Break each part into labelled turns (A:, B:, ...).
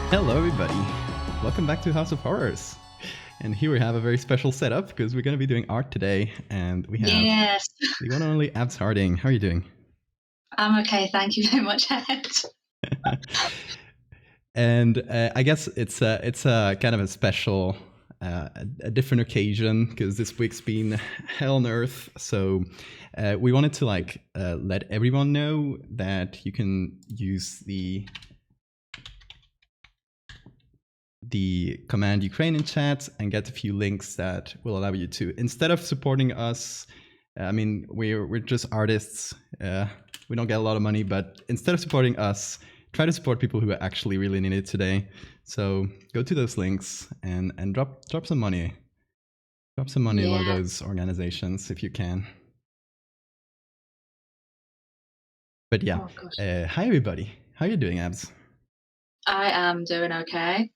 A: Hello, everybody. Welcome back to House of Horrors. And here we have a very special setup because we're going to be doing art today. And we have
B: Yes,
A: the one and only Abs Harding. How are you doing?
B: I'm okay. Thank you very much, Ed.
A: And I guess it's a kind of a special, a different occasion because this week's been hell on earth. So we wanted to let everyone know that you can use the command Ukraine in chat and get a few links that will allow you to, instead of supporting us, I mean, we're just artists. We don't get a lot of money, but instead of supporting us, try to support people who actually really need it today. So go to those links and drop some money. Drop some money in one of those organizations if you can. But yeah, hi everybody. How are you doing, Abs?
B: I am doing okay.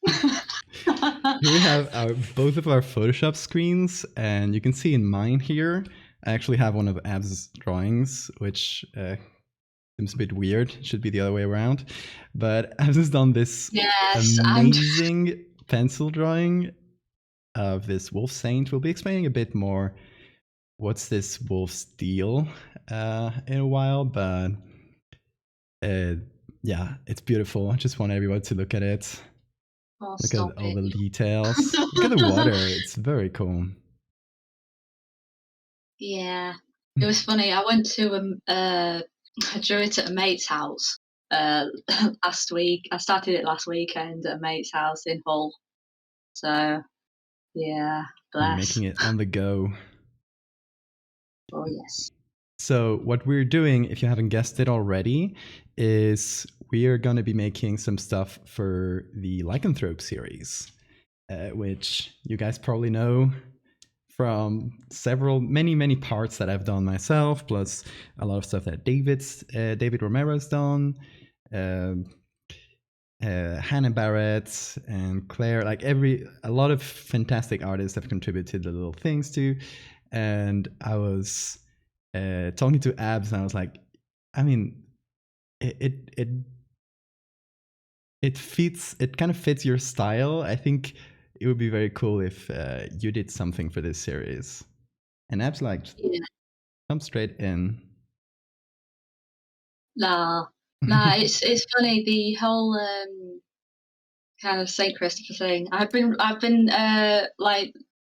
A: Here we have both of our Photoshop screens, and you can see in mine here, I actually have one of Ab's drawings, which seems a bit weird. It should be the other way around. But Abs has done this amazing pencil drawing of this wolf saint. We'll be explaining a bit more what's this wolf's deal in a while, but yeah, it's beautiful. I just want everyone to look at it.
B: Oh,
A: look at all the details. Look at the water. It's very cool.
B: Yeah, it was funny. I went to I drew it at a mate's house last week. I started it last weekend at a mate's house in Hull. So yeah, bless.
A: You're making it on the go.
B: Oh yes.
A: So what we're doing, if you haven't guessed it already, is we are going to be making some stuff for the Lycanthrope series, which you guys probably know from many parts that I've done myself, plus a lot of stuff that David Romero's done, Hannah Barrett and Claire, a lot of fantastic artists have contributed the little things to. And I was talking to Abs, and I was like, I mean, it kind of fits your style. I think it would be very cool if you did something for this series. And Abs come straight in.
B: Nah, it's funny, the whole kind of Saint Christopher thing. I've been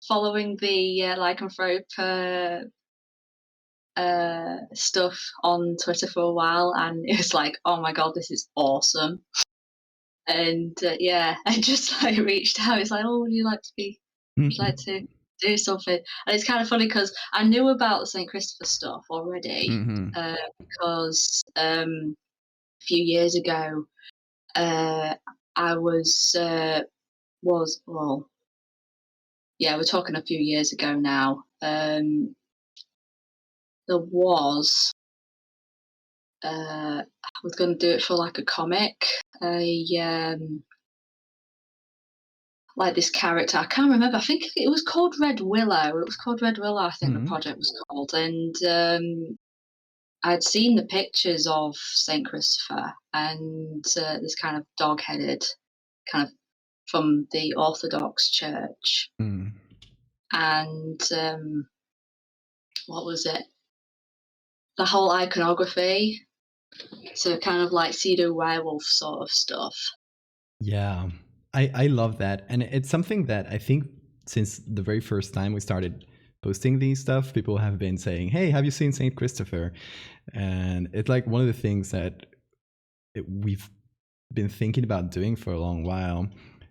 B: following the lycanthrope stuff on Twitter for a while, and it was like, oh my god, this is awesome. And yeah, I just reached out. It's like, oh, would you like to do something? And it's kind of funny because I knew about the Saint Christopher stuff already, because a few years ago I was yeah, we're talking a few years ago now. There was I was going to do it for like a comic. Like this character, I can't remember. I think it was called Red Willow. It was called Red Willow, I think the project was called. And I'd seen the pictures of Saint Christopher and this kind of dog-headed, kind of from the Orthodox Church. And what was it? The whole iconography. So kind of like pseudo werewolf sort of stuff.
A: Yeah, I love that. And it's something that I think since the very first time we started posting these stuff, people have been saying, hey, have you seen St. Christopher? And it's like one of the things that we've been thinking about doing for a long while.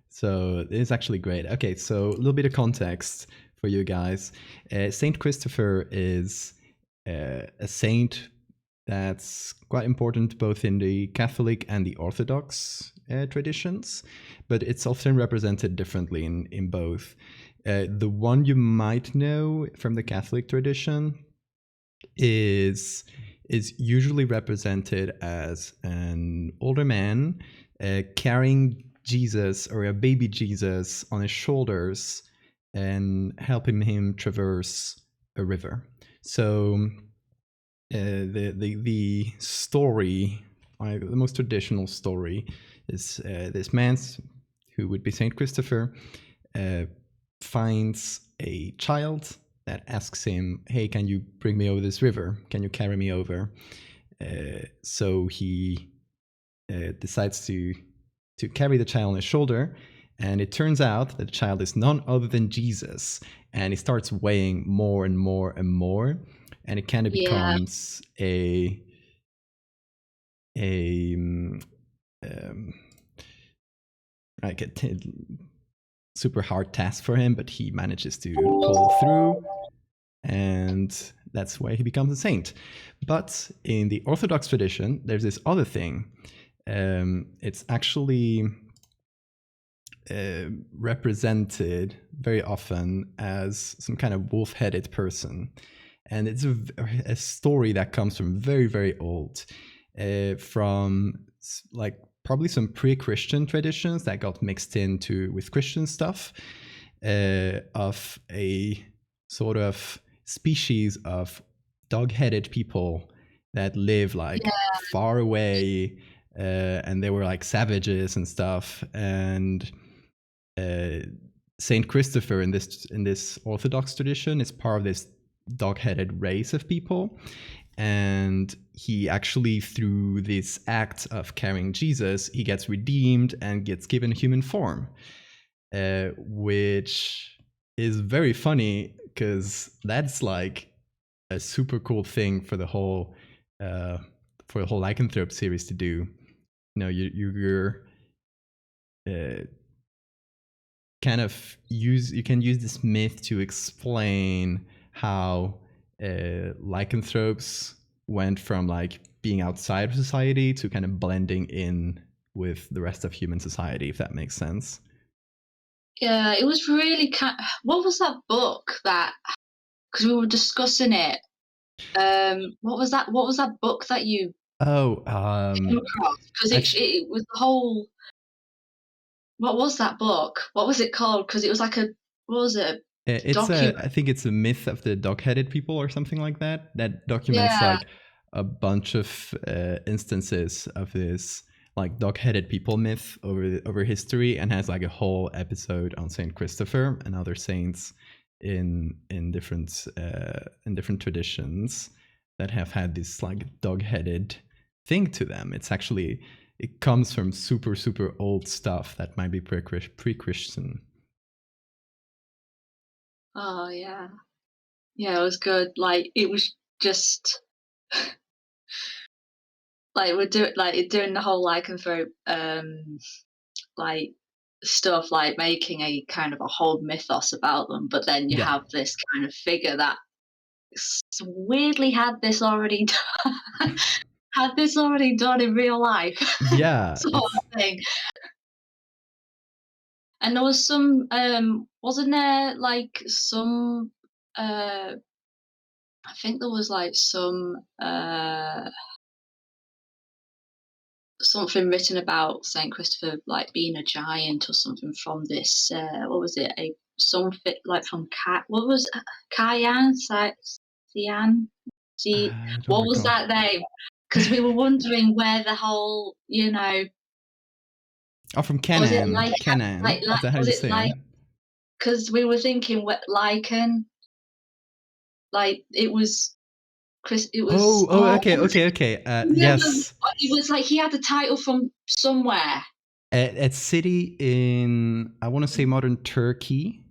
A: So it's actually great. Okay, so a little bit of context for you guys. St. Christopher is a saint that's quite important both in the Catholic and the Orthodox traditions, but it's often represented differently in both. The one you might know from the Catholic tradition is usually represented as an older man carrying Jesus or a baby Jesus on his shoulders and helping him traverse a river. So the story, the most traditional story, is this man's who would be Saint Christopher, finds a child that asks him, "Hey, can you bring me over this river? Can you carry me over?" So he decides to carry the child on his shoulder, and it turns out that the child is none other than Jesus, and he starts weighing more and more and more, and it kind of becomes a like a super hard task for him, but he manages to pull through, and that's why he becomes a saint. But in the Orthodox tradition, there's this other thing. It's actually represented very often as some kind of wolf-headed person. And it's a story that comes from very, very old, from like probably some pre-Christian traditions that got mixed into with Christian stuff, of a sort of species of dog-headed people that live like far away, and they were like savages and stuff. And Saint Christopher in this Orthodox tradition is part of this dog-headed race of people, and he actually, through this act of carrying Jesus, he gets redeemed and gets given human form, which is very funny because that's like a super cool thing for the whole lycanthrope series to do. You know, you're kind of you can use this myth to explain how lycanthropes went from like being outside of society to kind of blending in with the rest of human society, if that makes sense.
B: Yeah, it was really what was that book that, because we were discussing it, what was that book that you came across? Because it was the whole, what was that book? What was it called? Because it was like what was it?
A: I think it's a myth of the dog-headed people or something like that. That documents like a bunch of instances of this like dog-headed people myth over history, and has like a whole episode on Saint Christopher and other saints in different traditions that have had this like dog-headed thing to them. It's actually, it comes from super, super old stuff that might be pre-Christian.
B: Oh yeah. Yeah, it was good. Like, it was just like we're doing the whole lycanthrope like stuff, like making a kind of a whole mythos about them, but then you have this kind of figure that weirdly had this already done in real life.
A: Yeah.
B: sort of thing. And there was some wasn't there like some I think there was like some something written about Saint Christopher like being a giant or something from this what was it, something like from what was Cayenne, Sian, what was that name? Because we were wondering where the whole,
A: from Canaan.
B: Was it
A: Canaan. Is that how you say it?
B: Because we were thinking what lichen, like it was Chris. It was.
A: Okay. Yes.
B: It was like he had a title from somewhere.
A: A city in, I want to say, modern Turkey,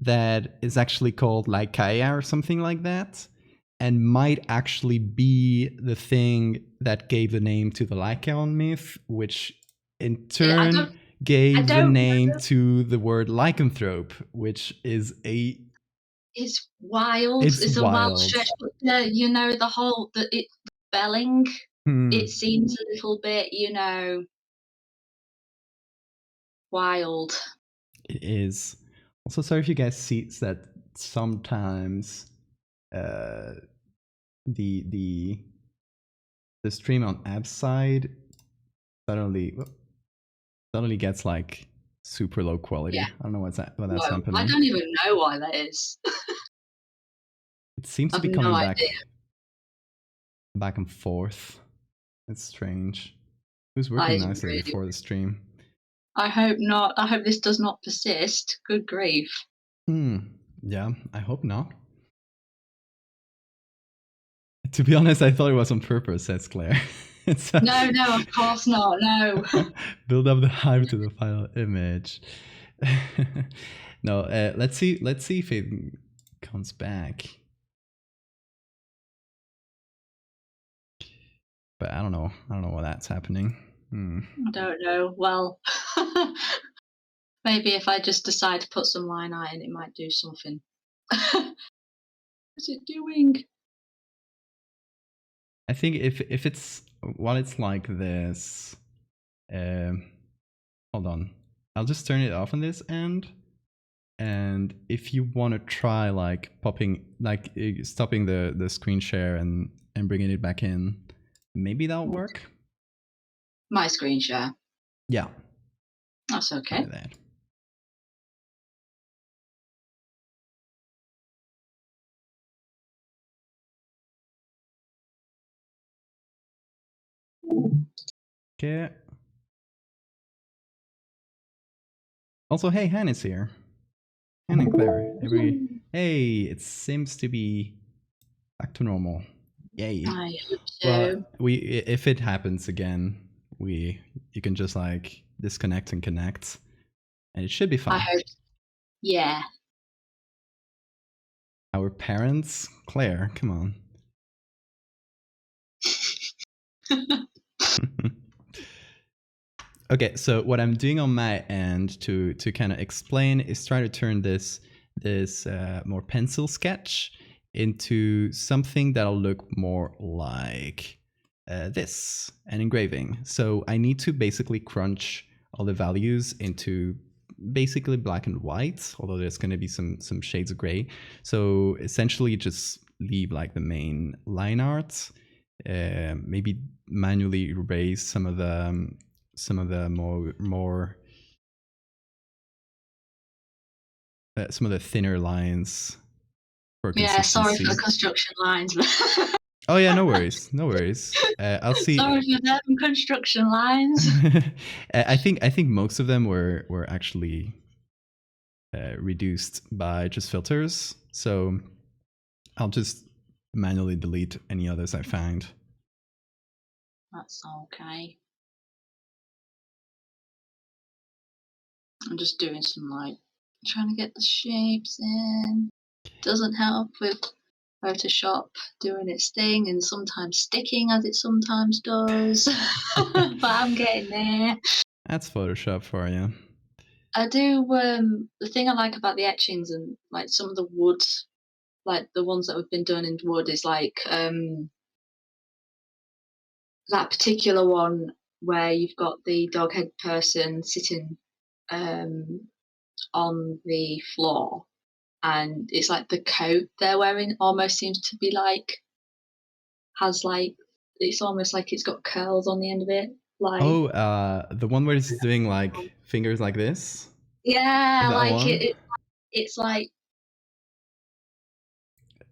A: that is actually called Lycaea or something like that, and might actually be the thing that gave the name to the Lycaon myth, which in turn gave the name to the word lycanthrope, which is
B: It's wild. It's a wild stretch, but the whole the spelling. It seems a little bit, wild.
A: It is. Also, sorry if you guys see that sometimes the stream on app side suddenly gets like super low quality. I don't know what's that's happening.
B: I don't even know why that is.
A: It seems to be coming back and forth. It's strange. It was working nicely before the stream.
B: I hope not. I hope this does not persist. Good grief.
A: Yeah, I hope not. To be honest, I thought it was on purpose, says Claire.
B: No, of course not. No.
A: Build up the hype to the final image. No, let's see if it comes back. But I don't know why that's happening.
B: I don't know. Well, maybe if I just decide to put some line art in, it might do something. What's it doing?
A: I think if it's while it's like this, hold on, I'll just turn it off on this end. And if you want to try like stopping the screen share and bringing it back in, maybe that'll work.
B: My screen share.
A: Yeah,
B: that's okay.
A: Try that. Okay. Also, hey, Han is here. Han and Claire. Hey, it seems to be back to normal. Yay.
B: I hope so.
A: Well, if it happens again, you can just like disconnect and connect, and it should be fine.
B: I hope. Yeah.
A: Our parents, Claire, come on. Okay, so what I'm doing on my end to kind of explain is try to turn this more pencil sketch into something that'll look more like this, an engraving. So I need to basically crunch all the values into basically black and white, although there's going to be some shades of gray. So essentially just leave like the main line art, maybe manually erase some of the more some of the thinner lines for consistency.
B: Yeah, sorry for the construction lines.
A: Oh yeah, no worries. I'll see.
B: Sorry for them construction lines.
A: I think most of them were actually reduced by just filters, so I'll just manually delete any others I find.
B: That's okay. I'm just doing some trying to get the shapes in. Doesn't help with Photoshop doing its thing and sometimes sticking as it sometimes does. But I'm getting there.
A: That's Photoshop for you.
B: I do. The thing I like about the etchings and like some of the wood, like the ones that have been done in wood, is like that particular one where you've got the dog-head person sitting on the floor, and it's like the coat they're wearing almost seems to be it's almost like it's got curls on the end of it.
A: The one where it's doing like fingers like this.
B: Yeah, like it's like.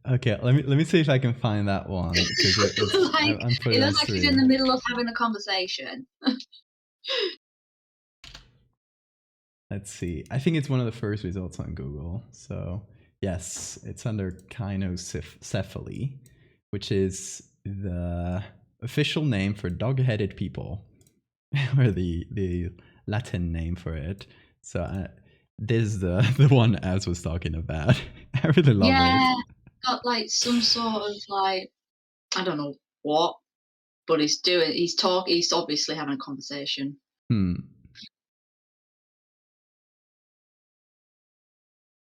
A: Okay, let me see if I can find that one because
B: it looks like he's in the middle of having a conversation.
A: Let's see. I think it's one of the first results on Google. So yes, it's under kynocephaly, which is the official name for dog-headed people, or the Latin name for it. So this is the one Az was talking about. I really love it.
B: Got like some sort of I don't know what, but he's obviously having a conversation.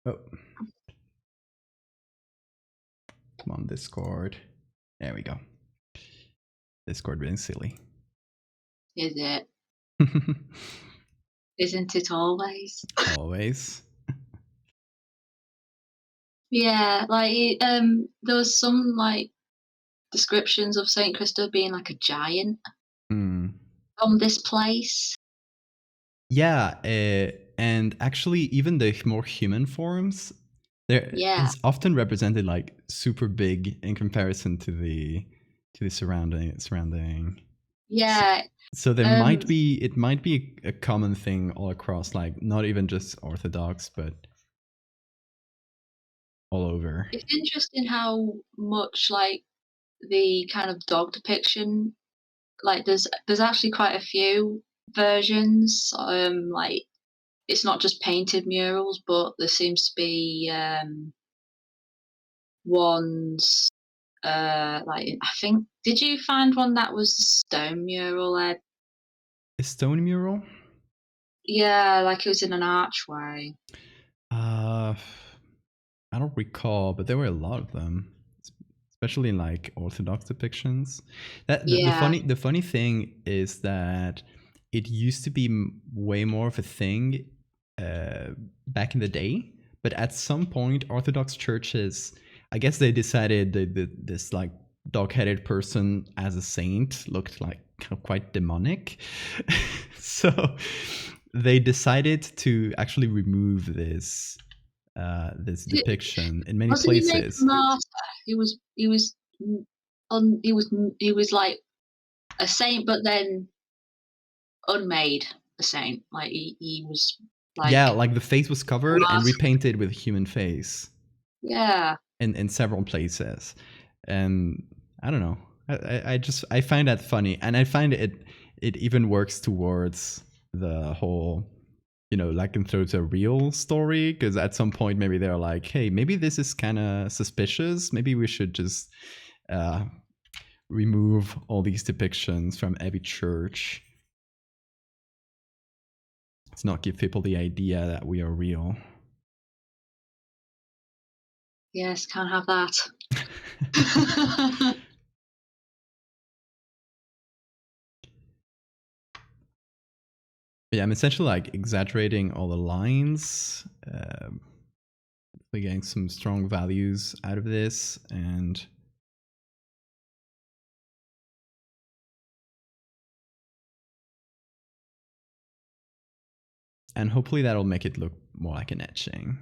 A: Oh. Come on, Discord. There we go. Discord being silly.
B: Is it? Isn't it always?
A: Always.
B: Yeah, there was some descriptions of Saint Christopher being like a giant from this place.
A: Yeah, and actually, even the more human forms, is often represented like super big in comparison to the surrounding.
B: Yeah.
A: So there
B: Um,
A: it might be a common thing all across, like not even just Orthodox, but all over.
B: it's interesting how much like the kind of dog depiction, like there's actually quite a few versions. Like it's not just painted murals, but there seems to be ones. Like I think, did you find one that was a stone mural, Ed?
A: A stone mural?
B: Yeah, like it was in an archway.
A: Uh, I don't recall, but there were a lot of them, especially in like Orthodox depictions. That
B: Yeah,
A: the funny thing is that it used to be way more of a thing uh, back in the day, but at some point, Orthodox churches, I guess they decided that this like dog-headed person as a saint looked like quite demonic, so they decided to actually remove this
B: Did-
A: depiction in many
B: wasn't he made a
A: places.
B: martyr? He was like a saint, but then unmade a saint. Like he was
A: Yeah,
B: like
A: like the face was
B: a
A: covered and
B: martyr.
A: repainted with human face
B: Yeah,
A: in several places. And I don't know. I just I find that funny, and I find it even works towards the whole, you know, lycanthropes a real story, because at some point maybe they're like, hey, maybe this is kind of suspicious. Maybe we should just uh, remove all these depictions from every church. Let's not give people the idea that we are real.
B: yes, can't have that.
A: Yeah, I'm essentially like exaggerating all the lines, we're getting some strong values out of this, and hopefully that'll make it look more like an etching.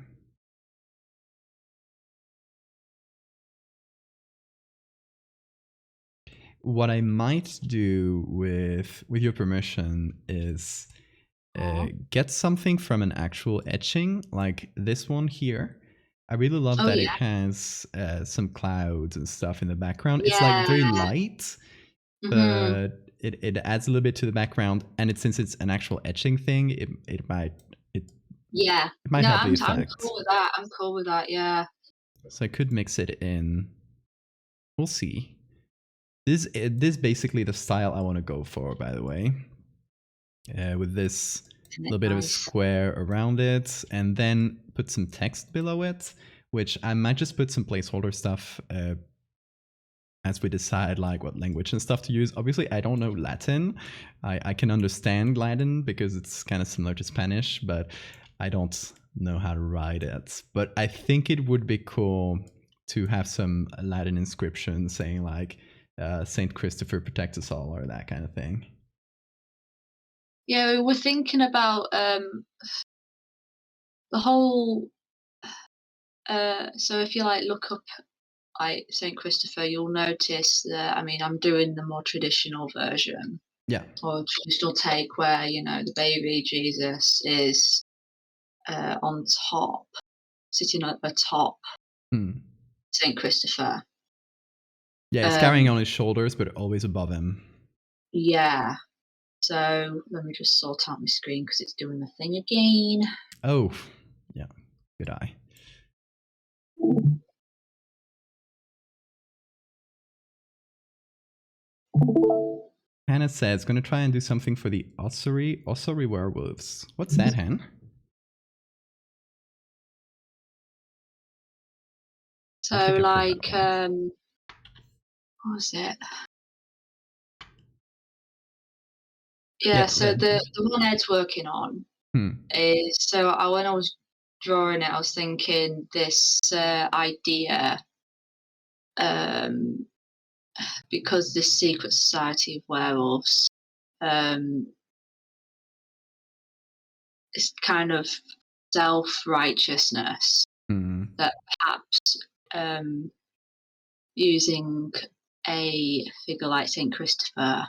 A: What I might do with your permission is
B: Aw.
A: get something from an actual etching, like this one here. I really love
B: Oh
A: that it
B: yeah,
A: has some clouds and stuff in the background. It's like
B: yeah.
A: very light,
B: Mhm.
A: but it adds a little bit to the background. And since it's an actual etching thing, it,
B: Yeah.
A: it might
B: No,
A: have the
B: I'm
A: effect.
B: cool with that. I'm cool with that. Yeah.
A: So I could mix it in. We'll see. This basically the style I want to go for, by the way. With this
B: Isn't it
A: little bit of a
B: nice?
A: square around it, and then put some text below it, which I might just put some placeholder stuff as we decide like what language and stuff to use. Obviously, I don't know Latin. I can understand Latin because it's kind of similar to Spanish, but I don't know how to write it. But I think it would be cool to have some Latin inscription saying like Saint Christopher protect us all, or that kind of thing.
B: Yeah, we were thinking about the whole. So if you like look up like Saint Christopher, you'll notice that. I mean, I'm doing the more traditional version
A: Yeah.
B: or traditional take where the baby Jesus is on top, sitting at the top,
A: Hmm.
B: Saint Christopher.
A: Yeah, he's carrying
B: Um,
A: on his shoulders, but always above him.
B: yeah. So let me just sort out my screen because it's doing the thing again.
A: Oh, yeah. Good eye. Hannah says, gonna try and do something for the ossuary werewolves. What's that, Han? I don't
B: So
A: think I've heard that
B: like,
A: one.
B: what was it?
A: Yeah,
B: Yeah. So
A: that.
B: the one Ed's working on
A: Hmm.
B: is when I was drawing it, I was thinking this idea, um, because this secret society of werewolves um, is kind of self righteousness
A: Hmm.
B: that perhaps using a figure like Saint Christopher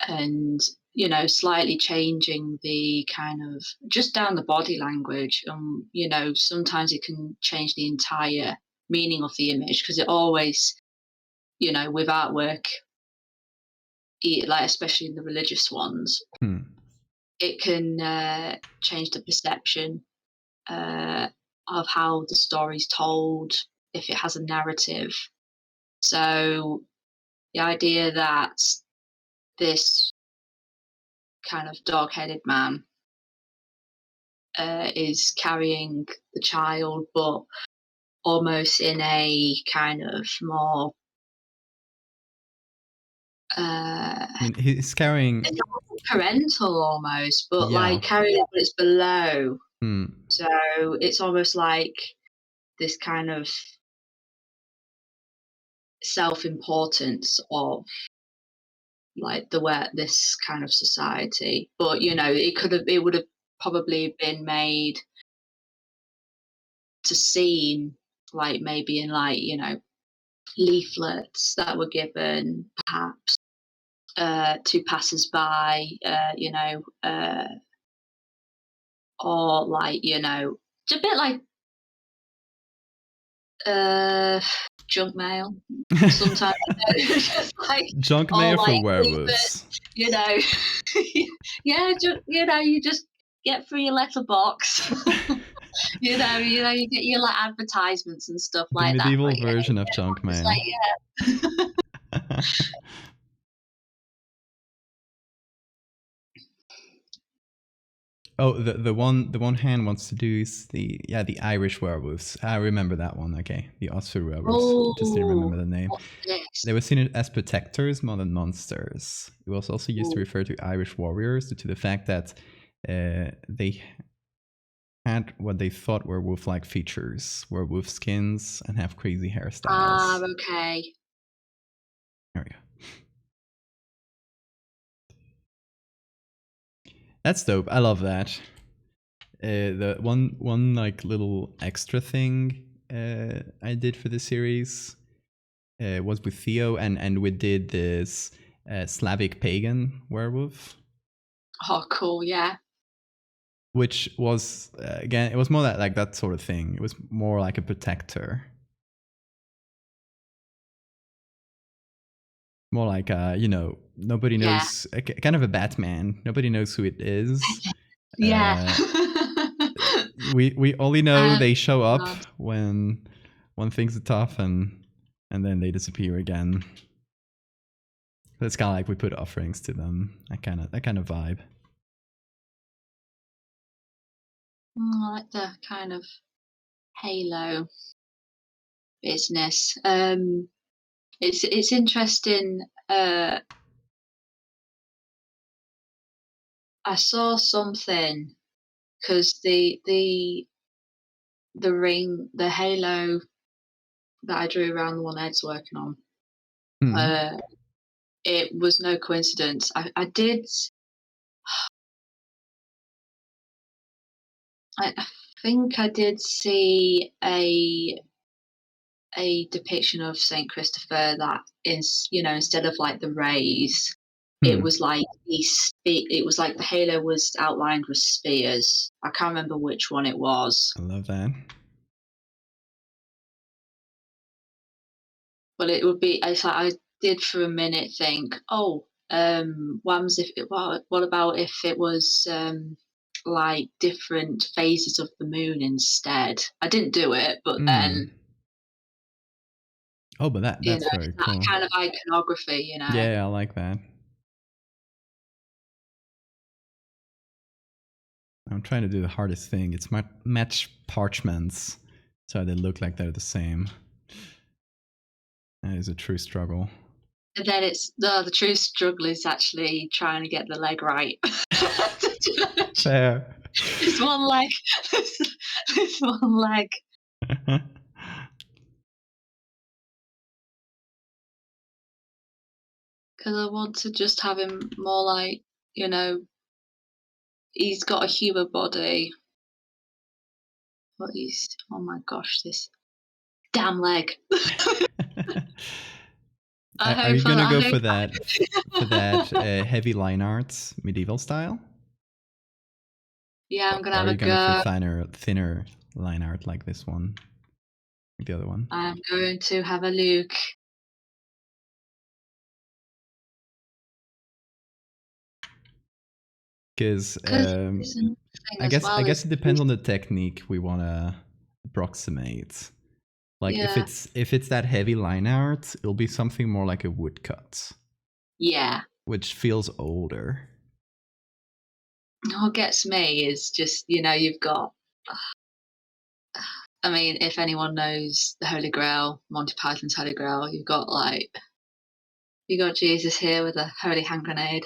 B: and slightly changing the kind of just down the body language. Sometimes it can change the entire meaning of the image, because it always, with artwork, like especially in the religious ones, it can change the perception of how the story's told, if it has a narrative. So the idea that this kind of dog-headed man is carrying the child, but almost in a kind of more
A: I mean, he's carrying
B: parental almost, but
A: yeah.
B: like carrying it, but it's below.
A: Hmm.
B: So it's almost like this kind of self-importance of like this kind of society. But it would have probably been made to seem like maybe in like leaflets that were given perhaps to passers-by, or like it's a bit like junk mail sometimes. Just like,
A: Junk
B: or
A: mail for
B: like
A: werewolves.
B: leaflets, yeah, you just get through your letterbox. you get your like advertisements and stuff
A: The
B: like that.
A: medieval
B: But yeah,
A: version of junk
B: it's
A: mail.
B: like
A: Oh, the one Han wants to do is the Irish werewolves. I remember that one. Okay, the Oxford werewolves. Just didn't remember the name.
B: What's this?
A: They were seen as protectors more than monsters. It was also used to refer to Irish warriors due to the fact that they had what they thought were wolf-like features, wear wolf skins, and have crazy hairstyles.
B: Okay.
A: There we go. That's dope. I love that. The one like little extra thing I did for the series was with Theo, and we did this Slavic pagan werewolf.
B: Oh, cool. Yeah.
A: Which was again, it was more like that sort of thing. It was more like a protector, more like nobody knows, kind of a Batman. Nobody knows who it is.
B: Yeah.
A: We only know they show up
B: God.
A: when things are tough, and then they disappear again. So it's kind of like we put offerings to them. That kind of vibe.
B: I like the kind of Halo business. It's interesting. I saw something because the ring, the Halo that I drew around the one Ed's working on. It was no coincidence. I think I did see a depiction of Saint Christopher that is, instead of like the rays, it was like it was like the halo was outlined with spears. I can't remember which one it was.
A: I love that.
B: But it would be, it's like I did for a minute think, what about if it was like different phases of the moon instead? I didn't do it, but then
A: oh, but that's very cool.
B: That kind of iconography,
A: Yeah, I like that. I'm trying to do the hardest thing. It's match parchments so they look like they're the same. That is a true struggle.
B: And then the true struggle is actually trying to get the leg right.
A: Fair.
B: This one leg. This one leg. Because I want to just have him more like, he's got a human body. But oh my gosh, this damn leg.
A: Are you gonna go for that heavy line art medieval style?
B: Yeah, I'm
A: Or
B: gonna
A: are
B: have a
A: you gonna for
B: go.
A: thinner line art like this one, like the other one?
B: I'm going to have a look.
A: Because
B: Because this thing
A: I
B: as
A: guess
B: well
A: it
B: is
A: depends on the technique we wanna approximate. Like
B: yeah,
A: if it's that heavy line art, it'll be something more like a woodcut,
B: yeah.
A: which feels older.
B: What gets me is just you've got. I mean, if anyone knows the Holy Grail, Monty Python's Holy Grail, you got Jesus here with a holy hand grenade.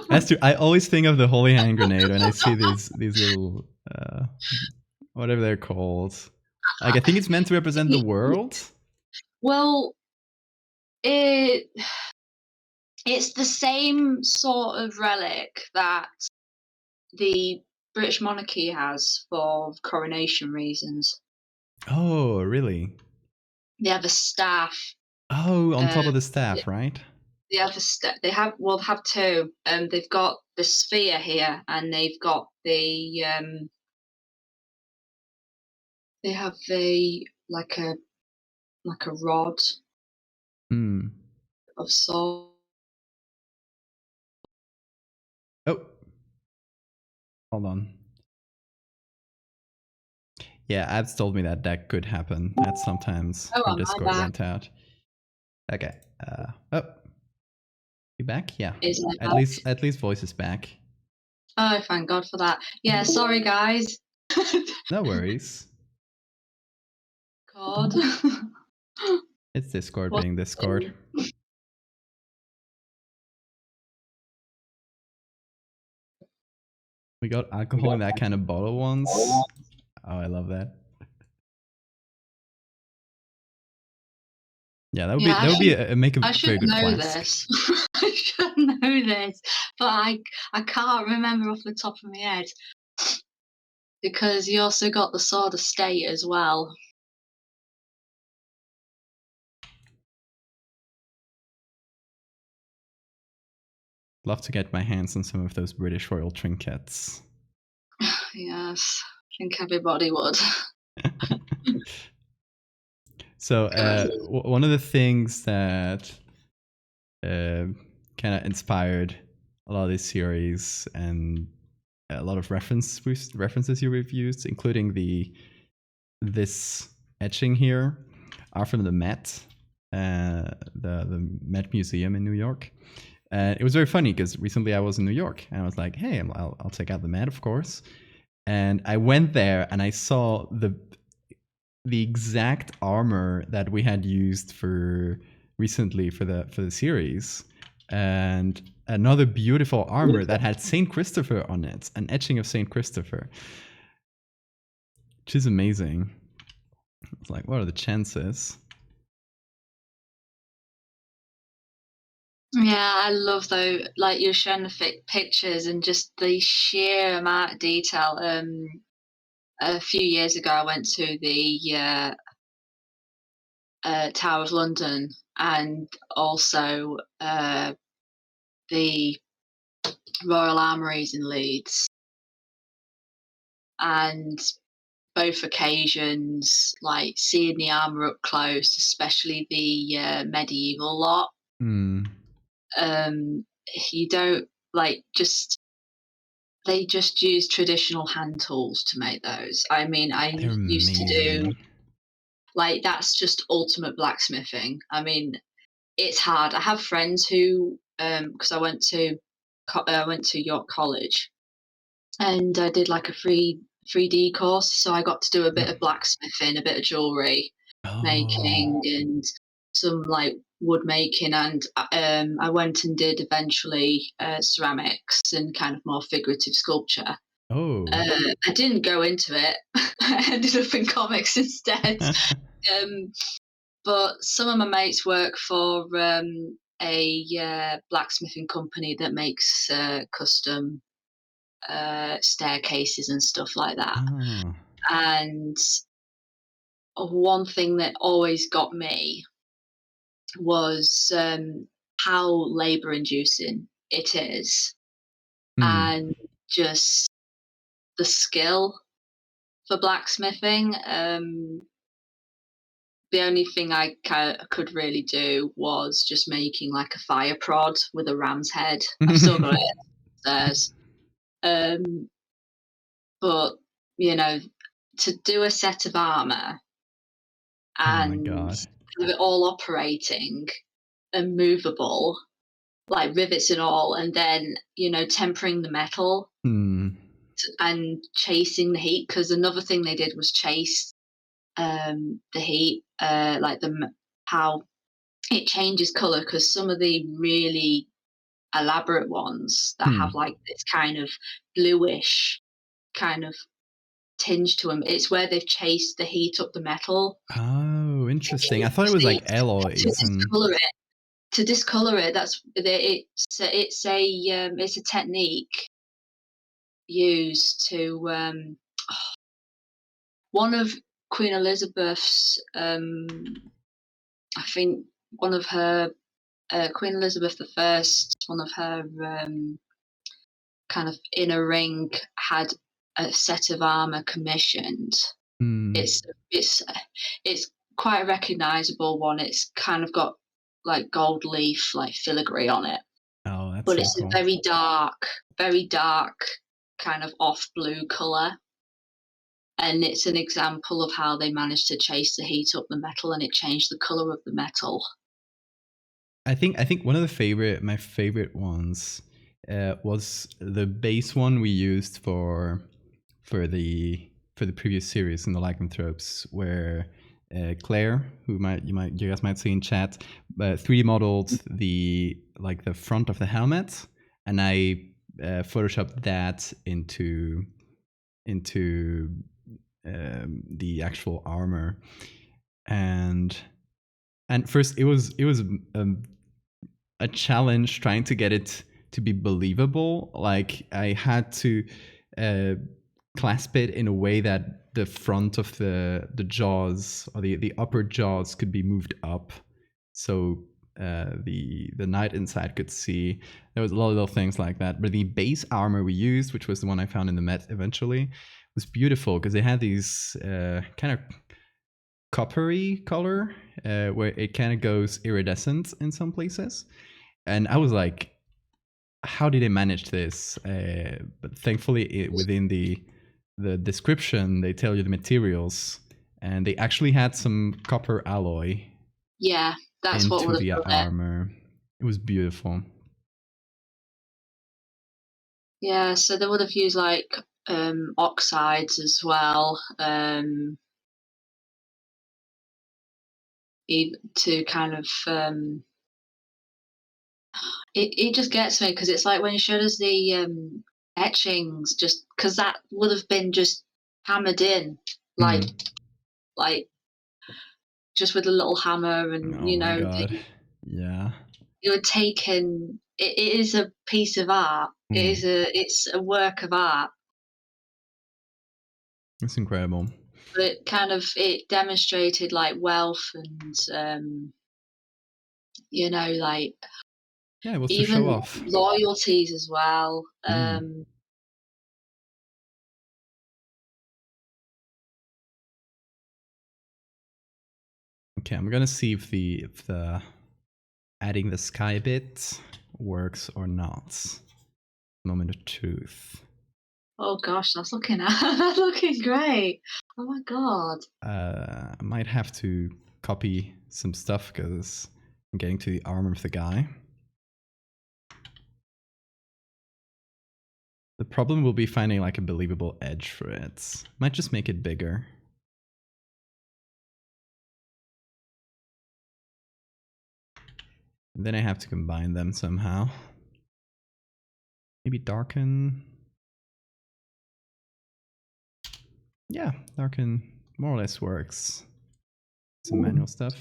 A: That's true. I always think of the holy hand grenade when I see these little whatever they're called. Like I think it's meant to represent the world.
B: Well, it it's the same sort of relic that the British monarchy has for coronation reasons.
A: Oh, really?
B: They have a staff.
A: Oh, on top
B: Uh,
A: of the staff, right?
B: they have they have two. They've got the sphere here, and they've got they have a like a rod
A: Hmm.
B: of salt.
A: Oh, hold on. Yeah, ads told me that that could happen. That sometimes
B: Oh,
A: her
B: am I
A: Discord
B: back?
A: went out. Okay. Oh, you back? Yeah.
B: Is I back?
A: At least voice is back.
B: Oh, thank God for that. Yeah, sorry guys.
A: No worries.
B: God.
A: It's Discord
B: What?
A: being Discord. We got alcohol in that kind of bottle once. Oh, I love that. Yeah,
B: Yeah,
A: that would be make a
B: I should
A: very good
B: know
A: flask.
B: this. I should know this, but I can't remember off the top of my head because you also got the Sword of State as well.
A: Love to get my hands on some of those British royal trinkets.
B: Yes, I think everybody would.
A: So one of the things that kind of inspired a lot of this series and a lot of references you've used, including this etching here, are from the Met, the Met Museum in New York. It was very funny because recently I was in New York and I was like, hey, I'll check out the Met, of course. And I went there and I saw the exact armor that we had used for recently for the series, and another beautiful armor that had Saint Christopher on it, an etching of Saint Christopher, which is amazing. It's like, what are the chances?
B: Yeah, I love though, like you're showing the pictures and just the sheer amount of detail. A few years ago, I went to the Tower of London and also the Royal Armouries in Leeds, and both occasions, like seeing the armour up close, especially the medieval lot.
A: Mm,
B: Um, you don't like just they just use traditional hand tools to make those. I mean, I
A: they're
B: used to do
A: amazing.
B: like that's just ultimate blacksmithing. I mean, it's hard. I have friends who, because I went to York College, and I did like a 3D course, so I got to do a bit
A: Yep.
B: of blacksmithing, a bit of jewelry
A: Oh.
B: making, and some like wood making, and I went and did eventually ceramics and kind of more figurative sculpture.
A: Oh.
B: I didn't go into it. I ended up in comics instead. Um, but some of my mates work for a blacksmithing company that makes custom staircases and stuff like that.
A: Oh.
B: And one thing that always got me was how labour inducing it is,
A: Hmm.
B: and just the skill for blacksmithing. The only thing I could really do was just making like a fire prod with a ram's head. I've still got it upstairs. Um, but you know, to do a set of armor
A: Oh my
B: and
A: god.
B: have it all operating and movable, like rivets and all, and then tempering the metal
A: Hmm.
B: and chasing the heat. Because another thing they did was chase the heat, how it changes color. Because some of the really elaborate ones that have
A: Hmm.
B: like this kind of bluish kind of tinge to them, it's where they've chased the heat up the metal
A: Oh, interesting. I thought it was like
B: to
A: alloys and.
B: discolor it. To discolor it, it's a technique used to one of Queen Elizabeth's I think one of her Queen Elizabeth I, one of her kind of inner ring had a set of armor commissioned.
A: Hmm.
B: It's it's it's quite a recognizable one. It's kind of got like gold leaf, like filigree on it,
A: Oh, that's
B: but
A: so
B: it's a
A: cool.
B: very dark kind of off blue color. And it's an example of how they managed to chase the heat up the metal and it changed the color of the metal.
A: I think one of my favorite ones was the base one we used for the previous series in the Lycanthropes, where Claire, you guys might see in chat, 3D modeled the front of the helmet, and I photoshopped that into the actual armor, and first it was a challenge trying to get it to be believable. Like I had to uh, clasp it in a way that the front of the jaws, or the upper jaws, could be moved up, so the knight inside could see. There was a lot of little things like that. But the base armor we used, which was the one I found in the Met eventually, was beautiful because it had these kind of coppery color, where it kind of goes iridescent in some places. And I was like, how did they manage this? But thankfully, within the description, they tell you the materials, and they actually had some copper alloy
B: Yeah, that's what
A: into
B: would have
A: the
B: done it.
A: armor. It was beautiful.
B: Yeah, so they would have used like oxides as well, to kind of it just gets me because it's like when you showed us the etchings, just because that would have been just hammered in, like
A: Hmm.
B: like just with a little hammer, and
A: Oh my god. Yeah.
B: you were taken. It is a piece of art.
A: Hmm.
B: It's a work of art,
A: It's incredible.
B: but it demonstrated like wealth and like
A: Yeah, it was to show
B: even
A: off.
B: loyalties as well.
A: Hmm. Okay, I'm gonna see if the adding the sky bit works or not. Moment of truth.
B: Oh gosh, that's looking that's looking great. Oh my god.
A: I might have to copy some stuff because I'm getting to the arm of the guy. The problem will be finding like a believable edge for it. Might just make it bigger. And then I have to combine them somehow. Maybe darken. Yeah, darken more or less works. Some manual stuff.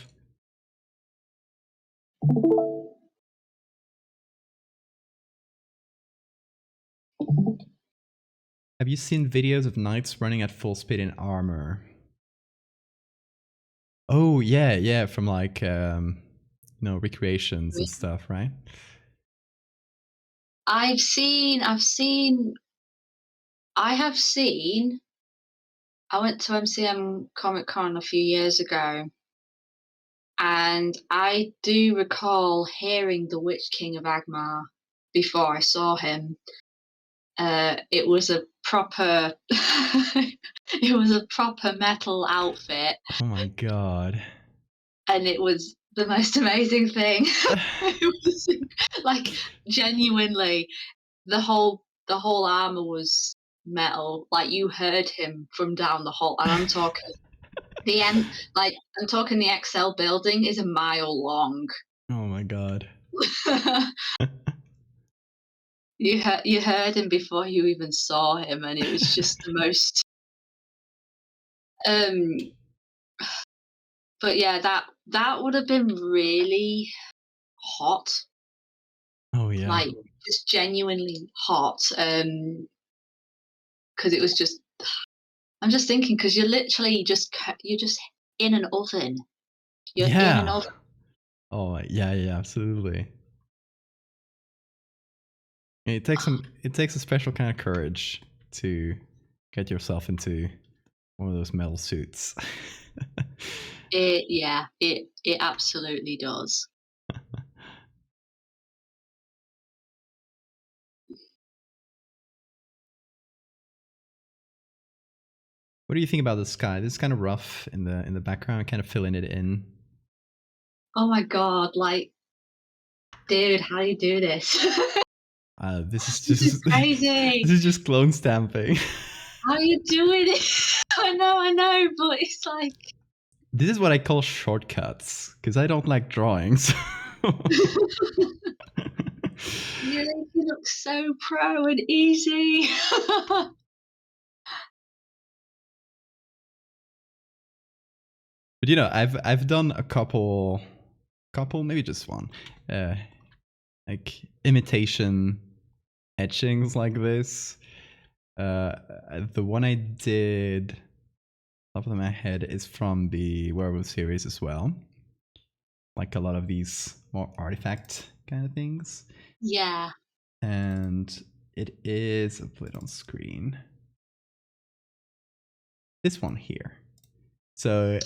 A: Have you seen videos of knights running at full speed in armor? Oh yeah, from like recreations and stuff, right?
B: I have seen. I went to MCM Comic Con a few years ago, and I do recall hearing the Witch King of Agmar before I saw him. It was a proper, it was a proper metal outfit,
A: Oh my god.
B: and it was the most amazing thing. It was like genuinely the whole armor was metal. Like you heard him from down the hall, and I'm talking I'm talking the XL building is a mile long.
A: Oh my god.
B: You heard him before you even saw him, and it was just the most. Um, but yeah, that would have been really hot,
A: Oh yeah.
B: like just genuinely hot. Because it was just. I'm just thinking because you're just in an oven. You're in an
A: Yeah.
B: oven.
A: Oh yeah, absolutely. It takes a special kind of courage to get yourself into one of those metal suits.
B: It absolutely does.
A: What do you think about the sky? This is kind of rough in the background, kind of filling it in.
B: Oh my god, like, dude, how do you do this?
A: This is
B: This is
A: just
B: crazy.
A: this is just clone stamping.
B: How are you doing it? I know, but it's like
A: This is what I call shortcuts because I don't like drawings.
B: you make it look so pro and easy.
A: But I've done a couple, maybe just one, like imitation etchings like this. The one I did, top of my head, is from the Werewolf series as well. Like a lot of these more artifact kind of things.
B: Yeah.
A: And it is, I'll put it on screen. This one here. So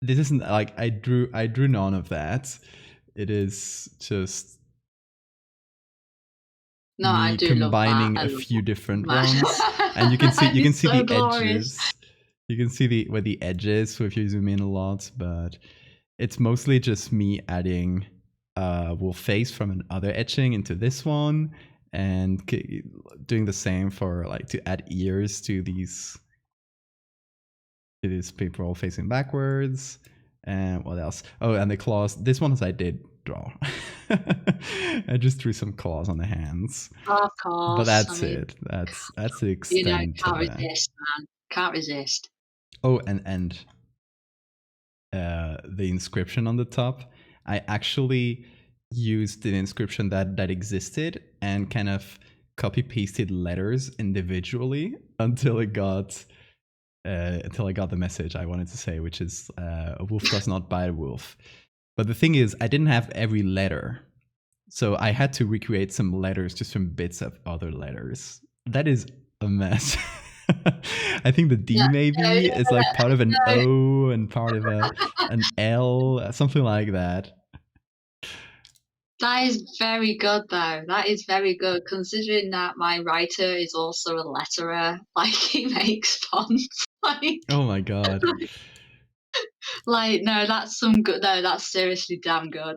A: this isn't like I drew none of that. It is just
B: No, I
A: me
B: do love that.
A: combining
B: I
A: a
B: love
A: few different ones,
B: that.
A: and you can
B: It's
A: see
B: so
A: the
B: glorious.
A: edges. You can see where the edges. So if you zoom in a lot, but it's mostly just me adding wolf face from another etching into this one, and doing the same for like to add ears to these people facing backwards. And what else? Oh, and the claws. This one I did draw. I just drew some claws on the hands.
B: Of
A: But
B: course. I
A: that's
B: mean,
A: it. That's the extent
B: can't
A: of it.
B: resist, man. Can't resist.
A: Oh, and the inscription on the top. I actually used the inscription that existed and kind of copy pasted letters individually until I got the message I wanted to say, which is a wolf does not bite a wolf. But the thing is, I didn't have every letter, so I had to recreate some letters just from bits of other letters. That is a mess. I think the D
B: Yeah,
A: maybe
B: no,
A: is like part of an
B: no.
A: O and part of an L, something like that.
B: That is very good, though. That is very good, considering that my writer is also a letterer. Like, he makes fonts.
A: Oh my god.
B: No, that's some good. No, that's seriously damn good.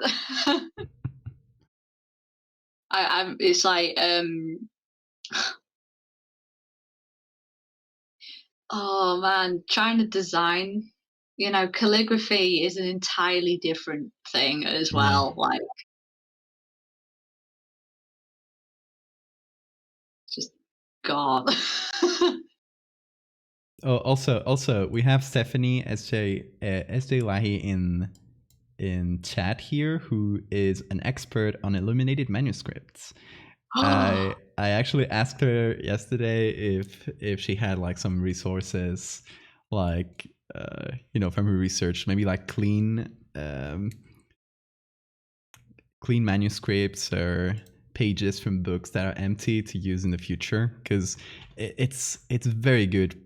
B: It's like, oh man, trying to design, calligraphy is an entirely different thing as
A: Yeah.
B: well. Like, just God.
A: Oh, also, we have Stephanie SJ Lahi in chat here, who is an expert on illuminated manuscripts. I actually asked her yesterday if she had like some resources, like from her research, maybe like clean manuscripts or pages from books that are empty to use in the future, because it's very good.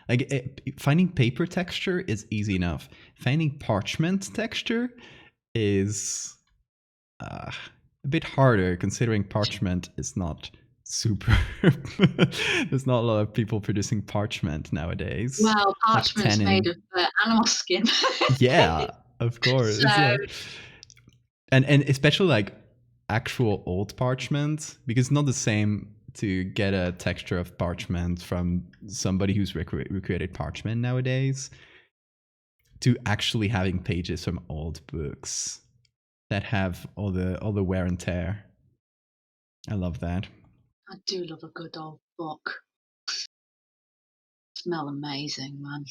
A: Like finding paper texture is easy enough. Finding parchment texture is a bit harder, considering parchment is not super. There's not a lot of people producing parchment nowadays.
B: Well,
A: Like
B: parchment's made
A: tanning.
B: of animal skin.
A: Yeah, of course.
B: So
A: It's like, and especially like actual old parchment, because it's not the same to get a texture of parchment from somebody who's recreated parchment nowadays to actually having pages from old books that have all the wear and tear. I love that.
B: I do love a good old book. Smell amazing, man.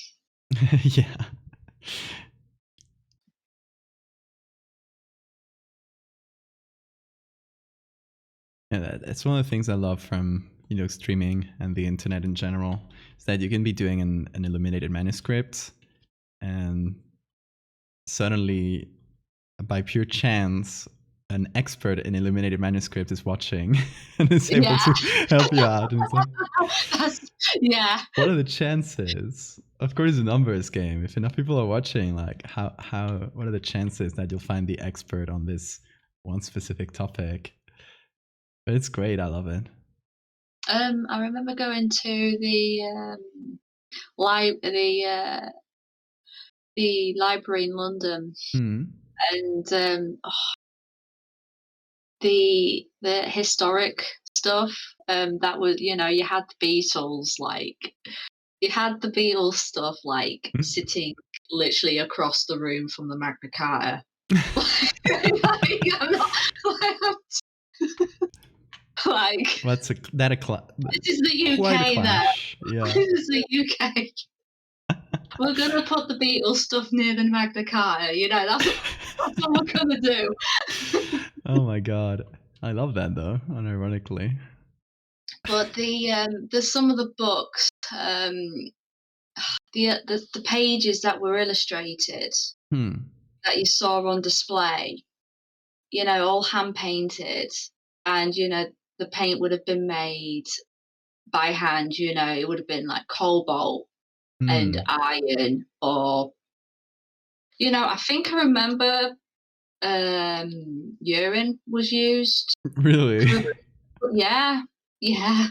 A: Yeah. Yeah, that's one of the things I love from streaming and the internet in general, is that you can be doing an illuminated manuscript, and suddenly, by pure chance, an expert in illuminated manuscript is watching and is able
B: Yeah.
A: to help you out. And it's like,
B: Yeah.
A: what are the chances? Of course, it's a numbers game. If enough people are watching, like what are the chances that you'll find the expert on this one specific topic? But it's great. I love it.
B: I remember going to the library in London, and the historic stuff. That was, you had the Beatles, stuff sitting literally across the room from the Magna Carta. I'm not, like,
A: What's
B: this is the
A: quite a
B: UK there.
A: clash. Yeah.
B: This is the UK. We're gonna put the Beatles stuff near the Magna Carta. That's what we're gonna do.
A: Oh my god, I love that though. Unironically.
B: But some of the books, the pages that were illustrated that you saw on display, all hand painted, and the paint would have been made by hand. It would have been like cobalt and iron, or I think I remember urine was used.
A: Really?
B: Yeah, yeah.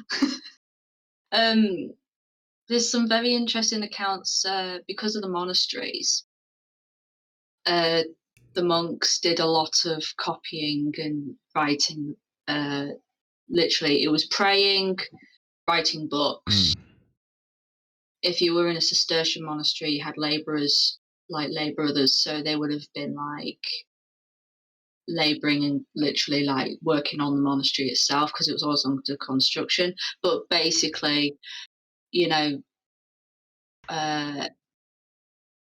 B: There's some very interesting accounts because of the monasteries. The monks did a lot of copying and writing. Literally, it was praying, writing books. If you were in a Cistercian monastery, you had laborers, like lay brothers, so they would have been like laboring and literally like working on the monastery itself, because it was always under construction. But basically, a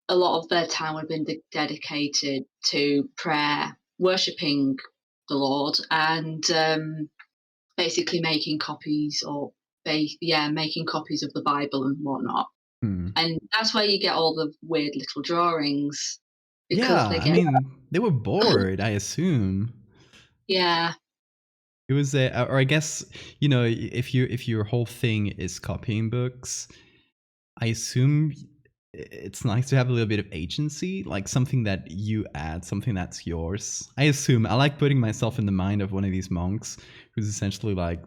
B: lot of their time would have been dedicated to prayer, worshipping the Lord, and basically making copies, making copies of the Bible and whatnot. And that's where you get all the weird little drawings, because
A: Yeah,
B: they
A: I
B: get
A: mean, they were bored, I assume.
B: yeah.
A: It was or I guess, if your whole thing is copying books, I assume it's nice to have a little bit of agency, like something that you add, something that's yours. I assume I like putting myself in the mind of one of these monks who's essentially like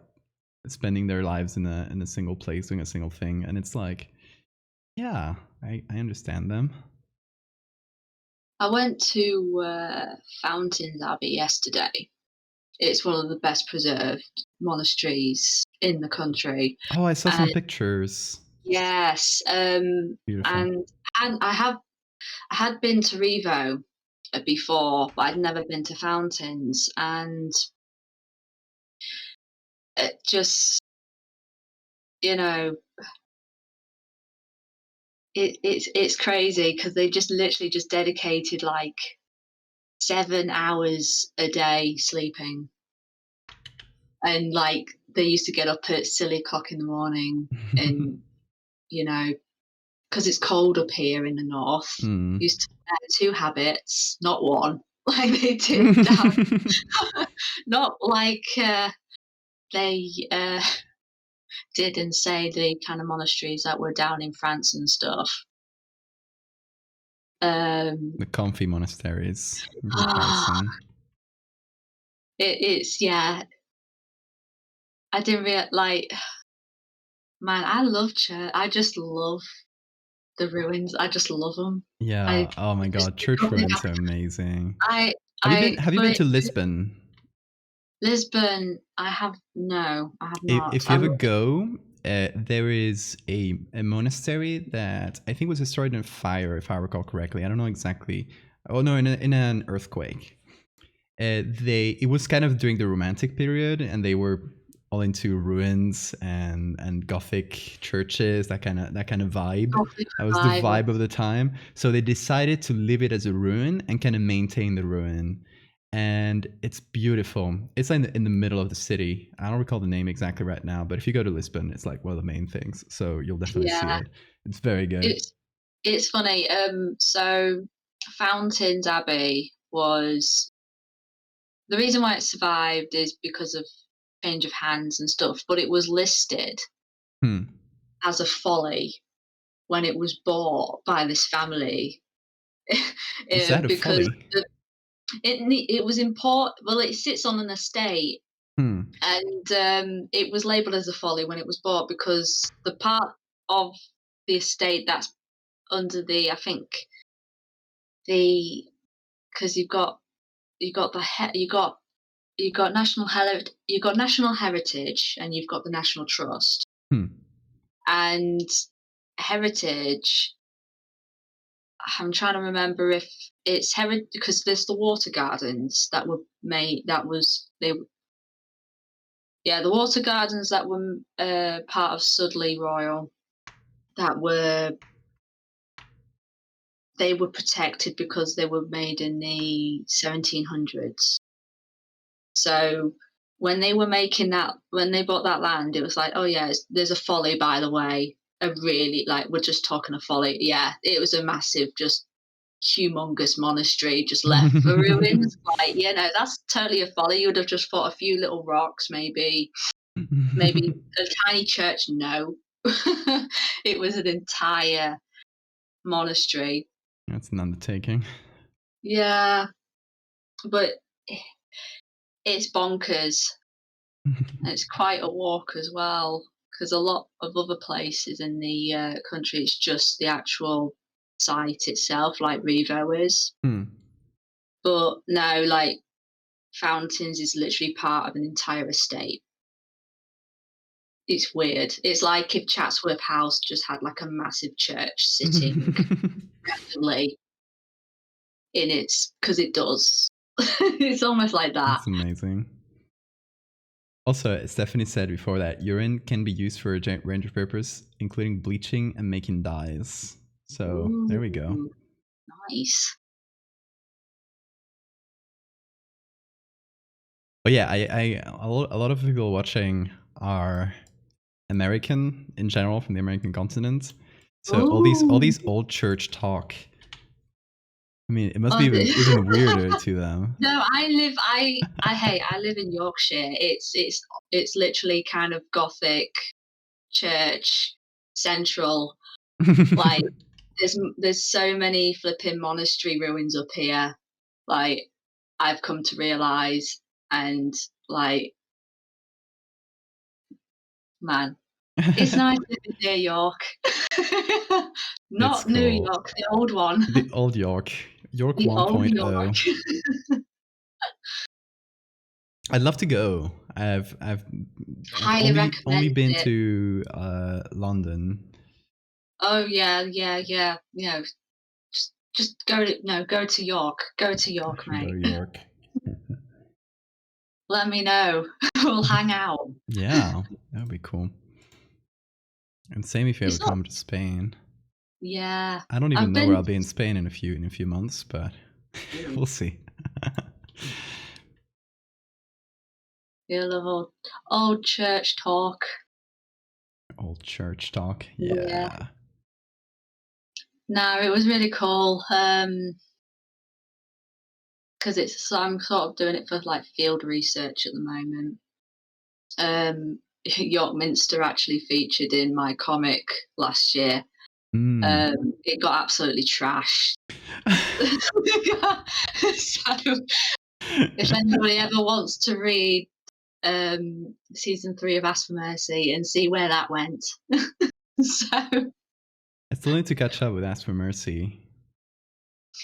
A: spending their lives in a single place doing a single thing, and it's like, yeah, I understand them.
B: I went to Fountains Abbey yesterday. It's one of the best preserved monasteries in the country.
A: Oh, I saw some
B: And
A: pictures.
B: yes,
A: Beautiful.
B: and I had been to Revo before, but I'd never been to Fountains, and it just, you know, it's crazy, because they just literally just dedicated like 7 hours a day sleeping, and like they used to get up at silly o'clock in the morning, and you know because it's cold up here in the north,
A: Mm.
B: used to wear 2 habits, not 1, like they did down not like, they, did in, say, the kind of monasteries that were down in France and stuff.
A: The comfy monasteries in
B: Ah,
A: comparison.
B: it's yeah, I didn't like, man, I love church. I just love the ruins. I just love them.
A: Yeah. Oh my
B: Just
A: god, church
B: something
A: ruins are amazing.
B: I
A: Have you been
B: but
A: to Lisbon?
B: Lisbon, no, I have not.
A: If you ever go, there is a monastery that I think was destroyed in a fire, if I recall correctly. I don't know exactly. Oh no, in an earthquake. It was kind of during the Romantic period, and they were all into ruins and Gothic churches, that kind of vibe.
B: Gothic
A: That was the
B: revival.
A: vibe of the time. So they decided to leave it as a ruin and kind of maintain the ruin. And it's beautiful. It's in the middle of the city. I don't recall the name exactly right now, but if you go to Lisbon, it's like one of the main things. So you'll definitely see
B: Yeah,
A: it. It's very good.
B: it's it's funny. So Fountains Abbey was the reason why it survived is because of change of hands and stuff, but it was listed
A: Hmm.
B: as a folly when it was bought by this family,
A: Was that a
B: because
A: folly?
B: it was important. Well, it sits on an estate,
A: Hmm.
B: and it was labelled as a folly when it was bought because the part of the estate that's under the, I think, the because you've got national heritage, and you've got the national trust,
A: Hmm.
B: and heritage. I'm trying to remember if it's heritage because there's the water gardens that were made. That was they. Yeah, the water gardens that were part of Sudley Royal that were they were protected because they were made in the 1700s. So when they bought that land, it was like, oh yeah, there's a folly, by the way. A really, like, we're just talking a folly. Yeah, it was a massive, just humongous monastery just left for ruins. Like, that's totally a folly. You would have just thought a few little rocks, maybe a tiny church. No, it was an entire monastery.
A: That's an undertaking.
B: Yeah, but it's bonkers. It's quite a walk as well, because a lot of other places in the country, it's just the actual site itself, like Revo is.
A: Hmm.
B: But no, like Fountains is literally part of an entire estate. It's weird. It's like if Chatsworth House just had like a massive church sitting randomly in its, because it does. It's almost like that.
A: That's amazing. Also, Stephanie said before that urine can be used for a giant range of purposes, including bleaching and making dyes. So there we go.
B: Ooh, nice.
A: But yeah, a lot of people watching are American in general, from the American continent. So all
B: Ooh.
A: these old church talk. I mean, it must be
B: Oh,
A: even weirder to them.
B: no, I live in Yorkshire. It's literally kind of Gothic church central. Like there's so many flipping monastery ruins up here. Like I've come to realize, and like, man, it's nice living near York.
A: It's
B: Not New
A: cool.
B: York, the old one.
A: The old York, York
B: The old York.
A: 1.0. I'd love to go. I've
B: Highly
A: only
B: recommend
A: been
B: it.
A: to London.
B: Oh yeah, yeah, yeah. Just go to York. Go to York,
A: Go
B: mate.
A: York.
B: Let me know. We'll hang out.
A: Yeah, that would be cool. And same if you ever
B: It's not
A: come to Spain.
B: Yeah.
A: I don't even
B: I've
A: know where
B: been
A: I'll be in Spain in a few months, but
B: Ooh,
A: we'll see.
B: you love old church talk.
A: Old church talk.
B: Yeah.
A: Yeah.
B: No, it was really cool. Because I'm sort of doing it for like field research at the moment. York Minster actually featured in my comic last year. It got absolutely trashed. So if anybody ever wants to read season 3 of Ask for Mercy and see where that went. So
A: I still need to catch up with Ask for Mercy.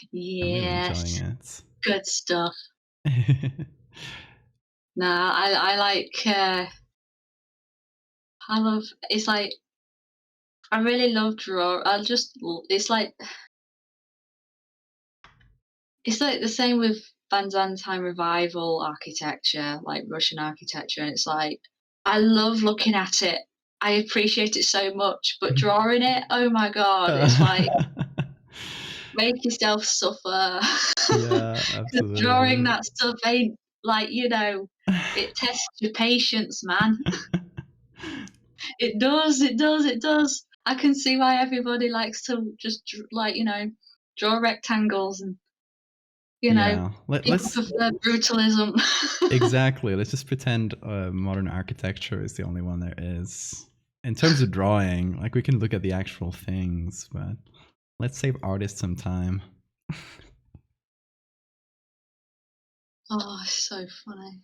A: I'm really enjoying
B: yes,
A: it.
B: good stuff. No, I like I love it's like I really love draw. It's like the same with Byzantine revival architecture, like Russian architecture, and it's like I love looking at it. I appreciate it so much, but drawing it, oh my god, it's like make yourself suffer.
A: Yeah,
B: 'Cause drawing
A: absolutely.
B: that stuff ain't like, it tests your patience, man. It does, it does, it does. I can see why everybody likes to just draw rectangles and,
A: Yeah,
B: people
A: let's
B: prefer brutalism.
A: exactly. Let's just pretend modern architecture is the only one there is. In terms of drawing, like we can look at the actual things, but let's save artists some time.
B: Oh, it's so funny.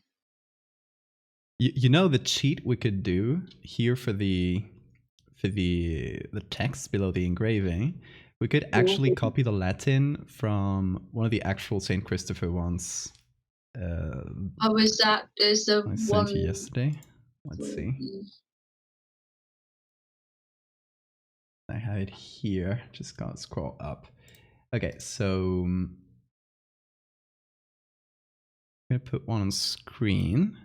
A: You know the cheat we could do here for the text below the engraving, we could actually copy the Latin from one of the actual Saint Christopher ones.
B: Oh, is the
A: I sent you
B: one
A: yesterday. Let's see. I have it here. Just gotta scroll up. Okay, so I'm gonna put one on screen.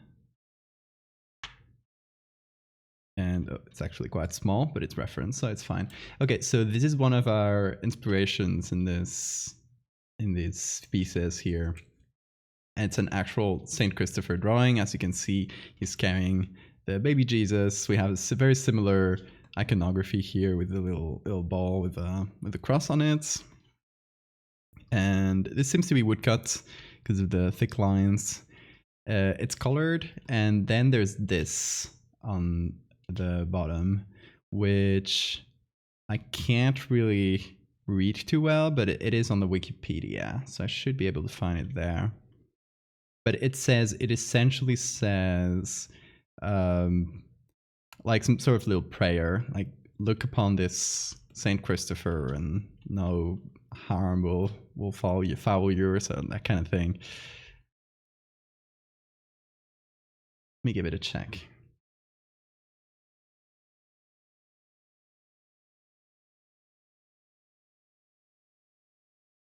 A: And it's actually quite small, but it's referenced, so it's fine. Okay, so this is one of our inspirations in this pieces here. And it's an actual Saint Christopher drawing. As you can see, he's carrying the baby Jesus. We have a very similar iconography here with the little ball with a cross on it. And this seems to be woodcut because of the thick lines. It's colored, and then there's this on the bottom, which I can't really read too well, but it is on the Wikipedia, so I should be able to find it there. But it essentially says, like some sort of little prayer, like look upon this Saint Christopher and no harm will foul you, so that kind of thing. Let me give it a check.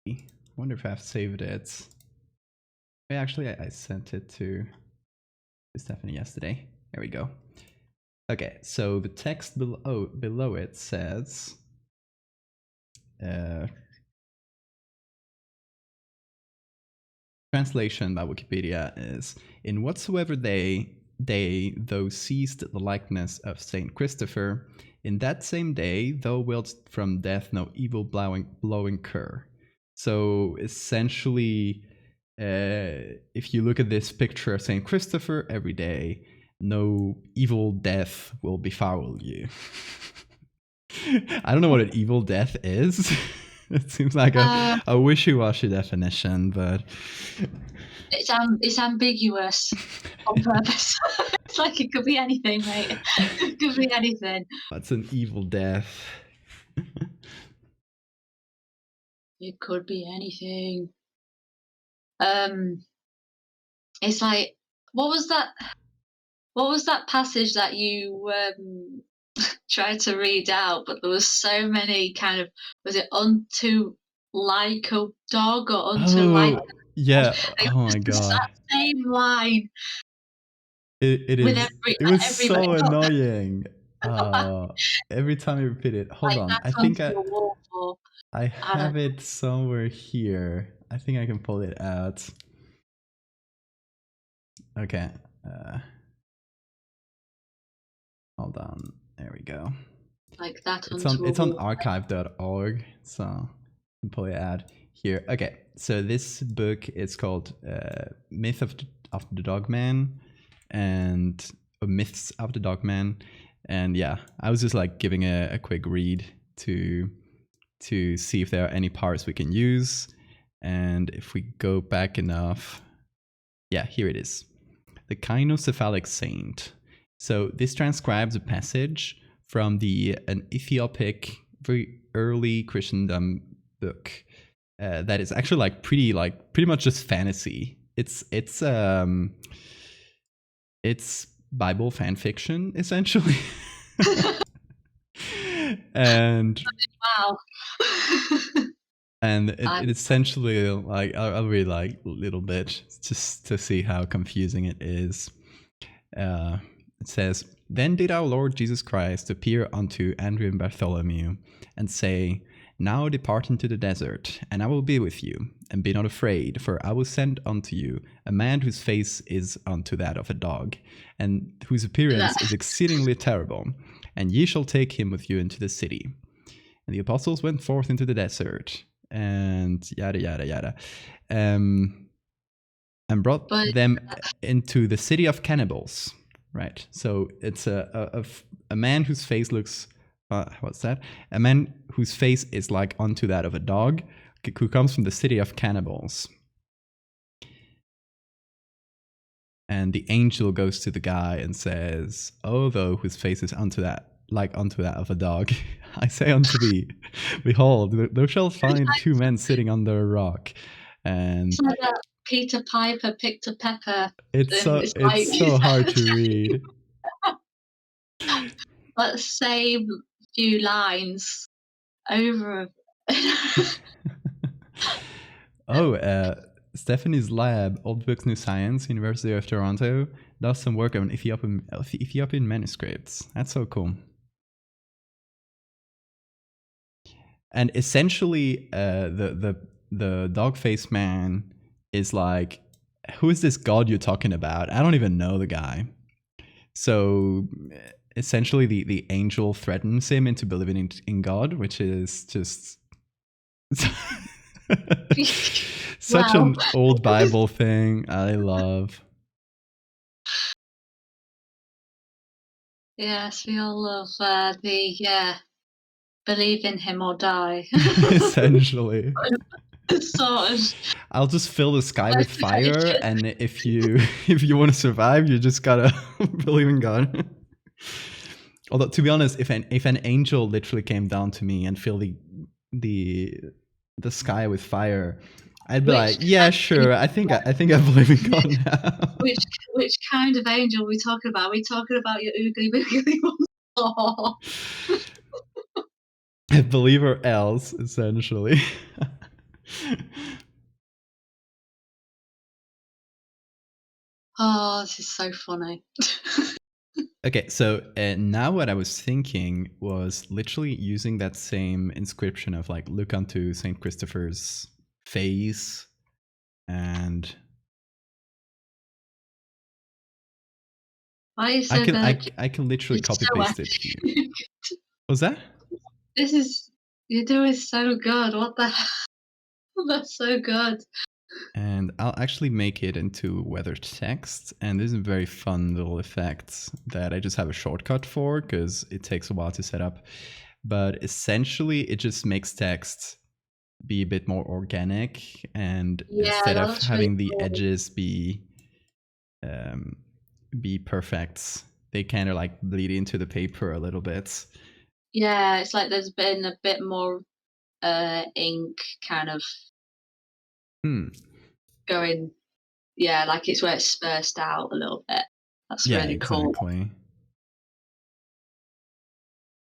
A: I wonder if I've saved it. Actually, I sent it to Stephanie yesterday. There we go. Okay, so the text below it says, translation by Wikipedia is, in whatsoever day thou seest the likeness of Saint Christopher, in that same day thou wilt from death no evil blow incur. So essentially, if you look at this picture of Saint Christopher every day, no evil death will befoul you. I don't know what an evil death is. It seems like a wishy-washy definition, but
B: it's ambiguous on purpose. It's like it could be anything, mate. It could be anything.
A: What's an evil death?
B: It could be anything. It's like, what was that passage that you tried to read out, but there was so many kind of, was it unto like a dog or unto like
A: yeah.
B: like,
A: Oh my god.
B: that same line
A: It
B: with
A: is. It was
B: everybody
A: so annoying. Every time you repeat it. Hold
B: like
A: on. I
B: that's
A: think
B: onto a wolf, or
A: I
B: I don't
A: have it somewhere here. I think I can pull it out. Okay. Hold on. There we go.
B: like that
A: It's
B: onto
A: on
B: a wall.
A: archive.org, so I'll probably add here. Okay, so this book is called Myth of the Dogman and Myths of the Dogman, and yeah, I was just like giving a quick read to see if there are any parts we can use, and if we go back enough, yeah, here it is. The Kynocephalic Saint. So this transcribes a passage from an Ethiopic, very early Christendom book that is actually pretty much just fantasy. It's Bible fan fiction essentially. And
B: Wow.
A: and it essentially, like, I'll read like a little bit just to see how confusing it is. It says, "Then did our Lord Jesus Christ appear unto Andrew and Bartholomew, and say, Now depart into the desert, and I will be with you. And be not afraid, for I will send unto you a man whose face is unto that of a dog, and whose appearance is exceedingly terrible. And ye shall take him with you into the city. And the apostles went forth into the desert, and yada, yada, yada. And brought them into the city of cannibals." Right. So it's a man whose face looks, what's that? A man whose face is like unto that of a dog, who comes from the city of cannibals. And the angel goes to the guy and says, "O thou whose face is unto that of a dog, I say unto thee, behold, thou shalt find two men sitting under a rock." And
B: it's like that Peter Piper picked a pepper.
A: It's so hard to read.
B: Let's say a few lines over.
A: Stephanie's lab, Old Books, New Science, University of Toronto, does some work on Ethiopian manuscripts. That's so cool. And essentially, the dog-faced man is like, who is this god you're talking about? I don't even know the guy. So essentially, the angel threatens him into believing in God, which is just such an old Bible thing. I love.
B: Yes, we all love believe in him or die.
A: Essentially.
B: Sort of.
A: I'll just fill the sky with fire, and if you want to survive, you just gotta believe in God. Although, to be honest, if an angel literally came down to me and filled the sky with fire, I'd be like, yeah, sure. I think I believe in God now.
B: Which kind of angel are we talking about? Are we talking about your oogly boogly one?
A: A believer else, essentially.
B: Oh, this is so funny.
A: Okay, so now what I was thinking was literally using that same inscription of like, look unto Saint Christopher's face, and
B: Why is
A: I can literally copy paste it here. What's that?
B: You're doing so good. What the hell? That's so good.
A: And I'll actually make it into weather text, and this is a very fun little effect that I just have a shortcut for because it takes a while to set up. But essentially, it just makes text be a bit more organic, and instead of having the edges be perfect, they kind of like bleed into the paper a little bit.
B: Yeah, it's like there's been a bit more ink kind of going. Yeah, like it's where it's spursed out a little bit. That's really cool.
A: Exactly.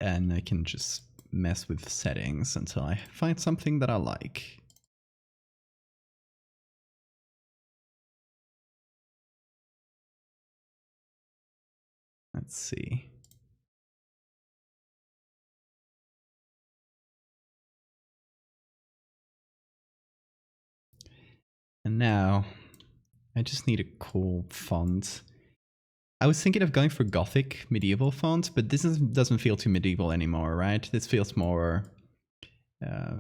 A: And I can just mess with settings until I find something that I like. Let's see. And now I just need a cool font. I was thinking of going for Gothic medieval fonts, but this doesn't feel too medieval anymore, right? This feels more, I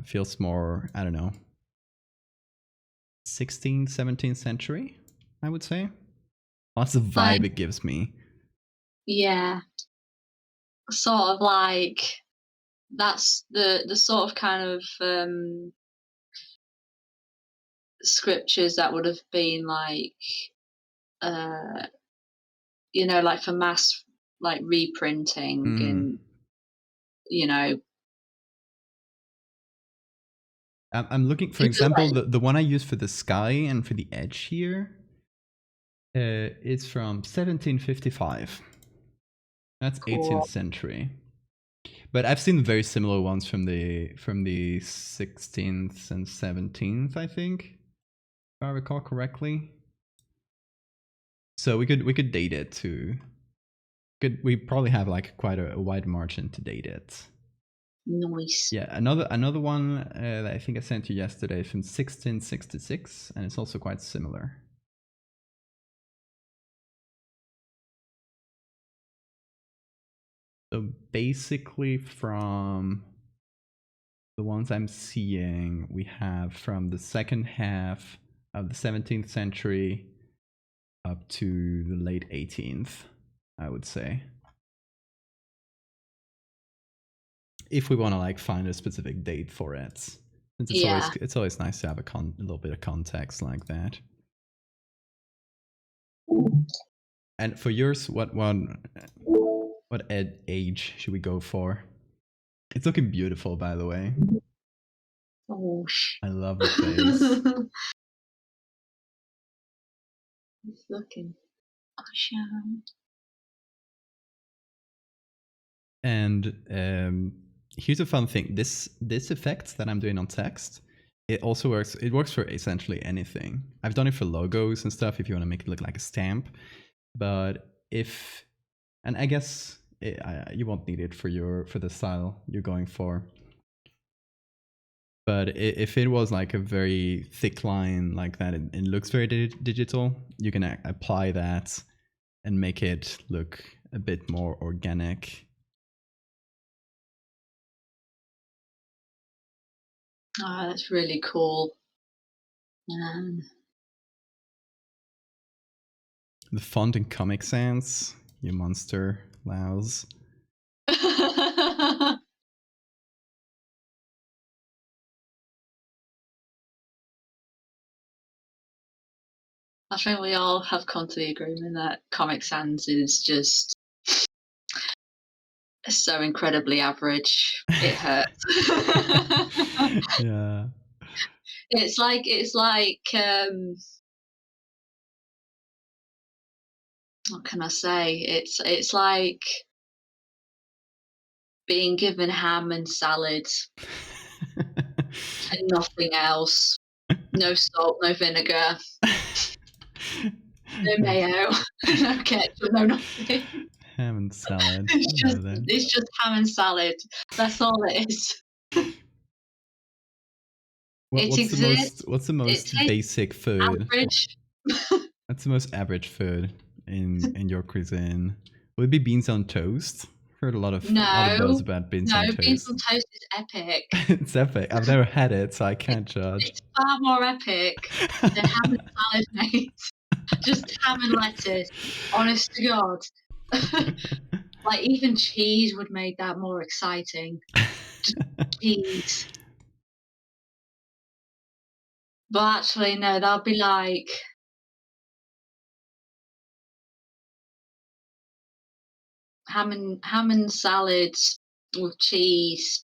A: don't know, 16th, 17th century, I would say. That's the vibe it gives me.
B: Yeah. Sort of like, that's the sort of kind of scriptures that would have been like, you know, like for mass like reprinting and, you know.
A: I'm looking, for example, the one I use for the sky and for the edge here is from 1755. That's cool. 18th century. But I've seen very similar ones from the 16th and 17th, I think, if I recall correctly. So we could date it too. We probably have like quite a wide margin to date it.
B: Nice.
A: Yeah, another one that I think I sent you yesterday from 1666, and it's also quite similar. So basically, from the ones I'm seeing, we have from the second half of the 17th century up to the late 18th, I would say. If we want to like find a specific date for it, since it's always nice to have a little bit of context like that. And for yours, what age should we go for? It's looking beautiful, by the way.
B: Oh,
A: I love the face.
B: It's looking awesome.
A: And here's a fun thing. This effect that I'm doing on text, it also works. It works for essentially anything. I've done it for logos and stuff if you want to make it look like a stamp. But and I guess you won't need it for the style you're going for. But if it was like a very thick line like that, it looks very digital, you can apply that and make it look a bit more organic.
B: Oh, that's really cool.
A: The font in Comic Sans, you monster, Laos.
B: I think we all have come to the agreement that Comic Sans is just so incredibly average. It hurts.
A: Yeah.
B: It's like what can I say? It's like being given ham and salad and nothing else. No salt, no vinegar, no mayo, no ketchup, no nothing.
A: Ham and salad.
B: It's just ham and salad. That's all it is.
A: What's the most basic food?
B: Average.
A: What's the most average food in your cuisine? Would it be beans on toast? Heard a lot of buzz about beans on toast.
B: No, beans on toast is epic.
A: It's epic. I've never had it, so I can't judge.
B: It's far more epic than ham and salad, mate. Just ham and lettuce. Honest to God. Like even cheese would make that more exciting. Just cheese. But actually, no, that'll be like ham and salad with cheese.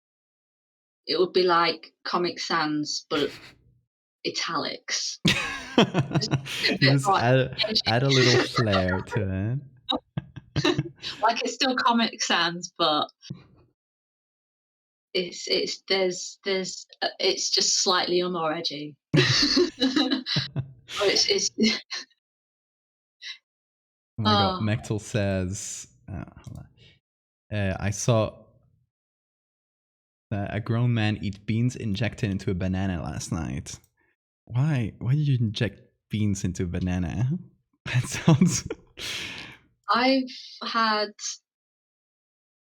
B: It would be like Comic Sans, but italics.
A: Just add a little flair to it.
B: Like it's still Comic Sans, but it's just slightly more edgy. It's
A: Oh my god, Mechtel says, I saw a grown man eat beans injected into a banana last night. Why did you inject beans into a banana? That sounds...
B: I've had,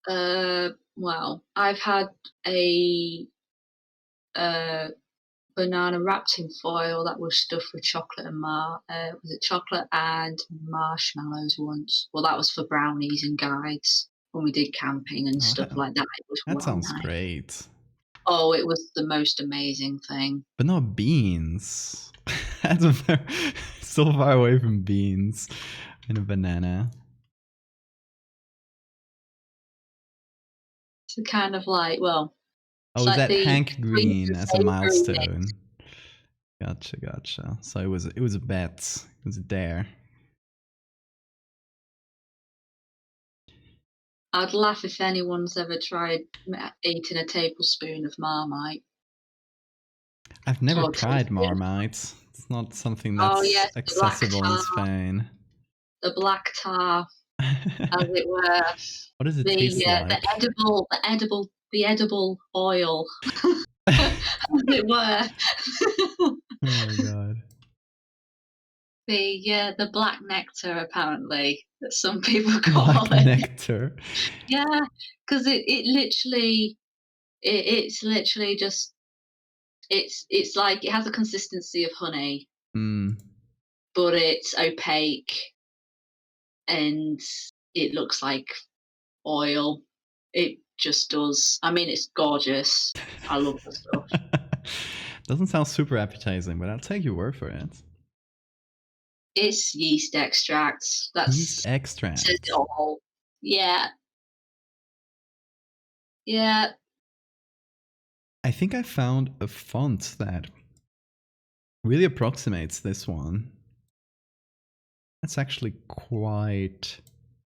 B: I've had a, uh, banana wrapped in foil that was stuffed with chocolate and was it chocolate and marshmallows once? Well, that was for brownies and guides when we did camping and
A: Oh,
B: stuff like that. It was
A: that
B: well
A: sounds
B: nice.
A: great.
B: Oh, it was the most amazing thing.
A: But not beans. That's so far away from beans and a banana.
B: It's kind of like, well, it's
A: Oh, is
B: like
A: that
B: the
A: Hank
B: sweet
A: Green
B: and
A: as a
B: savoury mix.
A: milestone? Gotcha. So it was a bet. It was a dare.
B: I'd laugh if anyone's ever tried eating a tablespoon of Marmite.
A: I've never
B: Totally
A: tried
B: forget.
A: Marmite. It's not something
B: Oh,
A: that's
B: yes,
A: accessible in Spain.
B: the black tar, as it were,
A: What does it taste
B: the
A: like?
B: edible oil, as it were.
A: Oh my god.
B: The black nectar, apparently, that some people call
A: Black
B: it.
A: nectar.
B: Yeah, 'cause it's literally just it's like it has a consistency of honey,
A: Mm.
B: but it's opaque and it looks like oil. It just does. I mean, it's gorgeous. I love the stuff.
A: Doesn't sound super appetizing, but I'll take your word for it.
B: It's yeast extract.
A: Yeast
B: That's says it
A: extract.
B: all. Yeah, yeah.
A: I think I found a font that really approximates this one. That's actually quite,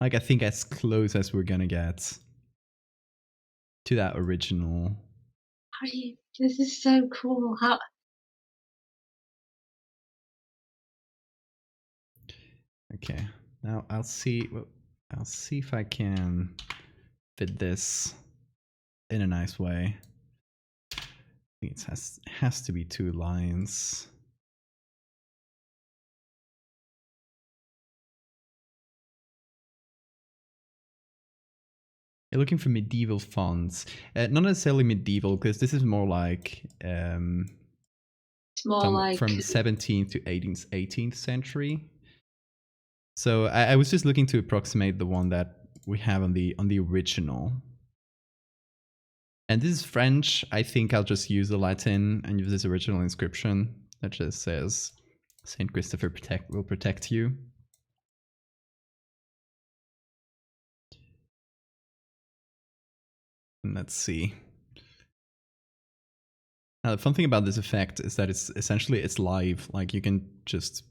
A: like, I think as close as we're gonna get to that original.
B: This is so cool. How
A: Okay, now I'll see if I can fit this in a nice way. I think it has to be 2 lines. You're looking for medieval fonts. Not necessarily medieval, because this is more like
B: it's more
A: some
B: like
A: from the 17th to 18th century. So I was just looking to approximate the one that we have on the original. And this is French. I think I'll just use the Latin and use this original inscription that just says, "Saint Christopher will protect you." And let's see. Now, the fun thing about this effect is that it's live. Like, you can just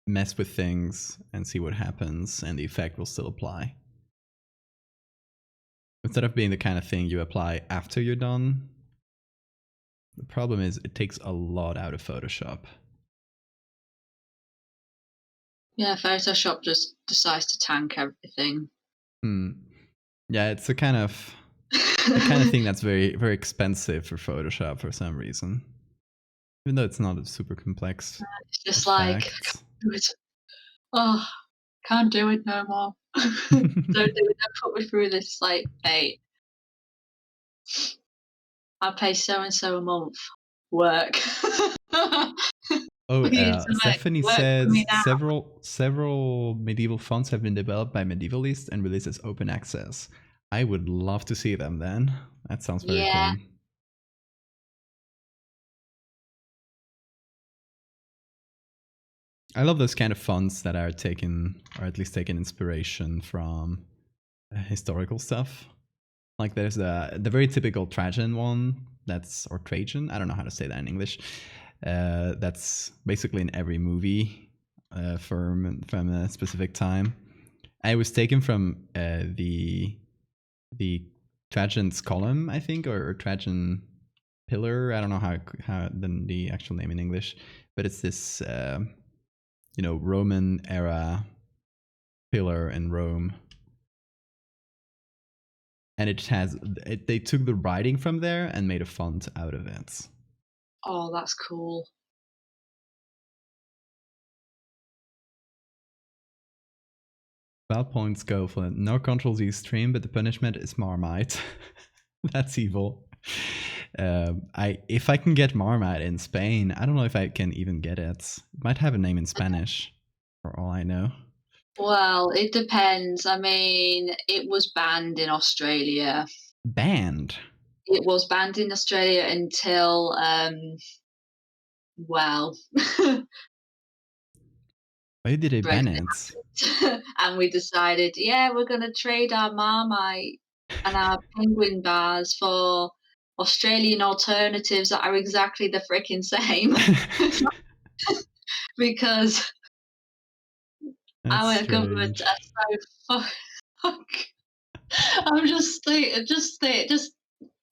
A: mess with things and see what happens, and the effect will still apply. Instead of being the kind of thing you apply after you're done, the problem is it takes a lot out of Photoshop.
B: yeah. Photoshop just decides to tank everything.
A: Yeah, it's the kind of thing that's very, very expensive for Photoshop for some reason. Even though it's not a super complex
B: It's just like,
A: effect.
B: oh, can't do it no more. Don't do it. Don't put me through this. Like, hey, I pay so and so a month work.
A: Oh,
B: For you to like
A: Stephanie
B: work for me
A: says
B: now.
A: several medieval fonts have been developed by medievalists and released as open access. I would love to see them then. That sounds very
B: Yeah,
A: cool. I love those kind of fonts that are taken, or at least taken inspiration from historical stuff. Like there's the very typical Trajan one, or Trajan, I don't know how to say that in English. That's basically in every movie from a specific time. I was taken from the Trajan's column, I think, or Trajan pillar. I don't know how the actual name in English, but it's this Roman era pillar in Rome, and they took the writing from there and made a font out of it.
B: oh, that's cool.
A: Well, points go for no Control Z stream, but the punishment is Marmite. That's evil. If I can get Marmite in Spain, I don't know if I can even get it. It might have a name in Spanish, for all I know.
B: Well, it depends. I mean, it was banned in Australia.
A: Banned?
B: It was banned in Australia until, well,
A: Why did they ban
B: Brexit
A: it?
B: happened. And we decided, yeah, we're going to trade our Marmite and our penguin bars for Australian alternatives that are exactly the freaking same. Because
A: That's
B: our government
A: strange.
B: are so fuck. I'm just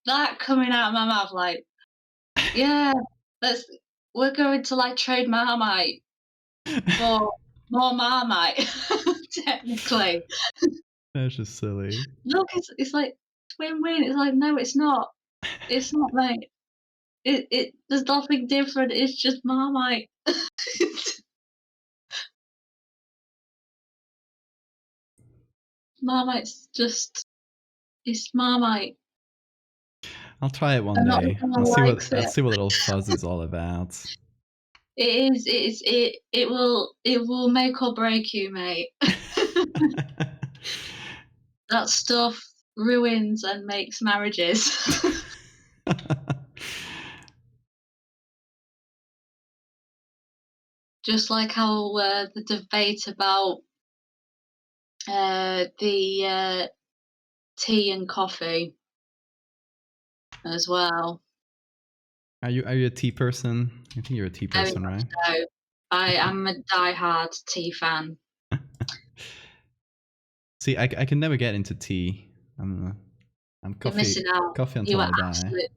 B: that coming out of my mouth like, yeah, we're going to like trade Marmite for more Marmite, technically.
A: That's just silly.
B: Look, it's like win-win. It's like, no, it's not. It's not, mate. It there's nothing different. It's just Marmite. Marmite's just it's Marmite.
A: I'll try it one
B: And not
A: day.
B: everyone likes
A: I'll
B: it.
A: see what little fuzz is all about.
B: It will make or break you, mate. That stuff ruins and makes marriages. Just like how the debate about the tea and coffee as well.
A: Are you a tea person? I think you're a tea
B: Very
A: person,
B: much
A: right?
B: so. I am a die-hard tea fan.
A: See, I can never get into tea. I'm
B: You're missing out.
A: coffee
B: You
A: until
B: are
A: I die.
B: absolutely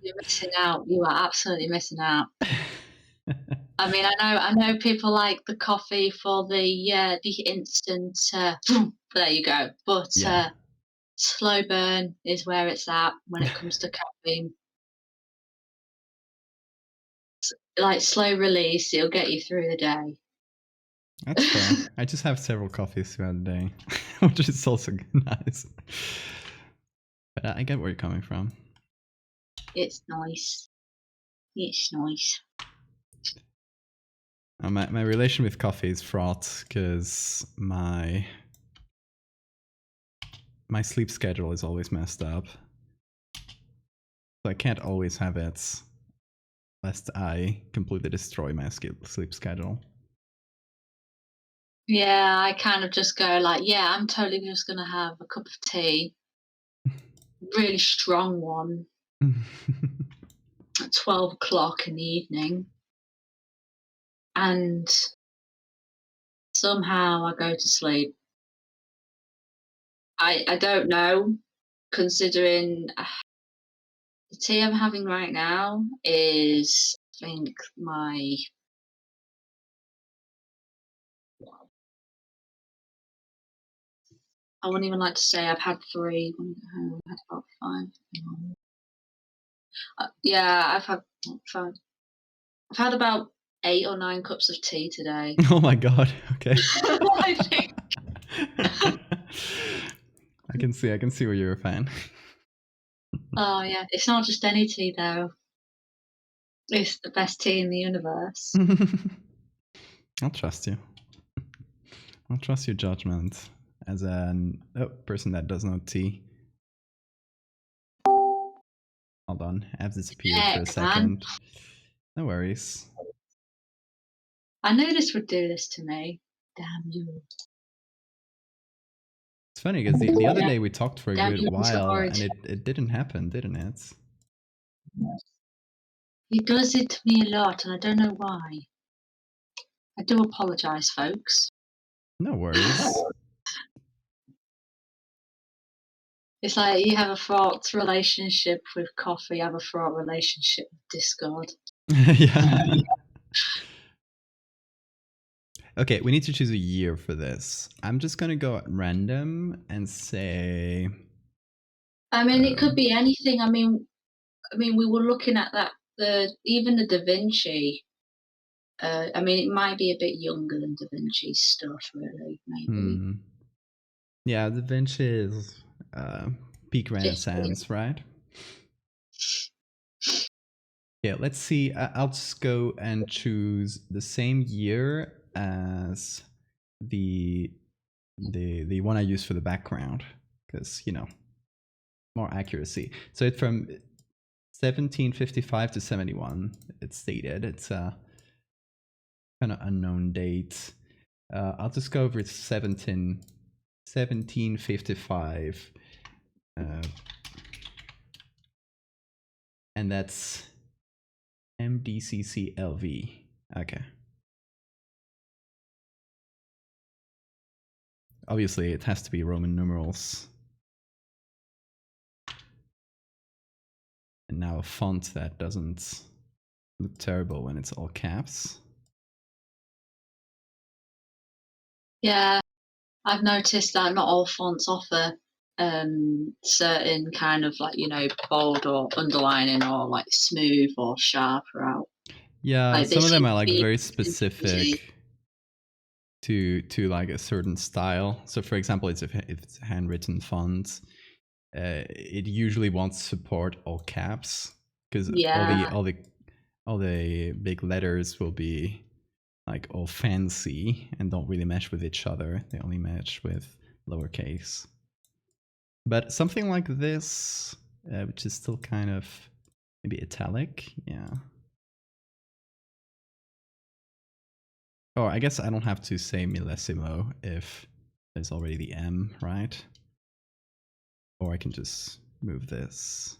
B: you're missing out. You are absolutely missing out. I mean, I know people like the coffee for the instant, there you go. But
A: Yeah,
B: slow burn is where it's at when it comes to caffeine. Like slow release, it'll get you through the day.
A: that's fair. I just have several coffees throughout the day, which is also nice. But I get where you're coming from.
B: It's nice. It's nice.
A: My relation with coffee is fraught because my sleep schedule is always messed up. So I can't always have it, lest I completely destroy my sleep schedule.
B: Yeah, I kind of just go like, yeah, I'm totally just gonna have a cup of tea, really strong one, at 12 o'clock in the evening, and somehow I go to sleep. I don't know, considering the tea I'm having right now is, I think, I wouldn't even like to say I've had 3. I've had about 5. Yeah, I've had 5. I've had about 8 or 9 cups of tea today.
A: Oh my god. Okay.
B: I think.
A: I can see where you're a fan.
B: Oh yeah, it's not just any tea though. It's the best tea in the universe.
A: I'll trust you. I'll trust your judgment as a person that does not tea. Hold on, I've disappeared for a
B: Heck, man.
A: second. No worries.
B: I knew this would do this to me. Damn you.
A: It's funny because the other day we talked for a
B: Damn
A: good
B: you, Mr.
A: while and
B: Orange.
A: it didn't happen, didn't it?
B: He does it to me a lot and I don't know why. I do apologise, folks.
A: No worries.
B: It's like you have a fraught relationship with coffee, I have a fraught relationship with Discord.
A: Yeah. Okay, we need to choose a year for this. I'm just gonna go at random and say.
B: I mean, it could be anything. I mean, we were looking at that. Even the Da Vinci I mean, it might be a bit younger than Da Vinci's stuff, really, maybe.
A: Yeah, Da Vinci is peak
B: 50.
A: Renaissance, right? Yeah, let's see. I'll just go and choose the same year as the one I use for the background, because more accuracy. So it's from 1755 to 71. It's stated. It's a kind of unknown date. I'll just go with 1755. And that's MDCCLV. Okay. Obviously, it has to be Roman numerals. And now a font that doesn't look terrible when it's all caps.
B: Yeah, I've noticed that not all fonts offer certain kind of like, bold or underlining or like smooth or sharper out.
A: Yeah,
B: Like they
A: some of them
B: seem
A: are
B: to
A: like
B: be
A: very
B: easy.
A: specific to like a certain style. So for example, if it's handwritten font, it usually wants support all caps, because
B: Yeah,
A: all the big letters will be like all fancy and don't really match with each other. They only match with lowercase. But something like this, which is still kind of maybe italic, yeah. Oh, I guess I don't have to say millesimo if there's already the M, right? Or I can just move this.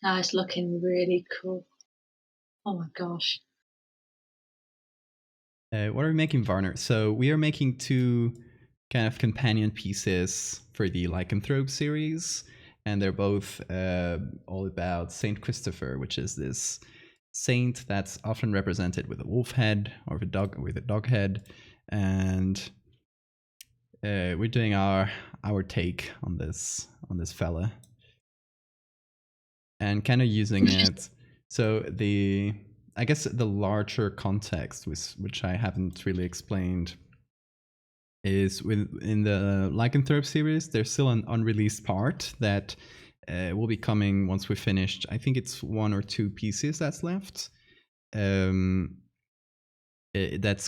B: now it's looking really cool. Oh my gosh.
A: What are we making, Varner? So we are making two kind of companion pieces for the Lycanthrope series, and they're both all about Saint Christopher, which is this saint that's often represented with a wolf head or with a dog head, and we're doing our take on this fella, and kind of using it. So I guess the larger context, which I haven't really explained, is in the Lycanthrope series, there's still an unreleased part that will be coming once we finished. I think it's one or two pieces that's left. That's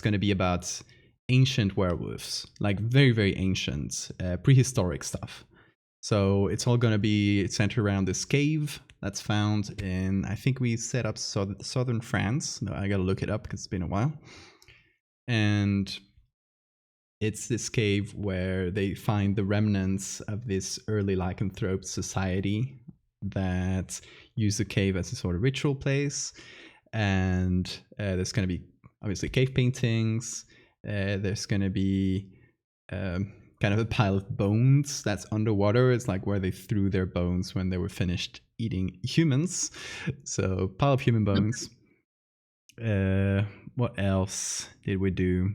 A: going to be about ancient werewolves, like very, very ancient, prehistoric stuff. So it's all going to be centered around this cave that's found in, I think we set up southern France. No, I got to look it up because it's been a while. And it's this cave where they find the remnants of this early lycanthrope society that used the cave as a sort of ritual place. And there's going to be obviously cave paintings. There's going to be kind of a pile of bones that's underwater. It's like where they threw their bones when they were finished eating humans. So pile of human bones. What else did we do?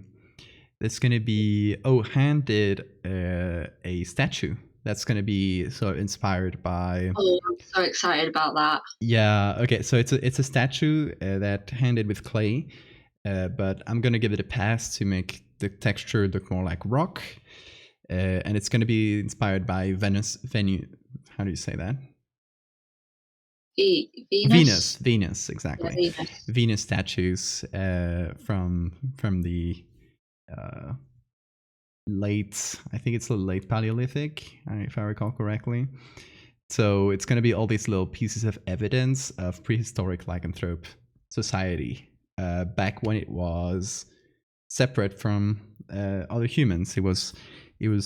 A: There's going to be Han did a statue that's going to be sort of inspired by.
B: Oh, I'm so excited about that.
A: Yeah. Okay. So it's a statue that Han did with clay, but I'm going to give it a pass to make the texture look more like rock, and it's going to be inspired by Venus. How do you say that?
B: Venus.
A: Venus, exactly.
B: Yeah, Venus.
A: Venus statues from the late, I think it's the late Paleolithic, if I recall correctly. So it's going to be all these little pieces of evidence of prehistoric lycanthrope society back when it was separate from other humans. It was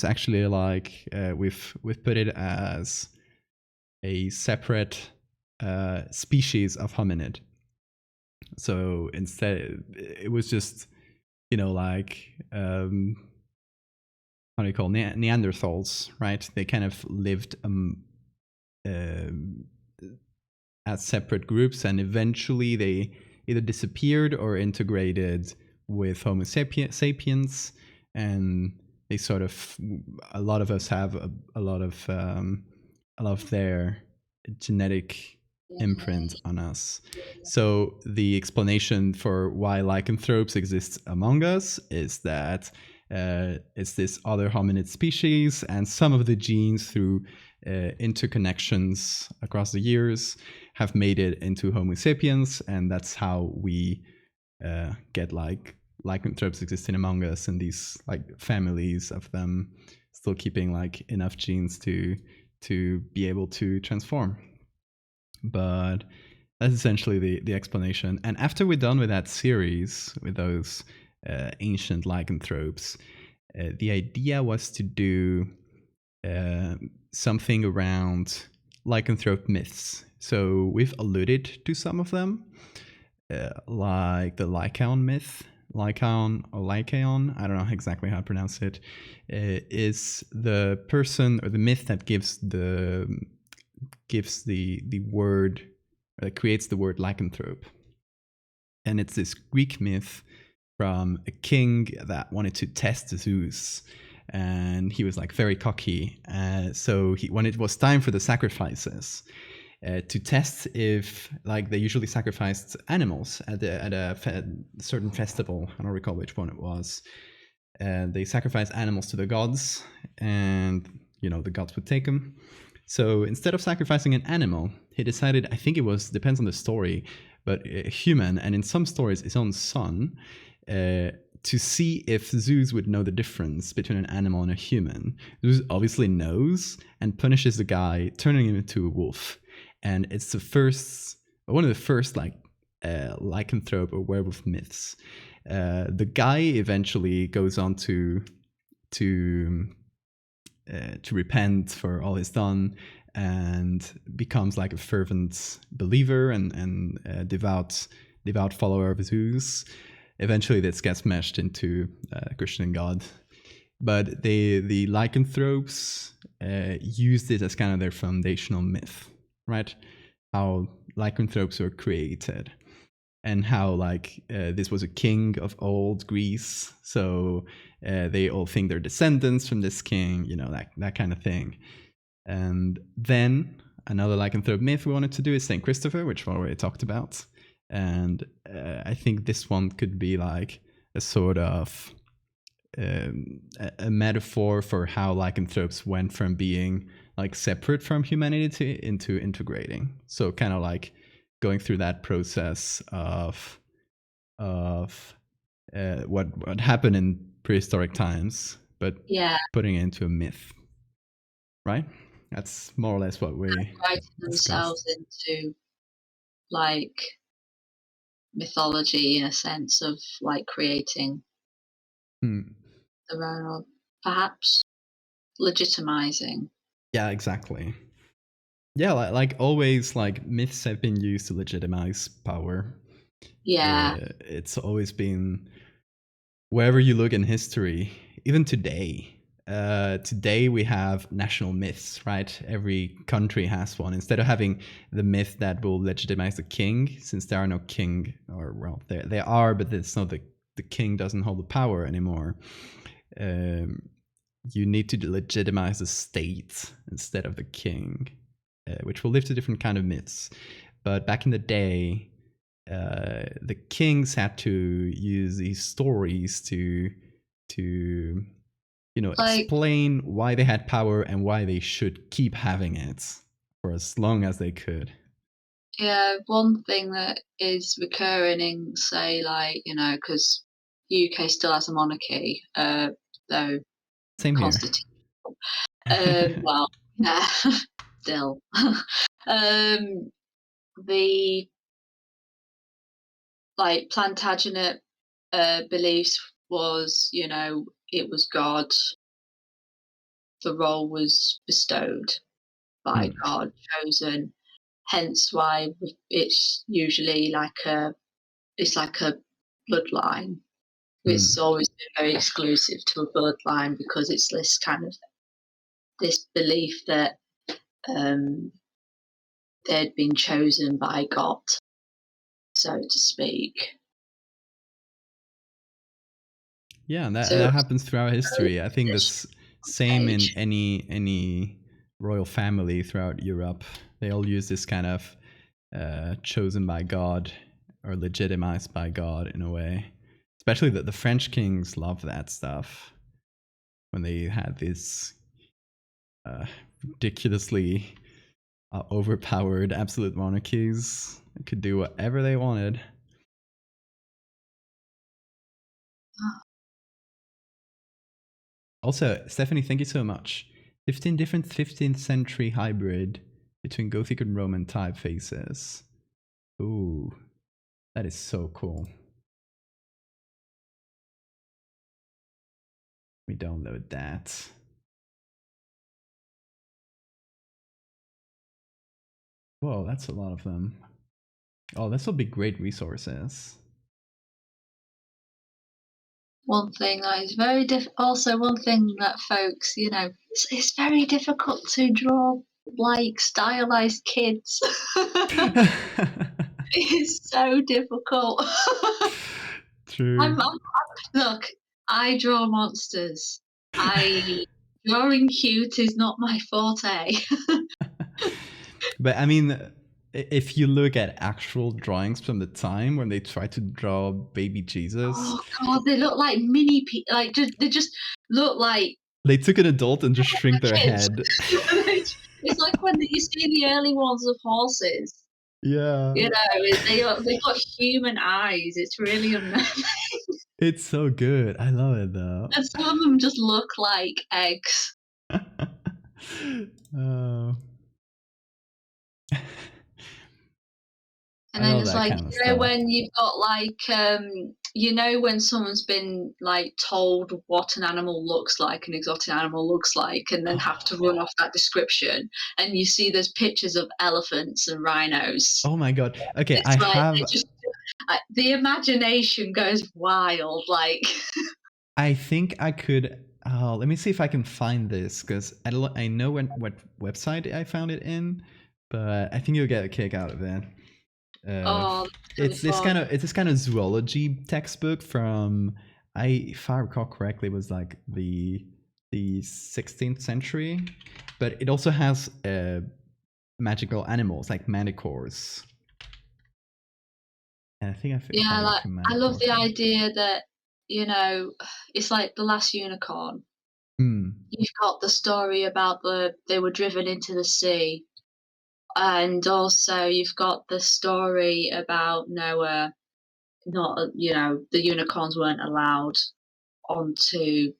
A: actually like we've put it as a separate species of hominid. So instead, it was just like how do you call Neanderthals, right? They kind of lived as separate groups, and eventually they either disappeared or integrated with Homo sapiens, and they sort of, a lot of us have a lot of their genetic imprint on us. So the explanation for why lycanthropes exist among us is that it's this other hominid species, and some of the genes, through interconnections across the years, have made it into Homo sapiens, and that's how we get like lycanthropes existing among us, and these like families of them still keeping like enough genes to be able to transform. But that's essentially the explanation. And after we're done with that series with those ancient lycanthropes, the idea was to do something around lycanthrope myths. So we've alluded to some of them, like the Lycaon myth. Lycaon or Lycaon, I don't know exactly how to pronounce it, is the person or the myth that gives the word, that creates the word lycanthrope. And it's this Greek myth from a king that wanted to test Zeus, and he was like very cocky. So when it was time for the sacrifices, to test if, like, they usually sacrificed animals at a certain festival. I don't recall which one it was. They sacrificed animals to the gods, and the gods would take them. So instead of sacrificing an animal, he decided, I think it was, depends on the story, but a human, and in some stories his own son, to see if Zeus would know the difference between an animal and a human. Zeus obviously knows and punishes the guy, turning him into a wolf. And it's one of the first lycanthrope or werewolf myths. The guy eventually goes on to repent for all he's done, and becomes like a fervent believer and devout follower of Zeus. Eventually this gets meshed into Christian God. But the lycanthropes used it as kind of their foundational myth, right? How lycanthropes were created, and how this was a king of old Greece, so they all think they're descendants from this king, that kind of thing. And then another lycanthrope myth we wanted to do is Saint Christopher, which we already talked about. And I think this one could be like a sort of a metaphor for how lycanthropes went from being like separate from humanity into integrating. So kind of like going through that process of what happened in prehistoric times, but putting it into a myth, right? That's more or less what we
B: writing themselves into like mythology, in a sense of like creating their own, or perhaps legitimizing.
A: Yeah, exactly. Yeah, like always, like myths have been used to legitimize power.
B: Yeah.
A: It's always been, wherever you look in history, even today. Today we have national myths, right? Every country has one. Instead of having the myth that will legitimize the king, since there are no king, or well, there are, but it's not the king doesn't hold the power anymore. You need to legitimize the state instead of the king, which will lead to different kind of myths. But back in the day, the kings had to use these stories to explain why they had power and why they should keep having it for as long as they could.
B: Yeah, one thing that is recurring in, say, because UK still has a monarchy, though
A: Same here.
B: Well, yeah, still. The Plantagenet beliefs was, it was God. The role was bestowed by God, chosen. Hence why it's usually like a bloodline. It's always been very exclusive to a bloodline, because it's this kind of this belief that they'd been chosen by God, so to speak.
A: Yeah, that happens throughout history. I think the same in any royal family throughout Europe. They all use this kind of chosen by God or legitimized by God in a way. Especially that the French kings love that stuff when they had these ridiculously overpowered absolute monarchies that could do whatever they wanted. Also, Stephanie, thank you so much. 15 different 15th century hybrid between Gothic and Roman typefaces. Ooh, that is so cool. Let me download that. Whoa, that's a lot of them. Oh, this will be great resources.
B: One thing that is very also one thing that folks, it's very difficult to draw like stylized kids. It's so difficult.
A: True.
B: Look, I draw monsters. Drawing cute is not my forte.
A: But I mean, if you look at actual drawings from the time when they tried to draw baby Jesus,
B: oh god, they look like mini they just look like
A: they took an adult and just shrink their
B: kids.
A: head.
B: It's like when you see the early ones of horses.
A: Yeah.
B: They've got human eyes. It's really unnerving.
A: It's so good. I love it though.
B: And some of them just look like eggs.
A: Oh.
B: And then it's like, when you've got like, when someone's been like told what an animal looks like, an exotic animal looks like, and then have to run off that description, and you see there's pictures of elephants and rhinos.
A: Oh my god. Okay,
B: the imagination goes wild. Like,
A: I think I could. Let me see if I can find this because I know what website I found it in, but I think you'll get a kick out of it. It's this kind of zoology textbook from, if I recall correctly, it was like the 16th century, but it also has magical animals like manticores. And I think
B: I love the idea that it's like The Last Unicorn. You've got the story about they were driven into the sea. And also you've got the story about Noah, the unicorns weren't allowed onto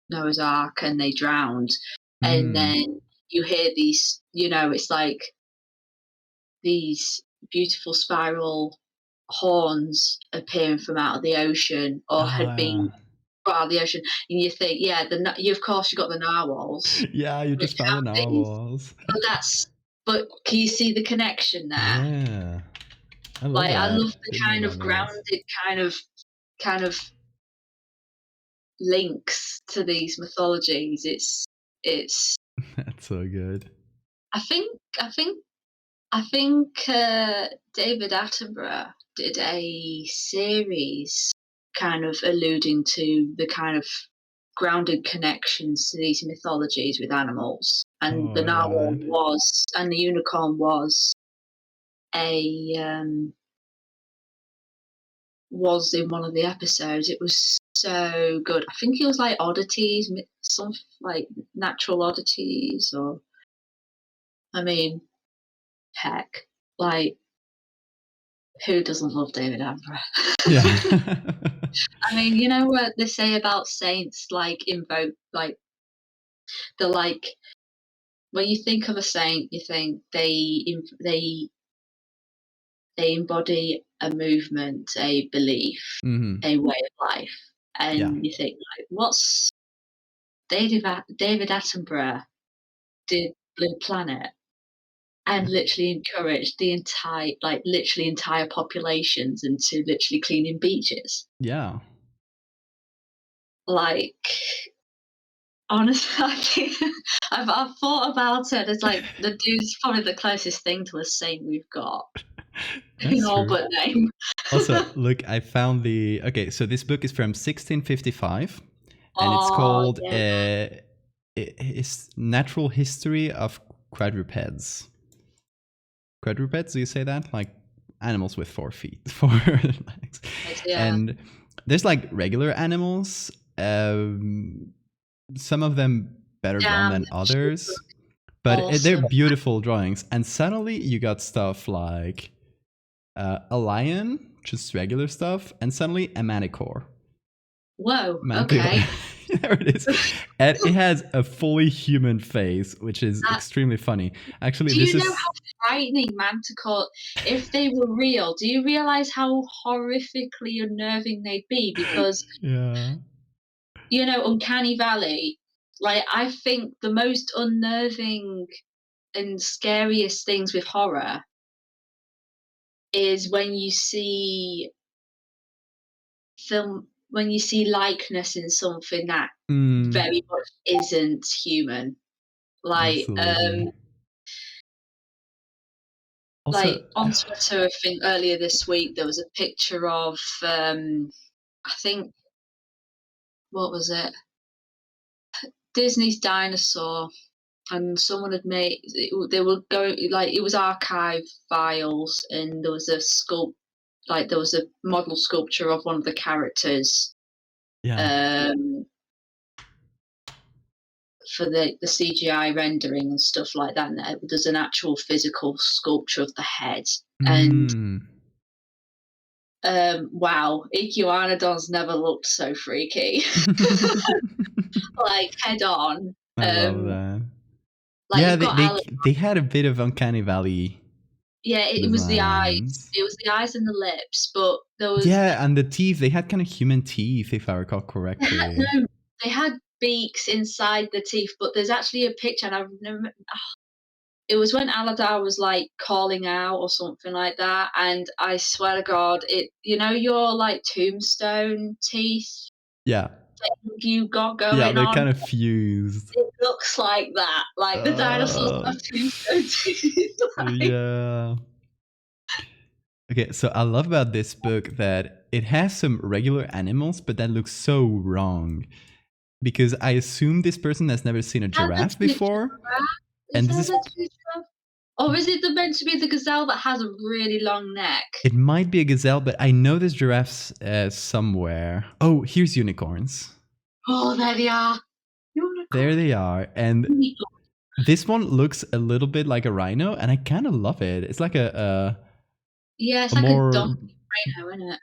B: Noah's Ark and they drowned. And then you hear these, it's like these beautiful spiral horns appearing from out of the ocean or had been out of the ocean. And you think, of course you got the narwhals.
A: Yeah, you just found the narwhals.
B: But can you see the connection there?
A: Yeah, I love that.
B: I love the kind of grounded kind of links to these mythologies. It's
A: that's so good.
B: I think David Attenborough did a series kind of alluding to the kind of grounded connections to these mythologies with animals, and the narwhal and the unicorn was was in one of the episodes. It was so good. I think it was like oddities, some like natural oddities, or heck, like who doesn't love David Attenborough?
A: Yeah.
B: You know what they say about saints, like invoke, like the like when you think of a saint, you think they embody a movement, a belief, a way of life, and you think like, what's David Attenborough did Blue Planet and literally encouraged the entire populations into literally cleaning beaches.
A: Yeah.
B: Like, honestly, I've thought about it. It's like the dude's probably the closest thing to a saint we've got. In all but name.
A: Also, look, I found so this book is from 1655 and it's called Natural History of quadrupeds. Quadrupeds, do you say that? Like animals with 4 feet, 4 legs.
B: Yeah.
A: And there's like regular animals. Some of them better drawn than others, but they're beautiful drawings. And suddenly you got stuff like a lion, just regular stuff, and suddenly a manicore.
B: Whoa, okay.
A: There it is. And it has a fully human face, which is extremely funny. Actually,
B: do you know how frightening manticore, if they were real, do you realize how horrifically unnerving they'd be? Because,
A: yeah.
B: you know, Uncanny Valley, like, I think the most unnerving and scariest things with horror is when you see likeness in something that very much isn't human. Like,
A: Absolutely. Also,
B: like on Twitter, I think earlier this week there was a picture of I think, what was it? Disney's dinosaur, and someone had made they were going, like, it was archive files, and there was there was a model sculpture of one of the characters.
A: yeah.
B: For the CGI rendering and stuff like that, and there's an actual physical sculpture of the head. And wow, Iguanodon's never looked so freaky. Like, head on.
A: I love that.
B: Like,
A: Yeah,
B: you've got
A: they had a bit of Uncanny Valley.
B: Yeah, it was the eyes.
A: designs.
B: It was the eyes and the lips, but there was
A: Yeah, and the teeth. They had kind of human teeth, if I recall correctly.
B: they had beaks inside the teeth, but there's actually a picture, and I've never. It was when Aladar was like calling out or something like that, and I swear to God, your like tombstone teeth.
A: Yeah.
B: You got going
A: Yeah, they're
B: on.
A: kind of fused.
B: It looks like that, like the dinosaurs have tombstone teeth.
A: Yeah. Okay, so I love about this book that it has some regular animals, but that looks so wrong. Because I assume this person has never seen a giraffe before. And this is
B: or is it meant to be the gazelle that has a really long neck?
A: It might be a gazelle, but I know there's giraffes somewhere. Oh, here's unicorns.
B: Oh, there they are. Unicorn.
A: There they are. And this one looks a little bit like a rhino, and I kind of love it. It's like
B: it's like a donkey rhino, isn't it?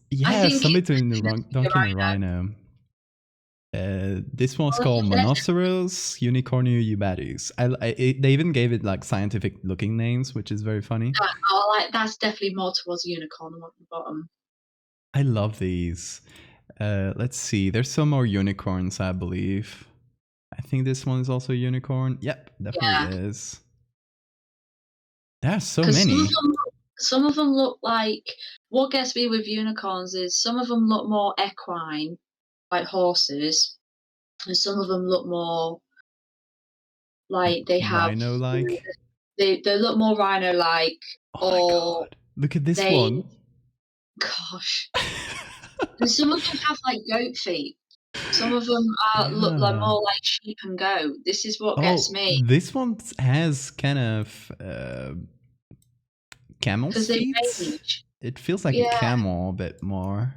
A: Yeah, something between the donkey and a rhino. This one's called Monoceros Unicornio ubatus. They even gave it like scientific looking names, which is very funny.
B: That's definitely more towards a unicorn than at the bottom.
A: I love these. Let's see. There's some more unicorns, I believe. I think this one is also a unicorn. Yep, definitely is. There are so many.
B: Some of them look like, what gets me with unicorns is some of them look more equine, like horses, and some of them look more like they have
A: rhino-like.
B: They look more rhino-like.
A: Oh my god! Look at this one.
B: Gosh. And some of them have like goat feet. Some of them look like more like sheep and goat. This is what gets me.
A: This one has kind of camel's feet. It feels like a camel a bit more.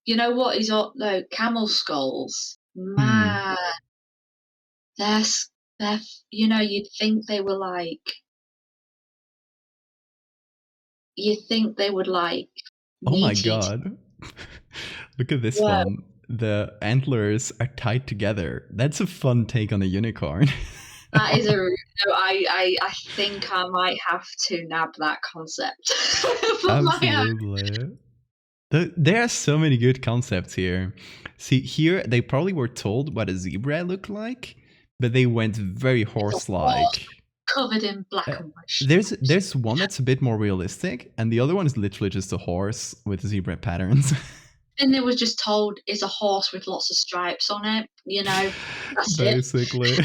B: You know what is up though? Camel skulls. Man, they're you'd think they were like. You think they would like.
A: Oh my god! Look at this one. The antlers are tied together. That's a fun take on a unicorn.
B: That is I think I might have to nab that concept.
A: Absolutely. There are so many good concepts here. See, here they probably were told what a zebra looked like, but they went very horse-like.
B: Covered in black and white.
A: There's one that's a bit more realistic, and the other one is literally just a horse with zebra patterns.
B: And they were just told it's a horse with lots of stripes on it, that's
A: basically.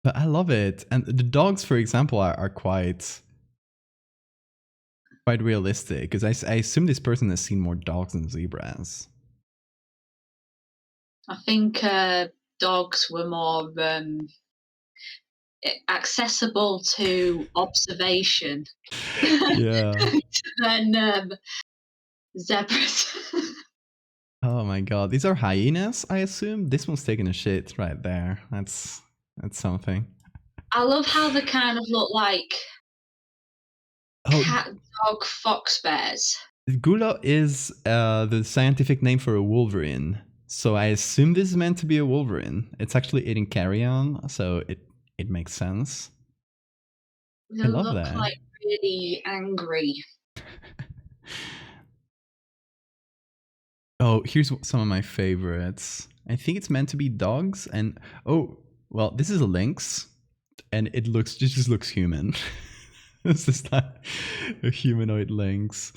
A: But I love it. And the dogs, for example, are quite realistic, because I assume this person has seen more dogs than zebras.
B: I think dogs were more accessible to observation
A: Yeah.
B: than zebras.
A: Oh my god, these are hyenas, I assume. This one's taking a shit right there. That's something.
B: I love how they kind of look like
A: Oh,
B: cat, dog, fox bears.
A: Gula is the scientific name for a wolverine. So I assume this is meant to be a wolverine. It's actually eating carrion, so it makes sense.
B: They
A: I love
B: look
A: that.
B: like really angry.
A: Oh, here's some of my favorites. I think it's meant to be dogs, and oh, well, this is a lynx, and it just looks human. This is not a humanoid lynx,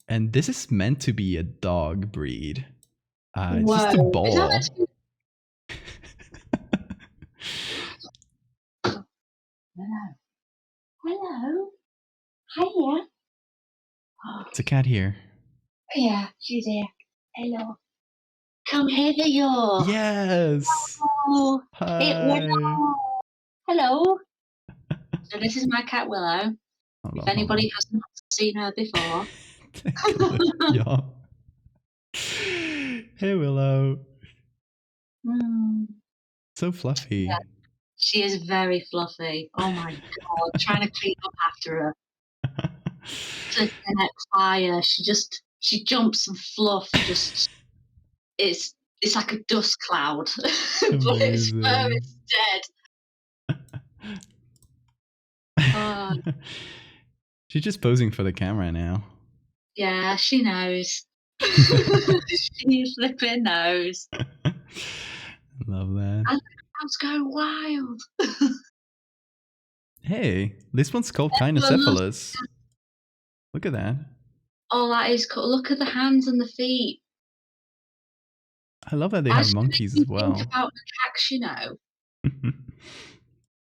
A: and this is meant to be a dog breed. It's just a
B: Whoa. Is that
A: ball.
B: actually... Hello. Hello. Hiya.
A: It's a cat here.
B: Yeah, she's here. Hello. Come hither, you.
A: Yes.
B: Oh,
A: Hi.
B: hello. So this is my cat Willow.
A: Hold
B: If
A: on, hold on.
B: anybody has not seen her before.
A: Take a look, y'all. Hey, Willow.
B: Hmm.
A: So
B: Yeah,
A: fluffy.
B: she is very fluffy. Oh my god, trying to clean up after her. To the next fire, she jumps and fluff. Just it's like a dust cloud, but its fur
A: Amazing.
B: is dead. Oh
A: She's just posing for the camera now.
B: yeah, she knows. She flipping knows.
A: Love that.
B: And the crowds go wild.
A: Hey, this one's called
B: Everyone loves...
A: Kynocephalus. Look at that.
B: Oh, that is cool. Look at the hands and the feet.
A: I love that they have
B: Actually
A: monkeys
B: makes
A: as
B: me think
A: well.
B: about macaques,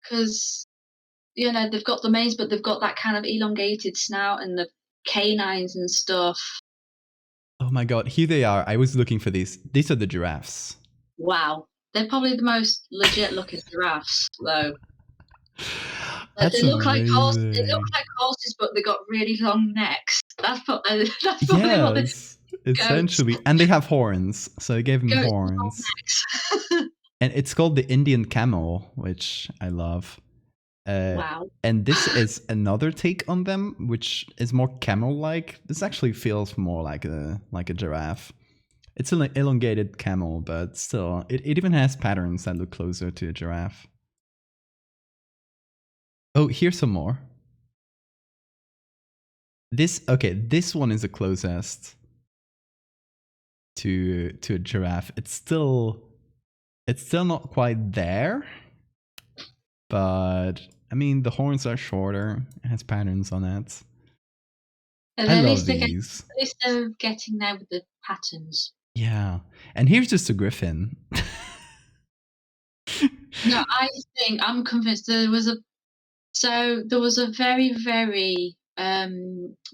B: because they've got the manes, but they've got that kind of elongated snout and the canines and stuff.
A: Oh my god, here they are. I was looking for these. These are the giraffes.
B: Wow, they're probably the most legit looking giraffes, though. Like,
A: That's
B: they look like horses. They look
A: amazing.
B: like horses, but they got really long necks. That's probably what they
A: Yes,
B: goats.
A: essentially. And they have horns, so they gave them
B: Goats with long
A: horns.
B: necks.
A: And it's called the Indian camel, which I love.
B: Wow.
A: And this is another take on them, which is more camel-like. This actually feels more like a giraffe. It's an elongated camel, but still, it even has patterns that look closer to a giraffe. Oh, here's some more. This one is the closest to a giraffe. It's still not quite there, but I mean the horns are shorter. It has patterns on it.
B: And
A: I
B: at
A: love
B: least
A: these.
B: at least they're getting there with the patterns.
A: Yeah, and here's just a griffin.
B: No, I think I'm convinced there was a very, very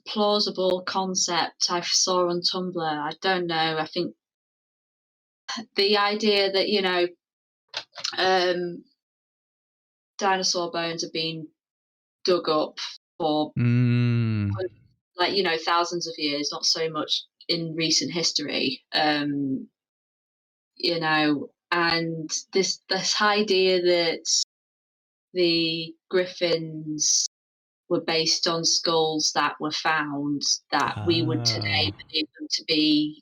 B: plausible concept I saw on Tumblr. I don't know. I think the idea that um, dinosaur bones are being dug up for
A: Mm.
B: thousands of years, not so much in recent history. And this idea that the griffins were based on skulls that were found that we would today
A: Ah,
B: believe them to be,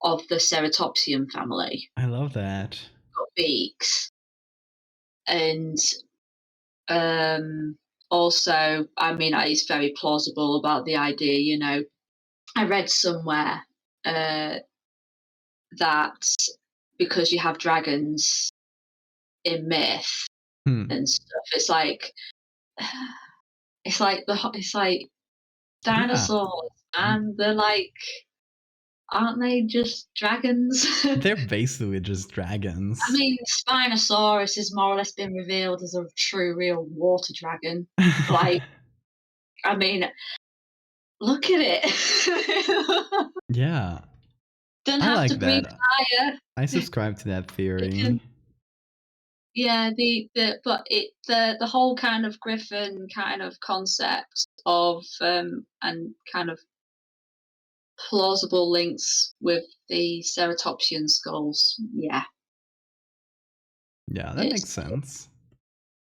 B: of the ceratopsian family,
A: I love that.
B: got beaks. And also, I mean, it's very plausible about the idea, I read somewhere that because you have dragons in myth
A: Hmm.
B: and stuff, it's like
A: Yeah,
B: dinosaurs, and they're like, aren't they just dragons?
A: they're basically just
B: I
A: dragons.
B: mean, Spinosaurus has more or less been revealed as a true, real water dragon. Like, I mean, look at it.
A: Yeah,
B: Don't
A: I
B: have to
A: like
B: breathe
A: that.
B: fire.
A: I subscribe to that
B: It can
A: theory.
B: yeah, the whole kind of griffin kind of concept of, and kind of plausible links with the ceratopsian skulls. Yeah,
A: Yeah, that
B: it's
A: makes sense.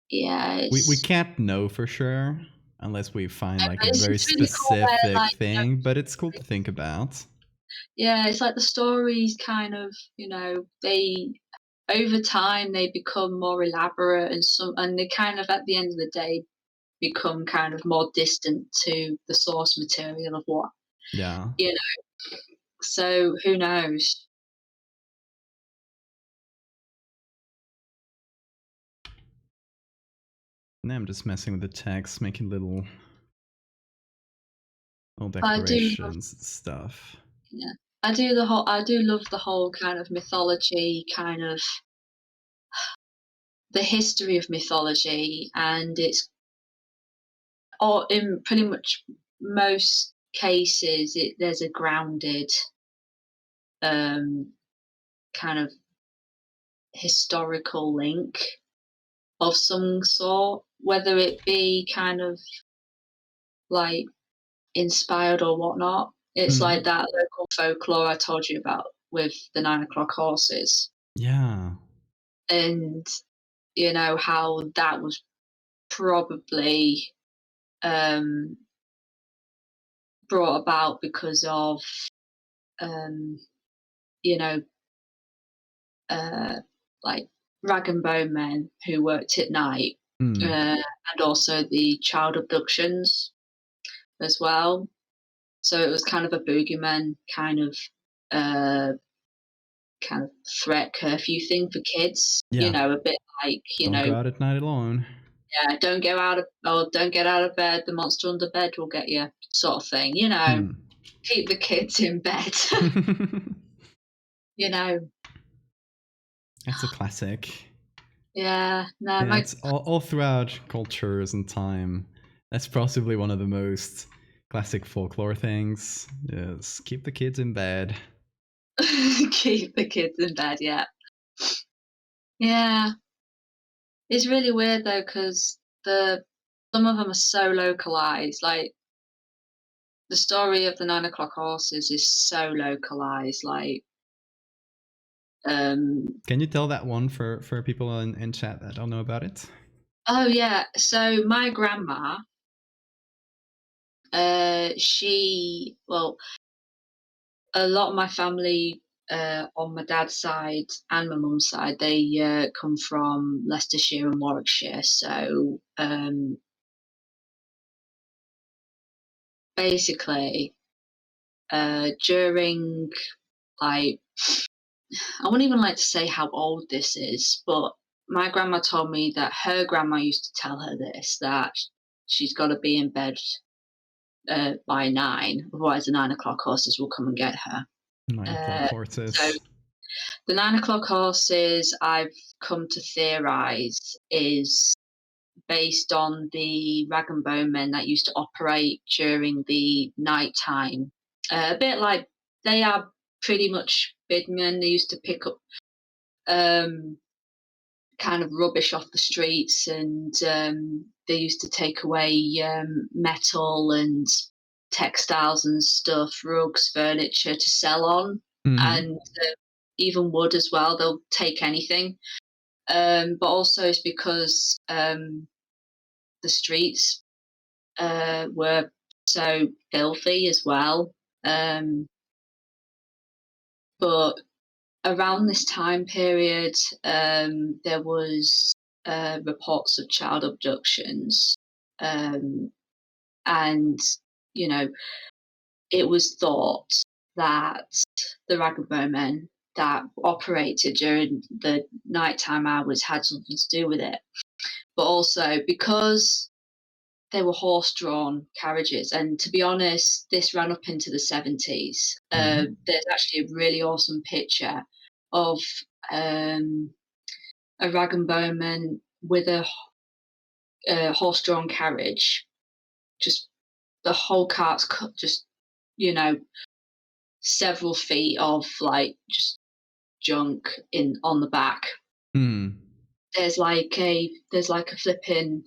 B: yeah,
A: We
B: it's
A: can't know for sure unless we find like a very
B: it's really cool where,
A: specific
B: like,
A: thing, but it's cool to think about.
B: yeah, it's like the stories kind of, they over time they become more elaborate, and they kind of at the end of the day become kind of more distant to the source material of what,
A: Yeah.
B: you know. So who knows?
A: Now I'm just messing with the text, making little
B: I do love,
A: decorations and stuff.
B: yeah, I do love the whole kind of mythology, kind of the history of mythology, and it's or in pretty much most cases there's a grounded, um, kind of historical link of some sort, whether it be kind of like inspired or whatnot. It's like
A: Mm.
B: that local folklore I told you about with the 9 o'clock horses,
A: Yeah.
B: and how that was probably, um, brought about because of, um, you know, uh, like rag and bone men who worked at night,
A: Mm.
B: and also the child abductions as well. So it was kind of a boogeyman uh, kind of threat curfew thing for kids.
A: Yeah.
B: A bit like,
A: Don't go out at night alone.
B: yeah, don't get out of bed. The monster under bed will get you, sort of thing.
A: Hmm.
B: Keep the kids in bed. you know,
A: That's a classic.
B: yeah. No,
A: Yeah,
B: my
A: it's all throughout cultures and time. That's possibly one of the most classic folklore things. Yes, keep the kids in bed.
B: keep the kids in bed. Yeah, yeah. It's really weird though, because the some of them are so localized. Like the story of the 9 o'clock horses is so localized. Like, um,
A: Can you tell that one for people in chat that don't know about it?
B: oh yeah. So my grandma, a lot of my family, on my dad's side and my mum's side, they come from Leicestershire and Warwickshire. So, basically, during, like, I wouldn't even like to say how old this is, but my grandma told me that her grandma used to tell her this, that she's got to be in bed, by 9, otherwise the 9 o'clock horses will come and get her.
A: 9 o'clock
B: So
A: horses.
B: the 9 o'clock horses, I've come to theorize, is based on the rag and bone men that used to operate during the night time. A bit like they are pretty much bidmen. They used to pick up, um, kind of rubbish off the streets, and they used to take away, metal and textiles and stuff, rugs, furniture to sell on,
A: Hmm.
B: and even wood as well. They'll take anything. But also it's because, the streets, were so filthy as well. Um, but around this time period, there was, reports of child abductions, um, and you know, it was thought that the Ragabone men that operated during the nighttime hours had something to do with it. But also because they were horse-drawn carriages, and to be honest, this ran up into the 70s.
A: Hmm.
B: There's actually a really awesome picture of, um, a rag and bowman with a horse-drawn carriage. Just the whole cart's just, you know, several feet of like just junk in on the back.
A: Hmm.
B: there's like a flipping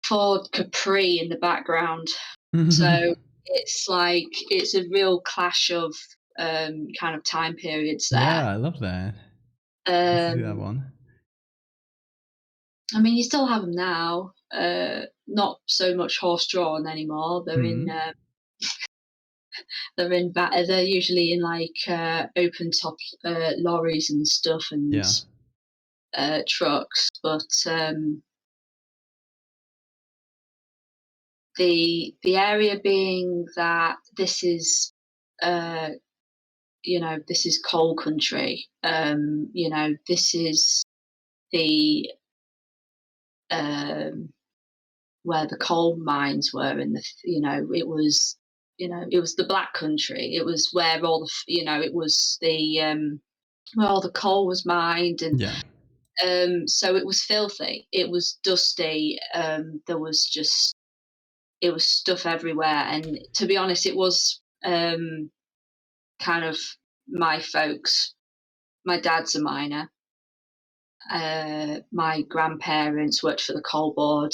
B: Ford Capri in the background. So it's a real clash of kind of time periods there.
A: Yeah, I love that. I see that
B: Um,
A: one.
B: I mean, you still have them now. Not so much horse-drawn anymore.
A: Mhm.
B: They're usually in like open top lorries and stuff and
A: Yeah.
B: trucks. But the area being that this is uh, this is coal country. This is the um, where the coal mines were in the it was the black country. It was where all the it was the where all the coal was mined, and
A: Yeah.
B: so it was filthy. It was dusty. There was just it was stuff everywhere, and to be honest, it was kind of my folks. My dad's a miner. My grandparents worked for the coal board.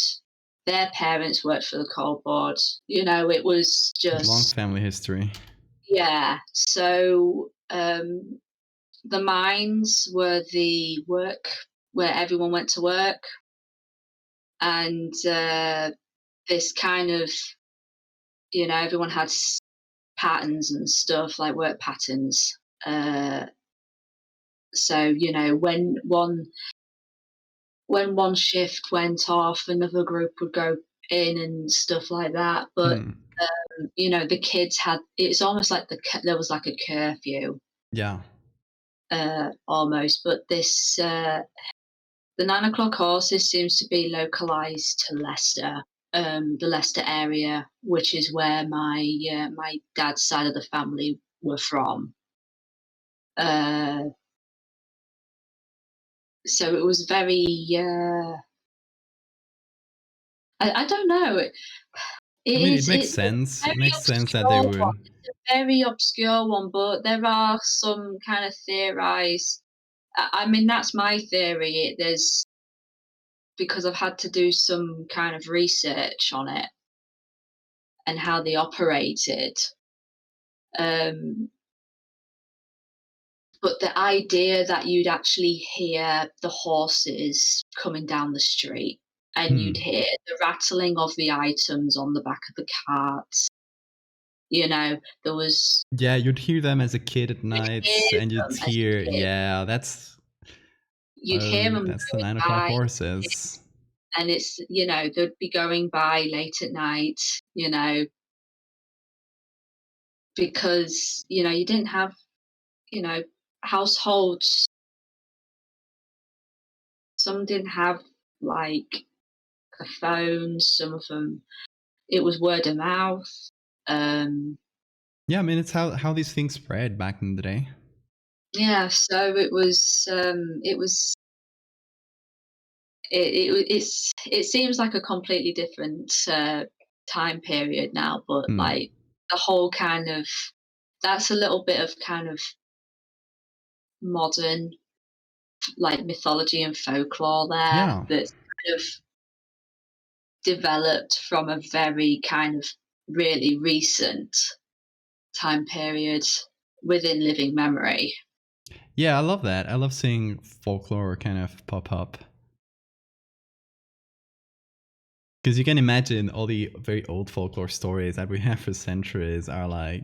B: Their parents worked for the coal board. It was
A: Long
B: just,
A: family history.
B: yeah. So the mines were the work where everyone went to work, and this kind of, everyone had patterns and stuff like work patterns. Uh, so when one shift went off, another group would go in and stuff like that. But
A: Hmm.
B: the kids had. It's almost like there was like a curfew,
A: Yeah.
B: almost. But the 9 o'clock horses seems to be localized to Leicester, the Leicester area, which is where my dad's side of the family were from. Uh, so it was very. I don't know.
A: I mean, it makes
B: It's a
A: sense. It
B: very
A: makes sense that they
B: obscure one.
A: would.
B: It's a very obscure one, but there are some kind of theorized. I mean, that's my theory. There's because I've had to do some kind of research on it and how they operated. Um, but the idea that you'd actually hear the horses coming down the street and you'd
A: Hmm.
B: hear the rattling of the items on the back of the carts, there was
A: Yeah, you'd hear them as a kid at
B: you'd
A: night,
B: hear
A: and you'd
B: them as a
A: hear,
B: kid.
A: yeah,
B: You'd hear them
A: that's the
B: going
A: 9 o'clock
B: by,
A: horses.
B: and they'd be going by late at night, you know, because, you didn't have, you know, households, some didn't have like a phone, some of them, it was word of mouth. Um,
A: Yeah, I mean, it's how these things spread back in the day.
B: yeah, so it seems like a completely different time period now, but
A: Hmm.
B: like the whole kind of that's a little bit of kind of modern like mythology and folklore there
A: Yeah.
B: that's kind of developed from a very kind of really recent time period within living memory.
A: Yeah, I love that. I love seeing folklore kind of pop up. Because you can imagine all the very old folklore stories that we have for centuries are like,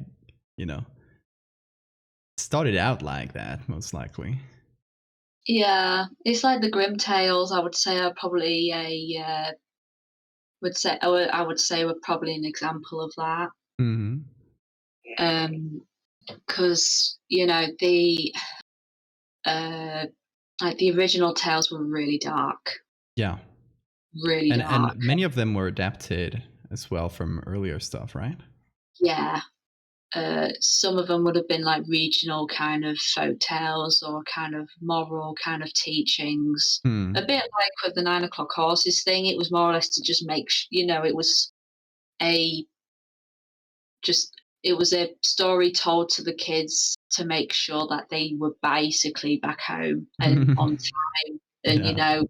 A: you know, started out like that, most likely.
B: Yeah, it's like the Grimm tales. I would say are probably a I would say were probably an example of that.
A: Hmm.
B: Because uh, like the original tales were really dark,
A: Yeah.
B: really
A: And
B: dark.
A: many of them were adapted as well from earlier stuff, right?
B: Yeah, some of them would have been like regional kind of folk tales or kind of moral kind of teachings. A
A: Hmm.
B: bit like with the 9 o'clock horses thing, it was more or less to just it was a just it was a story told to the kids to make sure that they were basically back home and on time. and
A: Yeah.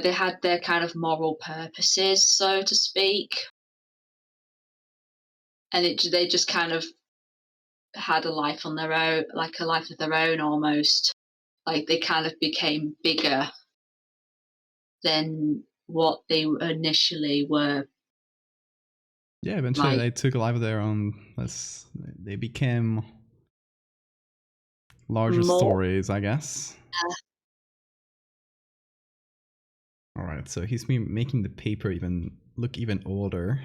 B: they had their kind of moral purposes, so to speak, and they just kind of had a life on their own, like a life of their own almost. Like they kind of became bigger than what they initially were.
A: Yeah, eventually
B: Like
A: they took a life of their own. They became larger
B: more.
A: stories, I guess. All right, so he's making the paper even look even older.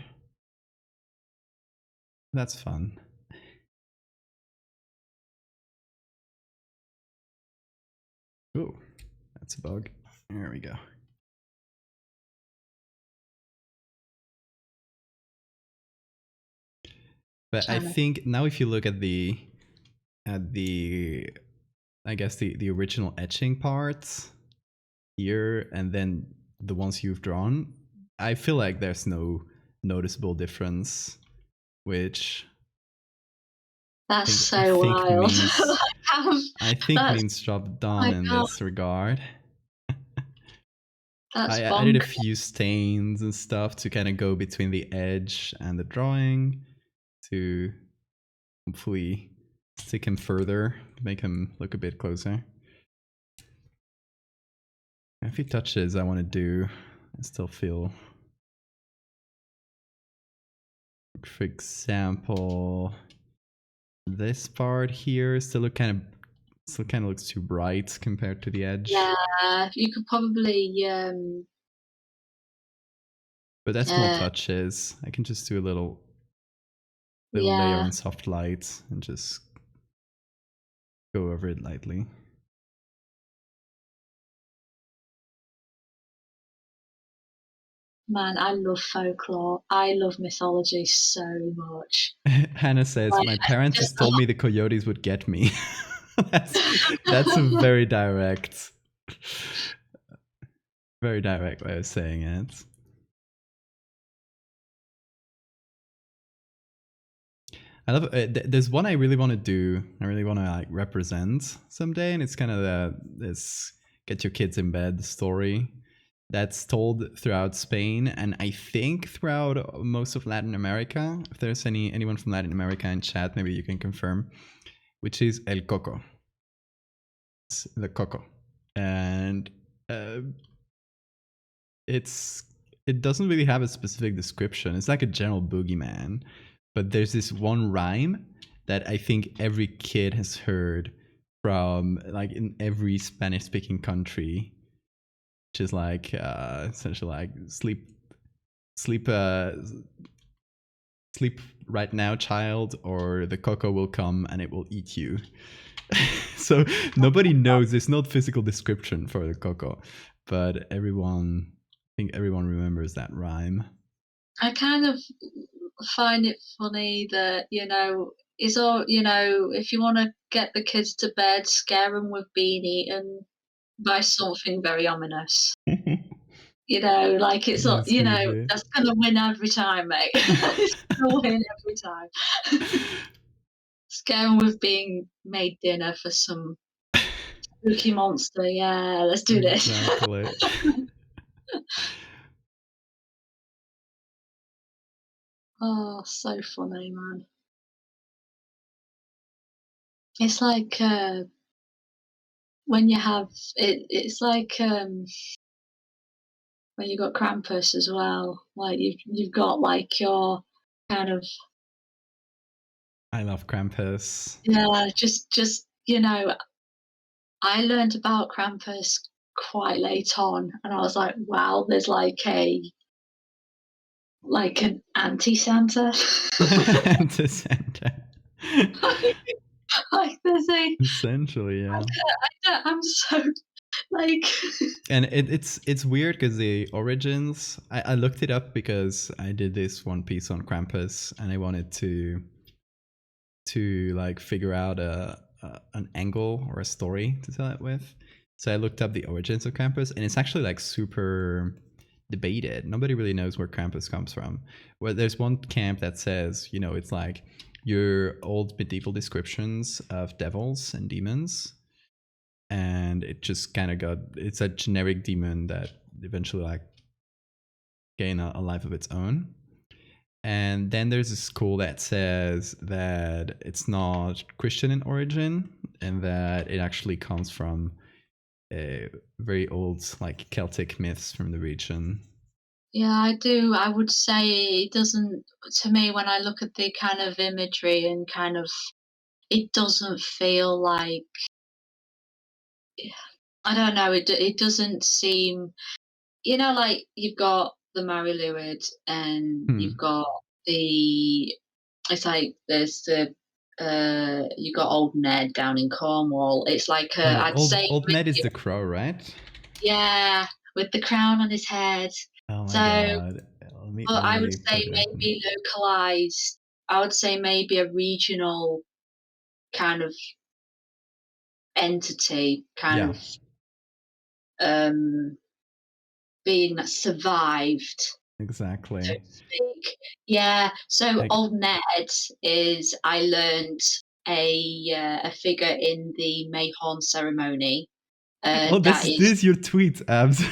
A: That's fun. Oh, that's a bug. There we go. But I think now if you look at the I guess the original etching parts here and then the ones you've drawn, I feel like there's no noticeable difference, which
B: That's
A: I
B: so
A: think
B: wild.
A: means
B: That's
A: means job
B: oh
A: done
B: my
A: in
B: god,
A: this regard.
B: that's
A: I did a
B: bonkers.
A: few stains and stuff to kind of go between the edge and the drawing to hopefully stick him further, make him look a bit closer. A few touches I want to do, I still feel. For example, this part here still kind of looks too bright compared to the edge.
B: Yeah, you could probably
A: But that's small touches. I can just do a little layer
B: yeah.
A: in soft light and just go over it lightly.
B: Man, I love folklore. I love mythology so much.
A: Hannah says,
B: Like,
A: "My
B: I
A: parents
B: just
A: just told me the coyotes would get me." that's a very direct way of saying it. I love. There's one I really want to do. I really want to like represent someday, and it's kind of this "get your kids in bed" story that's told throughout Spain, and I think throughout most of Latin America. If there's anyone from Latin America in chat, maybe you can confirm. Which is El Coco, it's the Coco, and uh, it doesn't really have a specific description. It's like a general boogeyman, but there's this one rhyme that I think every kid has heard from like in every Spanish speaking country, which is like essentially like sleep sleep right now, child, or the cocoa will come and it will eat you. So nobody knows, there's no physical description for the cocoa, but I think everyone remembers that rhyme.
B: I kind of find it funny that it's all if you want to get the kids to bed, scare them with being eaten by something very ominous. Like it's all,
A: That's crazy.
B: that's gonna win every time, mate. It's gonna win every time. Scare them with being made dinner for some spooky monster. Yeah, let's do this.
A: Exactly.
B: Oh, so funny, man. It's like when you have it's like when you got Krampus as well. Like you've got like your kind of
A: I love Krampus.
B: yeah, just I learned about Krampus quite late on, and I was like, wow, there's like an anti-Santa.
A: To Santa.
B: Like there's a
A: Essentially, yeah.
B: I'm so like
A: And it's weird because the origins, I looked it up because I did this one piece on Krampus and I wanted to like figure out an angle or a story to tell it with. So I looked up the origins of Krampus, and it's actually like super debated. Nobody really knows where Krampus comes from. Well, there's one camp that says, it's like your old medieval descriptions of devils and demons, and it just kind of it's a generic demon that eventually like gain a life of its own. And then there's a school that says that it's not Christian in origin and that it actually comes from very old like Celtic myths from the region.
B: Yeah, I do. I would say it doesn't, to me, when I look at the kind of imagery and kind of, it doesn't feel like, I don't know, it doesn't seem, like you've got the Mary Lwyd and you've
A: Hmm.
B: got the, it's like there's the, you got old Ned down in Cornwall. It's like,
A: Oh,
B: I'd say,
A: old Ned is the crow, right?
B: yeah, with the crown on his head.
A: Oh my
B: So,
A: god. Let
B: but I would
A: me
B: say
A: put it up.
B: maybe localized. I would say maybe a regional kind of entity, kind
A: Yeah,
B: of um, being that survived, so
A: exactly.
B: to speak. Yeah. So
A: Like,
B: Old Ned is, I learned, a figure in the Mayhorn ceremony.
A: oh,
B: That
A: this
B: is
A: is your tweet, Abs.
B: is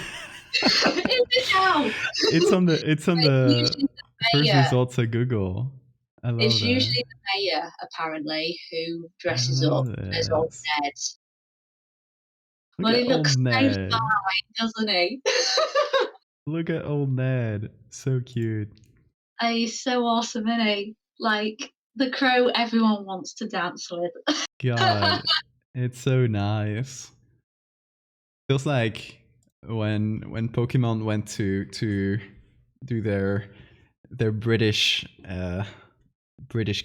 B: it now?
A: It's on
B: It's
A: the
B: usually the
A: first
B: mayor.
A: results of Google. I love
B: It's
A: that.
B: usually the mayor, apparently, who
A: I
B: dresses
A: love
B: up as Old
A: this.
B: Ned.
A: Look
B: Well,
A: at
B: he
A: old
B: looks so
A: Ned.
B: fine, doesn't he?
A: Look at old Ned. So cute.
B: He's so awesome, isn't he? Like the crow everyone wants to dance with.
A: God, it's so nice. Feels like when Pokemon went to do their British
B: Oh,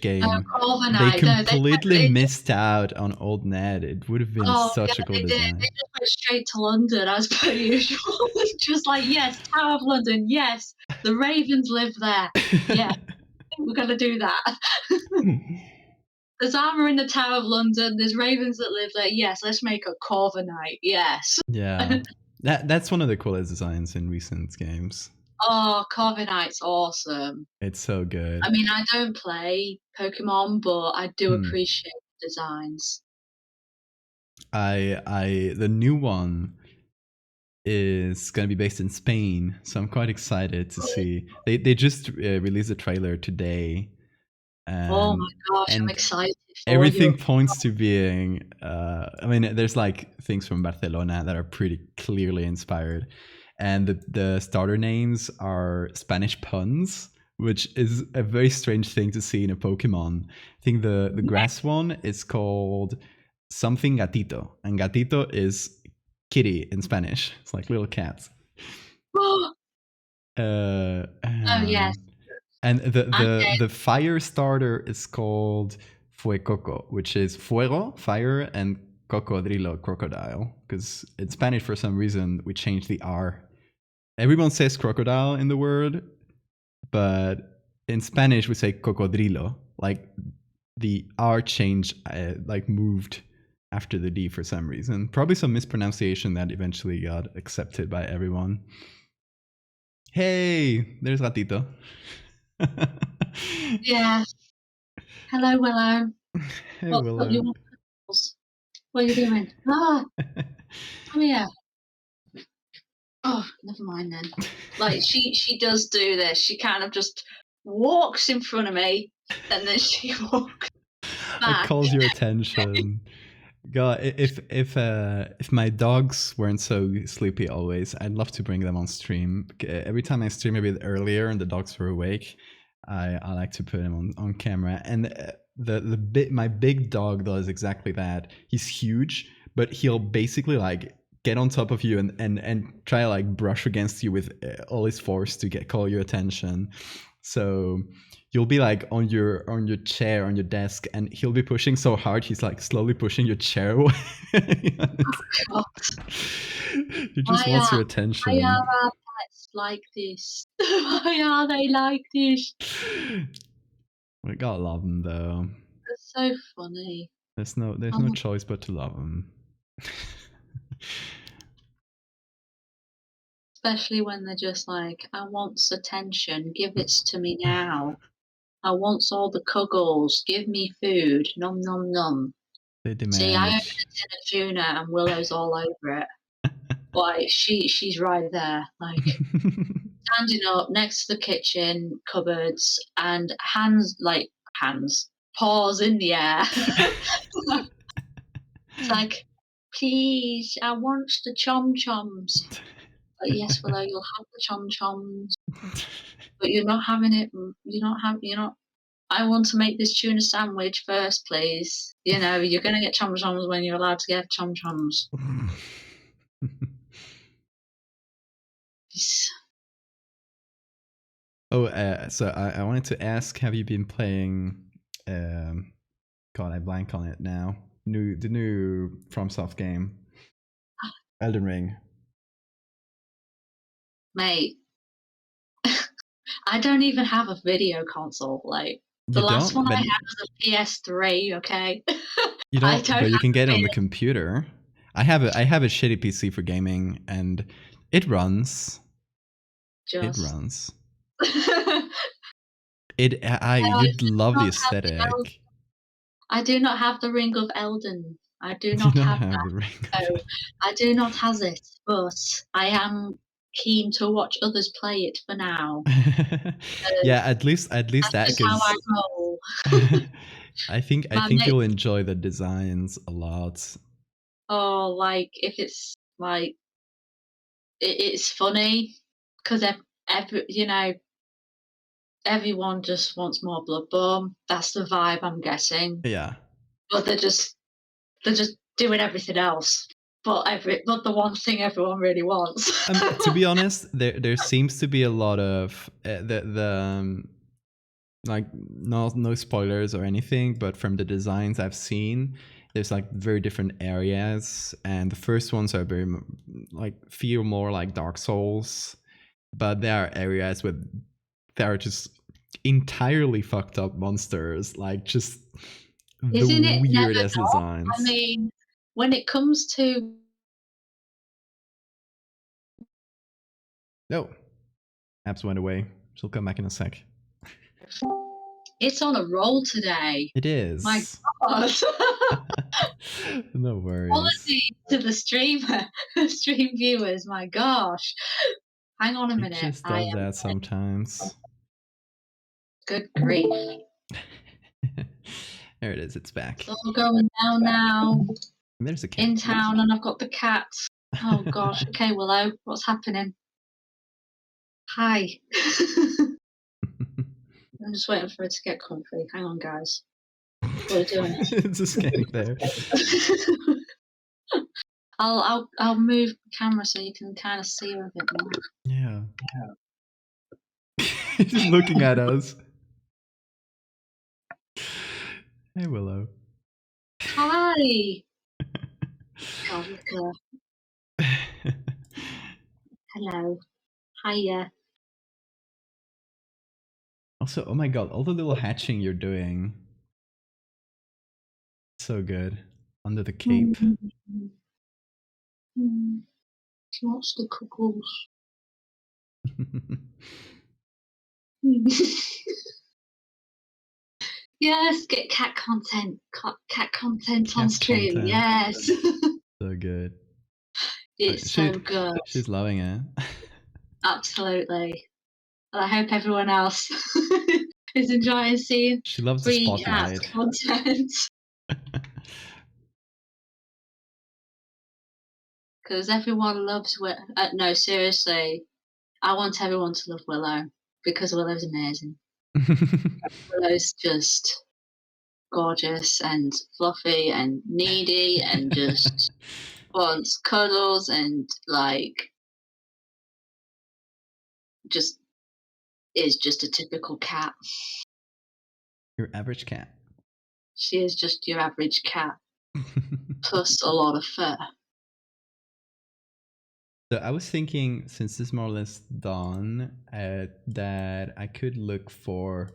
A: game, they
B: Corviknight. No,
A: completely missed out on old Ned. It would have been
B: oh yeah,
A: such a cool
B: they did. They
A: design.
B: just went straight to London as per usual. Just like, yes, Tower of London, yes. The Ravens live there. Yeah, we're gonna do that. There's armor in the Tower of London. There's ravens that live there. Yes, let's make a Corviknight. Yes.
A: Yeah, that's one of the coolest designs in recent games.
B: Oh, Corviknight's awesome.
A: It's so
B: I
A: good.
B: mean, I don't play Pokemon, but I do
A: Hmm.
B: appreciate the designs.
A: The new one is going to be based in Spain, so I'm quite excited to see. They just released a trailer today,
B: Oh
A: and
B: my gosh, I'm
A: and
B: excited for you.
A: everything points to being. I mean, there's like things from Barcelona that are pretty clearly inspired, and the starter names are Spanish puns, which is a very strange thing to see in a Pokemon. I think the grass one is called something gatito, and gatito is kitty in Spanish. It's like little cats.
B: Oh,
A: Uh,
B: oh yes.
A: and
B: And
A: the fire starter is called Fuecoco, which is fuego, fire, and cocodrilo, crocodile. Because in Spanish, for some reason, we changed the R. Everyone says crocodile in the word, but in Spanish we say cocodrilo. Like the R change, like moved after the D for some reason. Probably some mispronunciation that eventually got accepted by everyone. Hey, there's Ratito.
B: yeah. Hello, Willow.
A: Hey,
B: What's up? You
A: Willow.
B: want cuddles? What are you doing? Ah, come here. Oh, never mind then. Like she does do this. She kind of just walks in front of me and then she walks
A: It
B: back.
A: calls your attention. God, if my dogs weren't so sleepy always, I'd love to bring them on stream. Every time I stream a bit earlier and the dogs were awake, I like to put them on camera. And my big dog does exactly that. He's huge, but he'll basically like get on top of you and try to like brush against you with all his force to call your attention. So you'll be like on your chair on your desk and he'll be pushing so hard he's like slowly pushing your chair away.
B: God,
A: He just
B: why
A: wants
B: are
A: your
B: why
A: attention.
B: are our pets like this? Why are they like this?
A: We gotta love them though.
B: It's so funny.
A: There's no
B: Um,
A: choice but to love them.
B: especially when they're just like, I want attention, give it to me now. I want all the cuggles, give me food, nom nom nom.
A: They
B: See, I opened
A: demand.
B: a tin of tuna and Willow's all over it. Like, she's right there, like, standing up next to the kitchen cupboards and paws in the air. It's like, "Please, I want the chom-choms." Like, "Yes, Willow, you'll have the chom-choms, but you're not having it, you're not I want to make this tuna sandwich first, please. You know, you're gonna get chom-choms when you're allowed to get chom-choms." It's
A: Oh, so I wanted to ask, have you been playing? God, I blank on it now. The new FromSoft game, Elden Ring.
B: Mate, I don't even have a video console, like, the
A: You
B: last one
A: don't,
B: I
A: but
B: had was a PS3, okay?
A: you
B: I
A: don't,
B: don't
A: but you
B: have
A: can
B: a
A: get it on the
B: video
A: computer. I have a shitty PC for gaming, and it runs. It
B: just
A: runs.
B: I
A: You'd
B: do
A: love the
B: not have the
A: aesthetic.
B: I do not have the Ring of Elden. I do
A: You
B: not
A: don't
B: have
A: have
B: that.
A: the ring of
B: No, I do not has it, but I am keen to watch others play it for now.
A: it. Yeah, at least
B: That's
A: that,
B: just how I
A: because
B: roll.
A: I
B: My
A: think
B: mate
A: you'll enjoy the designs a lot.
B: like, if it's, like it's funny 'cause everyone just wants more Blood Bowl. That's the vibe I'm getting.
A: Yeah.
B: But they're just doing everything else, but the one thing everyone really wants.
A: To be honest, there seems to be a lot of the like, no spoilers or anything, but from the designs I've seen, there's like very different areas, and the first ones are very like, feel more like Dark Souls, but there are areas where there are just entirely fucked up monsters, like just the
B: Isn't it never
A: weirdest
B: not? I
A: designs.
B: mean, when it comes to
A: No, Abs went away. She'll come back in a sec.
B: it's on a roll today.
A: It
B: My
A: is.
B: God.
A: No worries.
B: Apologies to the stream viewers, my gosh. Hang on a
A: It
B: minute.
A: just does that sometimes.
B: Good grief.
A: There it is. It's back.
B: It's all going down now
A: There's a cat.
B: in town, and I've got the cat. Oh gosh. Okay, Willow, what's happening? Hi. I'm just waiting for her to get comfy. Hang on, guys. What are you doing?
A: It's just getting there.
B: I'll move the camera so you can kind of see her a bit more.
A: Yeah. Just looking at us. Hey, Willow.
B: Hi. God, look at her. Hello. Hiya.
A: Also, oh my god, all the little hatching you're doing. So good. Under the cape.
B: She wants the cuddles. Yes, get cat content. Cat content on
A: Cat
B: stream.
A: content.
B: Yes.
A: So good.
B: It's so good.
A: She's loving it.
B: Absolutely. And I hope everyone else is enjoying seeing
A: She loves the
B: 3 cat
A: spotlight.
B: content. Because everyone loves no, seriously. I want everyone to love Willow because Willow's amazing. Willow's just gorgeous and fluffy and needy and just wants cuddles and, like, just is just a typical cat.
A: Your average cat.
B: She is just your average cat, plus a lot of fur.
A: So I was thinking, since this is more or less done, that I could look for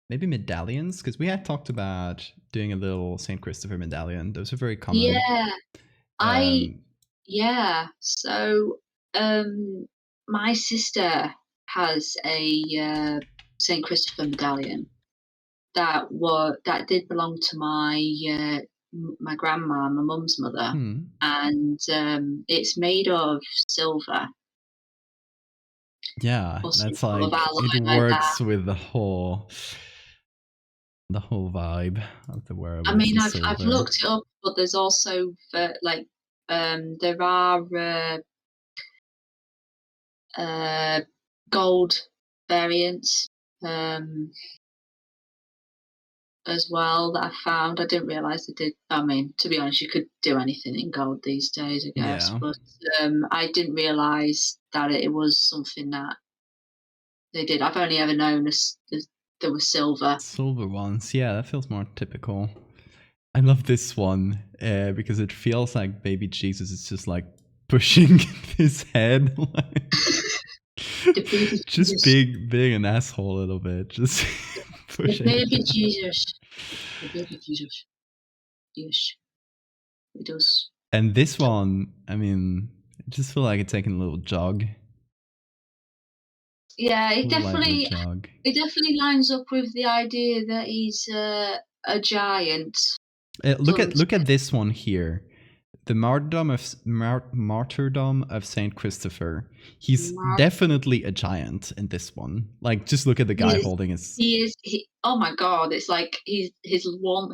A: maybe medallions, because we had talked about doing a little Saint Christopher medallion. Those are very common.
B: Yeah. So, my sister has a Saint Christopher medallion that did belong to my my grandma, my mum's mother,
A: Hmm.
B: and it's made of silver
A: Yeah,
B: or some
A: that's
B: sort of
A: like it
B: alloy like that.
A: works with the whole vibe of the
B: I
A: wearables,
B: mean,
A: the
B: I've
A: silver.
B: looked it up, but there's also like there are uh, gold variants as well that I found. I didn't realise they did. I mean, to be honest, you could do anything in gold these days, I guess.
A: Yeah.
B: But I didn't realise that it was something that they did. I've only ever known there was silver.
A: Silver ones. Yeah, that feels more typical. I love this one because it feels like baby Jesus is just like pushing his head.
B: The baby
A: Just
B: Jesus.
A: being an asshole a little bit. Just
B: The
A: pushing
B: baby
A: it.
B: Jesus. The baby Jesus. Yes, it does.
A: And this one, I mean, I just feel like it's taking a little jog.
B: Yeah,
A: A little lively jog.
B: it definitely lines up with the idea that he's a giant, doesn't
A: Look at
B: it?
A: this one here. The martyrdom of Saint Christopher. He's
B: Mark,
A: definitely a giant in this one. Like, just look at the guy
B: he is.
A: holding his.
B: He is. Oh my God! It's like his one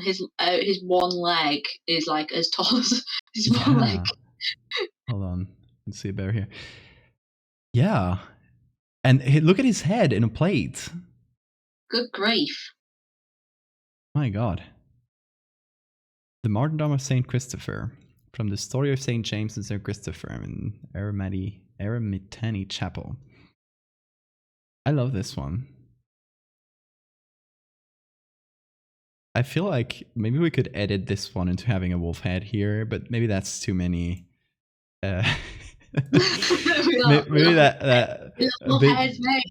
B: leg is like as tall as his one leg.
A: Yeah. Hold on. Let's see a bear here. Yeah. And look at his head in a plate.
B: Good grief!
A: My God. The martyrdom of Saint Christopher. From the story of Saint James and Saint Christopher in Eremitani Chapel. I love this one. I feel like maybe we could edit this one into having a wolf head here, but maybe that's too many. Maybe that
B: we
A: a
B: love
A: bit
B: heads, mate.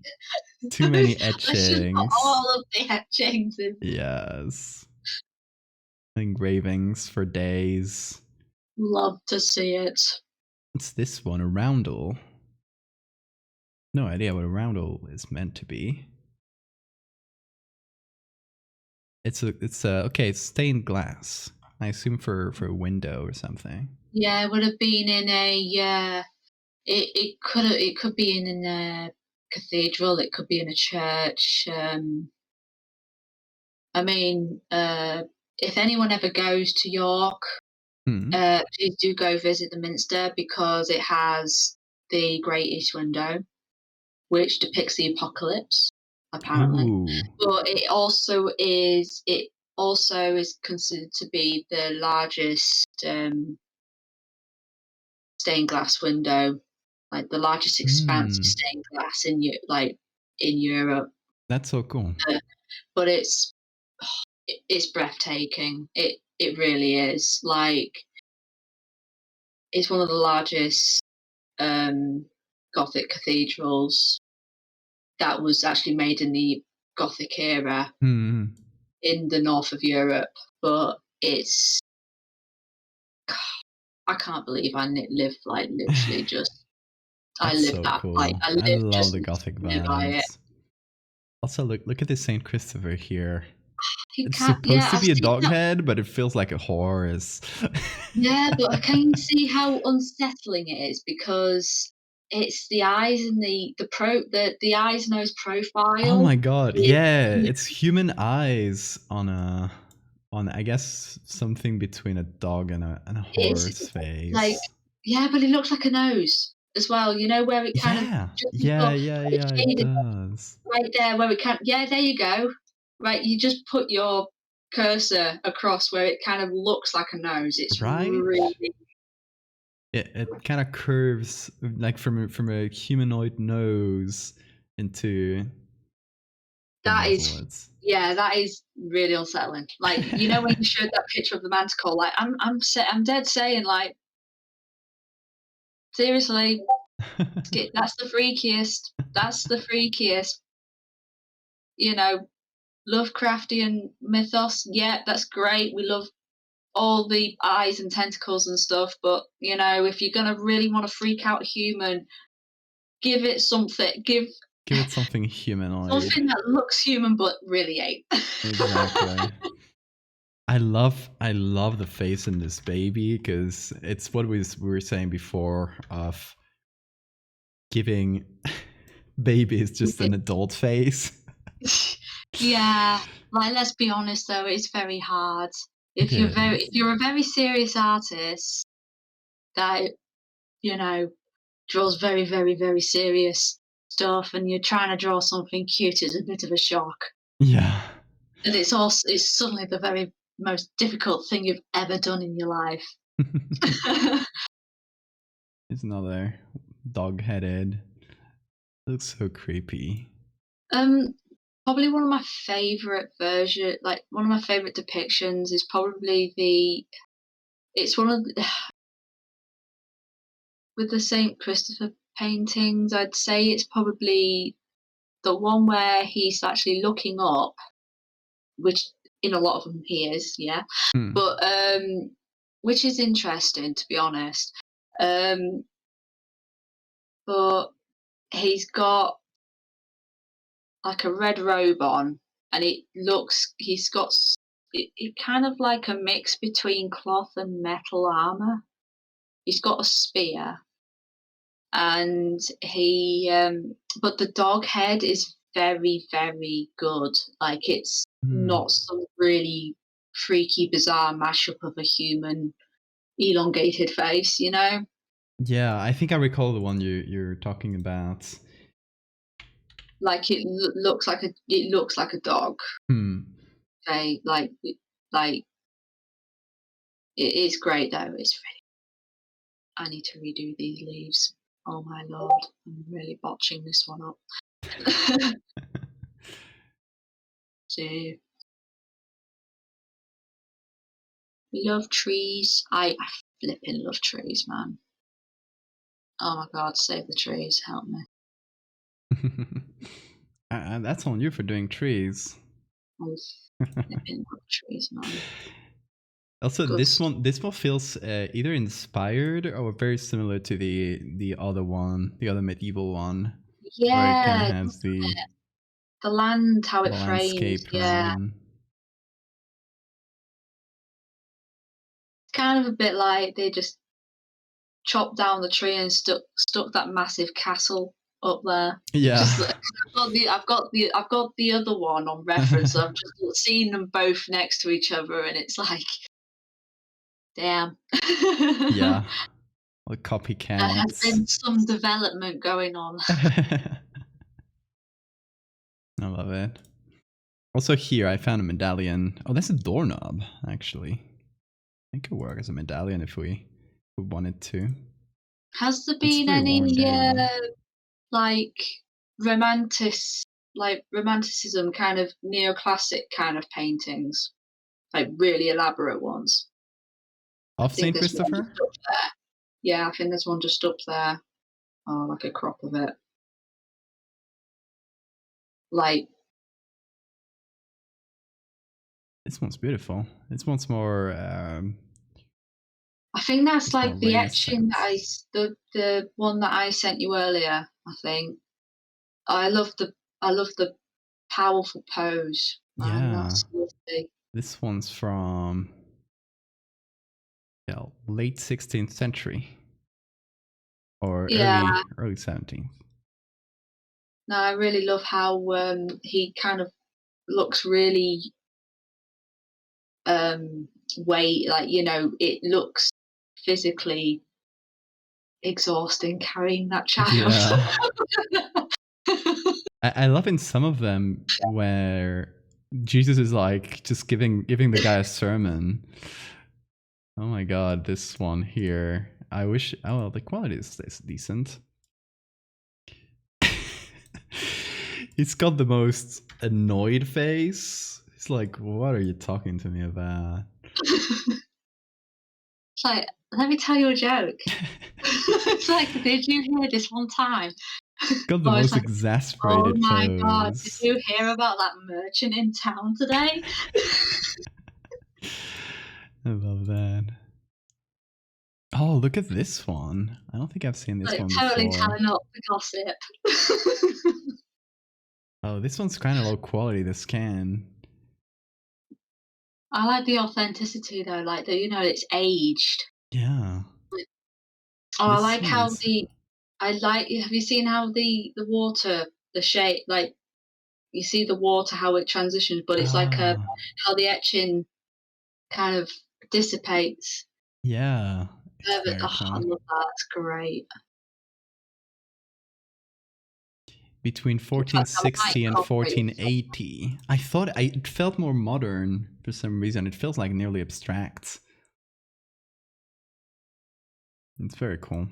A: too many
B: Let's just put
A: etchings.
B: all of the etchings in.
A: Yes, engravings for days.
B: Love to see it.
A: What's this one? A roundel. No idea what a roundel is meant to be. It's okay. It's stained glass. I assume for a window or something.
B: Yeah, it would have been in a. It could be in a cathedral. It could be in a church. I mean, if anyone ever goes to York,
A: Hmm.
B: please do go visit the Minster because it has the Great East Window, which depicts the apocalypse, apparently.
A: Ooh.
B: But it also is considered to be the largest stained glass window, like the largest expanse of
A: Hmm.
B: stained glass in Europe.
A: That's so cool.
B: But it's breathtaking. It really is. Like it's one of the largest Gothic cathedrals that was actually made in the Gothic era
A: Hmm.
B: in the north of Europe. But I can't believe I lived like literally just I
A: That's
B: lived
A: so
B: that like
A: cool.
B: I
A: I
B: lived
A: love
B: just
A: the gothic
B: nearby it.
A: vibes. Also, look at this Saint Christopher here.
B: You
A: It's
B: can't. Yeah,
A: supposed to
B: I've
A: be a
B: seen
A: dog
B: that.
A: head, but it feels like a horse.
B: Yeah, but I can see how unsettling it is because it's the eyes and the eyes nose
A: Oh
B: profile
A: my god,
B: is
A: yeah, it's human eyes on I guess something between a dog and a
B: it's
A: horse
B: like
A: face.
B: yeah, but it looks like a nose as well. You know where it kind of
A: Yeah,
B: just
A: yeah,
B: before
A: yeah,
B: it's
A: yeah, it
B: shaded
A: does.
B: right there where it can. Yeah, there you go. Right, you just put your cursor across where it kind of looks like a nose. It's
A: Right?
B: really
A: It kind of curves like from a humanoid nose into the
B: that
A: muzzle.
B: is
A: It's
B: yeah, that is really unsettling. Like you know when you showed that picture of the manticore, like I'm dead saying like seriously, that's the freakiest. That's the freakiest. You know, Lovecraftian mythos. Yeah, that's great. We love all the eyes and tentacles and stuff, but you know, if you're gonna really want to freak out a human, give it something. Give
A: Give it something humanoid.
B: something that looks human but really ain't.
A: Exactly. I love the face in this baby, because it's what we were saying before of giving babies just an adult face.
B: Yeah, like, let's be honest though, it's very hard.
A: It
B: If
A: is.
B: you're a very serious artist that, you know, draws very, very, very serious stuff and you're trying to draw something cute, it's a bit of a shock.
A: Yeah.
B: And it's suddenly the very most difficult thing you've ever done in your life.
A: It's another dog-headed. Looks so creepy.
B: Um, Probably one of my favorite like one of my favorite depictions is probably it's one of the, with the Saint Christopher paintings. I'd say it's probably the one where he's actually looking up, which in a lot of them he is, yeah.
A: Hmm.
B: But which is interesting to be honest. Um, but he's got like a red robe on, and he's got it kind of like a mix between cloth and metal armor. He's got a spear, and but the dog head is very, very good. Like, it's
A: Hmm.
B: not some really freaky, bizarre mashup of a human elongated face, you know?
A: Yeah, I think I recall the one you're talking about.
B: Like, it looks like a dog.
A: Hmm.
B: Okay, like it is great though. I need to redo these leaves. Oh my lord, I'm really botching this one up. So, love trees. I flipping love trees, man. Oh my god, save the trees, help me.
A: That's on you for doing trees.
B: I flipping love trees, man.
A: Also,
B: Good.
A: this one feels either inspired or very similar to the other one, the other medieval one, where it kind of
B: Yeah,
A: has
B: the land, how
A: the
B: it frames.
A: landscape
B: Yeah,
A: around.
B: it's kind of a bit like they just chopped down the tree and stuck that massive castle up there.
A: Yeah,
B: Just I've got the other one on reference. So I've just seen them both next to each other, and it's like, damn.
A: yeah, like
B: There has
A: copycats.
B: been some development going on.
A: I love it. Also, here I found a medallion. Oh, that's a doorknob, actually. It could work as a medallion if we wanted to.
B: Has there
A: It's
B: been
A: very worn
B: any
A: down.
B: like romantic romanticism kind of neoclassic kind of paintings, like really elaborate ones? I
A: Of
B: think
A: Saint
B: there's one just
A: Christopher?
B: up there. Yeah, I think there's one just up there. Oh, like a crop of it. Like,
A: This one's beautiful. This one's more
B: I think that's
A: it's more
B: like the etching that
A: recent.
B: the one that I sent you earlier, I think. I love the powerful pose, man.
A: Yeah.
B: That's lovely.
A: This one's from, yeah, late 16th century or
B: Yeah,
A: early 17th.
B: no, I really love how he kind of looks really weight like, it looks physically exhausting carrying that child.
A: Yeah. I love in some of them where Jesus is like just giving the guy a sermon. Oh my god, this one here. I wish, oh well, the quality is decent. He's got the most annoyed face. He's like, what are you talking to me about?
B: It's like, let me tell you a joke. It's like, did you hear this one time?
A: Got the
B: Or it's
A: most
B: like, oh
A: exasperated
B: my god, did
A: pose.
B: you hear about that merchant in town today?
A: I love that. Oh, look at this one. I don't think I've seen this
B: Like,
A: one
B: totally
A: before.
B: telling up the gossip.
A: Oh, this one's kind of low quality, the scan.
B: I like the authenticity though, like it's aged.
A: Yeah.
B: Like, oh, I
A: This
B: like how
A: seems.
B: the I like have you seen how the water, the shape, like, you see the water, how it transitions, but it's like
A: Ah,
B: how the etching kind of dissipates.
A: yeah. It's
B: Love it.
A: very
B: Oh, I
A: cool.
B: love that, it's great.
A: Between
B: In fact, I might
A: 1460 and
B: incorporate this.
A: 1480. I thought it felt more modern for some reason. It feels like nearly abstract. It's very cool.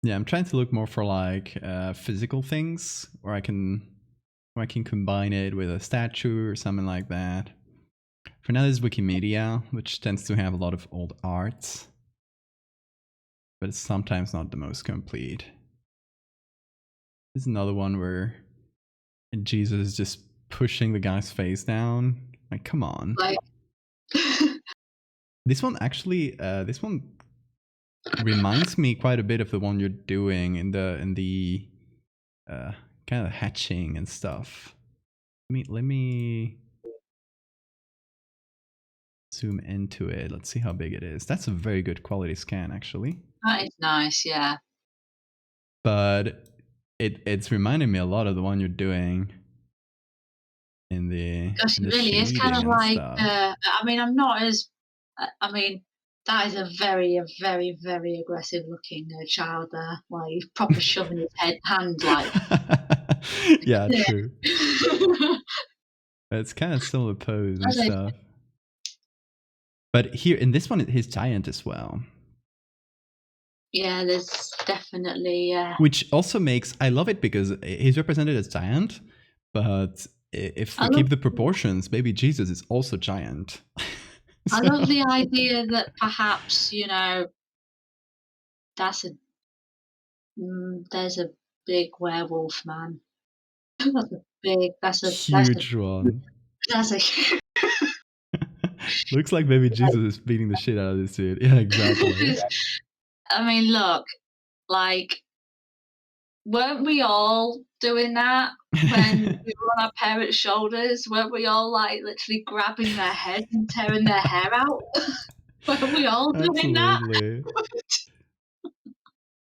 A: Yeah, I'm trying to look more for like physical things where I can combine it with a statue or something like that. For now, there's Wikimedia, which tends to have a lot of old art, but it's sometimes not the most complete. There's another one where Jesus is just pushing the guy's face down. Like, come on.
B: Like
A: This one actually, this one reminds me quite a bit of the one you're doing in the uh, kind of hatching and stuff. Let me zoom into it. Let's see how big it is. That's a very good quality scan, actually.
B: that is nice, yeah.
A: But it's reminding me a lot of the one you're doing
B: Gosh,
A: in
B: it
A: the
B: really is kind
A: shading
B: of
A: and
B: like,
A: stuff.
B: I mean, I'm not as I mean, that is a very, very aggressive looking, child there. Like, he's proper shoving his hand, like,
A: Yeah,
B: yeah.
A: true. It's kind of similar pose and stuff. But here in this one, he's giant as well.
B: Yeah, there's definitely,
A: Which also makes I love it because he's represented as giant, but if
B: I
A: we
B: love
A: keep the proportions, baby Jesus is also giant.
B: I
A: So
B: love the idea that perhaps, that's a there's a big werewolf man.
A: huge one.
B: That's a
A: Looks like baby Jesus is beating the shit out of this dude. Yeah, exactly.
B: I mean, look, like, weren't we all doing that when we were on our parents' shoulders? Weren't we all, like, literally grabbing their heads and tearing their hair out? Weren't we all doing that?
A: Absolutely.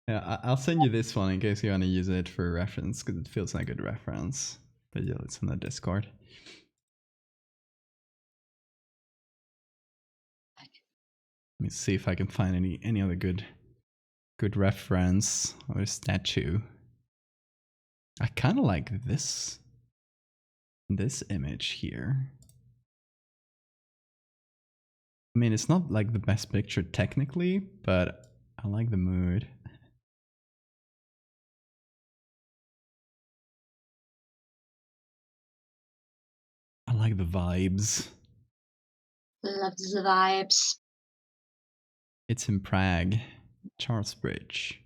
A: Yeah, I'll send you this one in case you want to use it for reference because it feels like a good reference. But yeah, it's on the Discord. Let me see if I can find any other good reference or statue. I kind of like this image here. I mean, it's not like the best picture technically, but I like the mood. I like the vibes.
B: Love the vibes.
A: It's in Prague, Charles Bridge.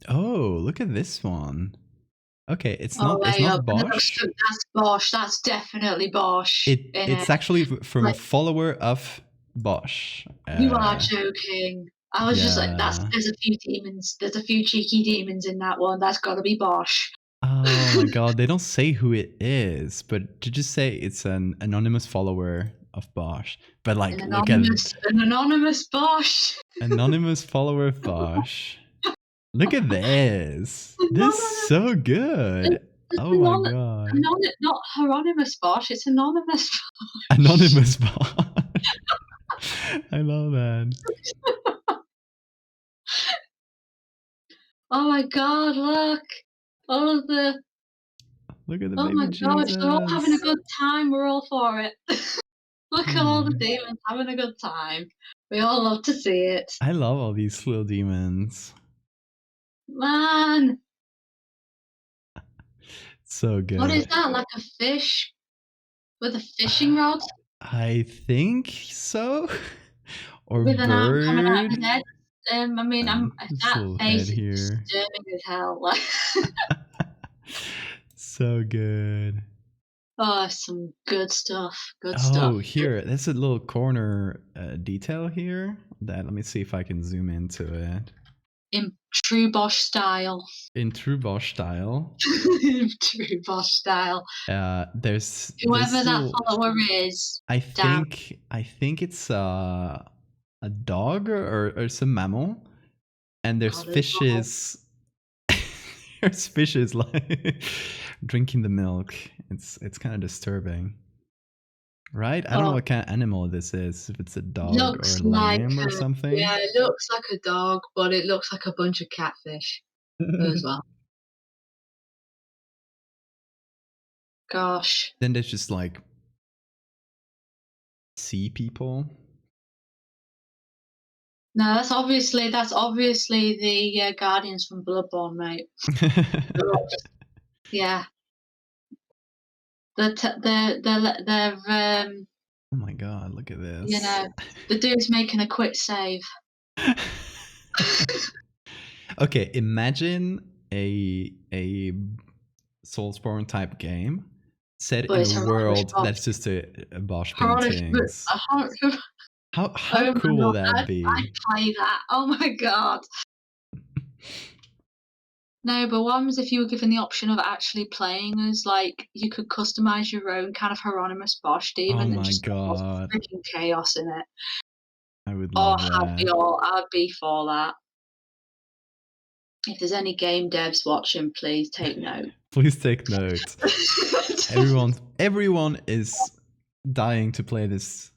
A: Oh, look at this one. Okay, it's
B: Oh,
A: not
B: there you go.
A: Bosch.
B: That's Bosch. That's definitely Bosch in it.
A: It's actually from a
B: Like,
A: follower of Bosch.
B: you are joking. I was just like,
A: Yeah.
B: there's a few demons. There's a few cheeky demons in that one. That's gotta be Bosch.
A: Oh my god, they don't say who it is, but to just say it's an anonymous follower of Bosch. But like, look at
B: An anonymous Bosch.
A: anonymous follower of Bosch. Look at this. This is
B: Anonymous.
A: so good.
B: It's
A: Oh my god.
B: not Hieronymus Bosch, it's anonymous Bosch.
A: Anonymous Bosch. I love that.
B: Oh my god, look. All of the
A: Look at the
B: oh my
A: baby
B: gosh, they're all having a
A: Jesus.
B: good time, we're all for it. Look at all the
A: Hmm.
B: demons having a good time. We all love to see it.
A: I love all these little demons.
B: Man,
A: So
B: what is
A: good.
B: that? Like a fish with a fishing rod
A: I think so. Or
B: with an arm coming out of his
A: bird.
B: head? I mean,
A: This
B: that
A: little head
B: face is
A: here.
B: disturbing as hell. Like,
A: So good.
B: Oh, some good stuff. Good
A: Oh,
B: stuff.
A: here, there's a little corner detail here. That let me see if I can zoom into it.
B: In true Bosch style.
A: In true Bosch style,
B: True Bosch style.
A: there's
B: Whoever
A: this
B: that
A: little.
B: follower is,
A: I
B: damn.
A: think I think it's a dog or some mammal, and there's
B: Oh, those are
A: fishes. There's fishes like drinking the milk. It's kind of disturbing, right? I don't know
B: oh,
A: what kind of animal this is. If it's a dog or
B: looks
A: a
B: like
A: lamb or
B: yeah,
A: something.
B: it looks like a dog, but it looks like a bunch of catfish as well. Gosh.
A: Then there's just like sea people.
B: No, that's obviously the Guardians from Bloodborne, mate. They're all just, yeah. They're
A: Oh my god, look at
B: you
A: this.
B: know, the dude's making a quick save.
A: Okay, imagine a Soulsborne type game set
B: But
A: in a
B: it's Hieronymus
A: world
B: Bosch.
A: that's just a Bosch
B: Hieronymus,
A: paintings. How
B: oh my
A: cool will
B: god,
A: that
B: I'd
A: be?
B: play that. Oh my god. No, but what happens if you were given the option of actually playing as, like, you could customize your own kind of Hieronymus Bosch
A: Oh
B: demon and
A: my
B: just cause
A: god,
B: freaking chaos in it?
A: I would
B: Oh,
A: love that.
B: I'd be for that. If there's any game devs watching, please take note.
A: Please take note. Everyone is dying to play this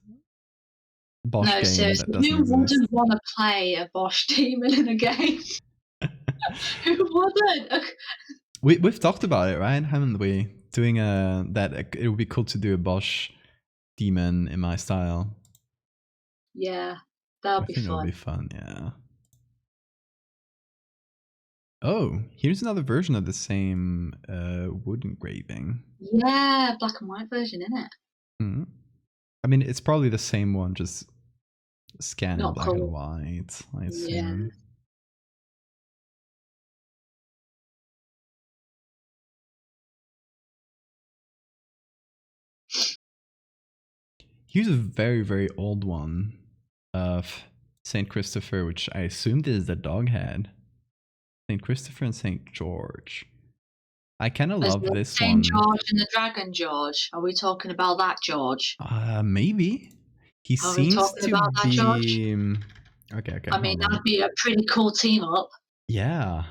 A: Bosch
B: No,
A: game that
B: seriously,
A: doesn't
B: who
A: exist.
B: wouldn't wanna play a Bosch demon in a game? Who wouldn't?
A: We've talked about it, right? Haven't we? Doing it would be cool to do a Bosch demon in my style.
B: Yeah,
A: I
B: that'll be
A: think it would be
B: fun.
A: fun, yeah. Oh, here's another version of the same wood engraving.
B: Yeah, black and white version, innit?
A: Hmm. I mean, it's probably the same one, just scanned in
B: Not
A: black and
B: colour.
A: white, I
B: Yeah.
A: assume. Here's a very, very old one of Saint Christopher, which I assumed is the dog head. Saint Christopher and Saint George. I kind of
B: Is
A: love
B: it
A: this
B: Saint
A: one.
B: George and the Dragon George? Are we talking about that George?
A: Maybe. He
B: Are we
A: seems
B: talking
A: to
B: about that George?
A: be. Okay,
B: I mean,
A: hold on.
B: that'd be a pretty cool team up.
A: Yeah.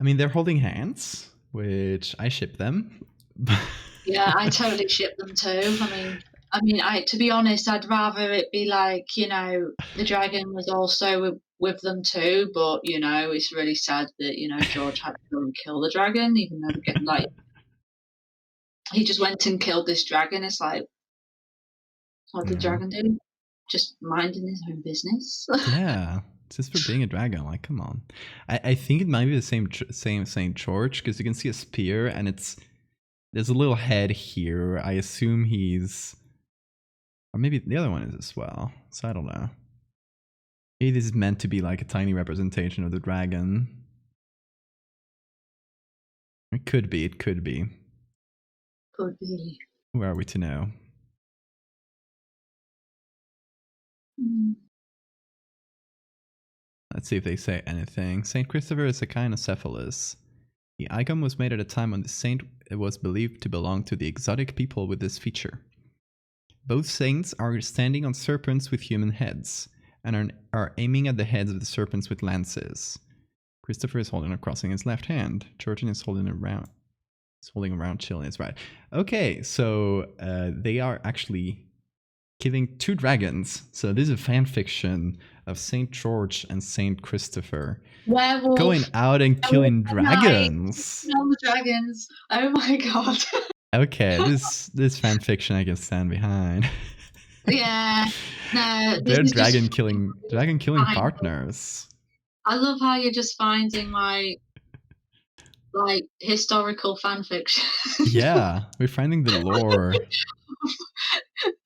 A: I mean, they're holding hands, which I ship them.
B: Yeah, I totally ship them too. I to be honest, I'd rather it be like, the dragon was also with them too, but it's really sad that, George had to go and kill the dragon, even though he just went and killed this dragon. It's like, what did the
A: Yeah.
B: dragon do? Just minding his own business.
A: Yeah. Just for being a dragon, like, come on. I think it might be the same Saint George, because you can see a spear and there's a little head here. I assume he's, or maybe the other one is as well. So I don't know. Maybe this is meant to be like a tiny representation of the dragon. It could be. It could be.
B: Could be.
A: Who are we to know?
B: Mm.
A: Let's see if they say anything. Saint Christopher is a Cynocephalus. The icon was made at a time when the saint was believed to belong to the exotic people with this feature. Both saints are standing on serpents with human heads, and are aiming at the heads of the serpents with lances. Christopher is holding a cross in his left hand. Georgian is holding around chill in his right. Okay, so they are actually killing two dragons. So this is a fan fiction of Saint George and Saint Christopher
B: Werewolf.
A: going out and killing
B: Night.
A: dragons.
B: No dragons. Oh my god.
A: Okay, this fan fiction I can stand behind.
B: Yeah. No, this
A: They're
B: is just
A: dragon killing
B: fine.
A: partners.
B: I love how you're just finding like historical fan fiction.
A: Yeah, we're finding the lore.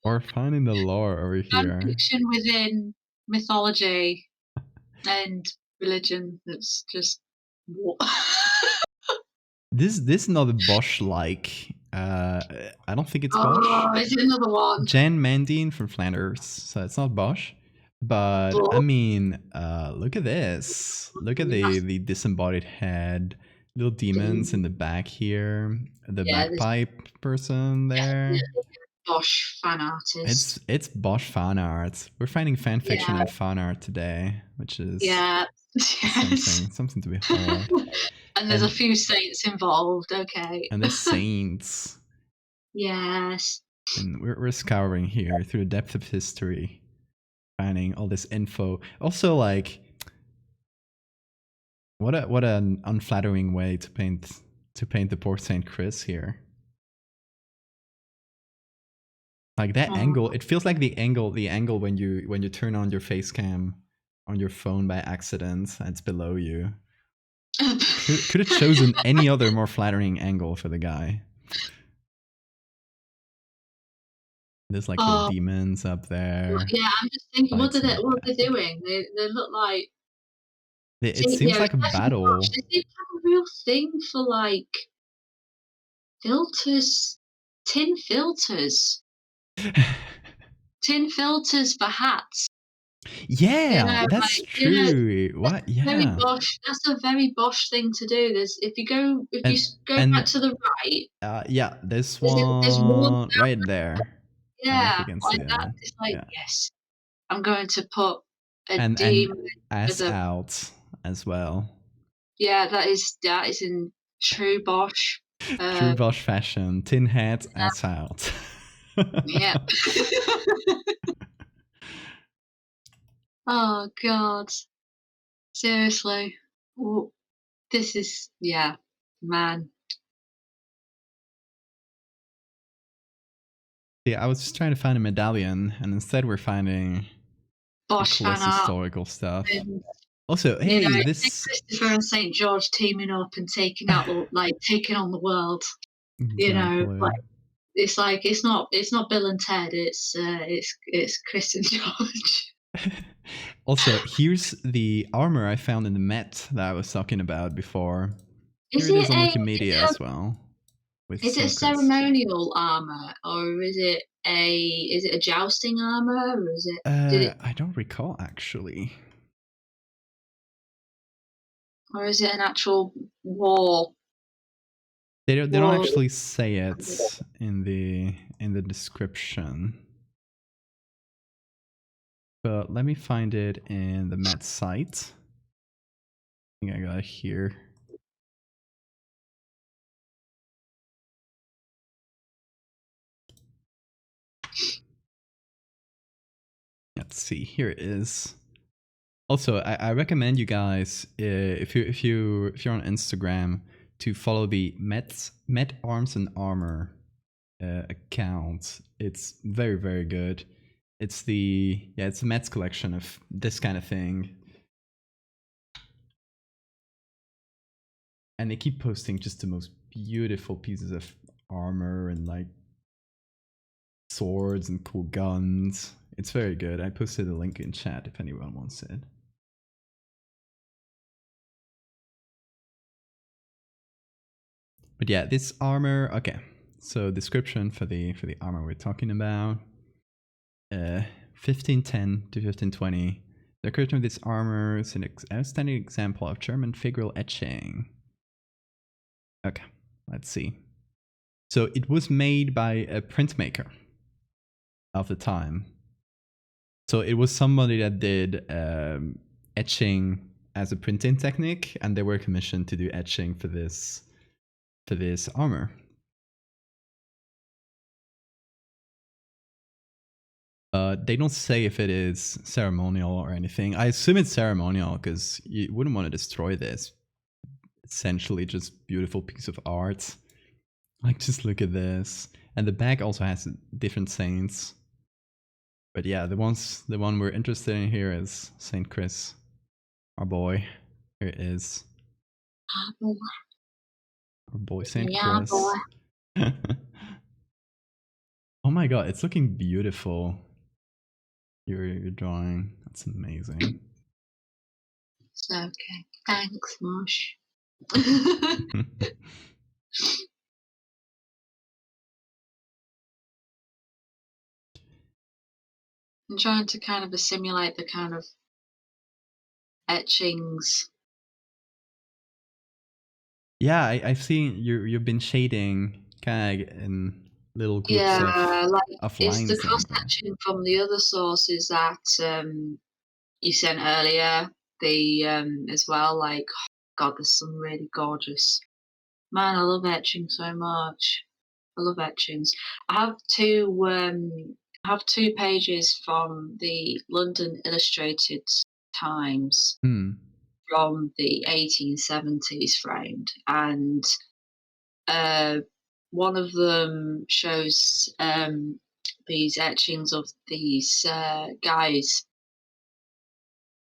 A: We're finding the lore over
B: Fan
A: here.
B: fiction within mythology and religion. That's just
A: This is not a Bosch like I don't think it's Bosch.
B: Oh, is it another one?
A: Jan Mandine from Flanders, so it's not Bosch. But I
B: But
A: mean, look at this. Look at
B: that's
A: the disembodied head, little demons in the back here, the
B: there's
A: bagpipe person there.
B: definitely a Bosch fan artist.
A: It's Bosch fan art. We're finding fan fiction
B: Yeah,
A: and fan art today, which is
B: yeah, yes.
A: something to behold.
B: And there's a
A: And
B: few saints involved. Okay.
A: the saints.
B: Yes.
A: And we're scouring here through the depth of history, finding all this info. Also, like, what an unflattering way to paint the poor Saint Chris here. Like that angle, it feels like the angle when you turn on your face cam on your phone by accident, and it's below you. Could have chosen any other more flattering angle for the guy. There's like little demons up there.
B: Yeah, I'm just thinking, what
A: Lights in the
B: are they
A: back.
B: doing? They look like
A: It seems like a battle.
B: They seem to have a real thing for like filters, tin filters, tin filters for hats. You
A: Yeah,
B: know,
A: that's
B: like, you know,
A: true. What?
B: very
A: Yeah.
B: Bosch. That's a very Bosch thing to do. There's if you
A: And
B: go back to the right,
A: yeah, this
B: there's one
A: one right there. I don't know if you
B: yeah,
A: can see
B: like
A: it.
B: that. It's like,
A: Yeah.
B: yes, I'm going to put a
A: And
B: demon with
A: ass
B: a
A: out as well.
B: yeah, that is in true Bosch.
A: True Bosch fashion. Tin hat, ass out.
B: Yeah. Oh God. Seriously. This is yeah, man.
A: Yeah, I was just trying to find a medallion, and instead we're finding the
B: Bosch fan
A: coolest
B: art
A: historical stuff.
B: and
A: Also,
B: you know,
A: hey,
B: St.
A: this
B: Christopher and St. George teaming up and taking out the taking on the world. You know,
A: exactly.
B: like it's not Bill and Ted, it's Chris and George.
A: Also, here's the armor I found in the Met that I was talking about before. Here it is on Wikimedia as well. With
B: Is it a
A: St. Chris.
B: ceremonial armor or is it a jousting armor or is it
A: I don't recall actually.
B: or is it an actual war?
A: They don't
B: War.
A: actually say it in the description. But let me find it in the Met site. I think I got it here. Let's see. Here it is. Also, I recommend you guys if you're on Instagram to follow the Met Arms and Armor account. It's very good. It's the Mets collection of this kind of thing, and they keep posting just the most beautiful pieces of armor and like swords and cool guns. It's very good. I posted a link in chat if anyone wants it. But yeah, this armor. Okay, so description for the armor we're talking about. 1510 to 1520. The creation of this armor is an outstanding example of German figural etching. Okay, let's see. So it was made by a printmaker of the time. So it was somebody that did etching as a printing technique, and they were commissioned to do etching for this armor. They don't say if it is ceremonial or anything. I assume it's ceremonial because you wouldn't want to destroy this. Essentially, just beautiful piece of art. Like, just look at this. And the back also has different saints. But yeah, the one we're interested in here is Saint Chris, our boy. Here it is. Our boy Saint Chris.
B: Boy.
A: Oh my god, it's looking beautiful. Your drawing. That's amazing.
B: It's okay. Thanks, Mosh. I'm trying to kind of assimilate the kind of etchings.
A: Yeah, I've seen you've been shading kind of in little groups
B: Yeah, like,
A: of
B: it's the
A: lines
B: cross
A: and that.
B: hatching from the other sources that, you sent earlier, the, as well, like, God, there's some really gorgeous man, I love etching so much. I love etchings. I have 2 pages from the London Illustrated Times
A: Hmm.
B: from the 1870s framed, and, uh, one of them shows, these etchings of these, guys,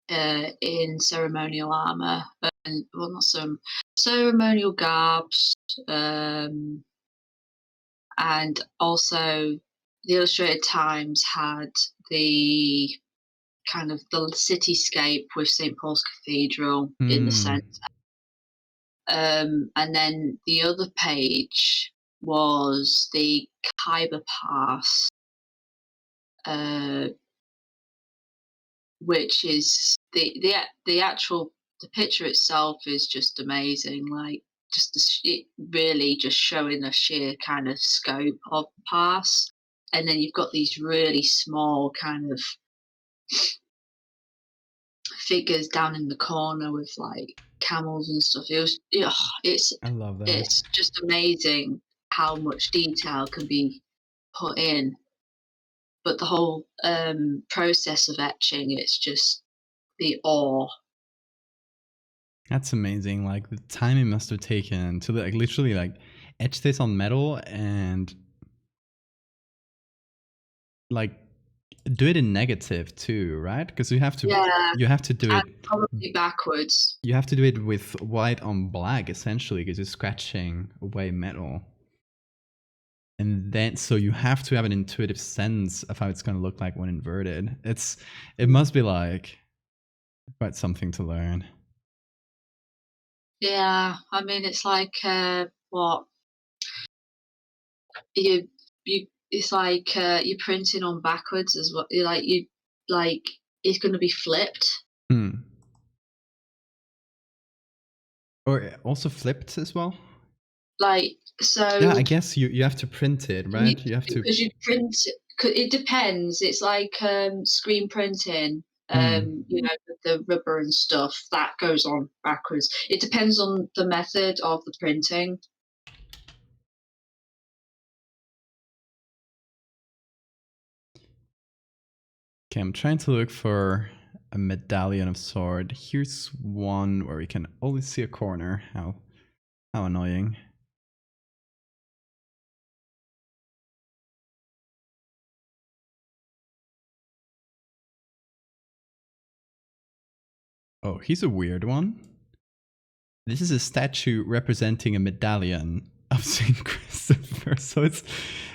B: in ceremonial armour, and well, not ceremonial garbs, um, and also the Illustrated Times had the kind of the cityscape with St Paul's Cathedral in the
A: Hmm.
B: centre. And then the other page was the Khyber Pass, uh, which is the actual the picture itself is just amazing. Like just it really just showing the sheer kind of scope of the pass, and then you've got these really small kind of figures down in the corner with like camels and stuff. It's
A: I love that.
B: it's just amazing how much detail can be put in. But the whole process of etching, it's just the awe.
A: That's amazing. Like the time it must have taken to like literally like etch this on metal and like do it in negative too, right? Because
B: Yeah,
A: you have to do
B: and
A: it
B: probably backwards.
A: you have to do it with white on black essentially because you're scratching away metal. And then so you have to have an intuitive sense of how it's going to look like when inverted. It must be like quite something to learn.
B: Yeah, I mean, it's like, what you it's like, you're printing on backwards as well. Like, it's gonna be flipped.
A: Hmm. Or also flipped as well.
B: Like,
A: Yeah, I
B: so
A: guess you have to print it,
B: you
A: right? You have to.
B: because you print it depends. It's like, screen printing,
A: Hmm.
B: with the rubber and stuff, that goes on backwards. It depends on the method of the printing.
A: Okay, I'm trying to look for a medallion of sword. Here's one where we can only see a corner. How annoying. Oh, here's a weird one. This is a statue representing a medallion of Saint Christopher. So it's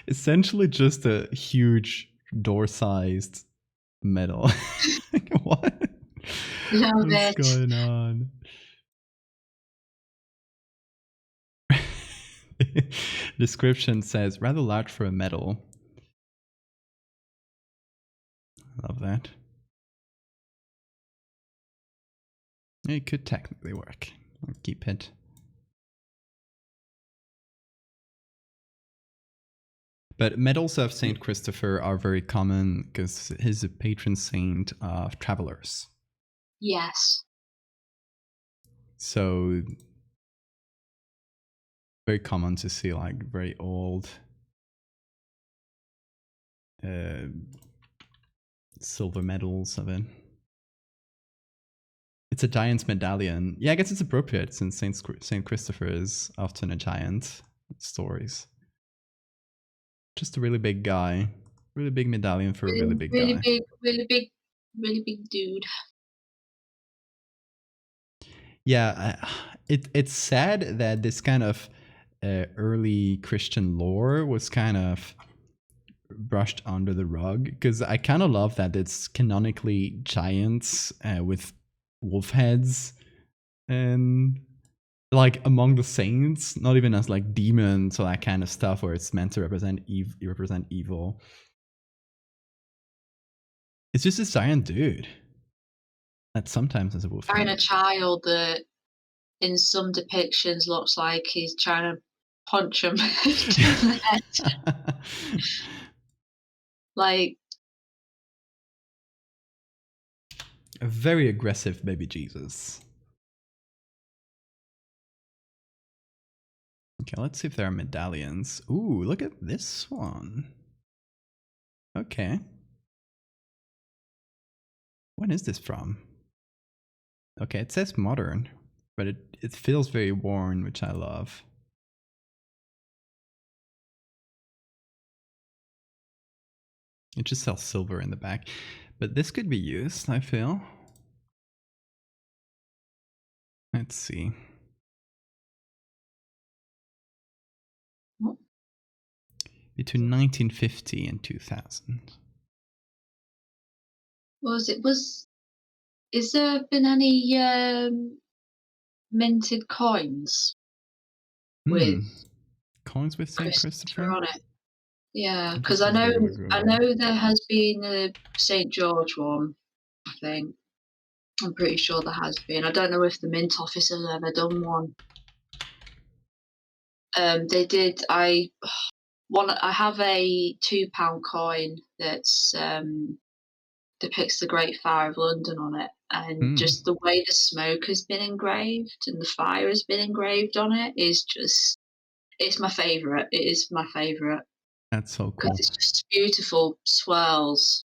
A: essentially just a huge door-sized medal. Like, what?
B: Love
A: What's
B: it.
A: going on? Description says rather large for a medal. Love that. It could technically work. I'll keep it. But medals of Saint Christopher are very common because he's a patron saint of travelers.
B: Yes.
A: So very common to see like very old uh, silver medals of it. It's a giant's medallion. Yeah, I guess it's appropriate since Saint Christopher is often a giant in stories. Just a really big guy. Really big medallion for a really
B: Really,
A: big
B: really
A: guy.
B: big, really big, really big dude.
A: Yeah, it's sad that this kind of early Christian lore was kind of brushed under the rug because I kind of love that it's canonically giants with wolf heads and like among the saints, not even as like demons or that kind of stuff where it's meant to represent evil. It's just this giant dude that sometimes has a wolf
B: Carrying
A: head.
B: a child that in some depictions looks like he's trying to punch him in the head. Like,
A: A very aggressive baby Jesus. Okay, let's see if there are medallions. Ooh, look at this one. Okay. When is this from? Okay, it says modern, but it feels very worn, which I love. It just sells silver in the back. But this could be used, I feel. Let's see. Between 1950 and 2000.
B: Is there been any minted coins with
A: Coins with Saint
B: Christopher
A: Christopher?
B: on it? Yeah,
A: It
B: because
A: just
B: I
A: looks
B: know
A: very
B: I
A: regular.
B: know there has been a St George one, I think. I'm pretty sure there has been. I don't know if the Mint Office has ever done one. They did. I have a £2 coin that's depicts the Great Fire of London on it, and
A: Hmm,
B: just the way the smoke has been engraved and the fire has been engraved on it is just. It's my favourite. It is my favourite
A: that's so
B: because
A: cool.
B: it's just beautiful swirls.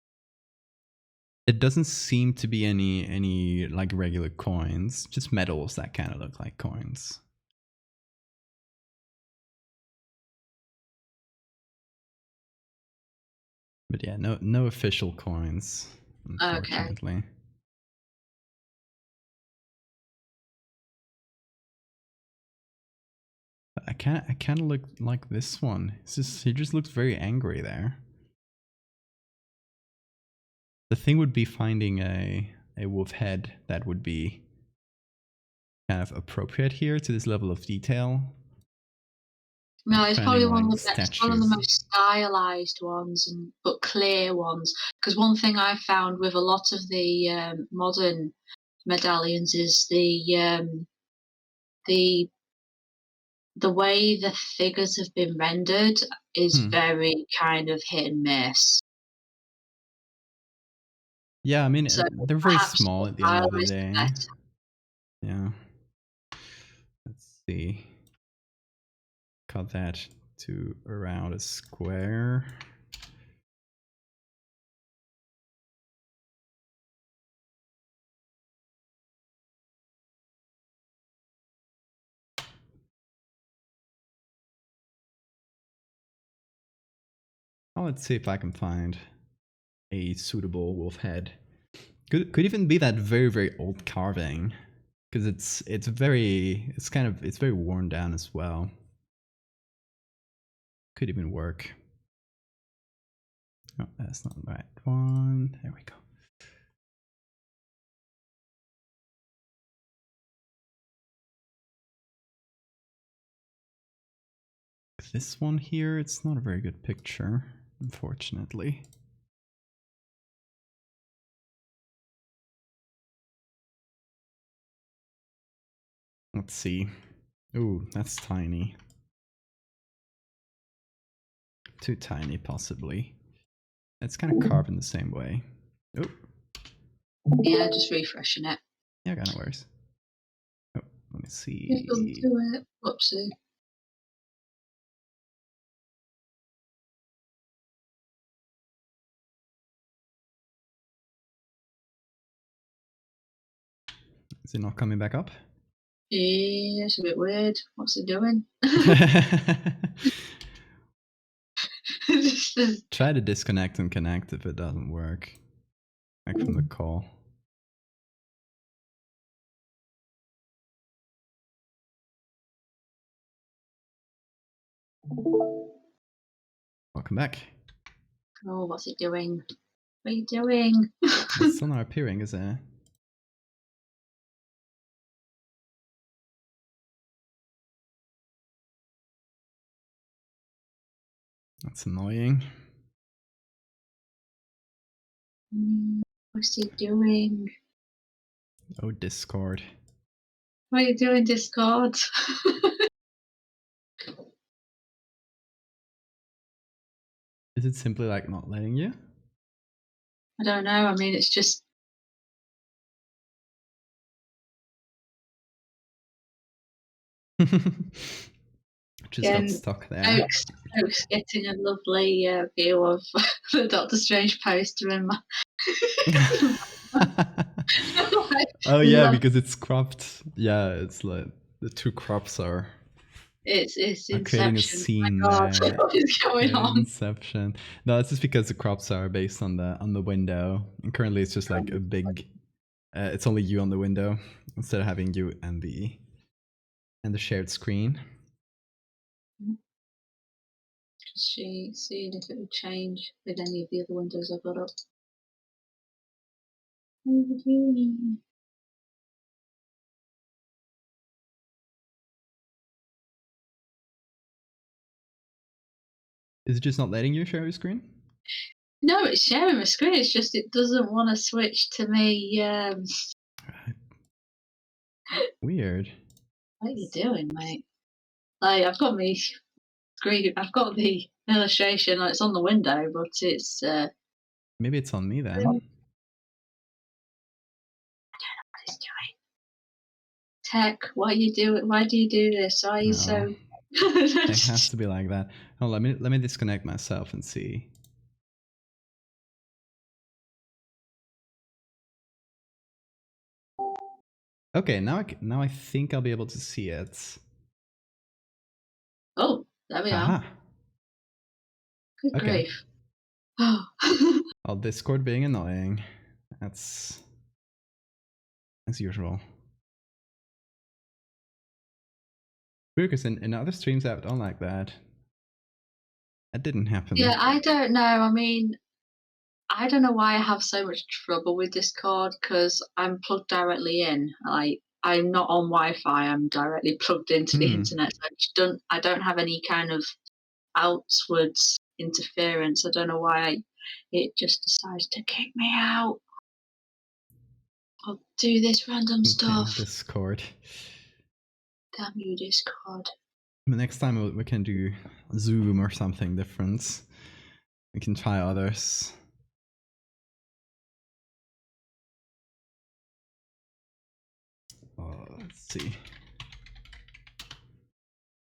A: It doesn't seem to be any like regular coins, just metals that kind of look like coins. But yeah, no official coins,
B: Okay.
A: unfortunately. I kind of look like this one. He just looks very angry there. The thing would be finding a wolf head that would be kind of appropriate here to this level of detail.
B: No,
A: Like
B: it's
A: finding
B: probably one of
A: like
B: the best. It's one of the
A: statues.
B: most stylized ones, but clear ones. Because one thing I found with a lot of the modern medallions is the the way the figures have been rendered is
A: Hmm.
B: very kind of hit and miss.
A: Yeah, I mean
B: So
A: they're very
B: perhaps
A: small
B: more
A: at the end of the
B: stylized the
A: day.
B: better.
A: Yeah. Let's see. Cut that to around a square. Oh, let's see if I can find a suitable wolf head. Could even be that very old carving, because it's very worn down as well. Could even work. Oh, that's not the right one. There we go. This one here, it's not a very good picture, unfortunately. Let's see. Ooh, that's tiny. Too tiny, possibly. It's kind of carved in the same way. Oh,
B: Yeah, just refreshing it.
A: yeah, kind of works. Oh, let me
B: It doesn't
A: see.
B: do it. Whoopsie.
A: Is it not coming back up?
B: Yeah, it's a bit weird. What's it doing?
A: Try to disconnect and connect if it doesn't work. Like from the call. Welcome back.
B: Oh, what's it doing? What are you doing?
A: It's still not appearing, is it? That's annoying.
B: What's he doing?
A: Oh, Discord.
B: What are you doing, Discord?
A: Is it simply like not letting you?
B: I don't know. I mean, it's just
A: Just got stuck there.
B: Oak's getting a lovely view of the Doctor Strange poster in my.
A: Oh yeah, because it's cropped. Yeah, it's like the two crops are
B: It's
A: creating a
B: Inception.
A: scene
B: Oh my God,
A: there.
B: what is going on?
A: Inception. No, it's just because the crops are based on the window, and currently it's just like a big. It's only you on the window instead of having you and the shared screen.
B: She seeing if it would change with any of the other windows I've got up.
A: Is it just not letting you share your screen?
B: No, it's sharing my screen. It's just it doesn't want to switch to me.
A: Weird.
B: What are you doing, mate? Like I've got me screen. I've got the illustration. It's on the window, but it's.
A: Maybe it's on me then.
B: I don't know what it's doing. Tech, what are you doing? Why do you do this? Why are you so?
A: It has to be like that. Oh, let me disconnect myself and see. Okay, now I think I'll be able to see it.
B: Oh, there we are. Good grief. Oh.
A: Well, Discord being annoying. That's as usual. Weird, because in other streams I've done like that. That didn't happen.
B: Yeah, I don't know. I mean, I don't know why I have so much trouble with Discord because I'm plugged directly in. Like I'm not on Wi-Fi. I'm directly plugged into the internet. So I don't have any kind of outwards interference. I don't know why it just decides to kick me out. I'll do this random stuff.
A: Discord.
B: Damn you, Discord.
A: Next time we can do Zoom or something different. We can try others. Let's see.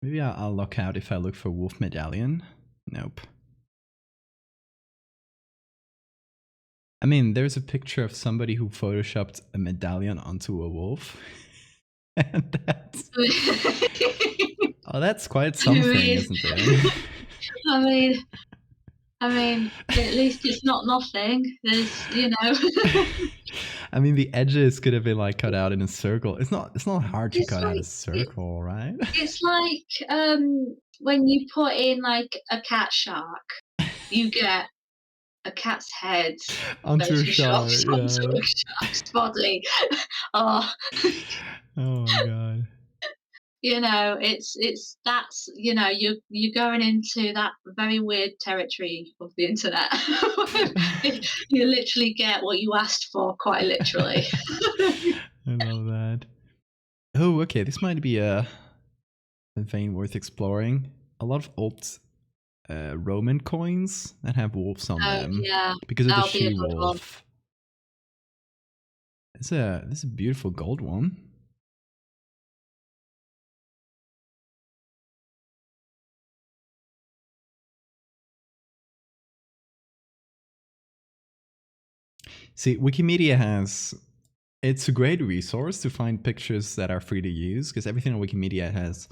A: Maybe I'll lock out if I look for wolf medallion. Nope. I mean, there's a picture of somebody who photoshopped a medallion onto a wolf. And that's... oh, that's quite something, isn't it?
B: I mean, at least it's not nothing. There's, you know.
A: I mean, the edges could have been like cut out in a circle. It's not hard to cut out a circle, right?
B: It's like when you put in like a cat shark, you get a cat's head
A: onto a shark,
B: onto a shark's body. Oh.
A: Oh my God.
B: You know, that's, you know, you're going into that very weird territory of the internet. You literally get what you asked for, quite literally.
A: I love that. Oh, okay, this might be a vein worth exploring. A lot of old Roman coins that have wolves on them.
B: Yeah,
A: because of the she-wolf. This is a beautiful gold one. See, Wikimedia it's a great resource to find pictures that are free to use, because everything on Wikimedia has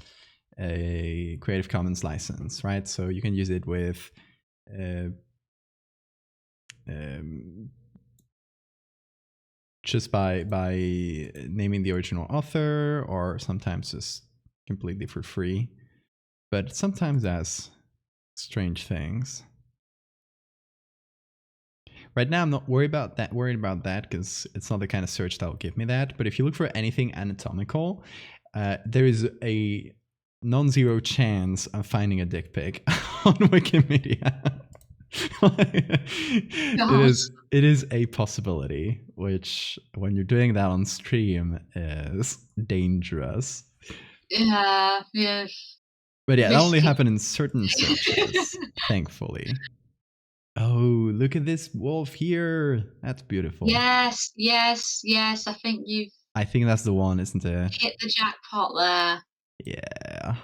A: a Creative Commons license, right? So you can use it with just by naming the original author, or sometimes just completely for free. But sometimes that's strange things. Right now, I'm not worried about that because it's not the kind of search that will give me that. But if you look for anything anatomical, there is a non-zero chance of finding a dick pic on Wikimedia.
B: Gosh.
A: It is a possibility, which when you're doing that on stream is dangerous.
B: Yeah, yeah.
A: But yeah, that only
B: Risky.
A: happened in certain searches, thankfully. Oh, look at this wolf here. That's beautiful.
B: Yes, yes, yes. I think you've
A: I think that's the one, isn't it?
B: hit the jackpot there.
A: Yeah.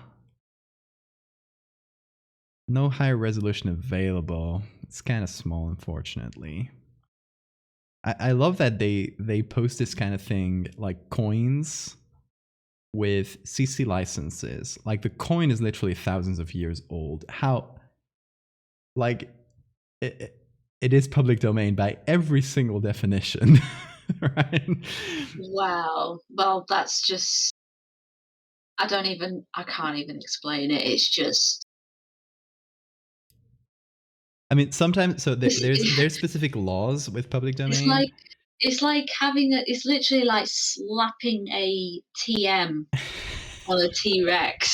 A: No higher resolution available. It's kind of small, unfortunately. I love that they post this kind of thing, like coins with CC licenses. Like the coin is literally thousands of years old. How, like, it is public domain by every single definition, right?
B: Wow. Well, that's just, I can't even explain it. It's just,
A: I mean, sometimes so
B: it's,
A: there's specific laws with public
B: it's
A: domain.
B: like, it's literally like slapping a TM on a T-Rex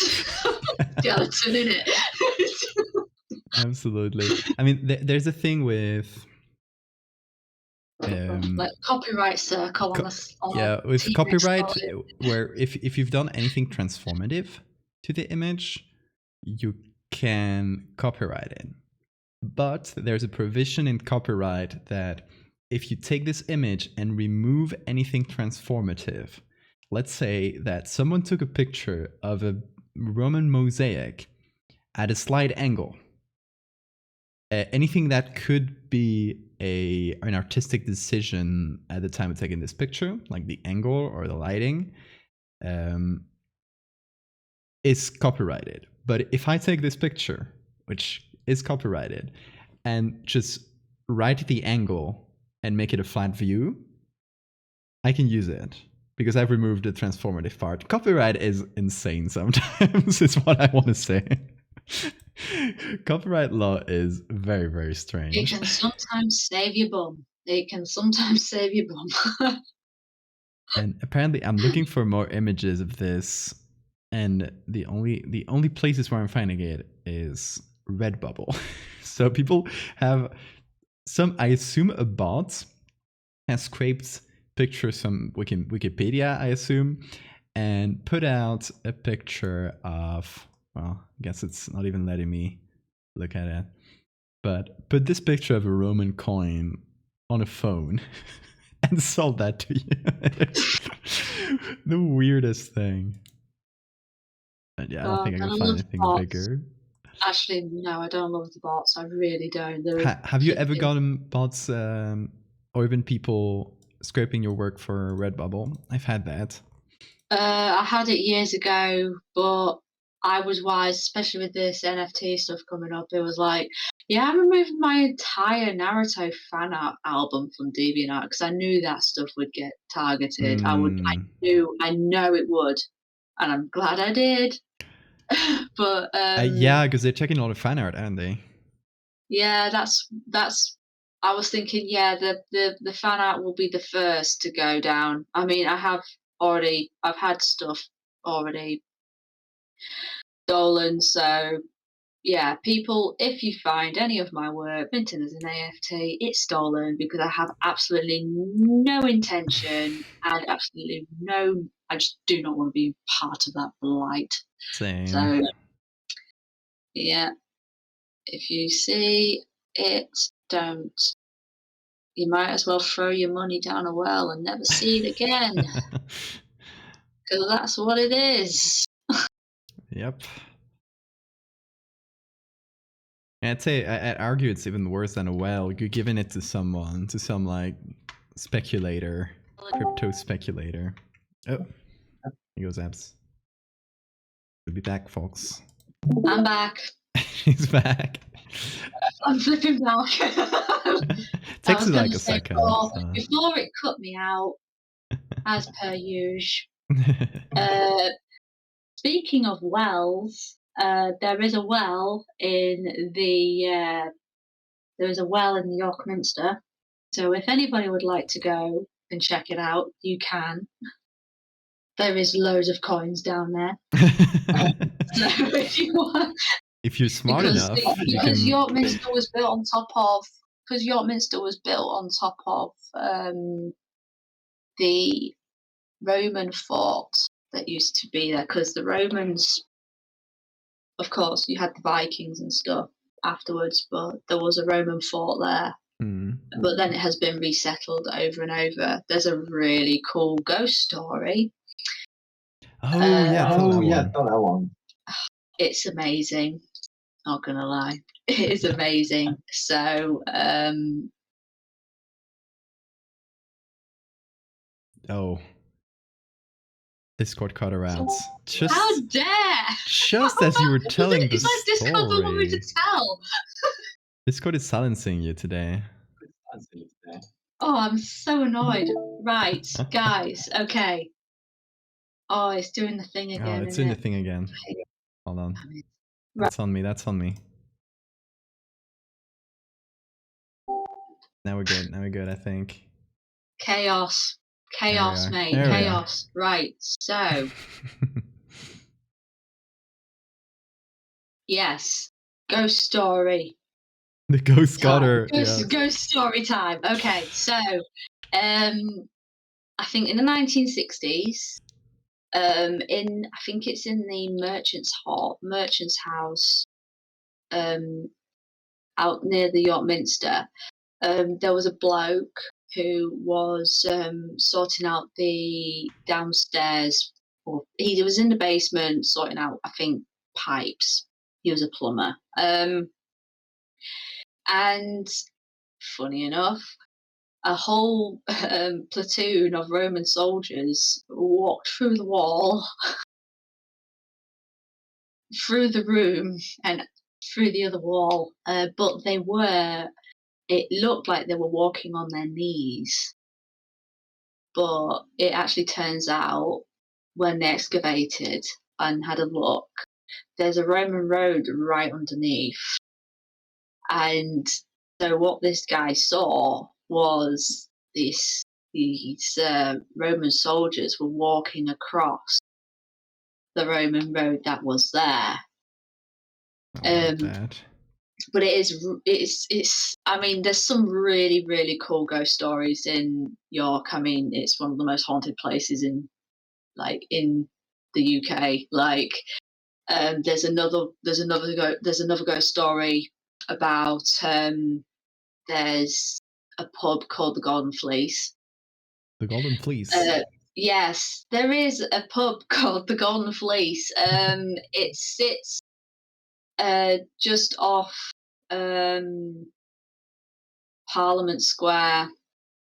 B: skeleton, isn't it?
A: Absolutely. I mean, there's a thing with
B: Like copyright circle on
A: yeah,
B: a
A: with
B: T-Rex
A: copyright,
B: skeleton.
A: where if you've done anything transformative to the image, you can copyright it. But there's a provision in copyright that if you take this image and remove anything transformative, let's say that someone took a picture of a Roman mosaic at a slight angle, anything that could be an artistic decision at the time of taking this picture, like the angle or the lighting, is copyrighted. But if I take this picture, which is copyrighted, and just right the angle and make it a flat view, I can use it because I've removed the transformative part. Copyright is insane sometimes, is what I want to say. Copyright law is very, very
B: It
A: strange.
B: can sometimes save your bum. It can sometimes save your bum.
A: And apparently I'm looking for more images of this, and the only places where I'm finding it is Redbubble. So people have some, I assume a bot has scraped pictures from Wikipedia, I assume, and put out a picture of, well, I guess it's not even letting me look at it, but put this picture of a Roman coin on a phone and sold that to you. The weirdest thing. But yeah, I don't
B: Oh,
A: think I
B: God,
A: can
B: I
A: find
B: love
A: anything
B: bots.
A: bigger.
B: Actually, no, I don't love the bots. I really don't.
A: Have you ever gotten bots or even people scraping your work for Redbubble? I've had that.
B: I had it years ago, but I was wise, especially with this NFT stuff coming up. It was like, yeah, I removed my entire Naruto fan art album from DeviantArt because I knew that stuff would get targeted. I know it would, and I'm glad I did. But
A: Yeah, because they're checking all the fan art, aren't they?
B: yeah, that's. I was thinking, yeah, the fan art will be the first to go down. I mean, I've had stuff already stolen, so yeah, people, if you find any of my work minted as an AFT, it's stolen because I have absolutely no intention and absolutely no. I just do not want to be part of that blight.
A: Same.
B: So yeah, if you see it, don't. You might as well throw your money down a well and never see it again, because that's what it is.
A: Yep. I'd say I'd argue it's even worse than a well. You're giving it to someone, to some like speculator, crypto speculator. Oh, here goes Abs. We'll be back, folks.
B: I'm back.
A: He's back.
B: I'm flipping back. I
A: Takes
B: was
A: you
B: going
A: like
B: to
A: a
B: say
A: second.
B: before it cut me out, as per usual. Speaking of wells, there is a well in York Minster. So if anybody would like to go and check it out, you can. There is loads of coins down there. So if you want,
A: If you're smart
B: because
A: enough, you
B: because
A: can.
B: York Minster was built on top of the Roman fort that used to be there. Because the Romans, of course, you had the Vikings and stuff afterwards, but there was a Roman fort there. But then it has been resettled over and over. There's a really cool ghost story.
A: Oh yeah, tell that one.
B: It's amazing. Not gonna lie, it is amazing. So,
A: oh, Discord cut around.
B: How dare!
A: Just as you were telling the
B: it's like Discord doesn't want me to
A: story.
B: tell.
A: Discord is silencing you today.
B: Oh, I'm so annoyed. Right, guys. Okay. Oh, it's doing the thing again.
A: Oh, it's doing the thing again. Hold on. That's on me. That's on me. Now we're good. Now we're good, I think.
B: Chaos. Chaos, mate. Chaos. Right. So, yes. Ghost story.
A: The ghost got her.
B: Ghost story time. Okay. So, I think in the 1960s, I think it's in the merchant's house, out near the York Minster. There was a bloke who was sorting out the downstairs, or he was in the basement sorting out, I think, pipes. He was a plumber. And funny enough, a whole platoon of Roman soldiers walked through the wall, through the room, and through the other wall. But it looked like they were walking on their knees. But it actually turns out, when they excavated and had a look, there's a Roman road right underneath. And so what this guy saw was these Roman soldiers were walking across the Roman road that was there. But it's I mean, there's some really, really cool ghost stories in York. I mean, it's one of the most haunted places in the UK. There's another ghost story about there's a pub called the Golden Fleece.
A: The Golden Fleece.
B: Yes, there is a pub called the Golden Fleece. It sits just off Parliament Square,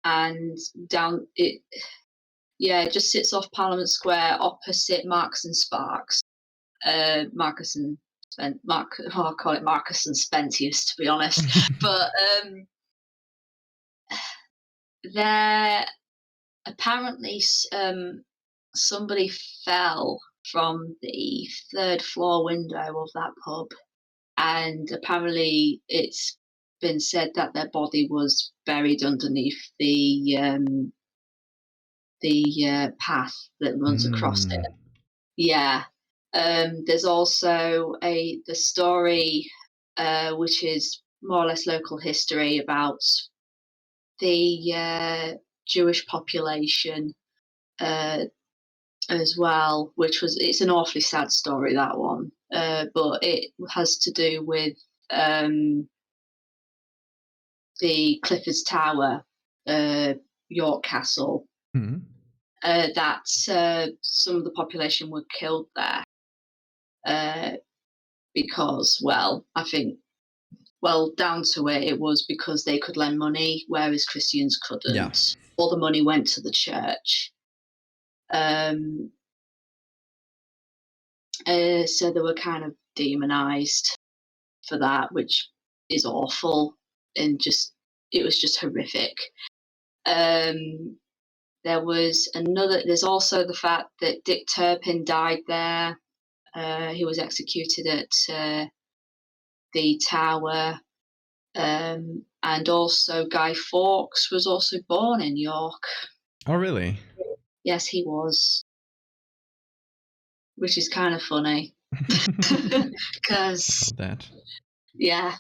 B: and down it. Yeah, it just sits off Parliament Square opposite Marcus and Sparks. I'll call it Marcus and Spentius, to be honest. But there apparently somebody fell from the third floor window of that pub, and apparently it's been said that their body was buried underneath the path that runs across it. Yeah. There's also the story, which is more or less local history, about the Jewish population as well, it's an awfully sad story, that one, but it has to do with the Clifford's Tower, York Castle. That some of the population were killed there because, I think, down to it was because they could lend money, whereas Christians couldn't. Yeah. All the money went to the church. So they were kind of demonized for that, which is awful, and it was just horrific. There's also the fact that Dick Turpin died there. He was executed at the Tower. And also Guy Fawkes was also born in York.
A: Oh, really?
B: Yes, he was. Which is kind of funny. Because
A: Love that.
B: yeah.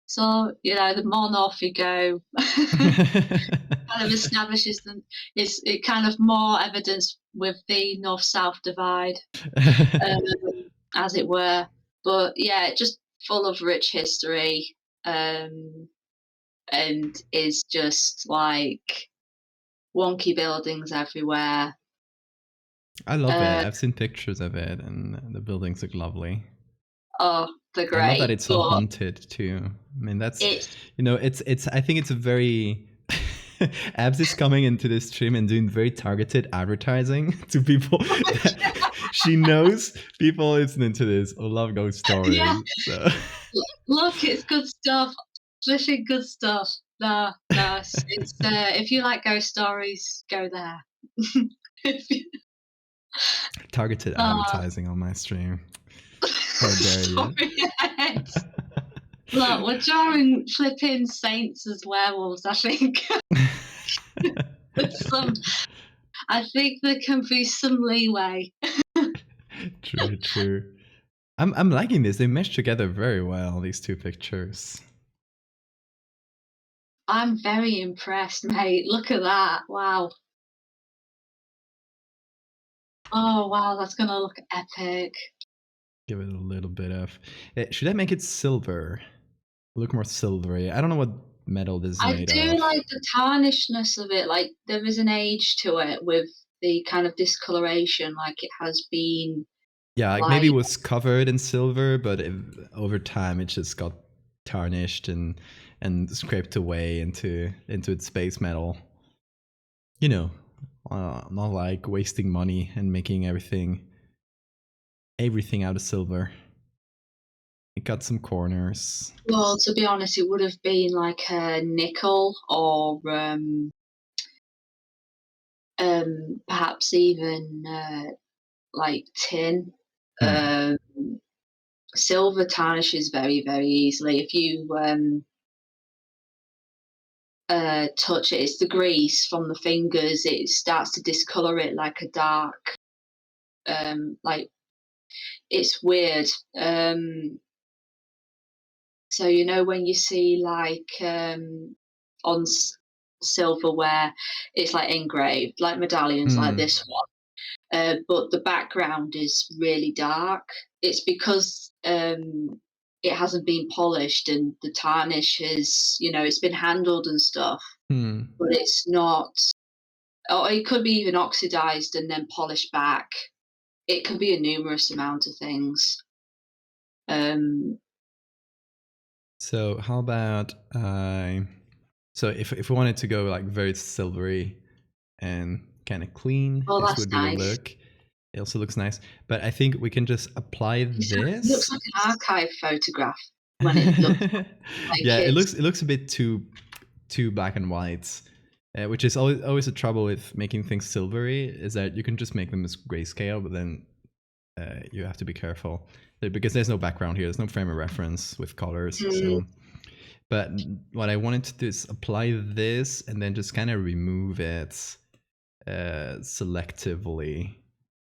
B: So, the more north you go, kind of establishes them. It kind of more evidence with the north-south divide, as it were. But yeah, just full of rich history, and is just like wonky buildings everywhere.
A: I love it.
B: Uh,
A: I've seen pictures of it, and the buildings look lovely.
B: oh, they're
A: I love that
B: great,
A: it's so
B: but
A: haunted too. I mean, that's,
B: it's
A: it's. I think it's a very. Abs is coming into this stream and doing very targeted advertising to people that she knows people listening to this will love ghost
B: yeah.
A: stories. So
B: Look, it's good stuff. Literally good stuff. No, no, it's if you like ghost stories, go there. If you-
A: targeted
B: oh,
A: advertising on my stream. How dare you?
B: sorry, yes. Look, we're drawing flipping saints as werewolves, I think. some I think there can be some leeway.
A: True, true. I'm liking this. They mesh together very well, these two pictures.
B: I'm very impressed, mate. Look at that. Wow. Oh wow, that's gonna look epic.
A: Give it a little bit of. Should I make it silver? Look more silvery. I don't know what metal this is
B: I
A: made
B: do
A: of.
B: like the tarnishness of it, like, there is an age to it with the kind of discoloration, like it has been,
A: Yeah, like maybe it
B: like
A: was covered in silver, but over time it just got tarnished and scraped away into its base metal. You know, not like wasting money and making everything out of silver. It got some corners.
B: well, to be honest, it would have been like a nickel or, perhaps even, like tin.
A: Hmm.
B: Um, Silver tarnishes very, very easily. If you, touch it, it's the grease from the fingers, it starts to discolor it like a dark, like it's weird. So when you see like on silverware, it's like engraved, like medallions, like
A: Hmm.
B: this one, but the background is really dark. It's because it hasn't been polished and the tarnish is, it's been handled and stuff,
A: Hmm.
B: but it's not. Or it could be even oxidized and then polished back. It could be a numerous amount of things. Um,
A: So how about so if we wanted to go like very silvery and kind of clean,
B: well,
A: this
B: that's
A: would be the
B: nice.
A: look. It also looks nice, but I think we can just apply
B: It looks
A: this.
B: like an archive photograph when it looks like
A: Yeah,
B: it's.
A: it looks a bit too black and white, which is always a trouble with making things silvery. Is that you can just make them as grayscale, but then you have to be careful because there's no background here. There's no frame of reference with colors.
B: Mm,
A: So, but what I wanted to do is apply this and then just kind of remove it selectively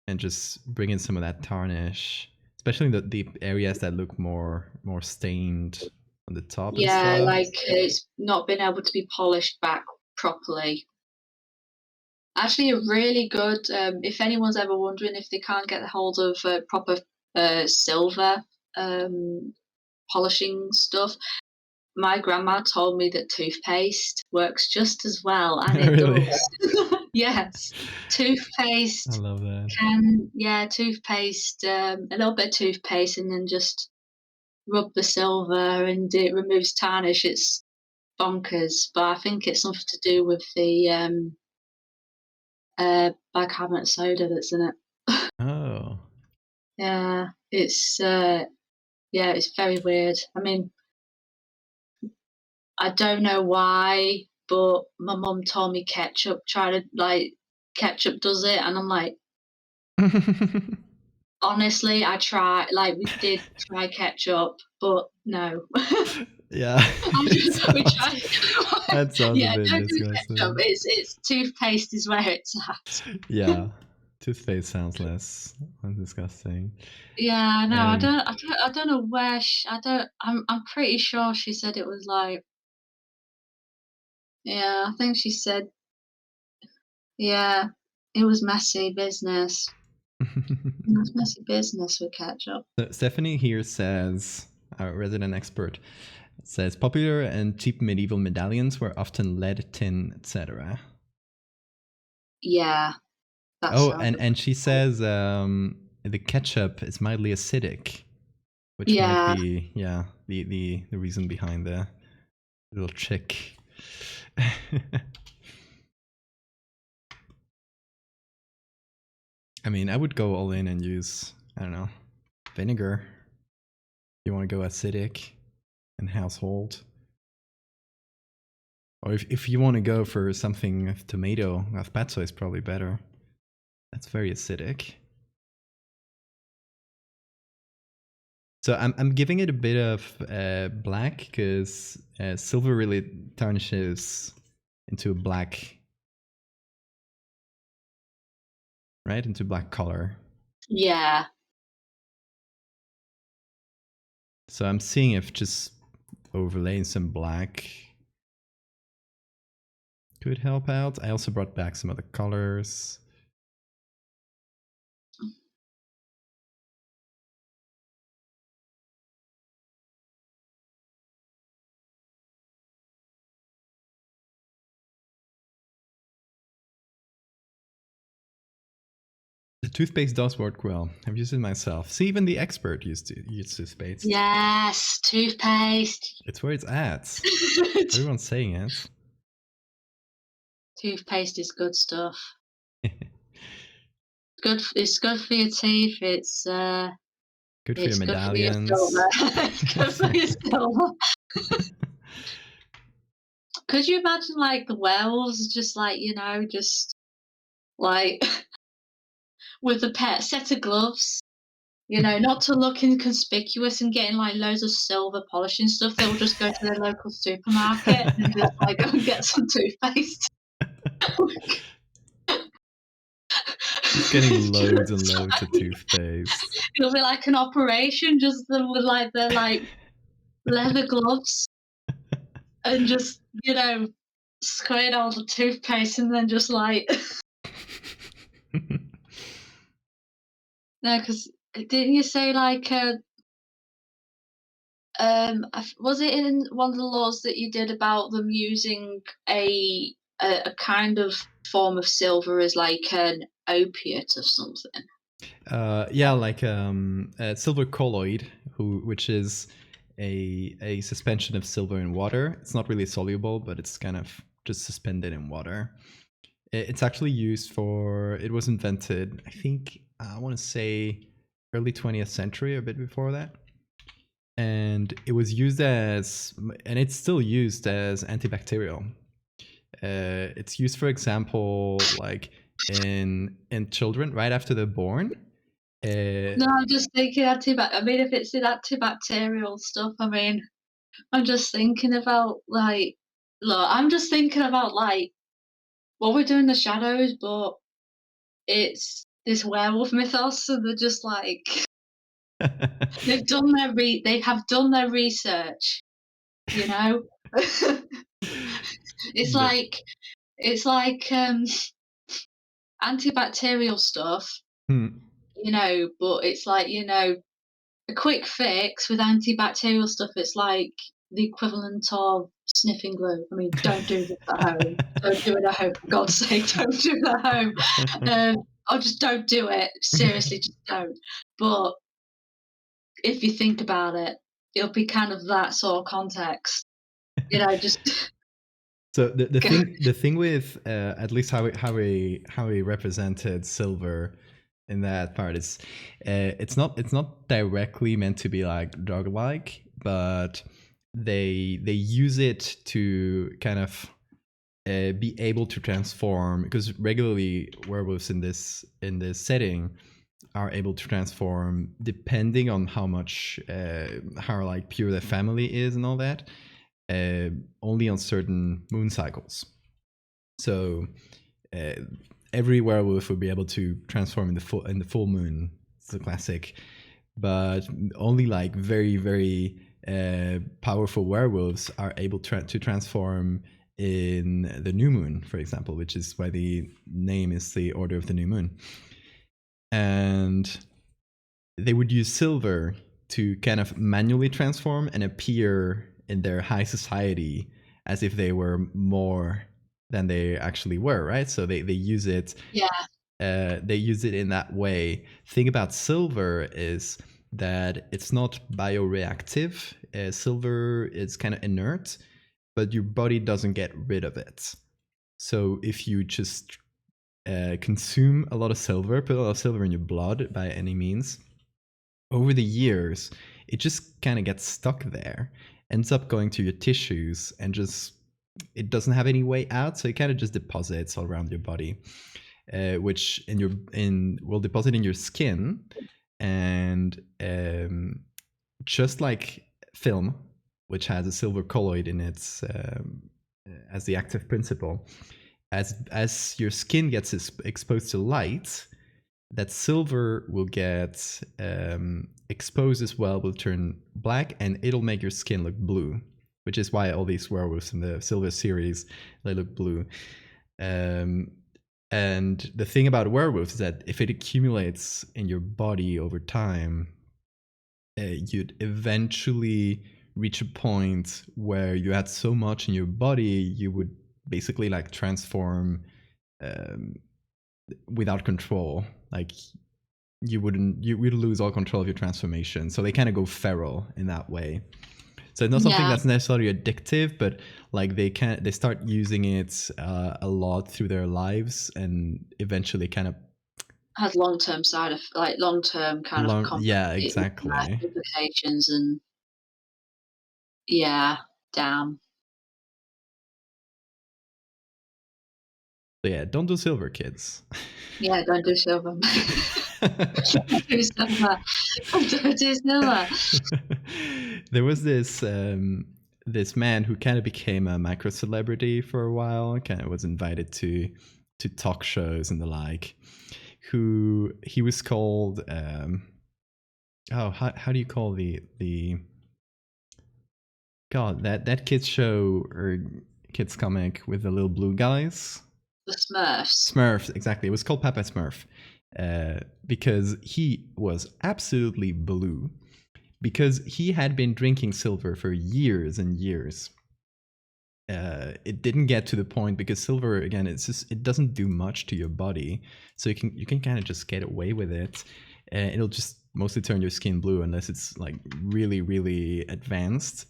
A: and just bring in some of that tarnish, especially in the areas that look more stained on the top and
B: yeah,
A: stuff.
B: like it's not been able to be polished back properly. Actually, a really good. If anyone's ever wondering if they can't get hold of proper silver polishing stuff, my grandma told me that toothpaste works just as well, and it
A: Really,
B: does. Yes,
A: I
B: toothpaste
A: love that.
B: toothpaste, a little bit of toothpaste, and then just rub the silver, and it removes tarnish. It's bonkers, but I think it's something to do with the bicarbonate soda that's in it.
A: Oh.
B: Yeah, it's very weird. I mean, I don't know why, but my mum told me ketchup does it, and I'm like, honestly, I tried. Like, we did try ketchup, but no.
A: Yeah,
B: We tried.
A: that sounds a
B: Yeah,
A: bit
B: don't do ketchup.
A: disgusting.
B: It's toothpaste is where it's at.
A: Yeah. Toothpaste sounds less disgusting.
B: Yeah, no, I don't know where I'm pretty sure she said it was like, yeah, I think she said, yeah, it was messy business. It was messy business with ketchup.
A: So Stephanie here says, our resident expert, says popular and cheap medieval medallions were often lead, tin, etc.
B: Yeah, that
A: Oh,
B: sounds.
A: and she says the ketchup is mildly acidic, which might
B: Yeah,
A: be the reason behind the little trick. I mean, I would go all in and use, I don't know, vinegar. You want to go acidic and household. Or if you want to go for something with tomato, gazpacho is probably better. That's very acidic. So I'm giving it a bit of black because silver really tarnishes into black, right? Into black color.
B: yeah.
A: So I'm seeing if just overlaying some black could help out. I also brought back some other colors. The toothpaste does work well. I've used it myself. See, even the expert used toothpaste.
B: Yes, toothpaste.
A: It's where it's at. Everyone's saying it.
B: Toothpaste is good stuff. It's good for your teeth. It's
A: Good for your
B: it's good for your
A: medallions.
B: silver. It's good for your silver. Could you imagine like the werewolves just like, just like with a pet set of gloves, not to look inconspicuous and getting like loads of silver polishing stuff. They'll just go to their local supermarket and just like go and get some toothpaste.
A: Just getting loads and loads of toothpaste.
B: It'll be like an operation just with like their like leather gloves and just, squirt all the toothpaste and then just like no, because didn't you say like was it in one of the laws that you did about them using a kind of form of silver as like an opiate or something?
A: Yeah, like silver colloid, which is a suspension of silver in water. It's not really soluble, but it's kind of just suspended in water. It's actually used for. It was invented, I think, I want to say, early 20th century, a bit before that. And it was used as, and it's still used as antibacterial. It's used, for example, like in children right after they're born.
B: No, I'm just thinking I mean, if it's in antibacterial stuff, I mean, I'm just thinking about like, look, I'm just thinking about like what we do in the shadows, but it's this werewolf mythos, and they're just like they have done their research, you know. it's
A: The-
B: like it's like antibacterial stuff,
A: hmm.
B: but it's like, a quick fix with antibacterial stuff. It's like the equivalent of sniffing glue. I mean, don't do this at home. Don't do it at home, for God's sake, don't do it at home. Or just don't do it. Seriously, just don't. But if you think about it, it'll be kind of that sort of context. Just
A: So the
B: go.
A: thing with at least how we represented silver in that part is it's not directly meant to be like drug like, but they use it to kind of be able to transform, because regularly werewolves in this setting are able to transform depending on how like pure their family is and all that, only on certain moon cycles. So every werewolf would be able to transform in the full moon. It's a classic, but only like very very powerful werewolves are able to transform in the new moon, for example, which is why the name is the Order of the New Moon. And they would use silver to kind of manually transform and appear in their high society as if they were more than they actually were, right? So they use it.
B: Yeah.
A: They use it in that way. Thing about silver is that it's not bioreactive. Silver is kind of inert, but your body doesn't get rid of it. So if you just consume a lot of silver, put a lot of silver in your blood by any means, over the years, it just kind of gets stuck there, ends up going to your tissues, and just it doesn't have any way out. So it kind of just deposits all around your body, which will deposit in your skin, and just like film, which has a silver colloid in its as the active principle, as your skin gets exposed to light, that silver will get exposed as well, will turn black, and it'll make your skin look blue, which is why all these werewolves in the Silver series, they look blue. And the thing about werewolves is that if it accumulates in your body over time, you'd eventually reach a point where you had so much in your body, you would basically like transform without control. Like you would lose all control of your transformation. So they kind of go feral in that way. So it's not something that's necessarily addictive, but like they start using it a lot through their lives, and eventually kind of
B: has long-term long-term kind of
A: yeah, exactly,
B: implications, and damn.
A: So yeah, don't do silver, kids.
B: Yeah, don't do silver. Don't do silver. Don't do silver.
A: There was this this man who kind of became a micro celebrity for a while. Kind of was invited to talk shows and the like. Who he was called? How do you call the God, that kids show or kids comic with the little blue guys?
B: The Smurfs.
A: Smurfs, exactly. It was called Papa Smurf because he was absolutely blue, because he had been drinking silver for years and years. It didn't get to the point, because silver, again, it doesn't do much to your body, so you can kind of just get away with it. It'll just mostly turn your skin blue unless it's like really really advanced,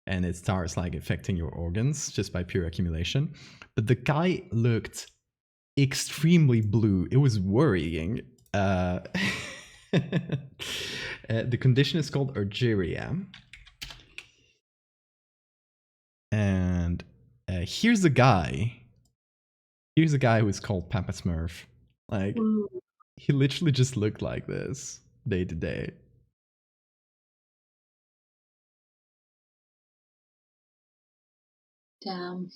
A: and it starts like affecting your organs just by pure accumulation. But the guy looked extremely blue. It was worrying. The condition is called urgeria. And here's a guy. Here's a guy who's called Papa Smurf. Like, he literally just looked like this day to day.
B: Damn.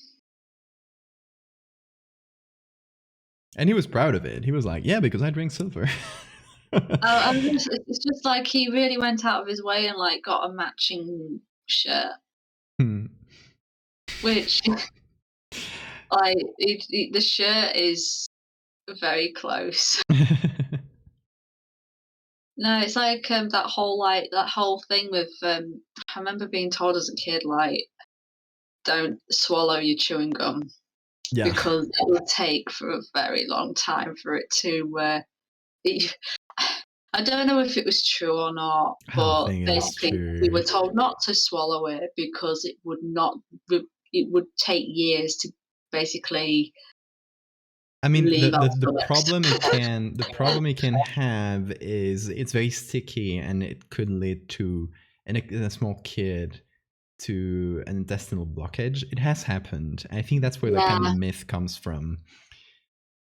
A: And he was proud of it. He was like, yeah, because I drink silver.
B: It's just like he really went out of his way and like got a matching shirt. Which like the shirt is very close. No, it's like that whole thing with I remember being told as a kid, like, don't swallow your chewing gum. Yeah. Because it will take for a very long time for it to I don't know if it was true or not, but basically we were told not to swallow it because it would take years to basically.
A: I mean, the problem it can have is it's very sticky, and it could lead to, in a small kid, to an intestinal blockage. It has happened. I think that's where the kind of myth comes from.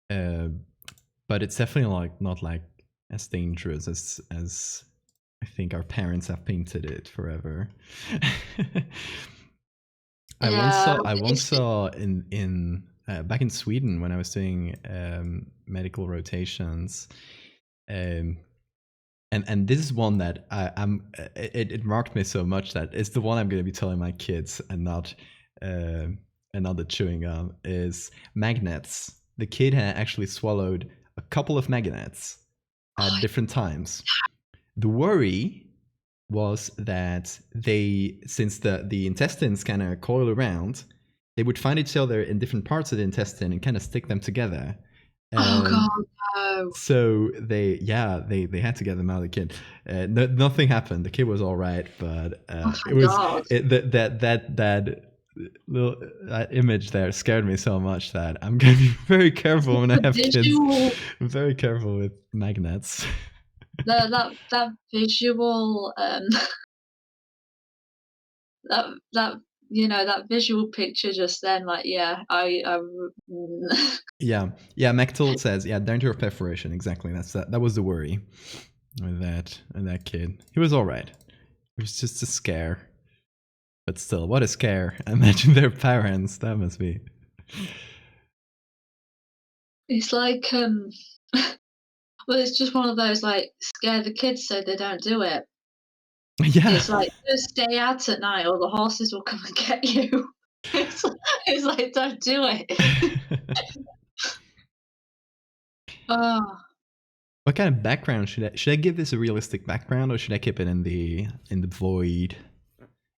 A: But it's definitely like not like as dangerous as I think our parents have painted it forever. I once saw in back in Sweden when I was doing medical rotations. And this is one that it marked me so much that it's the one I'm going to be telling my kids and not the chewing gum is magnets. The kid had actually swallowed a couple of magnets at different times. The worry was that since the intestines kind of coil around, they would find each other in different parts of the intestine and kind of stick them together.
B: Oh God, no.
A: So they had to get them out of the kid. Nothing happened. The kid was all right, but it was that little image there scared me so much that I'm gonna be very careful when I have kids. I'm very careful with magnets.
B: That visual that that visual picture just then, like, yeah,
A: Yeah, Mechtel says, yeah, danger of perforation. Exactly. That was the worry with that kid. He was all right. It was just a scare. But still, what a scare. Imagine their parents. That must be.
B: It's like, well, it's just one of those, like, scare the kids so they don't do it.
A: Yeah.
B: It's like, just stay out at night or the horses will come and get you. It's like, don't do it. Oh.
A: What kind of background should I give this a realistic background, or should I keep it in the void?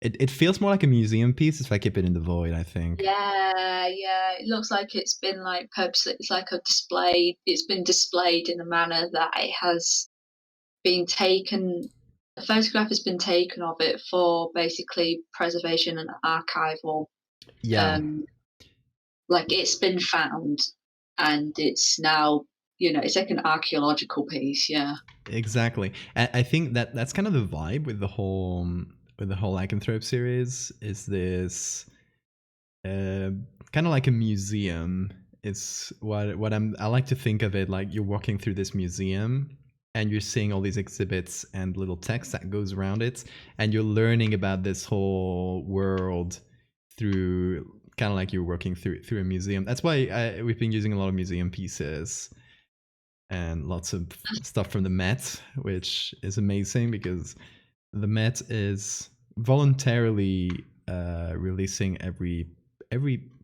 A: It feels more like a museum piece if I keep it in the void, I think.
B: Yeah. It looks like it's been, like, purposely, it's like it's been displayed in a manner that it has been taken. A photograph has been taken of it for basically preservation and archival.
A: Yeah.
B: Like, it's been found and it's now, it's like an archaeological piece, yeah.
A: Exactly. I think that's kind of the vibe with the whole Lycanthrope series. Is this kind of like a museum? It's what I like to think of it like. You're walking through this museum and you're seeing all these exhibits and little text that goes around it, and you're learning about this whole world through kind of like you're working through a museum. That's why we've been using a lot of museum pieces and lots of stuff from the Met, which is amazing because the Met is voluntarily releasing every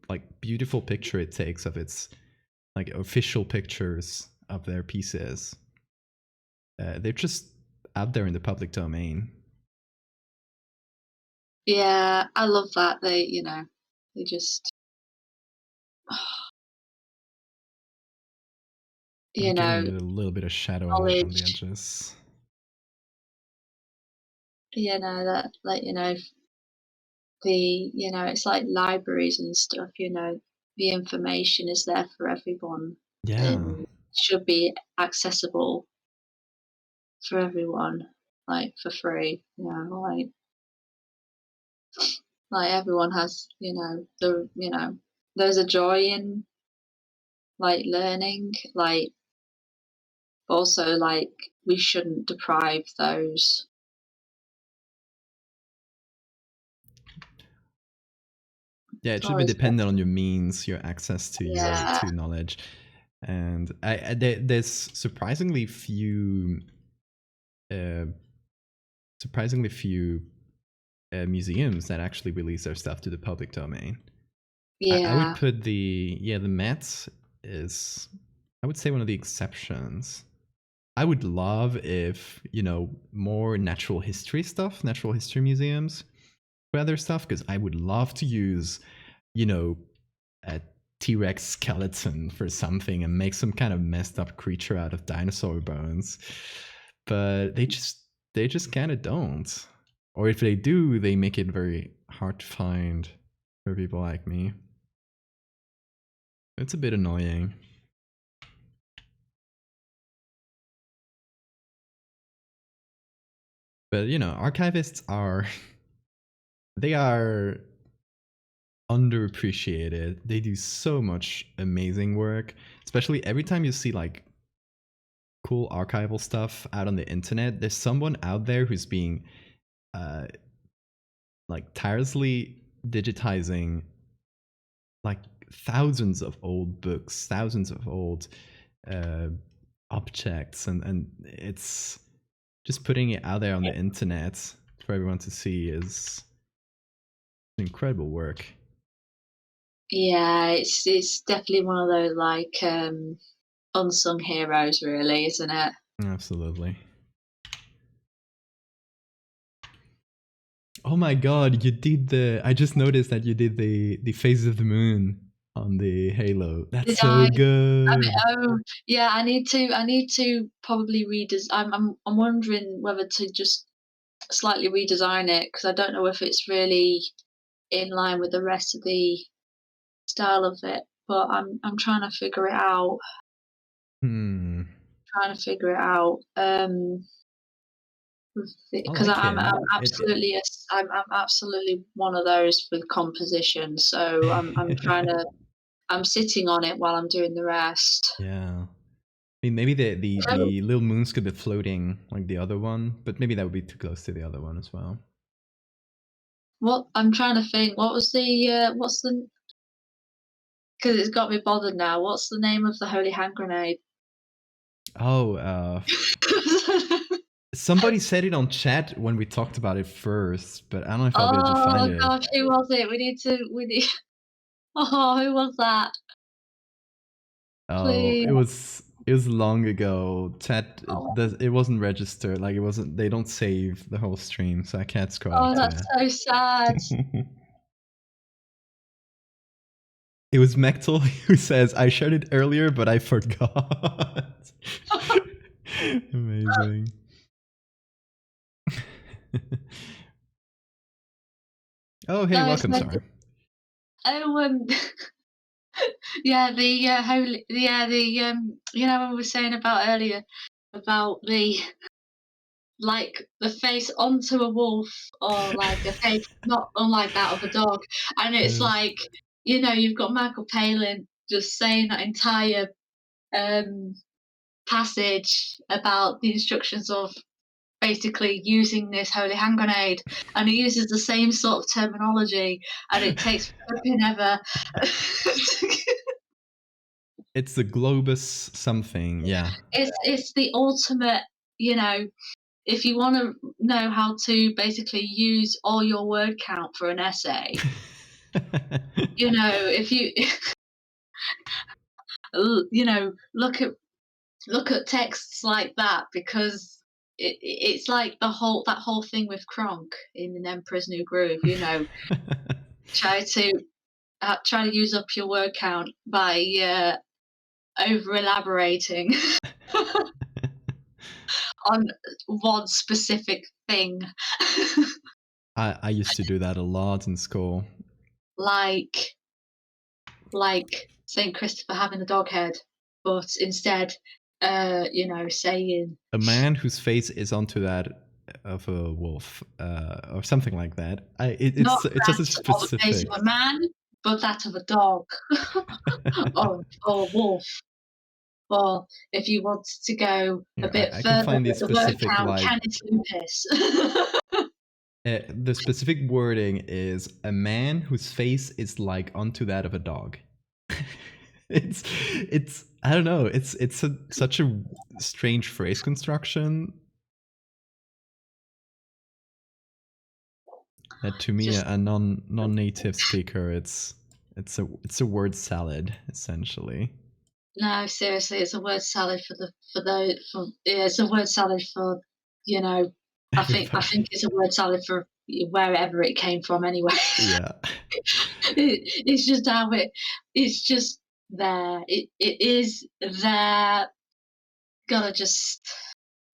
A: like beautiful picture it takes of its like official pictures of their pieces. They're just out there in the public domain.
B: Yeah, I love that. They just,
A: They're giving it a little bit of shadow on the
B: knowledge,
A: edges.
B: that, like, it's like libraries and stuff, the information is there for everyone
A: Yeah.
B: and should be accessible for everyone, like, for free, like everyone has, there's a joy in, like, learning, like, but also, like, we shouldn't deprive those.
A: Yeah, it should be dependent on your means, your access to to knowledge, and there's surprisingly few museums that actually release their stuff to the public domain. I would put the Met is, I would say, one of the exceptions. I would love if more natural history museums for other stuff, because I would love to use a T-Rex skeleton for something and make some kind of messed up creature out of dinosaur bones, but they just kind of don't, or if they do, they make it very hard to find for people like me. It's a bit annoying. But archivists are they are underappreciated. They do so much amazing work, especially every time you see like cool archival stuff out on the internet. There's someone out there who's being like tirelessly digitizing like thousands of old books, thousands of old objects, and it's just putting it out there on the internet for everyone to see is incredible work.
B: Yeah, it's definitely one of those like unsung heroes, really, isn't it?
A: Absolutely. Oh my god, you did the I just noticed that you did the phase of the moon on the Halo. That's
B: Did I?
A: so good.
B: Oh, yeah. I need to probably I'm wondering whether to just slightly redesign it because I don't know if it's really in line with the rest of the style of it. But I'm trying to figure it out.
A: Hmm.
B: Trying to figure it out.
A: I
B: Because
A: like
B: I'm
A: it.
B: I'm absolutely I'm absolutely one of those with composition. So I'm trying to I'm sitting on it while I'm doing the rest.
A: Yeah. I mean, maybe
B: So
A: the little moons could be floating like the other one, but maybe that would be too close to the other one as well.
B: what I'm trying to think. What's the because it's got me bothered now. What's the name of the holy hand grenade?
A: Oh, somebody said it on chat when we talked about it first, but I don't know if I'll be able to find
B: Oh
A: it.
B: gosh, who was it? We need. Oh, who was that?
A: Oh,
B: Please.
A: it was long ago. Chat
B: Oh,
A: it wasn't registered. Like it wasn't. They don't save the whole stream, so I can't scroll up
B: oh,
A: to
B: that's so sad.
A: it. It was Mechtel who says, "I shared it earlier, but I forgot." Amazing. Oh, hey,
B: No, it's
A: welcome,
B: like
A: Sarah.
B: oh yeah, the holy yeah the you know when we were saying about earlier about the like the face onto a wolf or like a face not unlike that of a dog, and it's
A: Uh,
B: like you've got Michael Palin just saying that entire um passage about the instructions of basically using this holy hand grenade, and he uses the same sort of terminology, and it takes flipping ever.
A: it's the Globus something, yeah.
B: It's the ultimate, you know, if you want to know how to basically use all your word count for an essay, if you look at texts like that because it's like that whole thing with Kronk in An Emperor's New Groove. Try to try to use up your word count by over elaborating on one specific thing,
A: I used to do that a lot in school.
B: like Saint Christopher having a dog head, but instead, saying
A: A man whose face is onto that of a wolf, or something like that.
B: not
A: It's just a
B: that of a face of
A: specific.
B: a man, but that of a dog or a wolf. Or if you wanted to go a
A: Yeah,
B: bit
A: I can
B: further
A: find the
B: with the word
A: specific
B: count,
A: like
B: canis lupus.
A: the specific wording is a man whose face is like onto that of a dog. It's I don't know. It's such a strange phrase construction that to me
B: Just
A: a non-native speaker it's a word salad essentially.
B: no, seriously, it's a word salad it's a word salad for you know. I
A: Everybody.
B: think it's a word salad for wherever it came from anyway.
A: Yeah.
B: It's just it's just there. It is there. Gotta just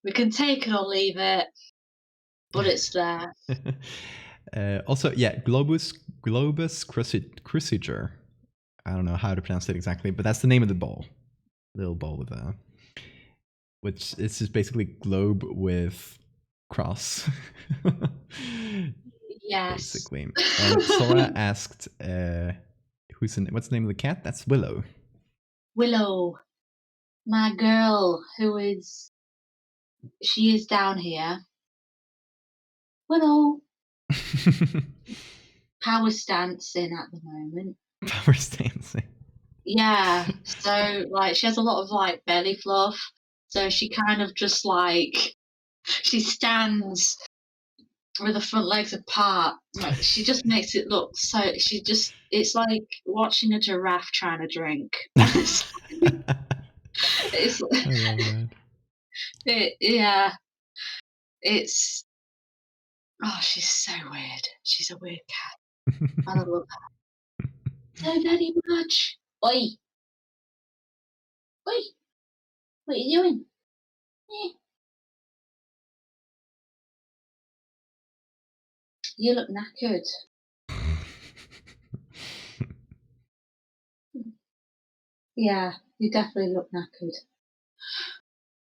B: we can take it or leave it, but it's there.
A: Also, yeah, Globus Cruciger. I don't know how to pronounce it exactly, but that's the name of the ball. Little ball with a, which is just basically globe with cross,
B: Yes.
A: basically. And Sora asked, what's the name of the cat? That's Willow.
B: Willow, my girl, she is down here. Willow, power stance in at the moment.
A: Power dancing.
B: Yeah, so, like, she has a lot of, like, belly fluff, so she kind of just, like she stands with the front legs apart, like, she just makes it look so it's like watching a giraffe trying to drink, honestly. It's
A: I love that.
B: yeah, it's oh, she's so weird. She's a weird cat. I love her so very much. Oi, oi, what are you doing? Eh, you look knackered. Yeah, you definitely look knackered.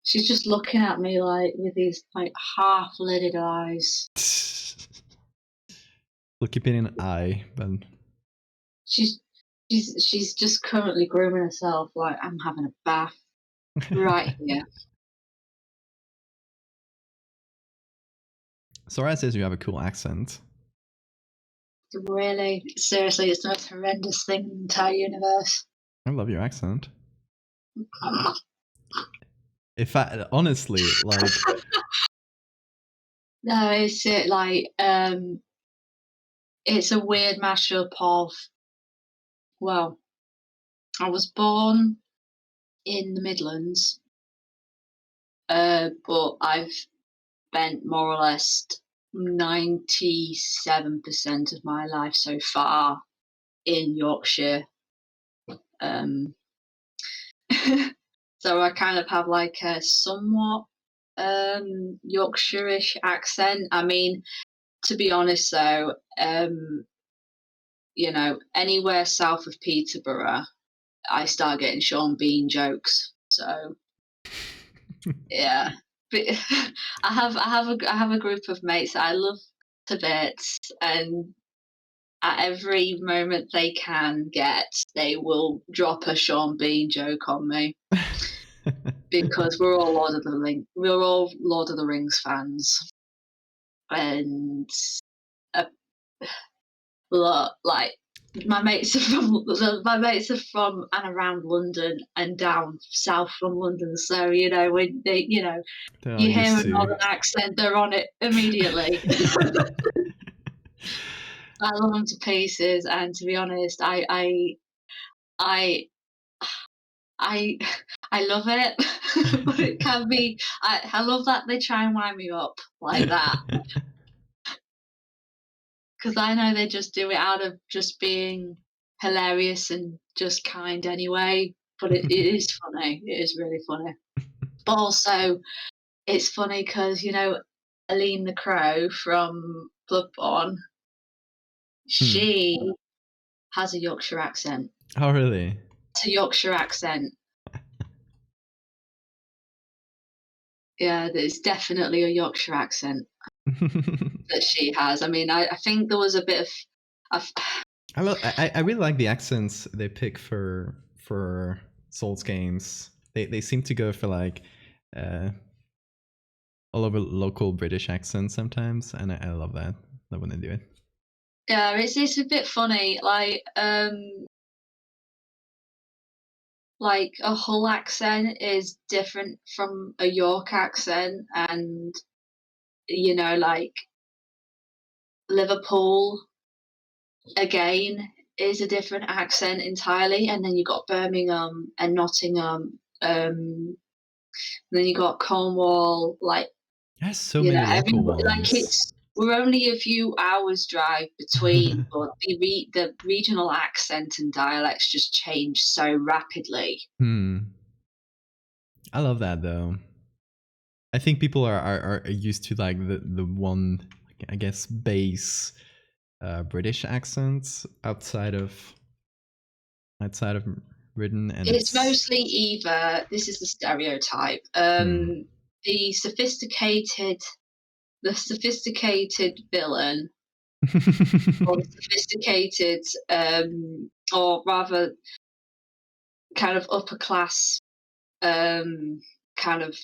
B: She's just looking at me, like, with these, like, half-lidded eyes.
A: We'll keep it in an eye, but
B: She's she's just currently grooming herself like, "I'm having a bath right here."
A: Sora says you have a cool accent.
B: Really, seriously, it's the most horrendous thing in the entire universe.
A: I love your accent. If I honestly like,
B: No, it's it's a weird mashup of well, I was born in the Midlands, but I've spent more or less 97% of my life so far in Yorkshire. Um, so I kind of have like a somewhat Yorkshire-ish accent. I mean, to be honest though, you know, anywhere south of Peterborough, I start getting Sean Bean jokes. So yeah, but I have a group of mates that I love to bits, and at every moment they can get, they will drop a Sean Bean joke on me because we're all Lord of the Rings fans, and uh, look, like my mates are from and around London and down south from London. So you know when they
A: they're all
B: you hear
A: used
B: a
A: to.
B: northern accent, they're on it immediately. I love them to pieces, and to be honest, I I I love it, but it can be. I love that they try and wind me up like that because I know they just do it out of just being hilarious and just kind anyway. But it is funny. It is really funny. But also, it's funny because you know, Aline the Crow from Bloodborne,
A: Hmm.
B: she has a Yorkshire accent.
A: Oh really?
B: It's a Yorkshire accent. Yeah, there's definitely a Yorkshire accent that she has. I mean, I think there was a bit of
A: I really like the accents they pick for Souls games. They seem to go for like uh, all over local British accents sometimes, and I love that. Love when they do it.
B: yeah, it's a bit funny. Like a Hull accent is different from a York accent, and you know, like Liverpool again is a different accent entirely, and then you got Birmingham and Nottingham, then you got Cornwall, like
A: There's so
B: you know,
A: many local
B: everybody like
A: ones.
B: we're only a few hours drive between, but the regional accent and dialects just change so rapidly.
A: Hmm. I love that though. I think people are used to like the one, I guess, base British accents outside of written, and
B: It's
A: it's
B: mostly either this is the stereotype,
A: hmm.
B: the sophisticated villain or the sophisticated, or rather kind of upper class, kind of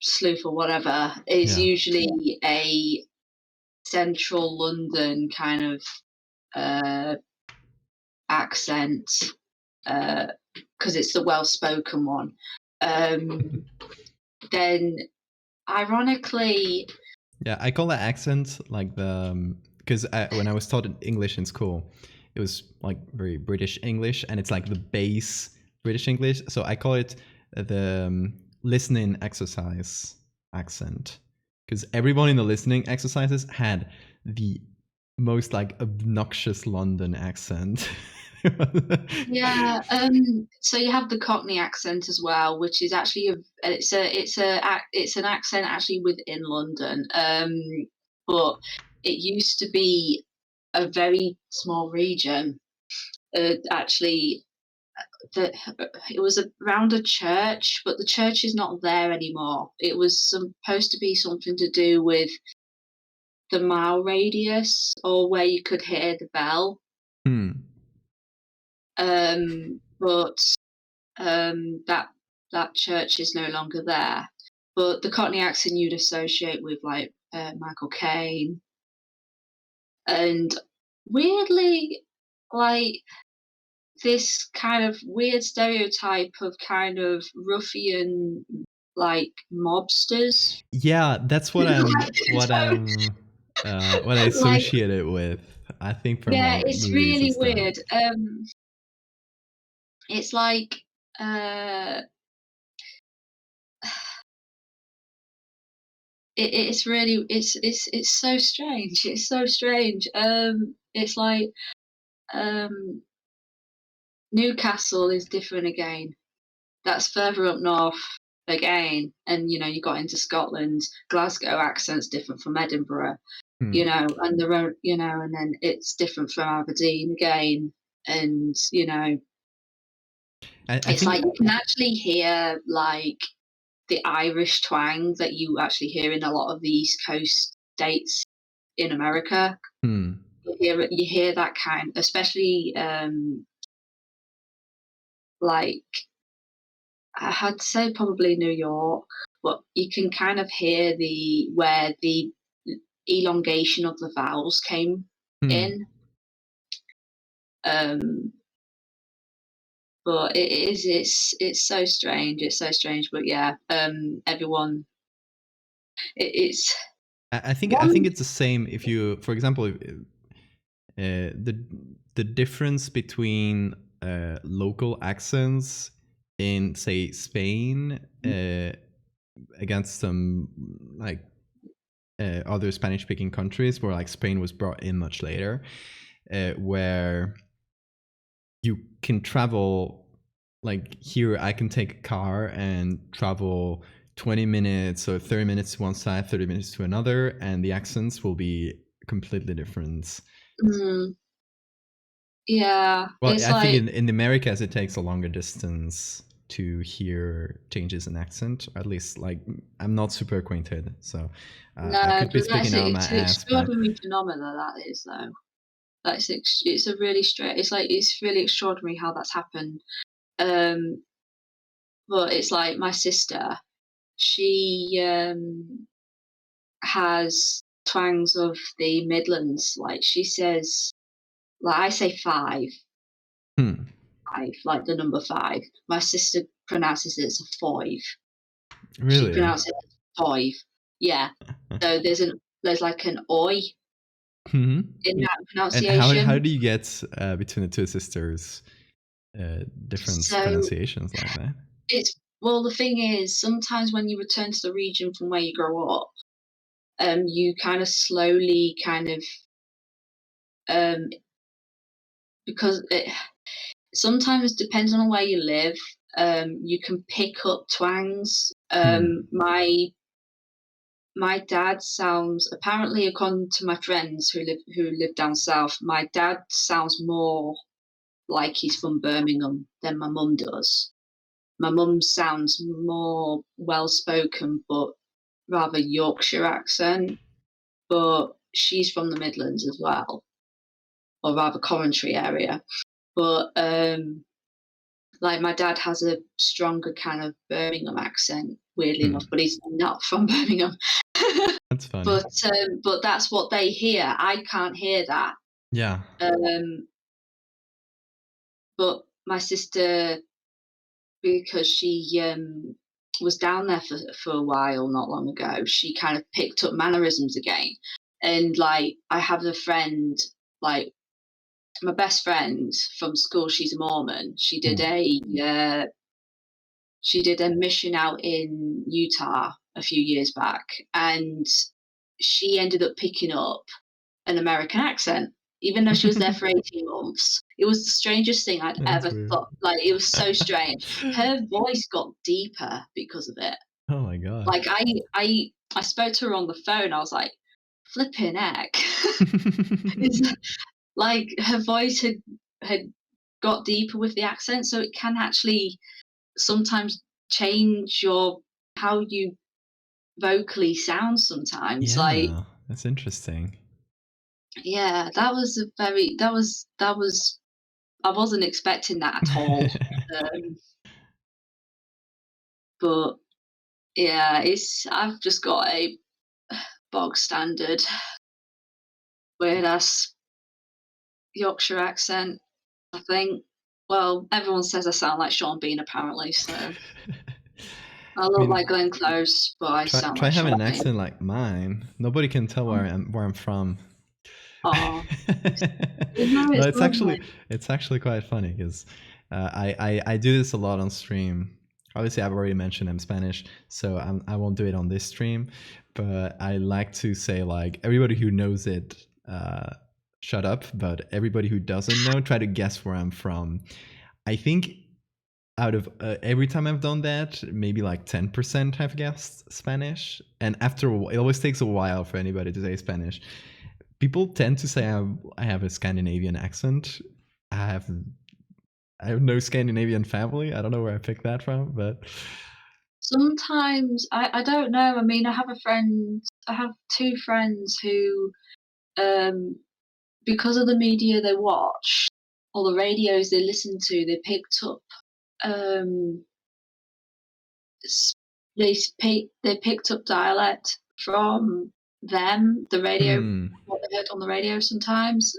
B: sleuth or whatever is
A: Yeah.
B: usually a central London kind of uh, accent, because it's the well-spoken one. Then, ironically,
A: Yeah, I call that accent like the because when I was taught English in school, it was like very British English, and it's like the base British English. So I call it the listening exercise accent, because everyone in the listening exercises had the most like obnoxious London accent.
B: yeah. So you have the Cockney accent as well, which is actually it's an accent actually within London. But it used to be a very small region. Actually, that it was around a church, but the church is not there anymore. It was supposed to be something to do with the mile radius or where you could hear the bell. But that church is no longer there. But the Cockney accent you'd associate with like Michael Caine, and weirdly, like this kind of weird stereotype of kind of ruffian, like mobsters.
A: Yeah, that's what what I
B: Like,
A: associate it with. I think from
B: yeah,
A: like
B: it's
A: movies and
B: really
A: stuff.
B: weird. It's like uh it's really it's so strange. It's so strange. It's like um Newcastle is different again. That's further up north again, and you got into Scotland. Glasgow accent's different from Edinburgh, and their own, and then it's different from Aberdeen again, and
A: I
B: it's like
A: think
B: you can actually hear like the Irish twang that you actually hear in a lot of the East Coast states in America. You hear that kind, especially like I had to say probably New York, but you can kind of hear where the elongation of the vowels came in. Um, but it's so strange. It's so strange. But yeah, everyone, it's
A: I think
B: one.
A: it's the same if you, for example, the difference between local accents in say Spain against some like other Spanish speaking countries where like Spain was brought in much later, where you can travel like here I can take a car and travel 20 minutes or 30 minutes to one side, 30 minutes to another, and the accents will be completely different.
B: Mm, yeah,
A: Well,
B: it's
A: I think
B: like
A: in the Americas it takes a longer distance to hear changes in accent. At least, like, I'm not super acquainted, so I
B: no,
A: could be
B: but
A: speaking out of my
B: it's an
A: ass. But
B: extraordinary phenomenon that is though. It's a really straight. It's like it's really extraordinary how that's happened. Um, but it's like my sister. She has twangs of the Midlands. Like she says, like I say five, like the number five. My sister pronounces it as a five. She
A: really,
B: pronounces it as five. Yeah. So there's like an oi in that
A: and how
B: pronunciation.
A: do you get between the two sisters different
B: So
A: pronunciations like that?
B: it's well, the thing is, sometimes when you return to the region from where you grow up, you kind of slowly kind of um, because it sometimes depends on where you live, you can pick up twangs. My dad sounds apparently, according to my friends who live down south, my dad sounds more like he's from Birmingham than my mum does. My mum sounds more well spoken, but rather Yorkshire accent, but she's from the Midlands as well, or rather Coventry area. But like my dad has a stronger kind of Birmingham accent, weirdly enough, but he's not from Birmingham.
A: That's funny.
B: But that's what they hear. I can't hear that.
A: Yeah.
B: Um, but my sister, because she was down there for a while not long ago, she kind of picked up mannerisms again. And like, I have a friend, like my best friend from school, she's a Mormon. She did a mission out in Utah a few years back, and she ended up picking up an American accent, even though she was there for 18 months. It was the strangest thing I'd
A: That's
B: ever
A: weird.
B: thought. Like, it was so strange. Her voice got deeper because of it.
A: Oh my gosh.
B: Like, I spoke to her on the phone. I was like, "Flipping heck!" It's like her voice had got deeper with the accent, so it can actually sometimes change your how you vocally sound sometimes. Like,
A: Yeah, that's interesting.
B: yeah, that was I wasn't expecting that at all. Um, but yeah, it's I've just got a bog standard weird ass Yorkshire accent, I think. Well, everyone says I sound like Sean Bean apparently, so I
A: I
B: look
A: mean,
B: like Glenn Close, but I sound
A: try
B: like
A: having
B: Sean
A: an
B: Bean.
A: accent like mine. Nobody can tell where I'm from.
B: Oh, no,
A: No,
B: it's lovely.
A: it's actually quite funny because I do this a lot on stream. Obviously, I've already mentioned I'm Spanish, so I won't do it on this stream. But I like to say like everybody who knows it, shut up. But everybody who doesn't know, try to guess where I'm from. I think out of every time I've done that, maybe like 10% have guessed Spanish. And after it always takes a while for anybody to say Spanish. People tend to say I have a Scandinavian accent. I have I have no Scandinavian family. I don't know where I picked that from, but
B: Sometimes I don't know. I mean, I have two friends who, um, because of the media they watch or the radios they listen to, um, s- they picked up dialect from them, the radio,
A: hmm.
B: what they heard on the radio sometimes,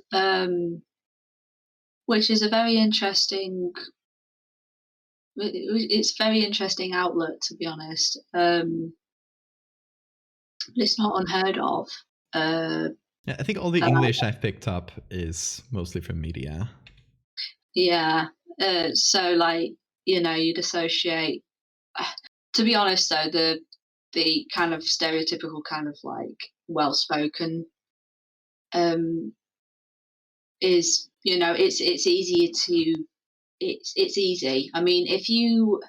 B: which is a very interesting. It's very interesting outlet, to be honest. It's not unheard of. Uh,
A: Yeah, I think all the
B: that
A: English I've picked up is mostly from media.
B: Yeah. So like, you'd associate. To be honest, though, the kind of stereotypical kind of like well spoken um, is it's easier to it's easy. I mean, if you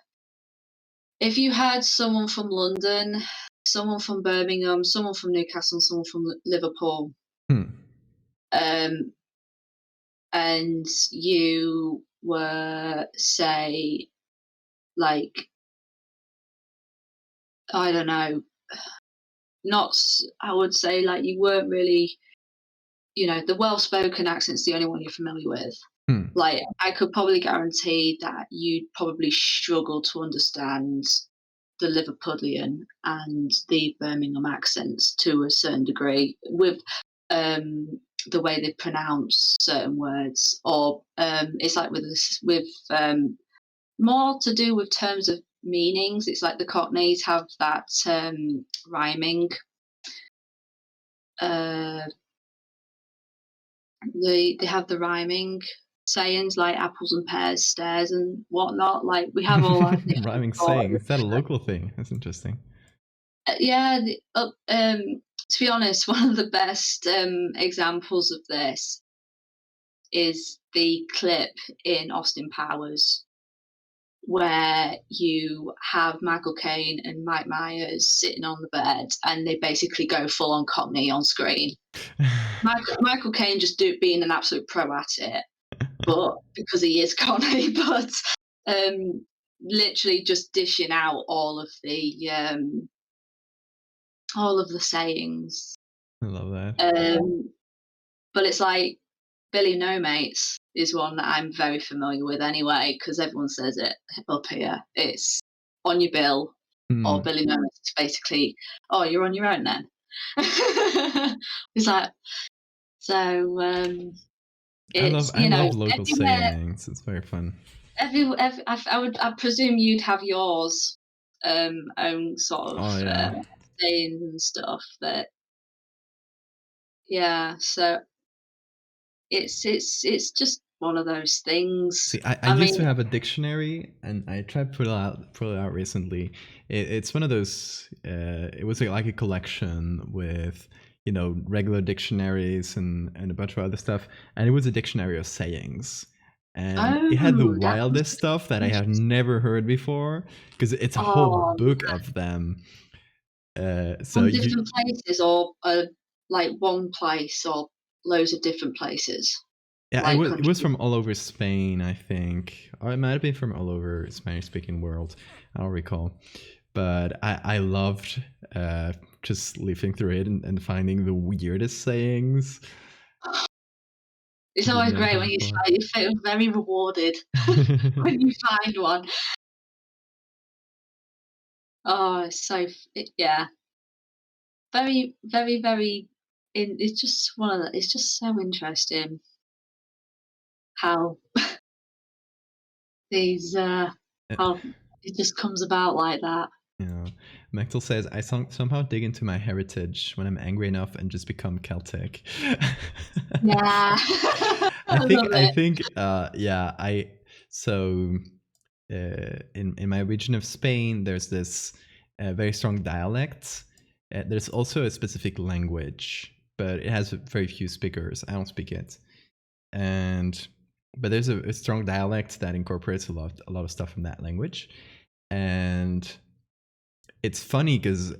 B: had someone from London, someone from Birmingham, someone from Newcastle, someone from Liverpool,
A: Hmm.
B: um, and you were say like I don't know, not I would say like you weren't really, the well-spoken accent's the only one you're familiar with.
A: Hmm.
B: Like, I could probably guarantee that you'd probably struggle to understand the Liverpudlian and the Birmingham accents to a certain degree with the way they pronounce certain words, or it's like with more to do with terms of meanings. It's like the Cockneys have that rhyming. Uh, they have the rhyming sayings like apples and pears, stairs and whatnot. Like, we have all our different
A: Rhyming
B: sort
A: saying.
B: of
A: Is that a local thing? That's interesting.
B: yeah. To be honest, one of the best examples of this is the clip in Austin Powers where you have Michael Caine and Mike Myers sitting on the bed, and they basically go full on Cockney on screen. Michael Caine just being an absolute pro at it, but because he is Cockney, but literally just dishing out all of the sayings.
A: I love that.
B: But it's like Billy No Mates is one that I'm very familiar with anyway, because everyone says it up here. It's on your bill, or
A: Hmm.
B: Billy No Mates. It's basically, oh, you're on your own then. It's like so. It's,
A: I love local
B: everywhere,
A: sayings. It's very fun.
B: I presume you'd have yours, own sort of,
A: Oh yeah.
B: sayings and stuff that, yeah, so it's just one of those things.
A: See, I
B: I
A: used
B: mean,
A: to have a dictionary, and I tried to pull it out recently. It's one of those. It was like a collection with regular dictionaries and a bunch of other stuff, and it was a dictionary of sayings, and it had the
B: oh, that must
A: wildest
B: be
A: stuff that I have
B: interesting.
A: never heard before because it's a whole
B: Oh,
A: book of them. So
B: from
A: you
B: different places, or, like one place, or loads of different places,
A: Yeah,
B: like
A: it was
B: countries?
A: from all over Spain, I think, or it might have been from all over Spanish-speaking world. I don't recall, but I loved just leafing through it and finding the weirdest sayings
B: It's
A: you've
B: always
A: never
B: great
A: heard
B: when
A: before.
B: you feel very rewarded when you find one. Oh, it's yeah, very, very, very. It's just one of the. It's just so interesting how these
A: Uh,
B: how it just comes about like that.
A: yeah, Mechtel says I somehow dig into my heritage when I'm angry enough and just become Celtic.
B: Yeah, I love
A: I
B: it.
A: think yeah I so in my region of Spain, there's this very strong dialect. There's also a specific language, but it has very few speakers. I don't speak it, and but there's a strong dialect that incorporates a lot of stuff from that language, and it's funny because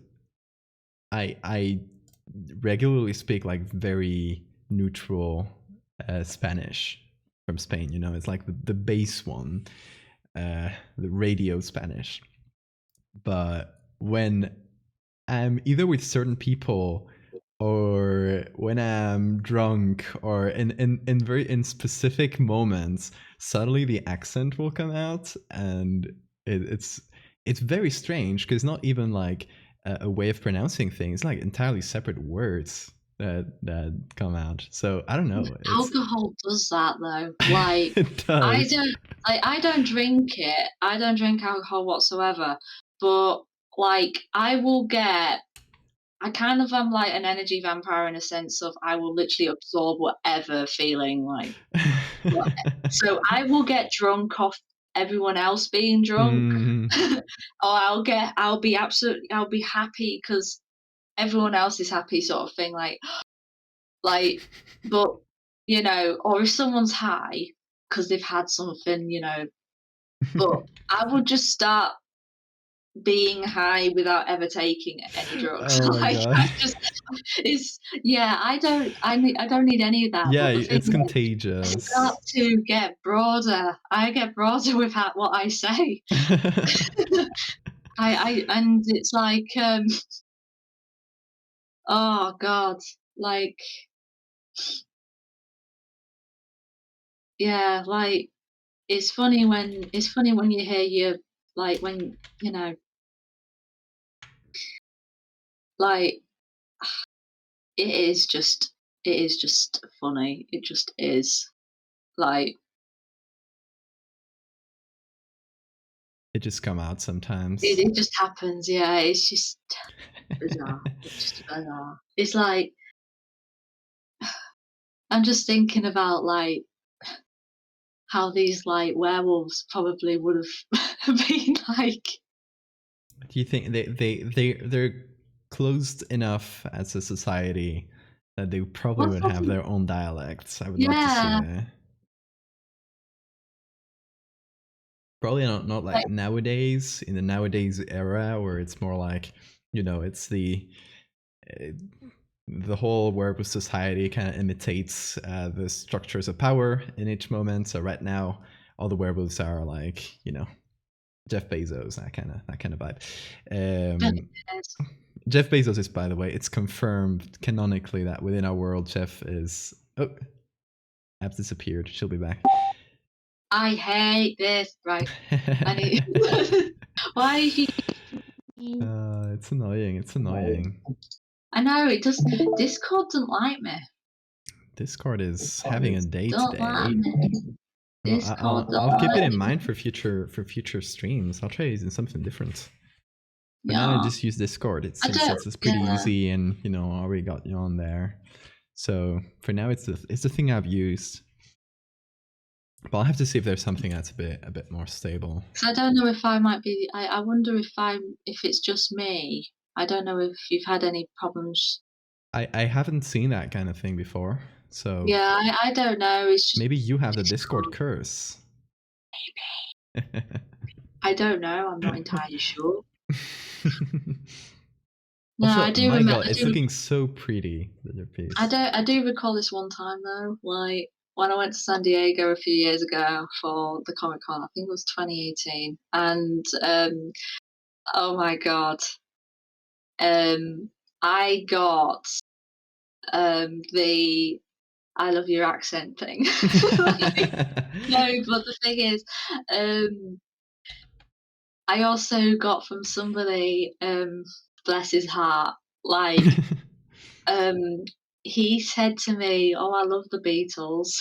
A: I regularly speak like very neutral Spanish from Spain. You know, it's like the base one, the radio Spanish. But when I'm either with certain people or when I'm drunk or in specific moments, suddenly the accent will come out, and it's it's very strange because not even like a way of pronouncing things, like entirely separate words that come out. So I don't know. It's
B: Alcohol does that though. Like,
A: it
B: I
A: does.
B: don't I don't drink it. I don't drink alcohol whatsoever. But like, I kind of am like an energy vampire in a sense of I will literally absorb whatever feeling, like, what, so I will get drunk off everyone else being drunk,
A: Mm.
B: or I'll be happy because everyone else is happy, sort of thing. Like, but or if someone's high because they've had something, but I would just start being high without ever taking any drugs.
A: Oh my
B: Like,
A: god.
B: I just, it's, yeah, I don't need any of that.
A: Yeah,
B: But the thing
A: it's
B: is, I start
A: contagious.
B: to get broader. I get broader with what I say. And it's like, oh God, like, yeah, like, it's funny when you hear like, when, like, it is just funny. It just is. Like,
A: It just come out
B: it,
A: sometimes.
B: it just happens. Yeah, it's just bizarre. It's just bizarre. It's like, I'm just thinking about like how these like werewolves probably would have been like.
A: Do you think they're closed enough as a society that they probably
B: What's
A: would have
B: that?
A: their own dialects? I would love to
B: Yeah,
A: say. Probably not like
B: like,
A: nowadays, in the nowadays era where it's more like, it's uh, the whole werewolf society kind of imitates the structures of power in each moment. So right now, all the werewolves are like, Jeff Bezos, that kind of vibe. Um,
B: yes.
A: Jeff Bezos is, by the way, it's confirmed canonically that within our world, Jeff is. Oh, Ab's disappeared. She'll be back.
B: I hate this. Right. I need. Why is she?
A: It's annoying. It's annoying.
B: I know it does. Discord doesn't like me.
A: Discord is having a day
B: Don't
A: today.
B: mind me.
A: Well,
B: Discord, don't
A: I'll keep it in
B: mind me.
A: mind for future streams. I'll try using something different. For now, I
B: Yeah.
A: just use Discord.
B: I
A: Since
B: don't.
A: it's pretty
B: Yeah.
A: easy, and I already got you on there. So for now, it's the thing I've used. But I'll have to see if there's something that's a bit more stable.
B: So I don't know if I might be. I wonder if it's just me. I don't know if you've had any problems.
A: I haven't seen that kind of thing before. So
B: Yeah, I don't know. It's just
A: maybe you have the Discord
B: Discord.
A: curse.
B: Maybe. I don't know. I'm not entirely sure. No,
A: Also,
B: I do
A: my
B: remember.
A: god, it's looking so pretty, the piece.
B: I do recall this one time though, like when I went to San Diego a few years ago for the Comic Con. I think it was 2018, and oh my god, I got the "I love your accent" thing. Like, no, but the thing is, I also got from somebody, bless his heart, like, um, he said to me, "Oh, I love the Beatles."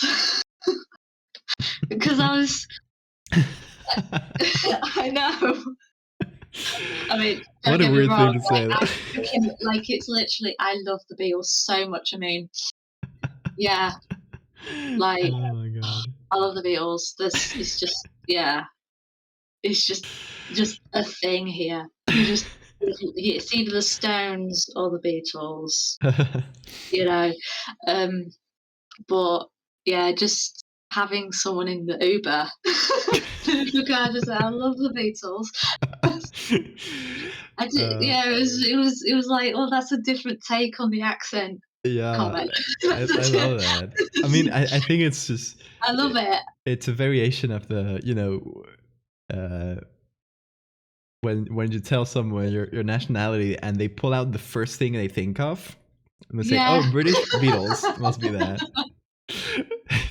B: Because I was I know. I mean, don't
A: What a
B: get me
A: weird
B: wrong,
A: thing to
B: like,
A: say.
B: I freaking like, it's literally I love the Beatles so much, I mean, yeah, like,
A: Oh my god.
B: I love the Beatles. This is just yeah, it's just a thing here. You just it's either the Stones or the Beatles, you know? Um, but, yeah, just having someone in the Uber in the car just say, "I love the Beatles." I did,
A: uh,
B: yeah, it was like, "Oh, that's a different take on the accent
A: yeah,
B: comment."
A: I
B: That's
A: love that. I mean, I think it's just
B: I love it.
A: it's a variation of the uh, when you tell someone your nationality and they pull out the first thing they think of and they say, "Oh,
B: Yeah.
A: British Beatles must be that."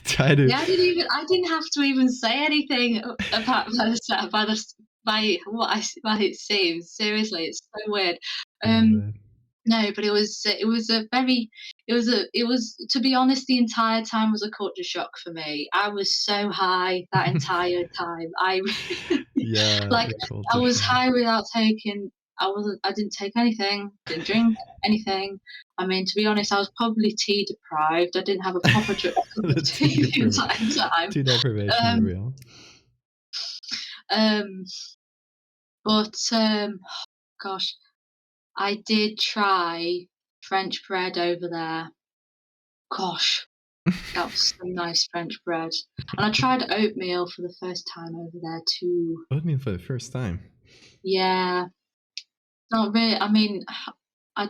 A: Try to.
B: Yeah, I didn't have to even say anything apart by by it seems. Seriously, it's so weird.
A: I love
B: Um,
A: it.
B: no, but it was a very it was to be honest, the entire time was a culture shock for me. I was so high that entire time. I
A: Yeah,
B: like
A: the
B: I
A: culture
B: was
A: shock.
B: high without taking. I didn't take anything. Didn't drink anything. I mean, to be honest, I was probably tea deprived. I didn't have a proper cup of
A: The
B: tea the entire time.
A: tea deprivation is
B: Um,
A: real.
B: um, but gosh, I did try French bread over there. Gosh, that was some nice French bread. And I tried oatmeal for the first time over there too.
A: Oatmeal for the first time.
B: Yeah, not really. I mean, I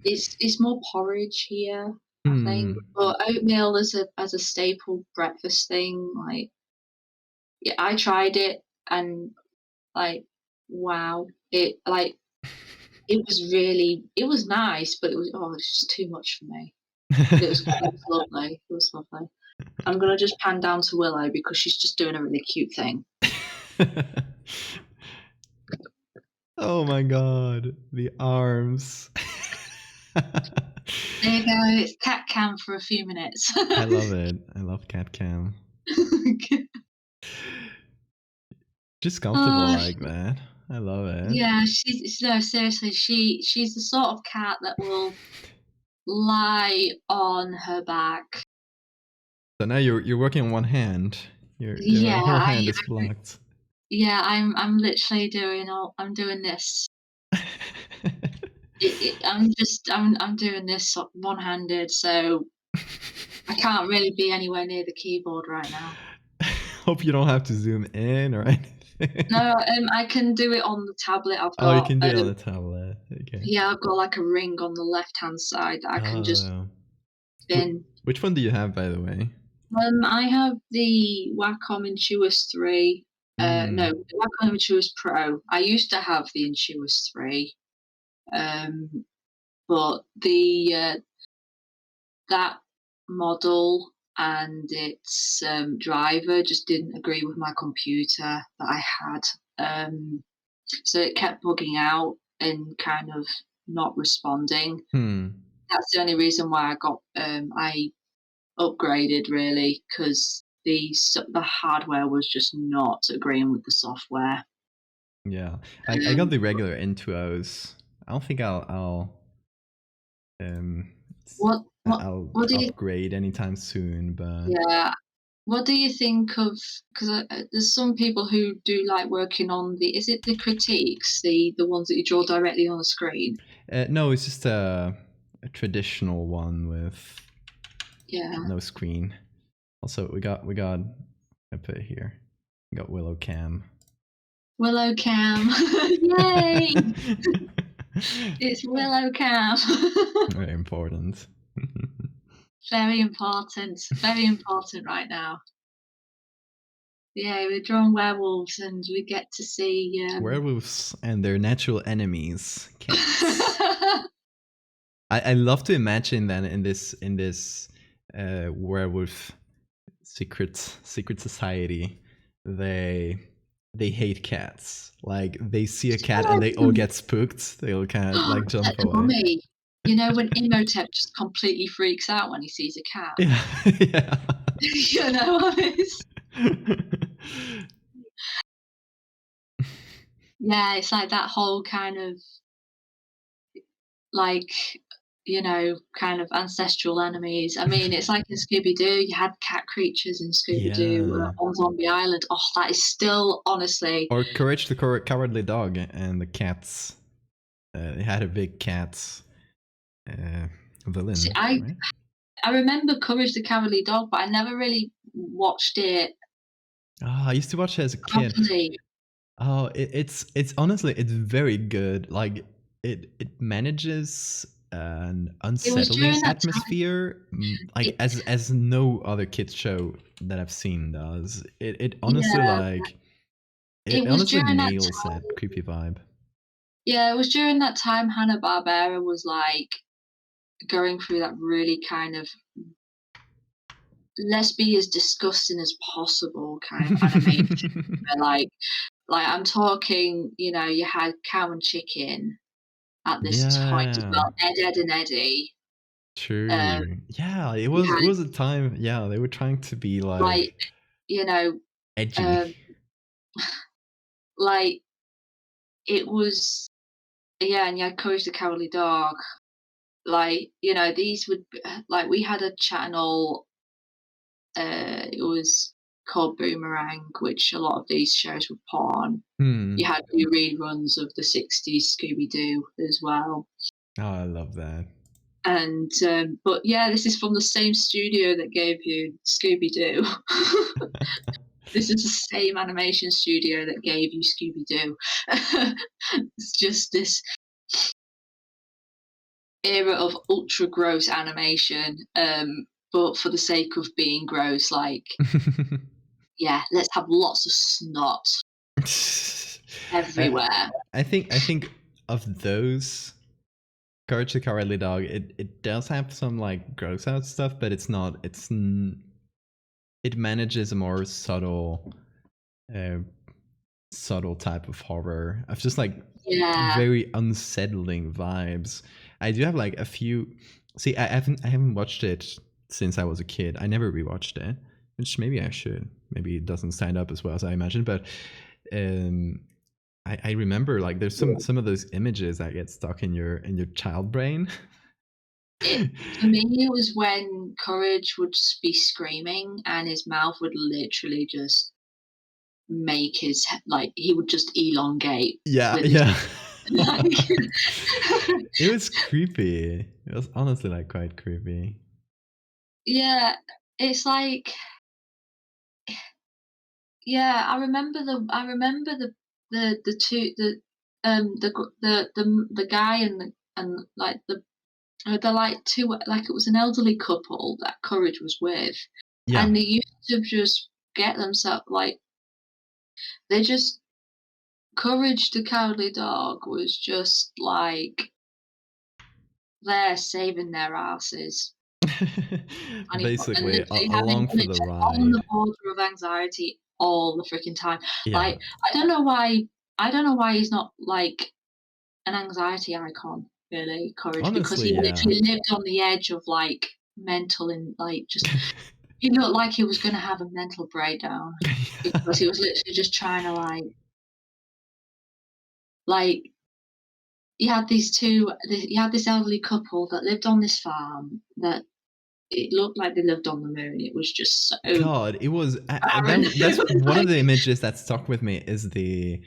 B: it's more porridge here, I think.
A: Hmm.
B: But oatmeal as a staple breakfast thing, like yeah, I tried it and like wow, it was nice, but it was just too much for me. But it was lovely. It was lovely. I'm gonna just pan down to Willow because she's just doing a really cute thing.
A: Oh my god, the arms.
B: There you go. It's cat cam for a few minutes.
A: I love it. I love cat cam. Just comfortable
B: Oh,
A: like that. I love it.
B: yeah, she's no, seriously, she's the sort of cat that will lie on her back.
A: So now you're working on one hand. Your
B: Yeah,
A: whole hand is blocked.
B: yeah, I'm literally I'm doing this. I'm doing this one-handed, so I can't really be anywhere near the keyboard right now.
A: Hope you don't have to zoom in or anything.
B: No, I can do it on the tablet.
A: Oh, you can do it on the tablet. Okay.
B: Yeah, I've got like a ring on the left-hand side that I can just
A: Oh.
B: spin.
A: Which one do you have, by the way?
B: I have the Wacom Intuos 3. No,
A: Mm.
B: the Wacom Intuos Pro. I used to have the Intuos 3, but that model and its driver just didn't agree with my computer that I had. So it kept bugging out and kind of not responding.
A: Hmm.
B: that's the only reason why I upgraded really, 'cause the hardware was just not agreeing with the software.
A: Yeah, I got
B: Um,
A: the regular N2Os. I don't think um
B: what what
A: I'll
B: what do you
A: upgrade anytime soon, but
B: yeah. What do you think of? Because there's some people who do like working on is it the critiques, the ones that you draw directly on the screen?
A: no, it's just a traditional one with
B: Yeah.
A: no screen. Also, I put it here. We got Willow Cam.
B: Willow Cam. Yay! It's Willow Cam.
A: Very important.
B: Very important right now. Yeah, we're drawing werewolves and we get to see,
A: Werewolves and their natural enemies, cats. I love to imagine that in this werewolf secret society, they hate cats. Like they see a cat and they all get spooked. They'll kind of like
B: Like
A: jump
B: the
A: away.
B: mummy. You know when Imhotep just completely freaks out when he sees a cat?
A: Yeah, yeah.
B: You know what I mean? Yeah, it's like that whole kind of, like, kind of ancestral enemies. I mean, it's like in Scooby-Doo, you had cat creatures in Scooby-Doo,
A: Yeah.
B: on Zombie Island. Oh, that is still honestly.
A: Or Courage the Cowardly Dog and the cats. It had a big cat uh,
B: See,
A: villain,
B: I
A: right?
B: I remember Courage the Cowardly Dog, but I never really watched it
A: Oh, I used to watch it as a kid.
B: properly.
A: Oh, it's honestly it's very good. Like it manages an
B: It was during
A: unsettling
B: that time.
A: atmosphere, like
B: It
A: as no other kids show that I've seen does. It honestly
B: Yeah,
A: like
B: it
A: it
B: was
A: honestly
B: during that
A: nails that
B: time.
A: creepy vibe.
B: Yeah, it was during that time Hanna-Barbera was, like, going through that really kind of let's be as disgusting as possible kind of animation. Where, I'm talking, you had Cow and Chicken at this point as
A: Yeah,
B: well, Ed, and Eddie. Um,
A: true. Yeah,
B: you
A: it
B: had,
A: was a time. Yeah, they were trying to be
B: like,
A: like
B: you know,
A: edgy.
B: um, like, it was yeah, and you had Courage the Cowardly Dog. These would b like, we had a channel, it was called Boomerang, which a lot of these shows would put on. You
A: Hmm.
B: had your reruns of the '60s Scooby-Doo as well.
A: Oh, I love that.
B: And, but yeah, this is from the same studio that gave you Scooby-Doo. This is the same animation studio that gave you Scooby-Doo. It's just this era of ultra gross animation, but for the sake of being gross, like, yeah, let's have lots of snot
A: I
B: everywhere.
A: I think of those Courage the Cowardly Dog, it does have some like gross out stuff, but it manages a more uh, subtle type of horror of just like
B: Yeah,
A: very unsettling vibes. I do have like a few. See, I haven't watched it since I was a kid. I never rewatched it, which maybe I should. Maybe it doesn't stand up as well as I imagined, but um, I remember like there's some of those images that get stuck in your child brain.
B: it for me, it was when Courage would be screaming and his mouth would literally just make like, he would just elongate
A: Yeah,
B: with his
A: yeah.
B: like
A: It was creepy. It was honestly like quite creepy.
B: Yeah, it's like yeah, I remember the 2 the guy and, like, the, like, 2 like, it was an elderly couple that Courage was with,
A: Yeah.
B: and they used to just get themselves like, they just Courage the Cowardly Dog was just, like, there saving their asses. 24 and
A: Basically,
B: literally having
A: along for the
B: just on the
A: ride.
B: border of anxiety all the freaking time.
A: Yeah.
B: Like, I don't know why he's not, like, an anxiety icon. really, courage, because
A: Honestly,
B: he
A: yeah.
B: literally lived on the edge of, like, mental and, like, just he looked like he was gonna have a mental breakdown because he was literally just trying to, like, you had this elderly couple that lived on this farm that it looked like they lived on the moon. It was just so
A: God, it was
B: barren. It
A: that's
B: was
A: one of
B: like
A: the images that stuck with me is the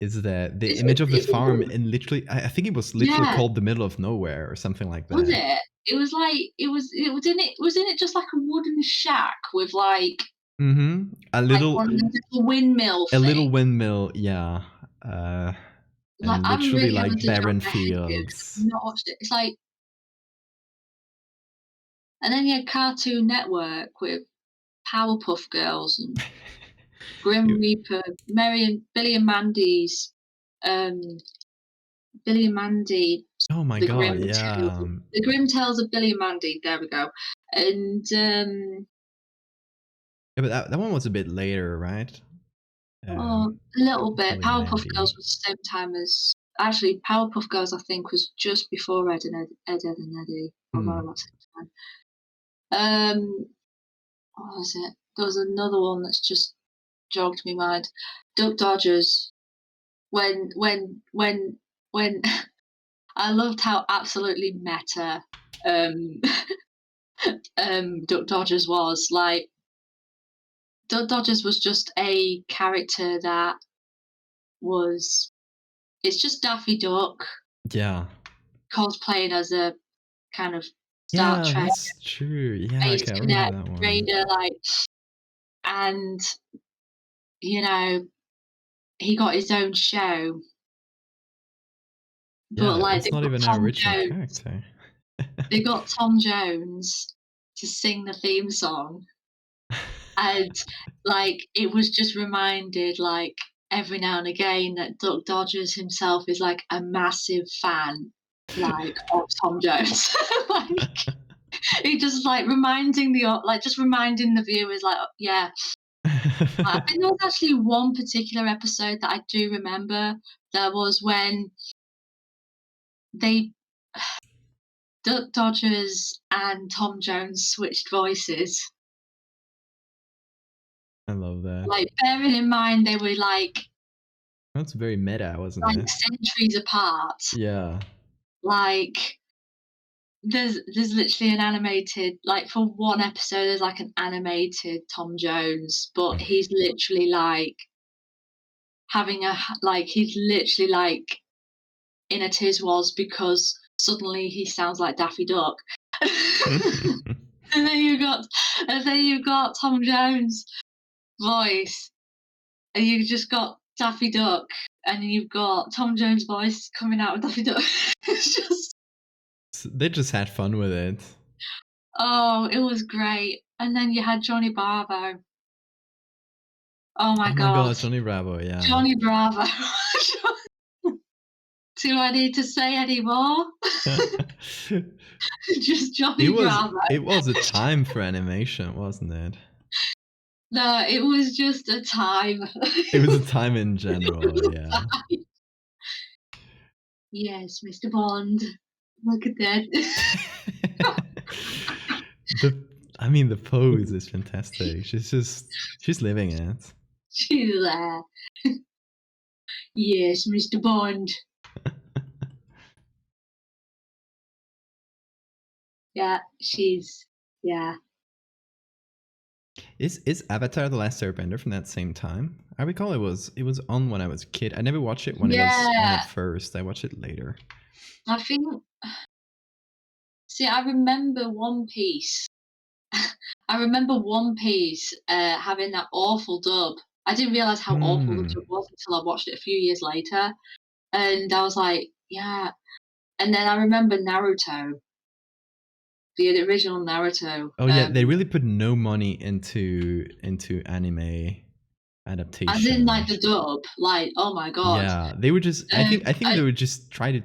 A: image of the
B: it's
A: farm
B: a
A: in literally I think it was literally
B: yeah,
A: called the middle of nowhere or something like
B: was
A: that.
B: it? It was like it was in it just like a wooden shack with
A: Mhm.
B: like one of those little windmill
A: A
B: thing.
A: little windmill, yeah. Uh,
B: Like,
A: and
B: I'm
A: literally
B: really having
A: like
B: to jump
A: barren
B: ahead here 'cause I've
A: fields.
B: not watched it. It's like and then you had Cartoon Network with Powerpuff Girls and Grim
A: You-
B: Reaper, Mary and Billy and Mandy's, um, Billy and Mandy,
A: oh my
B: The
A: god,
B: Grim
A: yeah.
B: Tales The Grim Tales of Billy and Mandy, there we go. And,
A: Yeah, but that one was a bit later, right?
B: oh, a little bit.
A: Billy and
B: Powerpuff Girls
A: Mandy.
B: was the same time as actually, Powerpuff Girls, I think, was just before Ed, Edd and Eddy, or around
A: Hmm.
B: that same time. What was it? There was another one that's just jogged me mind. Duck Dodgers. When I loved how absolutely meta um Duck Dodgers was. Like, Duck Dodgers was just a character that was it's just Daffy Duck
A: Yeah.
B: cosplaying as a kind of Star
A: Yeah,
B: Trek
A: that's true. Yeah,
B: space
A: okay, I remember
B: cadet
A: that one.
B: raider, like, and you know, he got his own show, but
A: Yeah,
B: like
A: it's not even an original character.
B: They got Tom Jones to sing the theme song, and, like, it was just reminded, like, every now and again that Duck Dodgers himself is, like, a massive fan, like, of Tom Jones. Like, he just, like, just reminding the viewers, like, yeah. I think there was actually one particular episode that I do remember. There was when they Duck Dodgers and Tom Jones switched voices.
A: I love that.
B: Like, bearing in mind they were,
A: That's very meta, wasn't it?
B: centuries apart.
A: Yeah.
B: Like, there's literally an animated for one episode, there's, like, an animated Tom Jones, but he's literally, like, he's literally, like, in a tiz-was because suddenly he sounds like Daffy Duck. And then you got Tom Jones' voice, and you've just got Daffy Duck, and you've got Tom Jones' voice coming out of Daffy Duck. It's just
A: They just had fun with it.
B: oh, it was great. And then you had Johnny Bravo. Oh my
A: Oh my
B: god,
A: god, Johnny Bravo, yeah.
B: Johnny Bravo. Do I need to say any more? Just Johnny Bravo.
A: It was a time for animation, wasn't it?
B: No, it was just a time.
A: It was a time in
B: It
A: general,
B: was a
A: yeah.
B: time. Yes, Mr. Bond. Look at that.
A: the I mean the pose is fantastic. She's living it.
B: She's there. Yes, Mr. Bond. Yeah, yeah.
A: Is Avatar: The Last Airbender from that same time? I recall it was on when I was a kid. I never watched it when it was on
B: Yeah,
A: at first. I watched it later.
B: I think see, I remember One Piece. I remember One Piece, having that awful dub. I didn't realise how awful the
A: Hmm.
B: dub was until I watched it a few years later, and I was like, "Yeah." And then I remember Naruto, the original Naruto,
A: Oh yeah, they really put no money into anime
B: as in, like,
A: adaptation.
B: the dub, like, oh my god.
A: Yeah, they would just. I think
B: I
A: they would just try to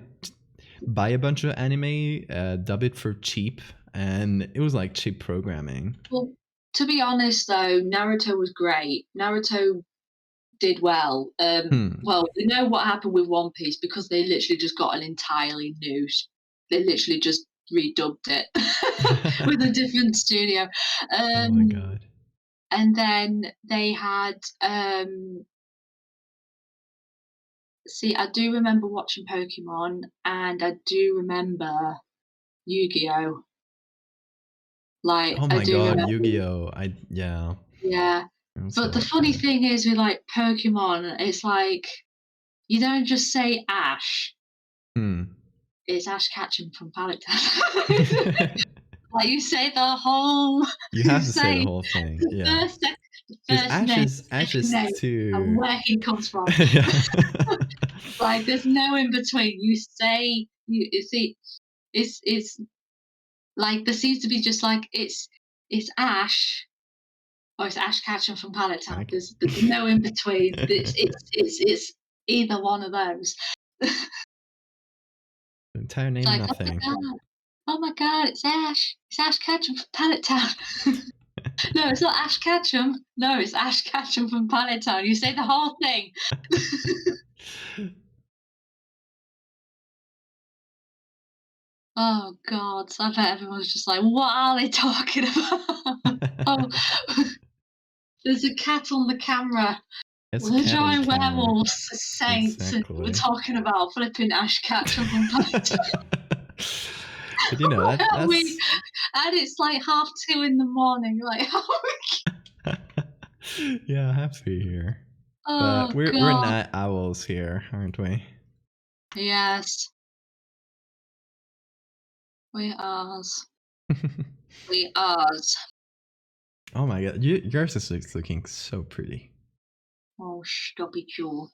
A: buy a bunch of anime, dub it for cheap, and it was like cheap programming.
B: well, to be honest though, Naruto was great. Naruto did well.
A: Hmm.
B: Well, we know what happened with One Piece because they literally just got an entirely new they literally just redubbed it with a different studio.
A: Oh my
B: Um,
A: god.
B: and then they had, see, I do remember watching Pokemon, and I do remember Yu-Gi-Oh! Like,
A: Oh
B: I
A: my
B: do
A: god,
B: remember,
A: Yu-Gi-Oh! Yeah.
B: yeah.
A: I also
B: But the
A: love
B: funny
A: that.
B: thing is with, like, Pokemon, it's like, you don't just say Ash,
A: Hmm.
B: it's Ash Ketchum from Pallet Town. Like, you say the whole
A: You
B: you
A: have to say the
B: say
A: whole thing,
B: the
A: yeah. Because
B: first name,
A: Ash
B: second
A: is
B: name, and
A: too.
B: where he comes from.
A: Yeah.
B: Like, there's no in between. You say you see, it's like, there seems to be just like, it's Ash, or it's Ash Ketchum from Pallet Town.
A: Okay.
B: There's no in between. It's either one of those.
A: Entire
B: It's
A: name,
B: like,
A: nothing.
B: oh my god, it's Ash. It's Ash Ketchum from Pallet Town. No, it's not Ash Ketchum. No, it's Ash Ketchum from Pallet Town. You say the whole thing. Oh god, so I bet everyone's just like, "What are they talking about?" Oh, there's a cat on the camera.
A: It's a
B: Well, they're
A: cat on the
B: drawing
A: camera.
B: werewolves as saints, and we're
A: Exactly.
B: talking about flipping Ash Ketchum from Pallet Town.
A: But you know,
B: Where are we?
A: that's
B: And it's like 2:30 in the morning. Like, how are we?
A: yeah, happy here. But
B: Oh
A: we're
B: god.
A: not owls here, aren't we?
B: Yes, we are. We are.
A: Oh my god, yours is looking so pretty.
B: Oh, stop it, you.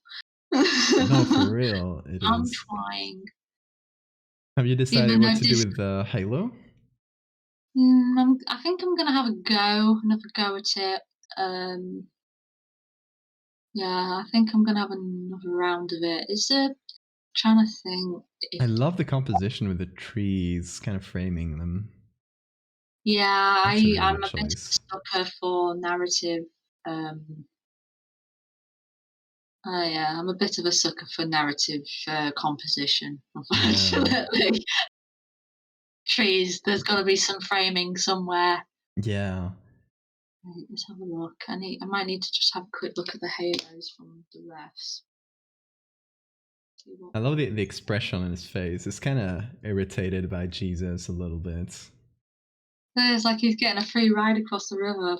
A: No, for real, it
B: I'm
A: is.
B: trying.
A: Have you decided
B: Even
A: what
B: though
A: to do
B: this,
A: with the halo?
B: I think I'm gonna have a go, another go at it. Um, yeah, I think I'm gonna have another round of it. Is it? Trying to think
A: I
B: if.
A: love the composition with the trees kind of framing them.
B: Yeah,
A: That's a really
B: I'm
A: good
B: a bit of
A: choice.
B: a sucker for narrative. Um, yeah, I'm a bit of a sucker for narrative composition.
A: Yeah.
B: Unfortunately, trees. There's got to be some framing somewhere.
A: Yeah.
B: Right, let's have a look. I might need to just have a quick look at the halos from the refs. See what.
A: I love the expression on his face. It's kind of irritated by Jesus a little bit.
B: It's like he's getting a free ride across the river.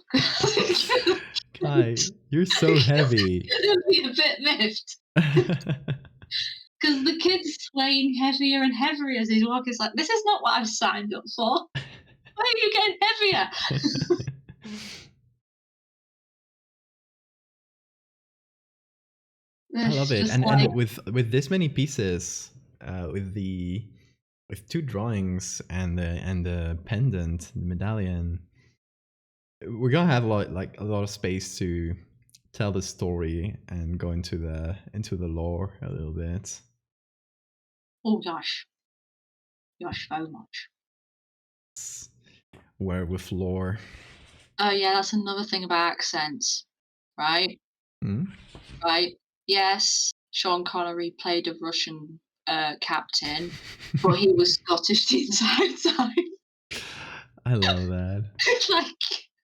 A: Kai, you're so heavy.
B: It's gonna be a bit miffed because the kid's swaying heavier and heavier as he's walking. It's like, this is not what I've signed up for. Why are you getting heavier?
A: I love
B: It's
A: it,
B: just
A: and
B: like,
A: with this many pieces, with two drawings and the pendant, the medallion, we're gonna have a lot of space to tell the story and go into the lore a little bit.
B: oh gosh, gosh, so much.
A: It's werewolf lore.
B: Oh yeah, that's another thing about accents, right?
A: Hmm?
B: Right? Yes, Sean Connery played a Russian captain, but he was Scottish the entire time.
A: I love that.
B: It's like,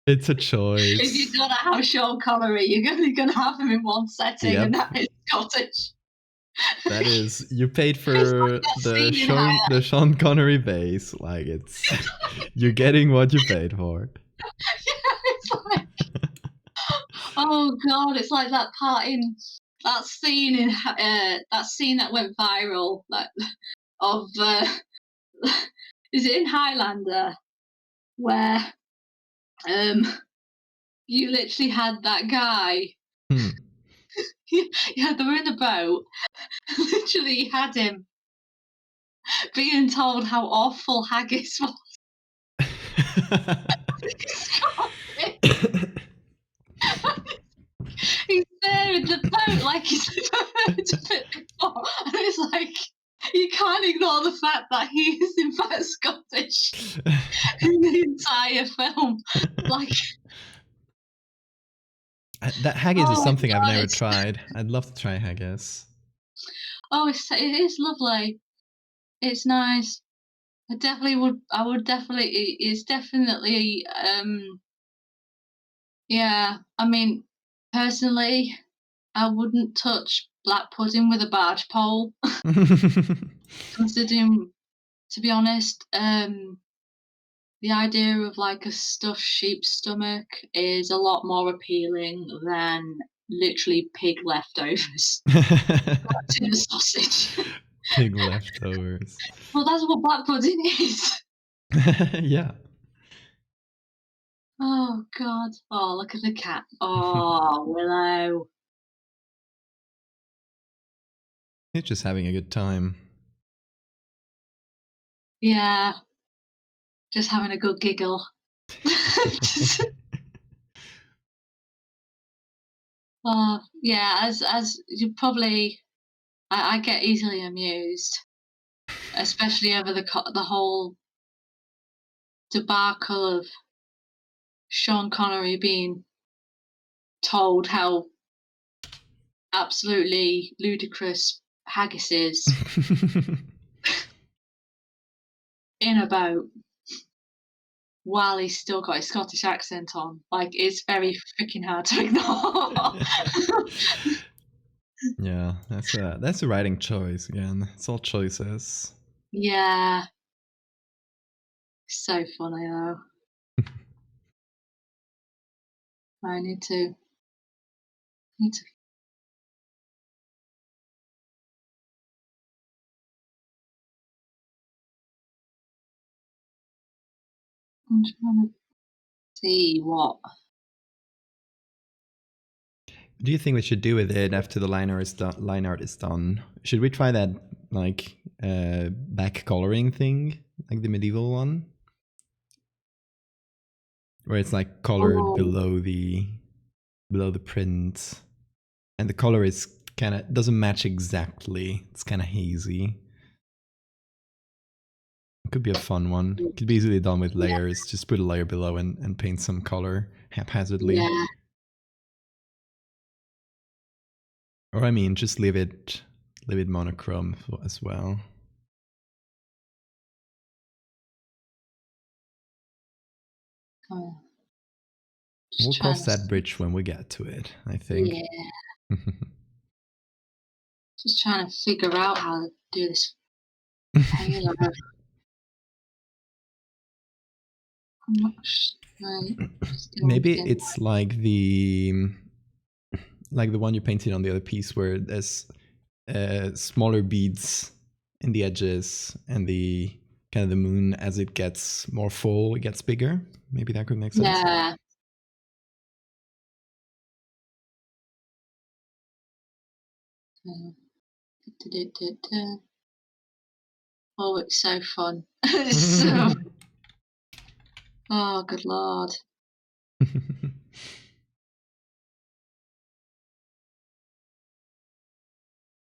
A: It's a
B: if you're
A: choice.
B: gonna have Sean Connery, you're gonna have him in one setting, and
A: Yep.
B: that is Scottish.
A: That is, you paid
B: It's like
A: for
B: that scene in
A: The Sean Connery base. Like, it's you're getting what you paid for.
B: it's like, oh god, it's like that part in that scene in that scene that went viral, like, of is it in Highlander, where um you literally had that guy.
A: Hmm.
B: Yeah, they were in a boat. Literally had him being told how awful haggis was. He's there in the boat like he's never heard of it before. And it's like, you can't ignore the fact that he is in fact Scottish in the entire film. Like,
A: That haggis is
B: oh my
A: something I've
B: god,
A: never
B: it's,
A: tried. I'd love to try haggis.
B: it is lovely. It's nice. I would definitely. It's definitely. Yeah. I mean, personally, I wouldn't touch black pudding with a barge pole. Considering, to be honest, the idea of like a stuffed sheep's stomach is a lot more appealing than literally pig leftovers wrapped in a sausage.
A: Pig leftovers.
B: Well, that's what black pudding is.
A: Yeah.
B: Oh God. Oh, look at the cat. Oh, Willow.
A: He's just having a good time.
B: Yeah, just having a good giggle. Oh, yeah. As you probably, I get easily amused, especially over the whole debacle of Sean Connery being told how absolutely ludicrous haggis is in a boat while he's still got his Scottish accent on. Like, it's very freaking hard to ignore.
A: Yeah, that's a writing choice again. It's all choices.
B: Yeah, so funny though. I need to. I'm trying to see what.
A: What do you think we should do with it after the line art is done? Should we try that like back coloring thing, like the medieval one, where it's like colored
B: Oh,
A: below the print, and the color is kind of doesn't match exactly. It's kind of hazy. It could be a fun one. It could be easily done with
B: yeah,
A: layers. Just put a layer below and paint some color haphazardly.
B: yeah.
A: Or I mean, just leave it monochrome as well.
B: Oh,
A: We'll
B: just trying
A: cross
B: to.
A: that bridge when we get to it, I think.
B: Yeah, just trying to figure out how to do this halo. I'm not right. Still
A: Maybe
B: looking.
A: it's like the one you painted on the other piece where there's smaller beads in the edges and the kind of the moon as it gets more full, it gets bigger. Maybe that could make sense.
B: Yeah. Uh, Oh, it's so fun. It's so. Oh, good lord.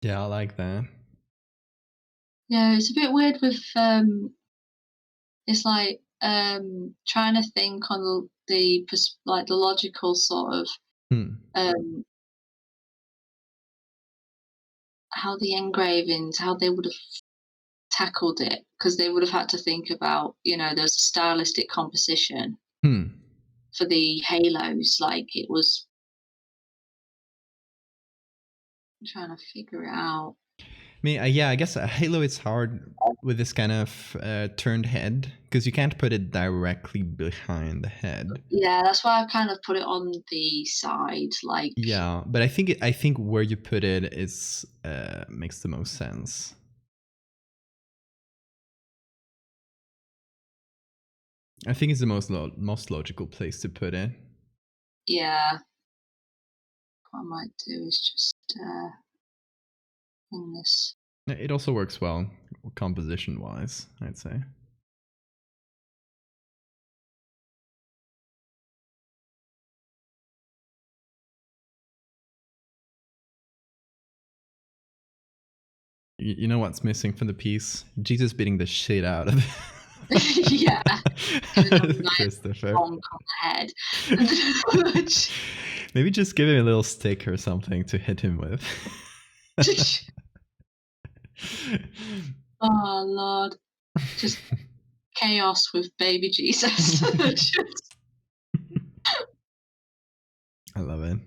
A: Yeah, I like that.
B: Yeah, it's a bit weird with it's like trying to think on like the logical sort of
A: Hmm.
B: um how the engravings, how they would have tackled it, because they would have had to think about, there's a stylistic composition
A: Hmm.
B: for the halos. Like, it was. I'm trying to figure it out.
A: I mean, yeah, I guess a halo is hard with this kind of turned head because you can't put it directly behind the head.
B: Yeah, that's why I've kind of put it on the side, like.
A: Yeah, but I think where you put it is makes the most sense. I think it's the most logical place to put it.
B: Yeah, what I might do is just bring this.
A: It also works well composition wise, I'd say. You know what's missing from the piece? Jesus beating the shit out of
B: Yeah, giving him a nice
A: Christopher.
B: bonk on the head.
A: Maybe just give him a little stick or something to hit him with.
B: Oh Lord, just chaos with baby Jesus. Just-
A: I love it.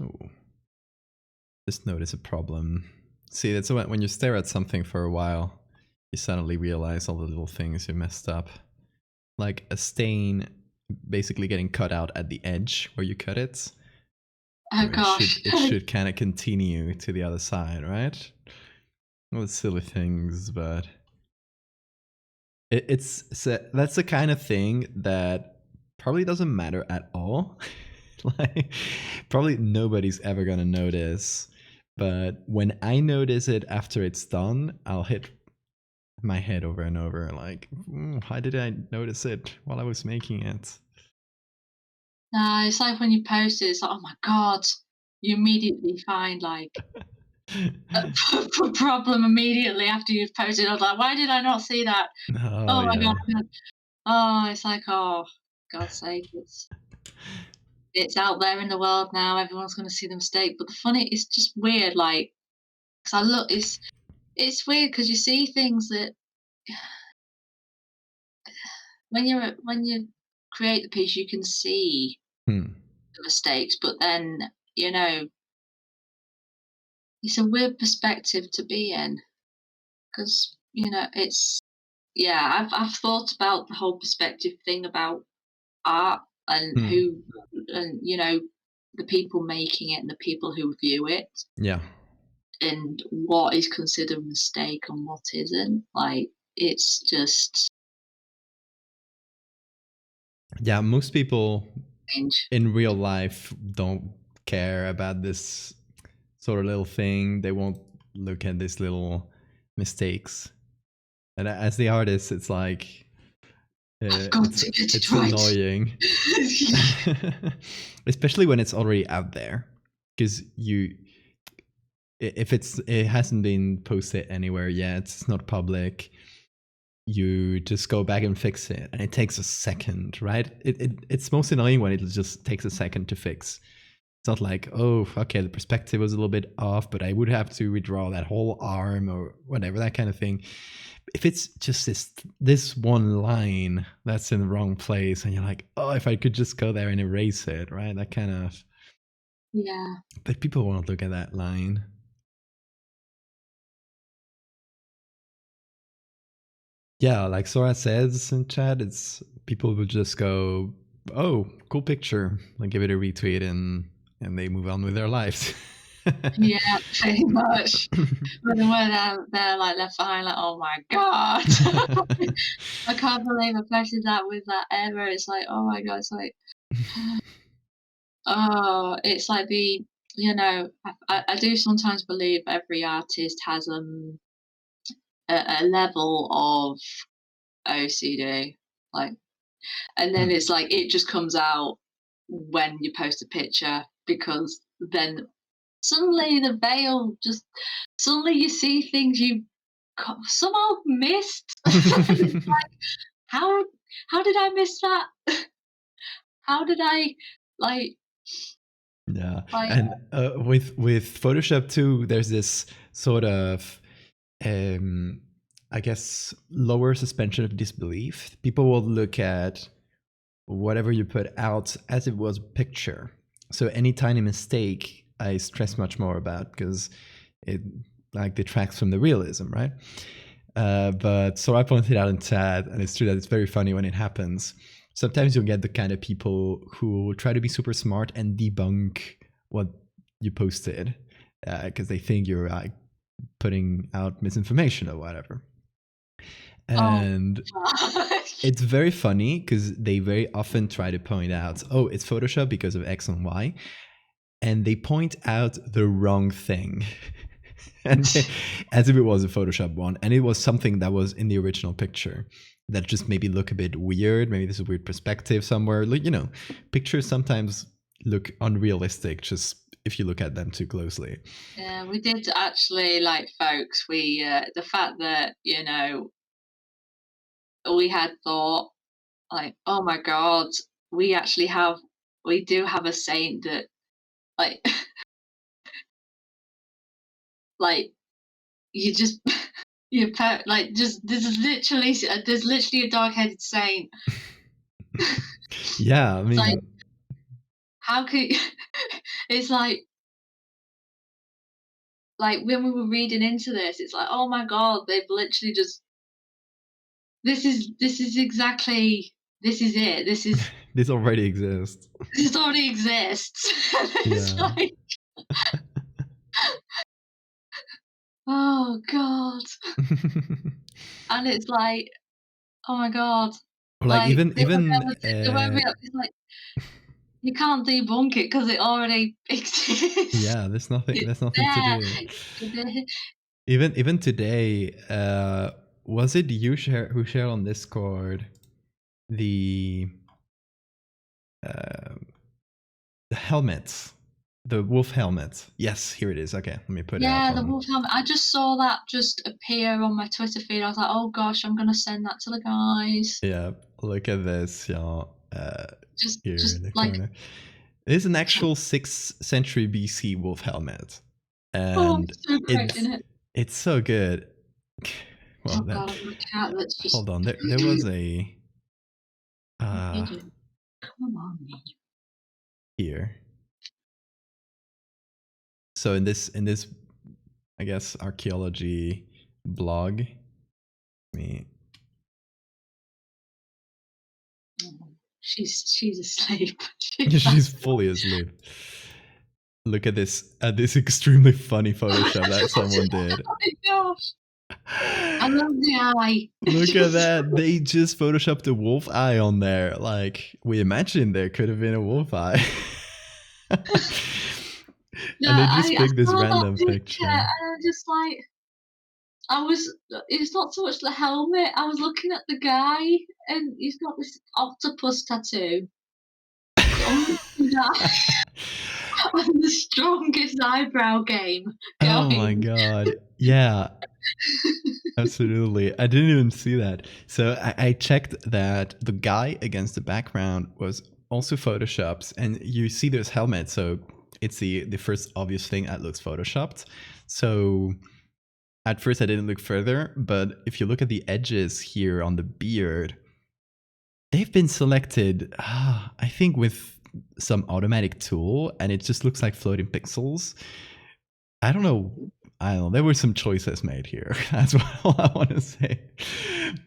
A: Oh, just notice a problem. See, that's when you stare at something for a while, you suddenly realize all the little things you messed up. Like a stain basically getting cut out at the edge where you cut it.
B: oh
A: Or
B: gosh.
A: it should kind of continue to the other side, right? All the silly things, but that's the kind of thing that probably doesn't matter at all. Like, probably nobody's ever gonna notice. But when I notice it after it's done, I'll hit my head over and over, like, how did I notice it while I was making it?
B: No, it's like when you post it, it's like, oh my god, you immediately find like a problem immediately after you've posted. I was like, why did I not see that?
A: Oh
B: Oh my god.
A: yeah.
B: Oh, it's like, oh, God's sake, it's out there in the world now. Everyone's going to see the mistake. But the funny, it's just weird. Like, 'cause I look, it's weird because you see things that when you create the piece, you can see
A: Hmm.
B: the mistakes, but then you know it's a weird perspective to be in because it's yeah. I've thought about the whole perspective thing about art and
A: Hmm.
B: who and the people making it and the people who view it
A: Yeah.
B: and what is considered a mistake and what isn't. Like it's just
A: Yeah, most people
B: strange.
A: in real life don't care about this sort of little thing. They won't look at these little mistakes. And as the artist, it's like
B: I've got
A: it's
B: to get it
A: it's
B: right.
A: annoying, especially when it's already out there, because if it hasn't been posted anywhere yet, it's not public. You just go back and fix it, and it takes a second, right? It's most annoying when it just takes a second to fix. It's not like, oh, okay, the perspective was a little bit off, but I would have to redraw that whole arm or whatever, that kind of thing. If it's just this one line that's in the wrong place, and you're like, oh, if I could just go there and erase it, right? That kind of.
B: Yeah.
A: But people won't look at that line. Yeah, like Sora says in chat, it's people will just go, "Oh, cool picture," like give it a retweet, and they move on with their lives.
B: Yeah, pretty much. But then when they're like left behind, like, oh my god, I can't believe I posted that with that error. It's like, oh my god, it's like, oh, it's like I do sometimes believe every artist has a level of OCD, like, and then
A: Hmm.
B: it's like it just comes out when you post a picture because then suddenly the veil just suddenly you see things you somehow missed. how how did I miss that? How did I like
A: Yeah,
B: like
A: and with Photoshop too, there's this sort of, um, I guess, lower suspension of disbelief. People will look at whatever you put out as it was a picture. So any tiny mistake, I stress much more about because it like detracts from the realism, right? But so I pointed out in chat, and it's true that it's very funny when it happens. Sometimes you'll get the kind of people who try to be super smart and debunk what you posted because they think you're putting out misinformation or whatever.
B: oh
A: And
B: gosh.
A: it's very funny because they very often try to point out, oh, it's Photoshop because of X and Y. And they point out the wrong thing. As if it was a Photoshop one. And it was something that was in the original picture that just maybe look a bit weird. Maybe there's a weird perspective somewhere. Like, pictures sometimes look unrealistic just if you look at them too closely.
B: Yeah, we did actually like folks. We the fact that we had thought like, oh my god, we do have a saint that Like, like you just like just there's literally a dark-headed saint.
A: Yeah, I
B: It's like,
A: mean,
B: how could it's like when we were reading into this, it's like, oh my god, they've literally just this is exactly this is it.
A: this already exists.
B: This already exists. It's
A: Yeah.
B: like, oh god. And it's like, oh my god.
A: Or like
B: Like they won't be able, it's like you can't debunk it because it already exists.
A: yeah,
B: It's
A: there's nothing to
B: there.
A: do.
B: It's there.
A: Even today, was it you who shared on Discord the uh, the helmets, the wolf helmet? Yes, here it is. Okay, let me put it up
B: Yeah, the
A: on.
B: wolf helmet. I just saw that just appear on my Twitter feed. I was like, oh gosh, I'm gonna send that to the guys.
A: Yeah, look at this, y'all. Here
B: Just
A: in the
B: like,
A: corner. It is an
B: it's like,
A: actual 6th century BC wolf helmet,
B: oh,
A: and
B: it's so great,
A: it's
B: isn't it?
A: it's so good. Well,
B: Oh
A: that
B: god, I've got a cat that's just
A: hold on. There was a
B: what are you doing? Come on, man.
A: here. So in this I guess archaeology blog, me
B: She's asleep.
A: she's fully asleep. Look at this extremely funny Photoshop that someone did.
B: Oh my gosh. I love the eye.
A: Look at that. They just photoshopped a wolf eye on there. Like, we imagined there could have been a wolf eye.
B: Yeah,
A: And they just
B: I
A: picked this
B: saw that
A: random
B: picture
A: picture.
B: and I'm just like, it's not so much the helmet. I was looking at the guy and he's got this octopus tattoo. Oh my god. And the strongest eyebrow game
A: Oh my
B: going.
A: god. Yeah, absolutely. I didn't even see that. So I checked that the guy against the background was also photoshopped, and you see this helmet, so it's the first obvious thing that looks photoshopped. So at first I didn't look further, but if you look at the edges here on the beard, they've been selected, I think, with some automatic tool, and it just looks like floating pixels. I don't know. There were some choices made here. That's all I want to say.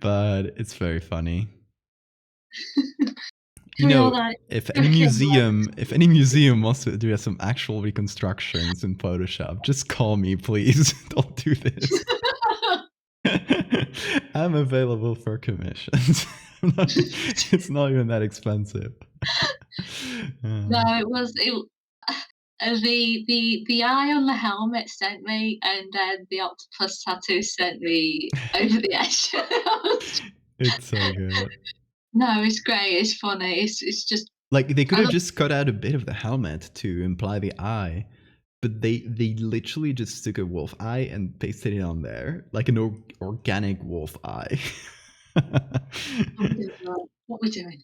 A: But it's very funny. You
B: We're all
A: know,
B: like,
A: if
B: okay,
A: any museum wants to do some actual reconstructions in Photoshop, just call me, please. Don't do this. I'm available for commissions. It's not even that expensive.
B: no, the eye on the helmet sent me, and then the octopus tattoo sent me over the edge.
A: It's so good.
B: No, it's great. It's funny. It's just
A: Like, they could
B: I
A: have
B: love.
A: just cut out a bit of the helmet to imply the eye, but they literally just took a wolf eye and pasted it on there, like an organic wolf eye.
B: What we doing?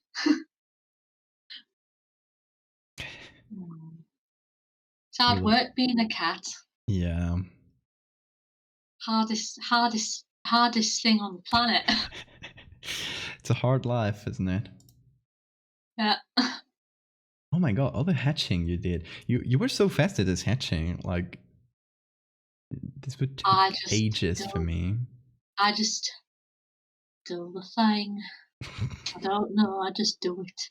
B: It's hard work being a cat.
A: Yeah.
B: Hardest thing on the planet.
A: It's a hard life, isn't it?
B: Yeah.
A: Oh my god, all the hatching you did. You were so fast at this hatching. Like, this would take ages for me.
B: I just do the thing. I don't know. I just do it.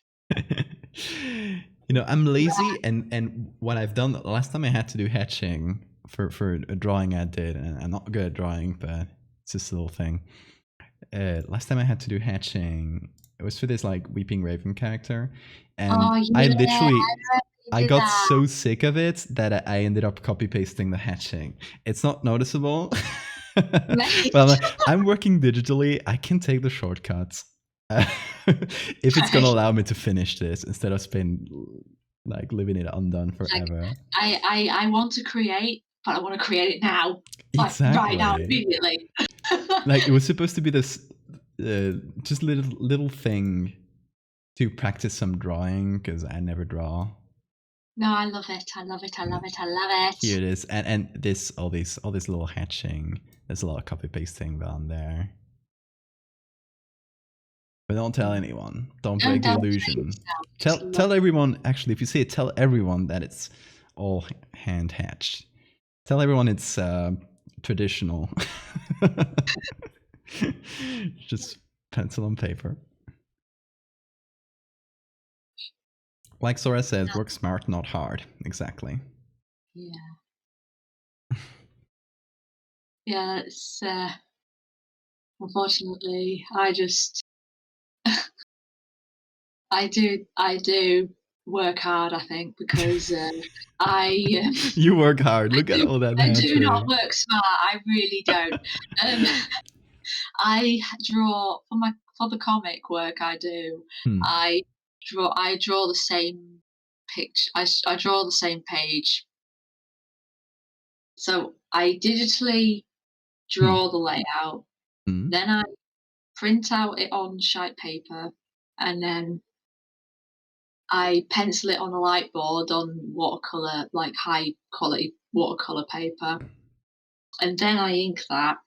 A: You know, I'm lazy, and what I've done last time I had to do hatching for a drawing I did, and I'm not good at drawing, but it's just a little thing. Last time I had to do hatching, it was for this like Weeping Raven character, and I got so sick of it that I ended up copy pasting the hatching. It's not noticeable. But I'm working digitally. I can take the shortcuts. If it's gonna allow me to finish this instead of like leaving it undone forever.
B: I want to create, but I want to create it now.
A: Exactly.
B: Right now, immediately.
A: Like, it was supposed to be this just little thing to practice some drawing, because I never draw.
B: No, I love it. I love it. I love it. I love
A: Here
B: it.
A: it is, and this all this little hatching. There's a lot of copy pasting down there. But don't tell anyone. Don't break the
B: Don't say
A: illusion.
B: yourself. Just
A: Tell
B: love.
A: everyone. Actually, if you see it, tell everyone that it's all hand hatched. Tell everyone it's traditional. Just pencil and paper. Like Sora says, work smart, not hard. Exactly.
B: Yeah. Yeah, it's unfortunately I do work hard, I think, because I
A: You work hard. Look at all that
B: I do not
A: hatching.
B: work smart. I really don't. Um, I draw for the comic work I do.
A: Hmm.
B: I draw the same picture. I draw the same page. So I digitally
A: Hmm.
B: draw the layout,
A: Hmm.
B: then I print out it on sheet paper, and then I pencil it on a light board on watercolor, like high quality watercolor paper, and then I ink that,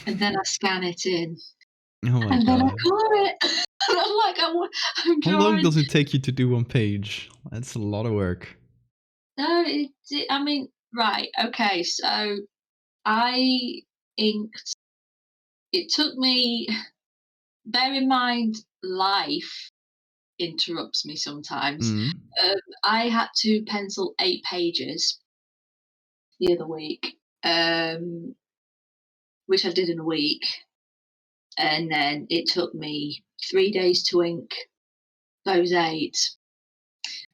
B: and then I scan it in,
A: Oh my
B: and then I
A: god.
B: color it. And I'm like, I'm
A: How long
B: drawing.
A: does it take you to do one page? That's a lot of work.
B: No, I mean, right, okay, so I inked. It took me. Bear in mind, life interrupts me sometimes.
A: Hmm.
B: Um, I had to pencil 8 pages the other week, which I did in a week, and then it took me 3 days to ink those 8,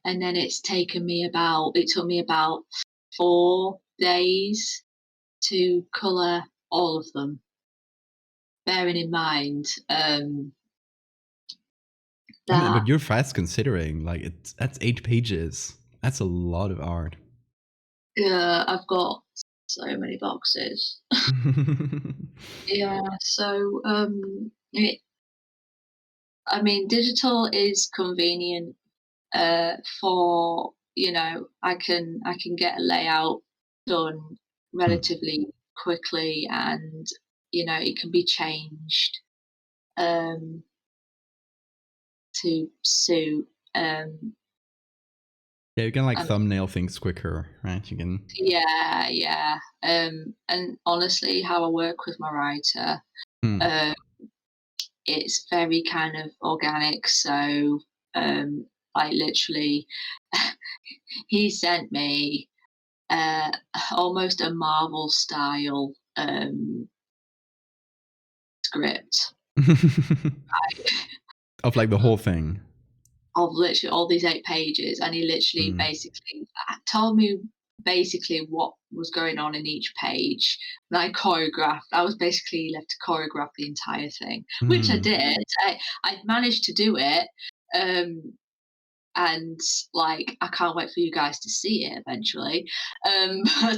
B: and then it took me about 4 days to colour all of them. Bearing in mind
A: I mean,
B: that
A: but you're fast considering. Like, that's 8 pages. That's a lot of art.
B: I've got so many boxes. Yeah, so I mean, digital is convenient for I can get a layout done
A: Hmm.
B: relatively quickly, and it can be changed um, to suit.
A: Yeah, you can like
B: I mean,
A: thumbnail things quicker, right? You can.
B: yeah, yeah. And honestly, how I work with my writer,
A: Hmm.
B: uh, it's very kind of organic. So, like literally, he sent me uh, almost a Marvel style script
A: Of like the whole thing.
B: of literally all these 8 pages, and he literally
A: Hmm.
B: basically told me basically what was going on in each page. And I choreographed. I was basically left to choreograph the entire thing, which I
A: Hmm.
B: did. I managed to do it. Um, and like I can't wait for you guys to see it eventually. But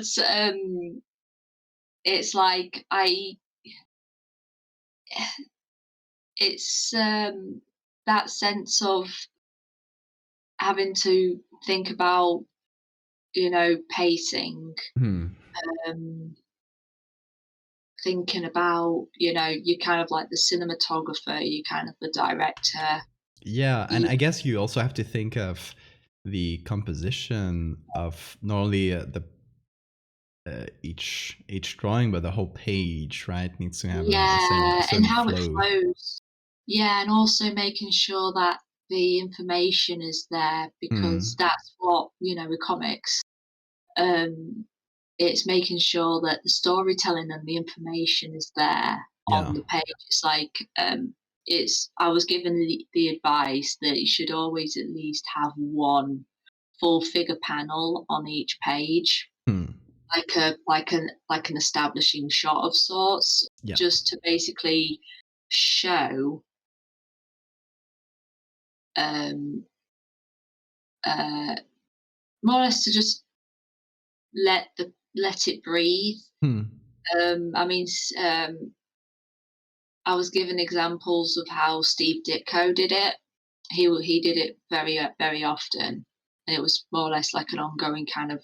B: it's like it's that sense of having to think about pacing,
A: Hmm.
B: um, thinking about you're kind of like the cinematographer, you're kind of the director.
A: Yeah, and
B: You,
A: I guess you also have to think of the composition of not only the each drawing, but the whole page, right? Needs to have a
B: yeah, and
A: certain
B: how it
A: flow.
B: flows. Yeah, and also making sure that the information is there, because
A: Hmm.
B: that's what with comics. Um, it's making sure that the storytelling and the information is there
A: Yeah.
B: on the page. It's like I was given the advice that you should always at least have one full figure panel on each page,
A: Hmm.
B: like an establishing shot of sorts,
A: Yeah.
B: just to basically show um uh more or less to just let it breathe.
A: Hmm.
B: I mean, I was given examples of how Steve Ditko did it. He did it very very often, and it was more or less like an ongoing kind of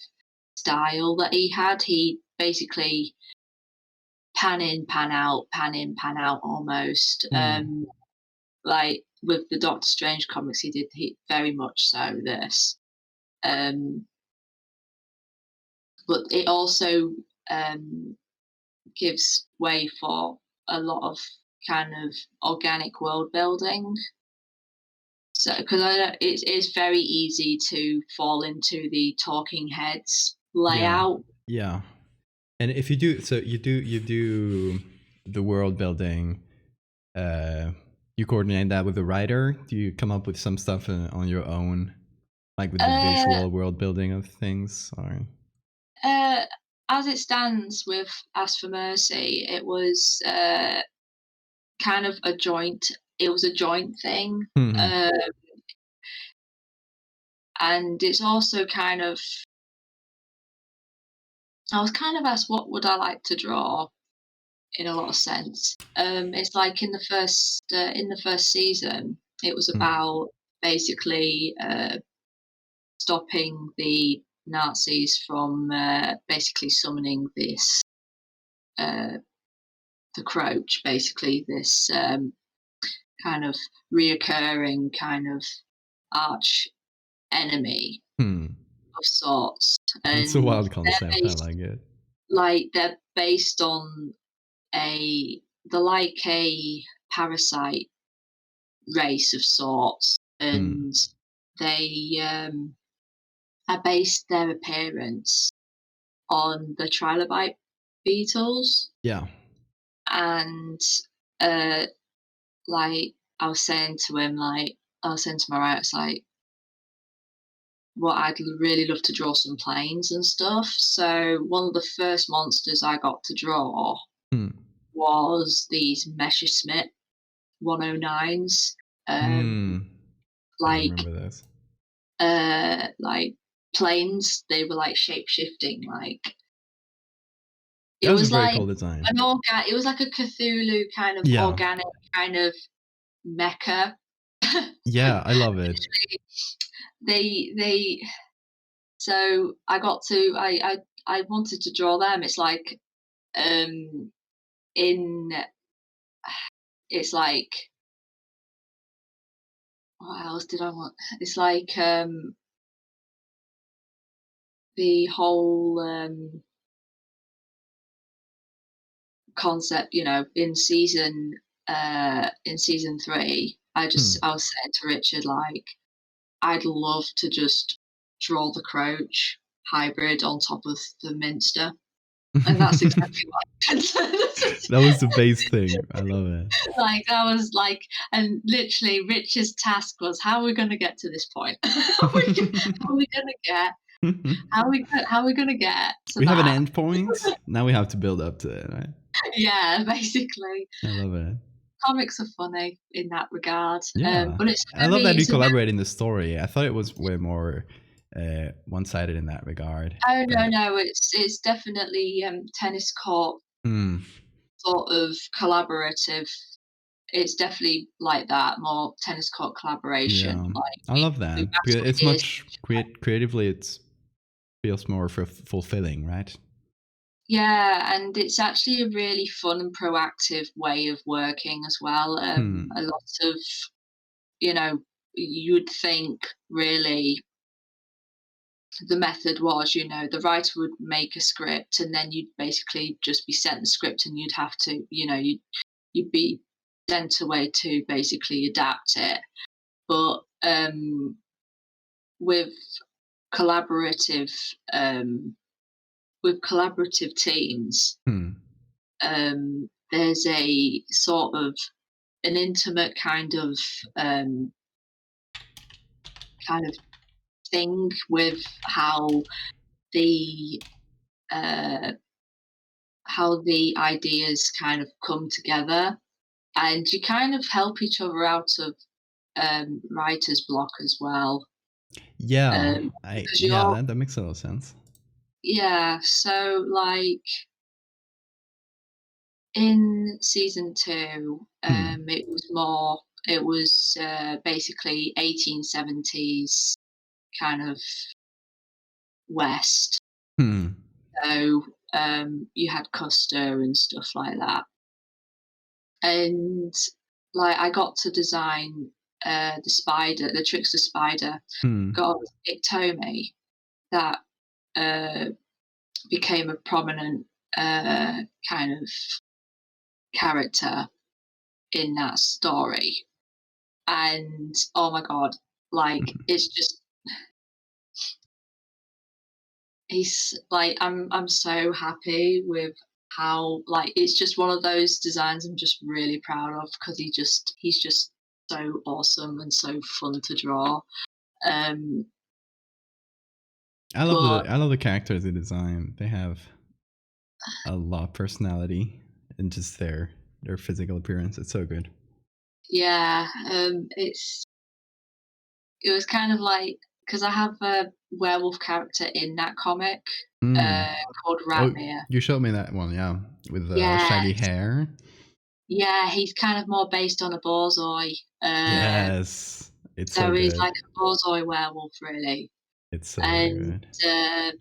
B: style that he had. He basically pan in, pan out, pan in, pan out almost.
A: Hmm.
B: Like with the Doctor Strange comics, he very much so this. Um, but it also um, gives way for a lot of kind of organic world building. So, because it's very easy to fall into the talking heads
A: Yeah.
B: layout.
A: Yeah. And if you do, so you do the world building. You coordinate that with the writer. Do you come up with some stuff on your own, like with the
B: Uh,
A: visual world building of things? Or
B: uh, as it stands with Ask for Mercy, it was kind of a joint. It was a joint thing,
A: hmm.
B: uh, and it's also kind of. I was kind of asked what would I like to draw in a lot of sense. It's like in the first season, it was
A: Hmm.
B: about basically stopping the Nazis from basically summoning this uh, the Croach, basically this kind of reoccurring kind of arch enemy
A: Hmm.
B: of sorts,
A: It's a
B: and
A: wild concept. I like it.
B: they're based on a they're like a parasite race of sorts,
A: Hmm.
B: and they are based their appearance on the trilobite beetles.
A: Yeah.
B: And uh, like I was saying to him, like I was saying to my writers, like, well, really love to draw some planes and stuff. So one of the first monsters I got to draw
A: Hmm.
B: was these Messerschmitt 109s. Um,
A: Hmm. I
B: like
A: remember this.
B: like planes, they were like shape shifting. Like
A: That
B: it
A: was a
B: was
A: very
B: like
A: cool design.
B: it was like a Cthulhu kind of
A: Yeah.
B: organic kind of mecha.
A: Yeah, I love it.
B: They so I got to I wanted to draw them. It's like um in it's like what else did I want? It's like the whole concept, in season 3,
A: Hmm.
B: I was saying to Richard, like, I'd love to just draw the Croach hybrid on top of the Minster, and that's exactly what happened.
A: That was the base thing. I love it.
B: Like, that was like, and literally Richard's task was, "How are we gonna get to this point? How are we gonna get how are we gonna get to
A: We have an
B: that?"
A: end point. Now we have to build up to it, right?
B: Yeah, basically.
A: I love it.
B: Comics are funny in that regard,
A: Yeah.
B: but
A: I love that you
B: it's a very
A: collaborate in the story. I thought it was way more one-sided in that regard.
B: oh, no,
A: But
B: no, it's definitely, tennis court
A: hmm,
B: sort of collaborative. It's definitely like that, more tennis court collaboration,
A: yeah,
B: like,
A: I love
B: we
A: that
B: bounce
A: because it's
B: ideas.
A: much creatively. It feels more fulfilling, right?
B: Yeah, and it's actually a really fun and proactive way of working as well.
A: Hmm.
B: A lot of, you know, you'd think really the method was, the writer would make a script and then you'd basically just be sent the script and you'd have to, you'd be sent away to basically adapt it. But with collaborative um, with collaborative teams,
A: Hmm.
B: there's a sort of an intimate um, kind of thing with the uh, how the ideas kind of come together, and you kind of help each other out of writer's block as well.
A: Yeah,
B: Because
A: yeah,
B: you're
A: that makes a lot of sense.
B: Yeah, so like in season 2,
A: Hmm.
B: it was basically 1870s kind of west.
A: Hmm.
B: So you had Custer and stuff like that. And like I got to design the spider, the trickster spider,
A: Hmm.
B: got Iktomi that became a prominent kind of character in that story. And oh my god, like it's just he's like I'm so happy with how like it's just one of those designs I'm just really proud of because he's just so awesome and so fun to draw. Um
A: I
B: but
A: love the characters they design. They have a lot of personality and just their physical appearance. It's so good.
B: yeah, it was kind of like because I have a werewolf character in that comic
A: Mm.
B: called
A: Oh,
B: Ratmere.
A: you showed me that one, yeah, with the
B: Yeah,
A: shaggy hair.
B: yeah, he's kind of more based on a borzoi.
A: Yes, it's so
B: So he's like
A: good.
B: a borzoi werewolf, really.
A: It's so
B: And
A: good.
B: uh,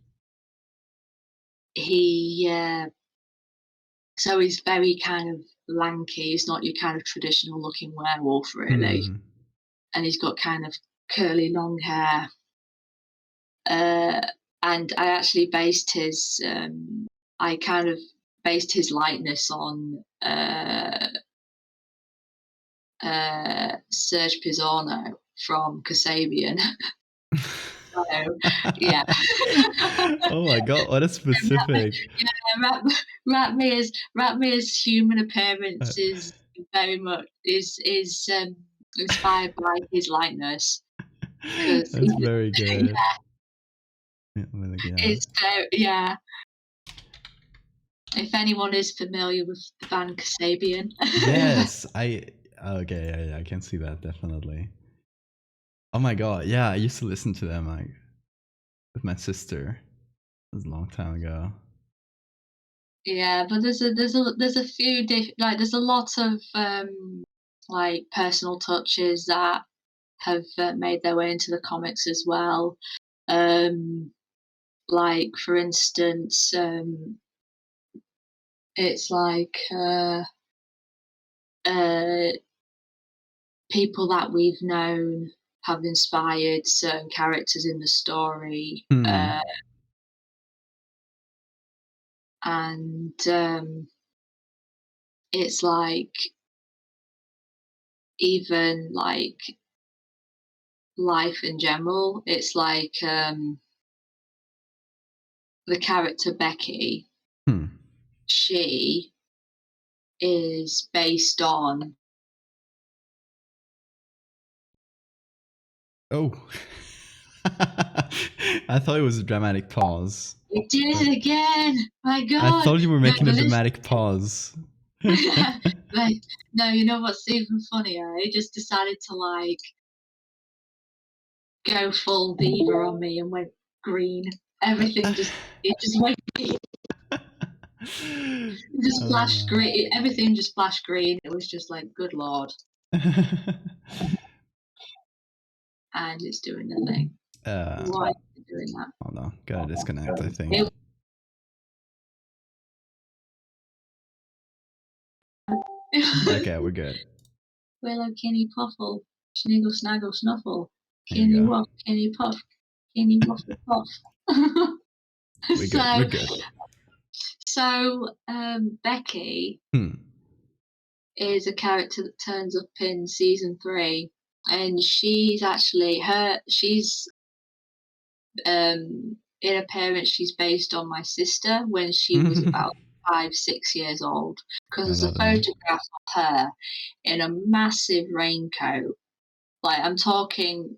B: he, so he's very kind of lanky. He's not your kind of traditional looking werewolf, really.
A: Hmm.
B: And he's got kind of curly long hair. Uh, and I actually based I kind of based his likeness on Serge Pizzorno from Kasabian. So, yeah.
A: Oh my god, what a specific.
B: Yeah, Ratmir's human
A: Uh,
B: appearance is very much inspired by his likeness because
A: That's very good.
B: yeah,
A: Yeah, yeah.
B: it's yeah. If anyone is familiar with the band Kasabian,
A: Yes, okay, yeah, I can see that definitely. Oh my god, yeah, I used to listen to them like with my sister. It was a long time ago.
B: yeah. But there's a few like there's a lot of like personal touches that have made their way into the comics as well. Like for instance, it's like uh, people that we've known have inspired certain characters in the story,
A: Hmm.
B: and it's like even like life in general. It's like the character Becky.
A: Hmm.
B: She is based on.
A: Oh. I thought it was a dramatic pause.
B: You did
A: But
B: it again! My
A: I
B: God!
A: thought you were
B: No,
A: making a
B: but this,
A: dramatic pause.
B: like, no, you know what's even funnier? He just decided to like go full diva on me and went green. Everything just it just went it just flashed
A: Uh,
B: green. Everything just flashed green. It was just like, good lord, and it's doing the thing. Why is it doing that?
A: hold on, gotta disconnect, I think. Okay, we're good.
B: Willow, Kenny, Puffle, Sniggle, Snaggle, Snuffle,
A: There we
B: Kenny
A: go.
B: Wuff, Kenny Puff, Kenny Wuffle Puff.
A: We're good.
B: so,
A: We're good.
B: Becky
A: Hmm.
B: is a character that turns up in season 3, and she's actually she's in appearance she's based on my sister when she was about 5-6 years old because
A: I
B: there's a
A: love that.
B: photograph of her in a massive raincoat. Like I'm talking,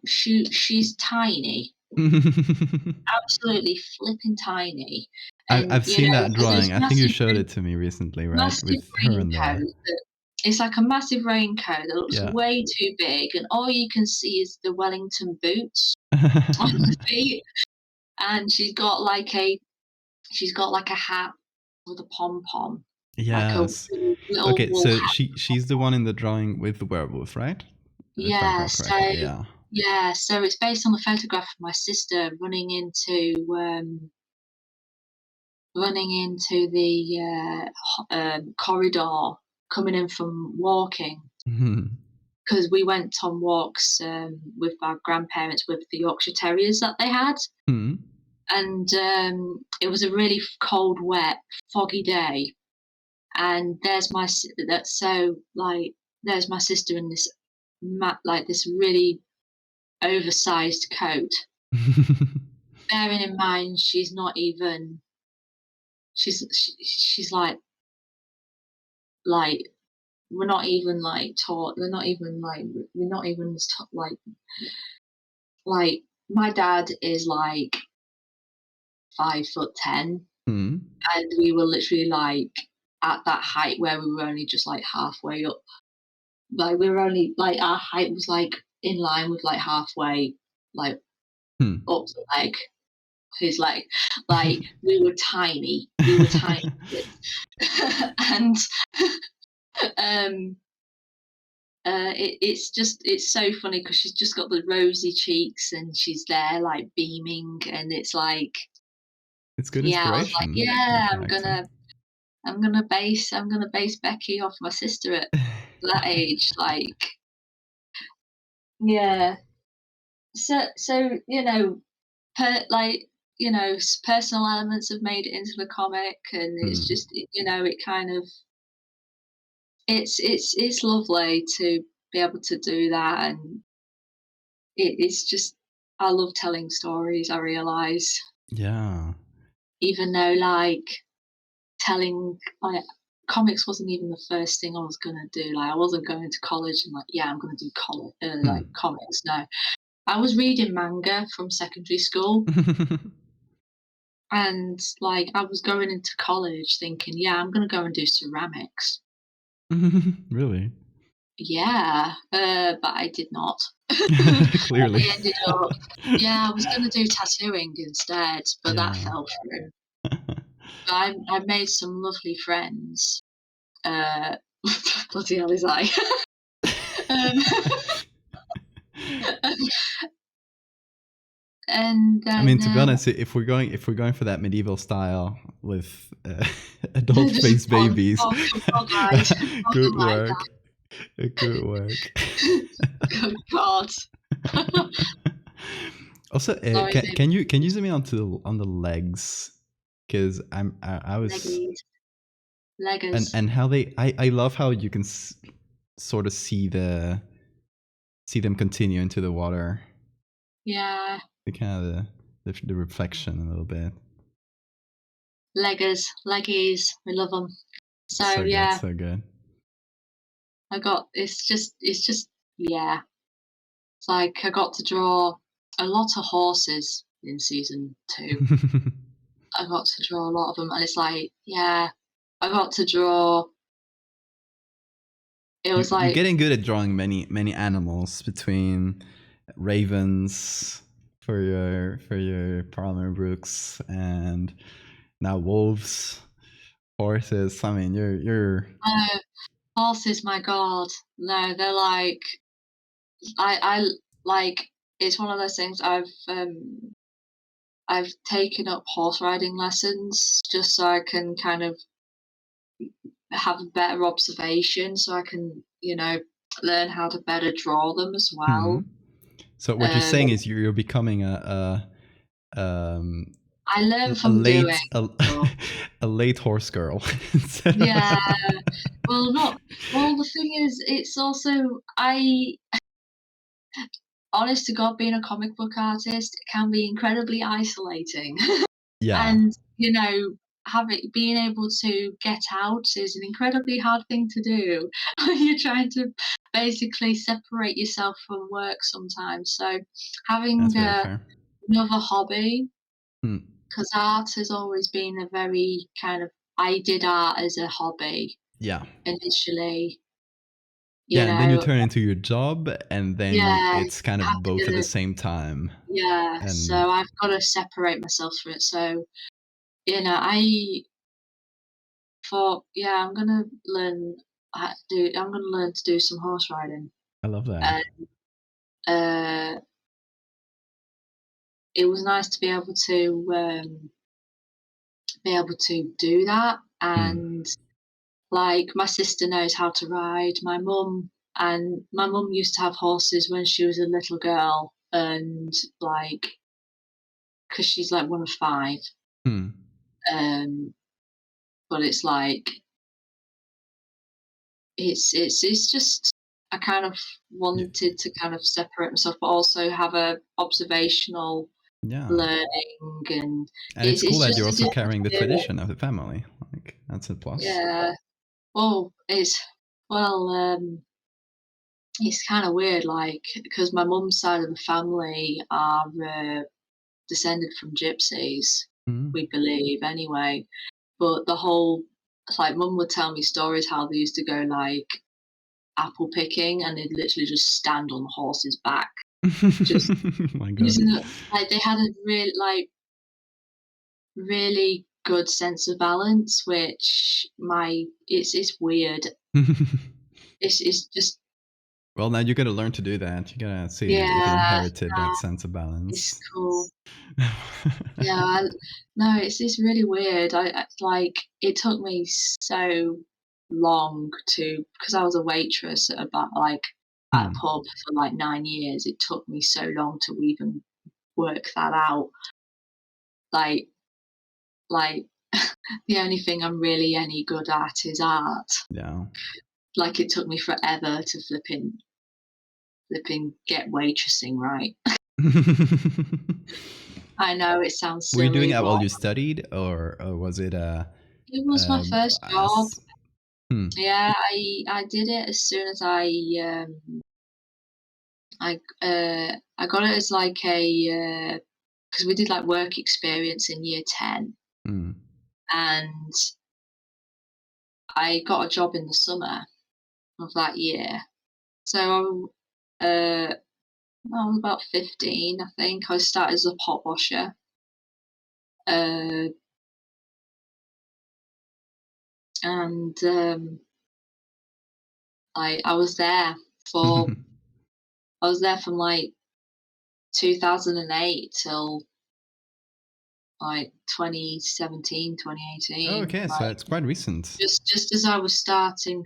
B: she's tiny, absolutely flipping tiny, and
A: I've seen that
B: so this
A: drawing. I think you showed it to me recently, right?
B: massive
A: With her in
B: raincoat
A: there.
B: that it's like a massive raincoat that looks
A: Yeah.
B: way too big, and all you can see is the Wellington boots on the feet, and she's got like a hat with a pom pom, like a
A: Yes.
B: little
A: Okay,
B: wool
A: so
B: hat.
A: she's the one in the drawing with the werewolf, right? if I
B: Yeah,
A: recall
B: so
A: correctly. Yeah.
B: yeah, so it's based on the photograph of my sister running into the, corridor coming in from walking,
A: Mhm.
B: because we went on walks, with our grandparents with the Yorkshire Terriers that they had,
A: Mhm.
B: and, it was a really cold, wet, foggy day, and there's my sister in this this really oversized coat, bearing in mind she's like we're not even like taught. They're not even like we're not even like my dad is like 5'10",
A: Mhm.
B: and we were literally like at that height where we were only just like halfway up. Like we were only like our height was like in line with like halfway like
A: Hmm.
B: up the leg, his leg. Like we were tiny. We were tiny kids. And um it's so funny because she's just got the rosy cheeks and she's there like beaming, and it's like,
A: It's good
B: yeah, I was like,
A: inspiration, your
B: yeah,
A: character.
B: I'm gonna base Becky off my sister at that age, like, yeah. So personal elements have made it into the comic, and it's
A: Hmm.
B: just it kind of it's lovely to be able to do that, and it's just I love telling stories. I realise,
A: Yeah.
B: even though like telling like comics wasn't even the first thing I was gonna do. Like I wasn't going to college and like, yeah, I'm gonna do
A: Hmm.
B: like comics. No, I was reading manga from secondary school, and like I was going into college thinking, yeah, I'm gonna go and do ceramics.
A: Really?
B: Yeah, but I did not. I
A: Clearly.
B: ended up, yeah, I was gonna do tattooing instead, but that
A: Yeah.
B: fell through. But I made some lovely friends. Uh, bloody hell is I? Um, and
A: I
B: then,
A: mean, to be honest, if we're going for that medieval style with adult
B: just
A: face babies,
B: bog-eyed,
A: good
B: bog-eyed
A: work. Good work.
B: oh god.
A: Also,
B: Sorry, babe.
A: can you zoom in on the legs? Because I was
B: Leggies, leggers.
A: and how I love how you can sort of see them continue into the water.
B: Yeah,
A: The kind of the reflection a little bit.
B: leggers, leggies, we love them. So
A: So good,
B: yeah,
A: so good.
B: it's just yeah. It's like I got to draw a lot of horses in season 2. I got to draw a lot of them, and it's like, yeah, I got to draw. It was
A: You're
B: like,
A: getting good at drawing many animals, between ravens for your Parliament Brooks, and now wolves, horses. I mean, you're
B: oh, horses, my god, no, they're like, I like. It's one of those things. I've taken up horse riding lessons just so I can kind of have a better observation, so I can learn how to better draw them as
A: hmm.
B: well.
A: So what you're
B: Um,
A: saying is you're becoming um
B: I learn
A: a
B: from doing
A: late a,
B: stuff.
A: a late horse girl. Instead
B: Yeah.
A: of-
B: Well, not well, the thing is, it's also I honest to God, being a comic book artist can be incredibly isolating.
A: yeah,
B: And, being able to get out is an incredibly hard thing to do when you're trying to basically separate yourself from work sometimes. So having
A: that's very fair.
B: another hobby,
A: Hmm.
B: because art has always been a very kind of I did art as a hobby
A: Yeah.
B: initially, you
A: Yeah, and then you
B: know.
A: turn into your job, and then
B: Yeah,
A: it's kind
B: you
A: of
B: have
A: both at the
B: to,
A: same time.
B: yeah,
A: And
B: so I've gotta separate myself from it. So, I thought, yeah, I'm gonna learn to do some horse riding.
A: I love that.
B: And uh, it was nice to be able to do that.
A: Hmm.
B: And like my sister knows how to ride. My mum used to have horses when she was a little girl, and like because she's like one of five.
A: Hmm.
B: Um, but it's like it's just I kind of
A: Yeah.
B: wanted to kind of separate myself, but also have a observational
A: Yeah.
B: learning, and
A: And it's cool
B: it's
A: that you're
B: just a
A: also
B: different
A: carrying the
B: experience.
A: tradition of the family. Like that's a plus.
B: Yeah. Well, well, it's kind of weird, like because my mum's side of the family are descended from gypsies,
A: Mm.
B: we believe anyway. But the whole like mum would tell me stories how they used to go like apple picking, and they'd literally just stand on the horse's back, just
A: My God.
B: using it like they had a really good sense of balance, which my it's weird. It's just
A: Well, now you gotta learn to do that. You gotta see if you
B: yeah,
A: inherited that
B: nah,
A: sense of
B: it's
A: balance.
B: cool. Yeah, no, it's really weird. Like it took me so long to because I was a waitress at about like at a
A: Hmm.
B: pub for like 9 years. It took me so long to even work that out. Like like the only thing I'm really any good at is art.
A: Yeah.
B: Like it took me forever to flipping get waitressing right. I know it sounds
A: Were you doing
B: silly,
A: that
B: but
A: while you studied, or was it
B: it was my first job.
A: as hmm.
B: Yeah, I did it as soon as I got it as like a because we did like work experience in year 10,
A: Hmm.
B: and I got a job in the summer of that year. So I was about 15, I think. I started as a pot washer. Uh, and I was there for I was there from like 2008 till like 2017,
A: Oh,
B: 2018.
A: okay, so
B: Like
A: it's quite recent.
B: just as I was starting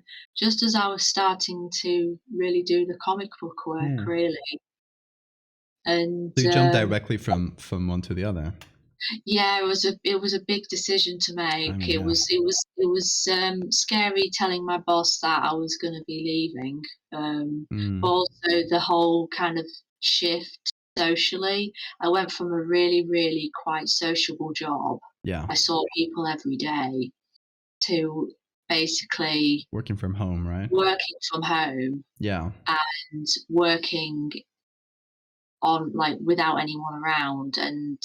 B: to really do the comic book work,
A: Hmm.
B: really. And
A: So you jumped directly from one to the other.
B: yeah, it was a big decision to
A: I
B: make.
A: mean, yeah.
B: It was scary telling my boss that I was going to be leaving, but
A: Hmm.
B: also the whole kind of shift socially. I went from a really, really quite sociable job.
A: Yeah.
B: I saw people every day to basically
A: Working from home, right?
B: working from home
A: Yeah.
B: and working on like without anyone around. And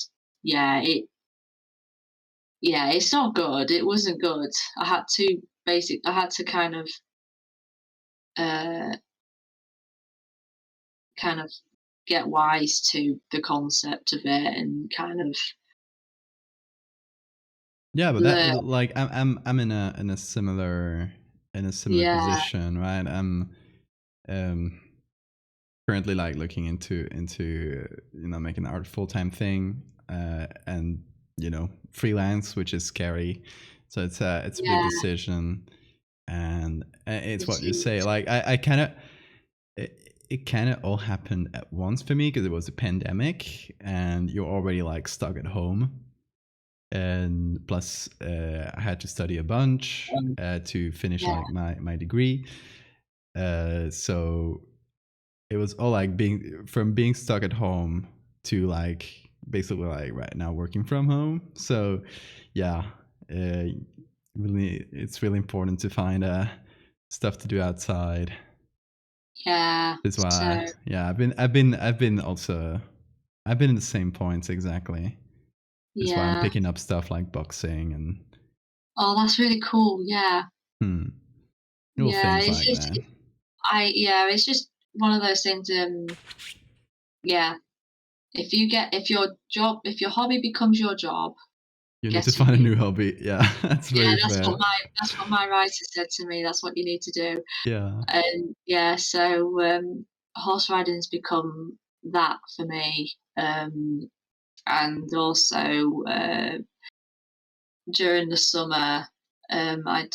B: yeah, it's not good. It wasn't good. I had to uh kind of get wise to the concept of it and kind of
A: Yeah, but that
B: learn.
A: like I'm in a similar
B: Yeah,
A: position, right? I'm um currently like looking into making art full-time thing, and freelance, which is scary. So it's a big
B: yeah,
A: decision, and it's
B: it's
A: what you say.
B: huge.
A: Like I kind of it kind of all happened at once for me because it was a pandemic and you're already like stuck at home, and plus I had to study a bunch to finish
B: Yeah,
A: like my degree. So it was all like being stuck at home to like basically like right now working from home. So yeah, uh, really, it's really important to find stuff to do outside.
B: yeah.
A: That's why,
B: So
A: yeah, I've been in the same points exactly. That's why I'm
B: yeah.
A: picking up stuff like boxing and
B: Oh, that's really cool. Yeah,
A: hmm, little
B: yeah.
A: things
B: It's
A: like
B: just
A: that.
B: it's just one of those things. Yeah. If your hobby becomes your job,
A: You need to
B: Guess you
A: find a
B: need.
A: new hobby. Yeah, that's
B: Yeah,
A: very fair.
B: that's what my writer said to me. That's what you need to do.
A: Yeah.
B: And yeah, so horse riding's become that for me. And also during the summer, I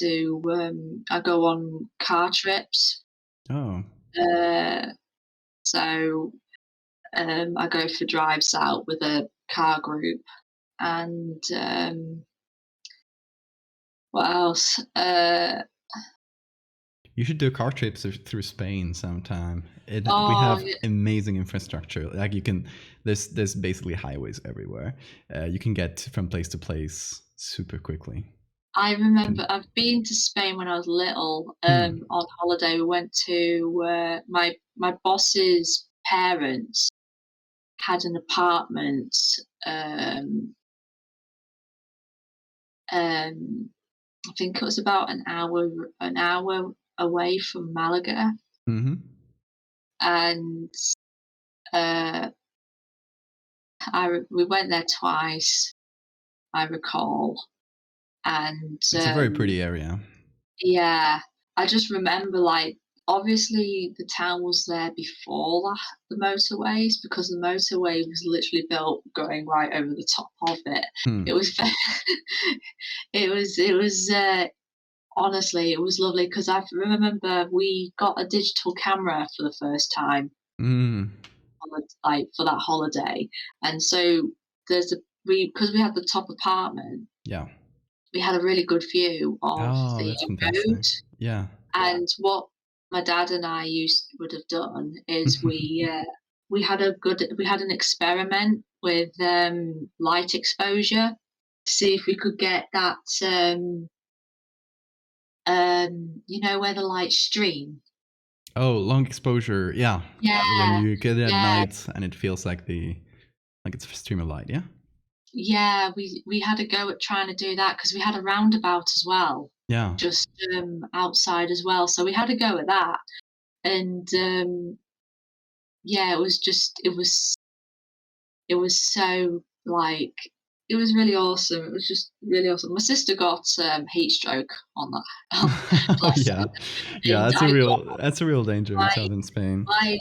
B: go on car trips.
A: Oh.
B: Uh, so I go for drives out with a car group, and what else?
A: You should do car trips through Spain sometime. We
B: Oh,
A: have amazing infrastructure. Like you can, there's basically highways everywhere. You can get from place to place super quickly.
B: I remember
A: Can,
B: I've been to Spain when I was little,
A: hmm.
B: on holiday. We went to my boss's parents had an apartment, um, um, I think it was about an hour away from Malaga,
A: Hmm.
B: and uh, we went there twice, I recall, and
A: It's a very pretty area.
B: yeah, I just remember, like, obviously the town was there before the motorways, because the motorway was literally built going right over the top of it.
A: Hmm.
B: It was honestly, it was lovely because I remember we got a digital camera for the first time
A: Mm.
B: for that holiday, and so there's a we because we had the top apartment,
A: Yeah.
B: we had a really good view of
A: Oh,
B: the
A: that's
B: road.
A: fantastic. Yeah.
B: And what my dad and I would have done is we had an experiment with light exposure to see if we could get that where the lights stream.
A: Oh, long exposure. Yeah. When
B: Yeah,
A: you get it at
B: yeah,
A: night and it feels like it's a stream of light. Yeah.
B: yeah. We had a go at trying to do that because we had a roundabout as well,
A: Yeah.
B: just outside as well. So we had a go at that, and yeah, it was so, like, it was really awesome. It was just really awesome. My sister got heat stroke on that. Bless her.
A: Yeah. Yeah,
B: And
A: that's a real danger in
B: my
A: southern Spain.
B: my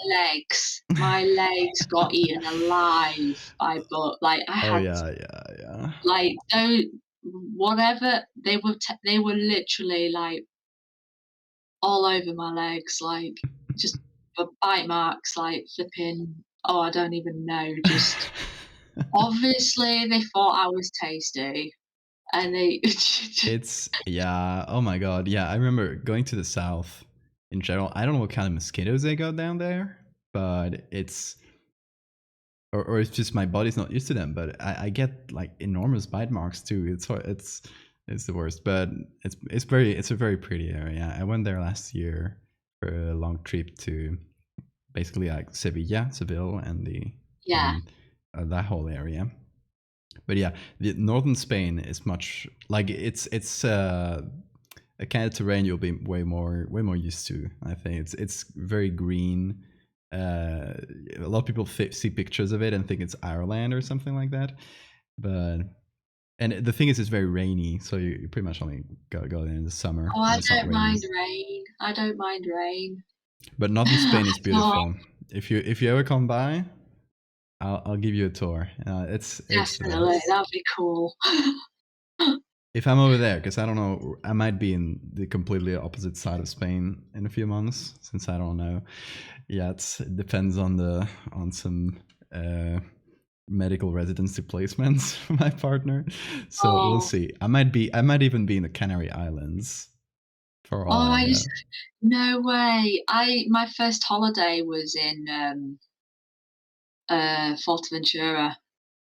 B: legs got eaten alive by like, I
A: Oh
B: had,
A: yeah, yeah, yeah.
B: like, those whatever they were literally, like, all over my legs, like, just bite marks, like, flipping, oh, I don't even know, just obviously they thought I was tasty, and they
A: It's yeah. Oh my god. Yeah, I remember going to the south in general. I don't know what kind of mosquitoes they got down there, but or it's just my body's not used to them. But I get like enormous bite marks too. It's the worst. But it's a very pretty area. I went there last year for a long trip to basically like Seville, and the
B: yeah.
A: and that whole area. But yeah, the northern Spain is much like it's a kind of terrain you'll be way more used to. I think it's very green. A lot of people see pictures of it and think it's Ireland or something like that. But and the thing is, it's very rainy, so you pretty much only go there in the summer
B: Oh,
A: when
B: I
A: it's not
B: don't mind
A: raining.
B: rain. I don't mind rain.
A: But northern Spain is
B: Oh,
A: beautiful. If you ever come by, I'll give you a tour. It's
B: definitely, that'd be cool.
A: if I'm over there, because I don't know, I might be in the completely opposite side of Spain in a few months, since I don't know. Yeah, it depends on some uh, medical residency placements for my partner. So we'll
B: Oh,
A: see. I might even be in the Canary Islands for all
B: oh,
A: I know.
B: no way. My first holiday was in Fuerteventura,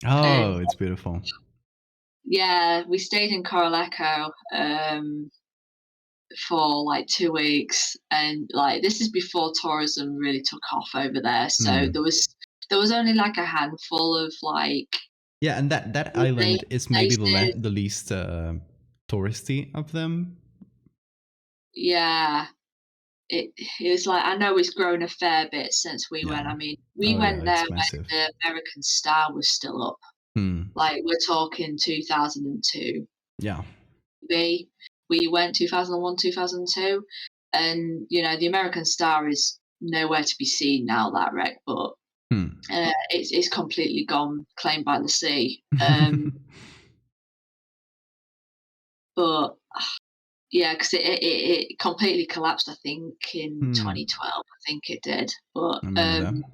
B: and
A: Oh, it's beautiful.
B: yeah, we stayed in Coralejo for like 2 weeks, and like this is before tourism really took off over there. So
A: Hmm.
B: there was only like a handful of like
A: Yeah, and that
B: lovely
A: island is maybe
B: places.
A: the least touristy of them.
B: Yeah, it was like, I know it's grown a fair bit since we
A: Yeah.
B: went. I mean, we
A: Oh yeah,
B: went there
A: it's
B: when
A: massive.
B: the American Star was still up.
A: Hmm.
B: Like, we're talking 2002.
A: Yeah.
B: We went 2001, 2002, and the American Star is nowhere to be seen now. That wreck, but
A: Hmm.
B: it's completely gone, claimed by the sea. But yeah, because it completely collapsed. I think in
A: Hmm.
B: 2012. I think it did. But
A: I remember that.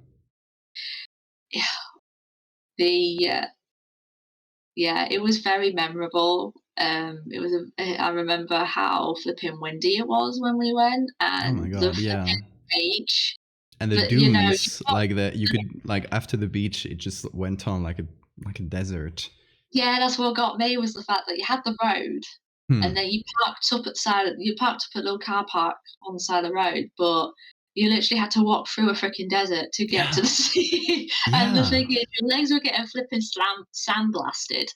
B: yeah, the yeah, it was very memorable. I remember how flipping windy it was when we went,
A: Oh my
B: and the
A: god, yeah.
B: flipping beach.
A: And the
B: But you
A: dunes,
B: got
A: like that, you could like after the beach, it just went on like a desert.
B: yeah, that's what got me was the fact that you had the road, and
A: Hmm.
B: then you parked up at a little car park on the side of the road, but you literally had to walk through a freaking desert to get to
A: Yeah.
B: the sea. And the
A: Yeah.
B: thing is, your legs were getting flipping sandblasted.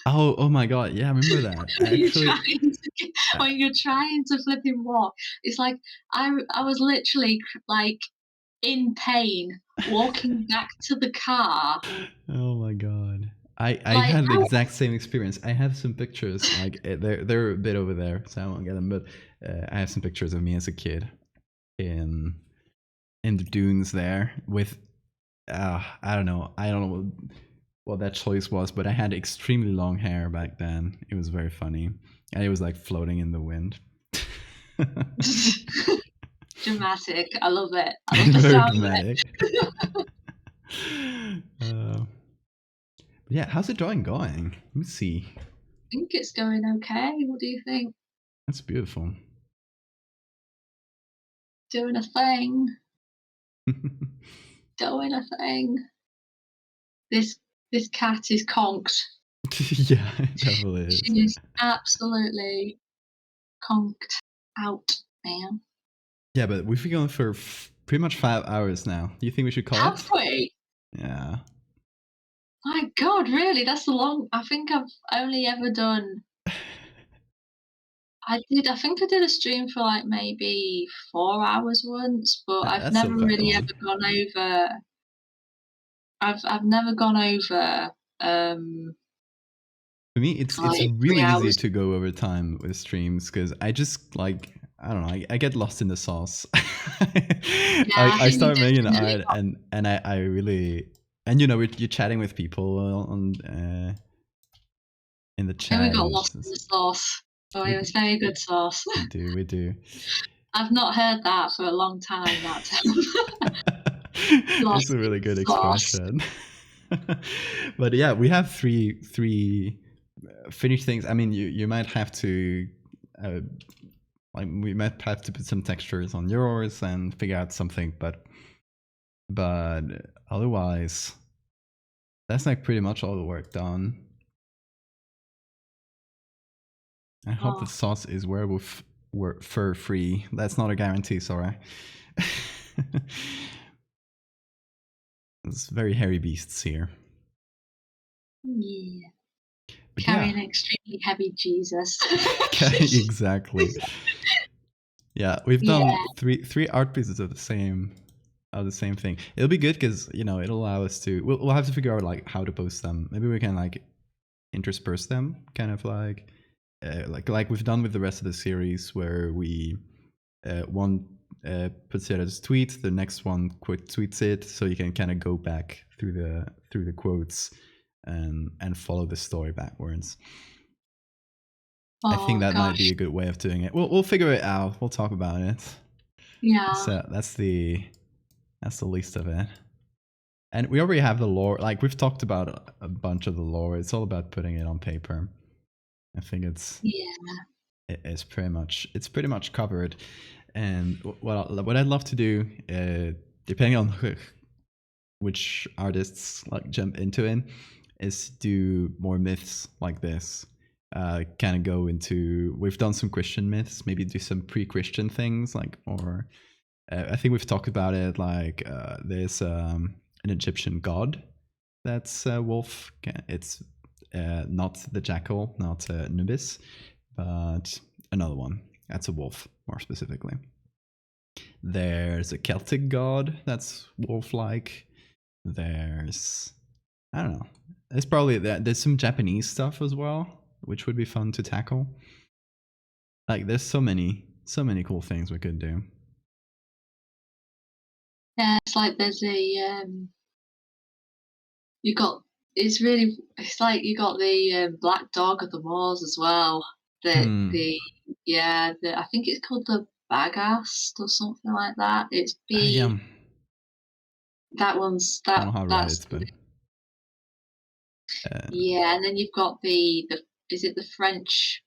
A: Oh my god. Yeah, I remember that. I
B: You're
A: actually.
B: trying to get,
A: Uh,
B: when you're trying to flipping walk. It's like I was literally like in pain walking back to the car.
A: oh my god. I
B: Like
A: had the
B: how
A: exact same experience. I have some pictures. Like they're a bit over there, so I won't get them. But I have some pictures of me as a kid in the dunes there with I don't know what that choice was, but I had extremely long hair back then. It was very funny, and it was like floating in the wind.
B: dramatic. I love it. I love the
A: Very
B: sound of it.
A: dramatic. uh, but yeah, how's the drawing going? Let me see.
B: I think it's going okay. What do you think?
A: That's beautiful.
B: Doing a thing. Doing a thing. This this cat is conked.
A: yeah, it definitely
B: She
A: is.
B: is absolutely conked out, man.
A: Yeah, but we've been going for pretty much 5 hours now. Do you think we should call
B: Have
A: it?
B: we?
A: Yeah.
B: My God, really? That's the long. I think I've only ever done. I think I did a stream for like maybe 4 hours once, but I've
A: That's still
B: never
A: quite
B: really
A: long.
B: ever gone over. I've never gone over um
A: For me, it's
B: like three
A: really easy
B: hours.
A: to go over time with streams because I just like I don't know I get lost in the sauce.
B: Yeah, I
A: I
B: think you
A: start making
B: definitely
A: art
B: got.
A: and I really and you're chatting with people on in the
B: And we
A: chat
B: got
A: and
B: lost in the sauce. Oh, it
A: we,
B: was very good sauce.
A: we do.
B: I've not heard that for a long time. That
A: it's
B: lost
A: a
B: in
A: really
B: the
A: good
B: sauce.
A: expression. but yeah, we have three finished things. I mean, you might have to uh, like we might have to put some textures on yours and figure out something, but otherwise, that's like pretty much all the work done. I hope the
B: Oh,
A: sauce is werewolf fur free. That's not a guarantee, sorry. It's very hairy beasts here.
B: yeah.
A: But yeah,
B: Carrying an extremely heavy Jesus.
A: exactly. Yeah, we've done
B: Yeah.
A: three art pieces of the same thing. It'll be good because it'll allow us to. We'll have to figure out like how to post them. Maybe we can like intersperse them, kind of like we've done with the rest of the series, where we one puts it as a tweet, the next one quote tweets it, so you can kind of go back through the quotes and follow the story backwards. I think
B: Oh
A: that might be
B: gosh.
A: a good way of doing it. We'll figure it out. We'll talk about it.
B: Yeah.
A: So that's the least of it. And we already have the lore. Like we've talked about a bunch of the lore. It's all about putting it on paper. I think
B: Yeah.
A: it's pretty much covered. And what I'd love to do, depending on which artists like jump into it, is do more myths like this. Kind of go into. We've done some Christian myths. Maybe do some pre-Christian things, like or I think we've talked about it. Like there's an Egyptian god that's a wolf. It's not the jackal, not Nubis, but another one. That's a wolf, more specifically. There's a Celtic god that's wolf-like. There's I don't know. There's probably that. There's some Japanese stuff as well, which would be fun to tackle. Like, there's so many cool things we could do.
B: Yeah, it's like there's a it's like you got the black dog of the moors as well. I think it's called the bagast or something like that. It's
A: Yeah.
B: that one's
A: I don't know how to write
B: that's
A: it, but
B: yeah, and then you've got the is it the French?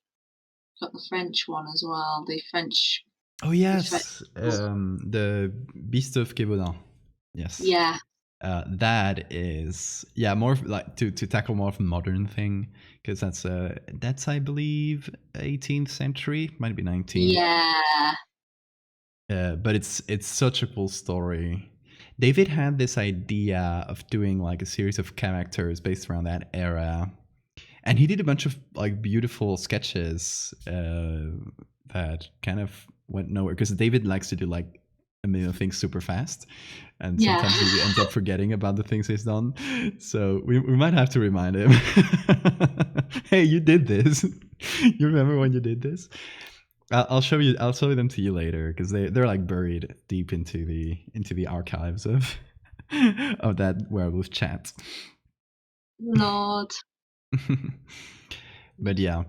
B: Got the French one as well. The French.
A: Oh yes, the Beast of Gévaudan. Yes.
B: Yeah.
A: That is more like to tackle more of a modern thing, because that's I believe 18th century, might be 19th.
B: Yeah.
A: But it's such a cool story. David had this idea of doing like a series of characters based around that era, and he did a bunch of like beautiful sketches that kind of went nowhere, because David likes to do like a million things super fast, and sometimes he ends up forgetting about the things he's done. So we might have to remind him. Hey, you did this. You remember when you did this? I'll show them to you later, because they're like buried deep into the archives of of that werewolf chat.
B: Lord.
A: But yeah,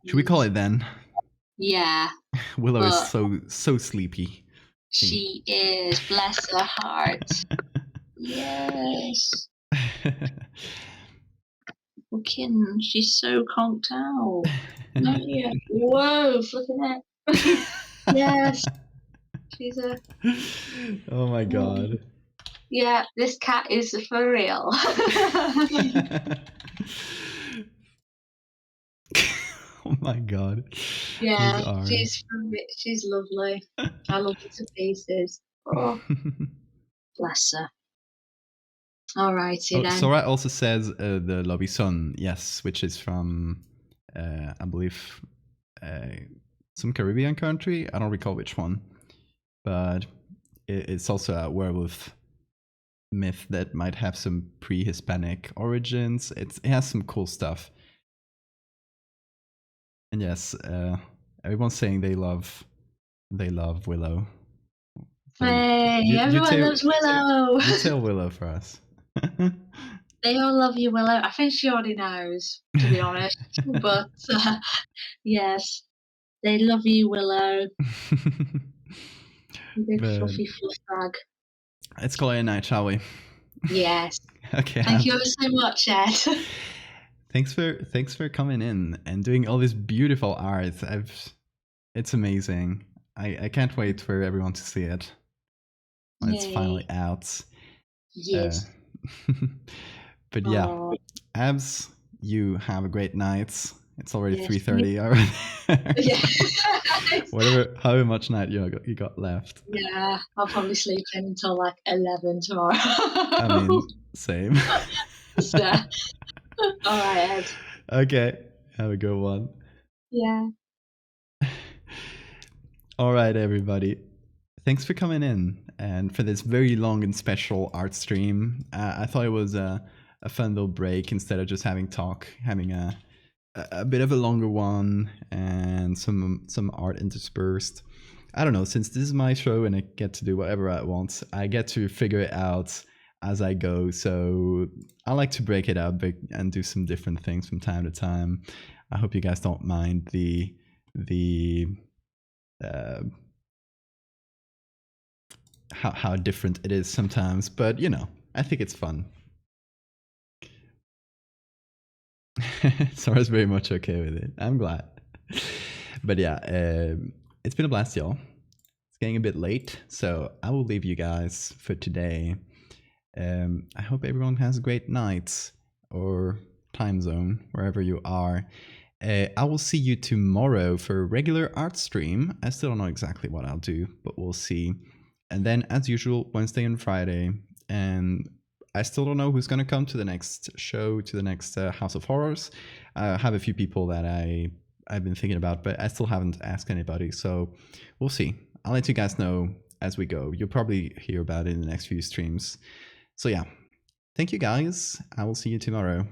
A: should we call it then?
B: Yeah.
A: Willow is so sleepy.
B: She is, bless her heart. Yes. Fucking, she's so conked out. No, yeah. Whoa, flipping it. Yes. She's a.
A: Oh my god.
B: Yeah, this cat is for real.
A: Oh my god.
B: Yeah, she's lovely. I love her to pieces. Oh, bless her. Alrighty then.
A: Sora also says the Lobison, yes, which is from I believe some Caribbean country. I don't recall which one, but it's also a werewolf myth that might have some pre-Hispanic origins. It has some cool stuff. And yes, everyone's saying they love Willow.
B: So hey, everyone loves Willow.
A: You tell Willow for us.
B: They all love you, Willow. I think she already knows, to be honest. But yes, they love you, Willow. Big fluffy fluff bag.
A: Let's call it a night, shall we?
B: Yes.
A: Okay.
B: Thank you so much, Ed.
A: Thanks for coming in and doing all this beautiful art. It's amazing. I can't wait for everyone to see it when it's finally out.
B: Yes.
A: But yeah, Abs, you have a great night. It's already 3:30 already. Yeah. However much night you got left.
B: Yeah, I'll probably sleep in until like 11 tomorrow.
A: I mean, same.
B: Yeah. All right, Ed.
A: Okay, have a good one.
B: Yeah.
A: All right, everybody. Thanks for coming in and for this very long and special art stream. I thought it was a fun little break instead of just having a bit of a longer one and some art interspersed. I don't know, since this is my show and I get to do whatever I want, I get to figure it out as I go. So I like to break it up and do some different things from time to time. I hope you guys don't mind the how different it is sometimes, but you know, I think it's fun. Sora's very much okay with it. I'm glad. But yeah, it's been a blast, y'all. It's getting a bit late, so I will leave you guys for today. I hope everyone has a great night or time zone, wherever you are. I will see you tomorrow for a regular art stream. I still don't know exactly what I'll do, but we'll see. And then, as usual, Wednesday and Friday. And I still don't know who's going to come to the next show, to the next House of Horrors. I have a few people that I've been thinking about, but I still haven't asked anybody. So we'll see. I'll let you guys know as we go. You'll probably hear about it in the next few streams. So yeah, thank you guys. I will see you tomorrow.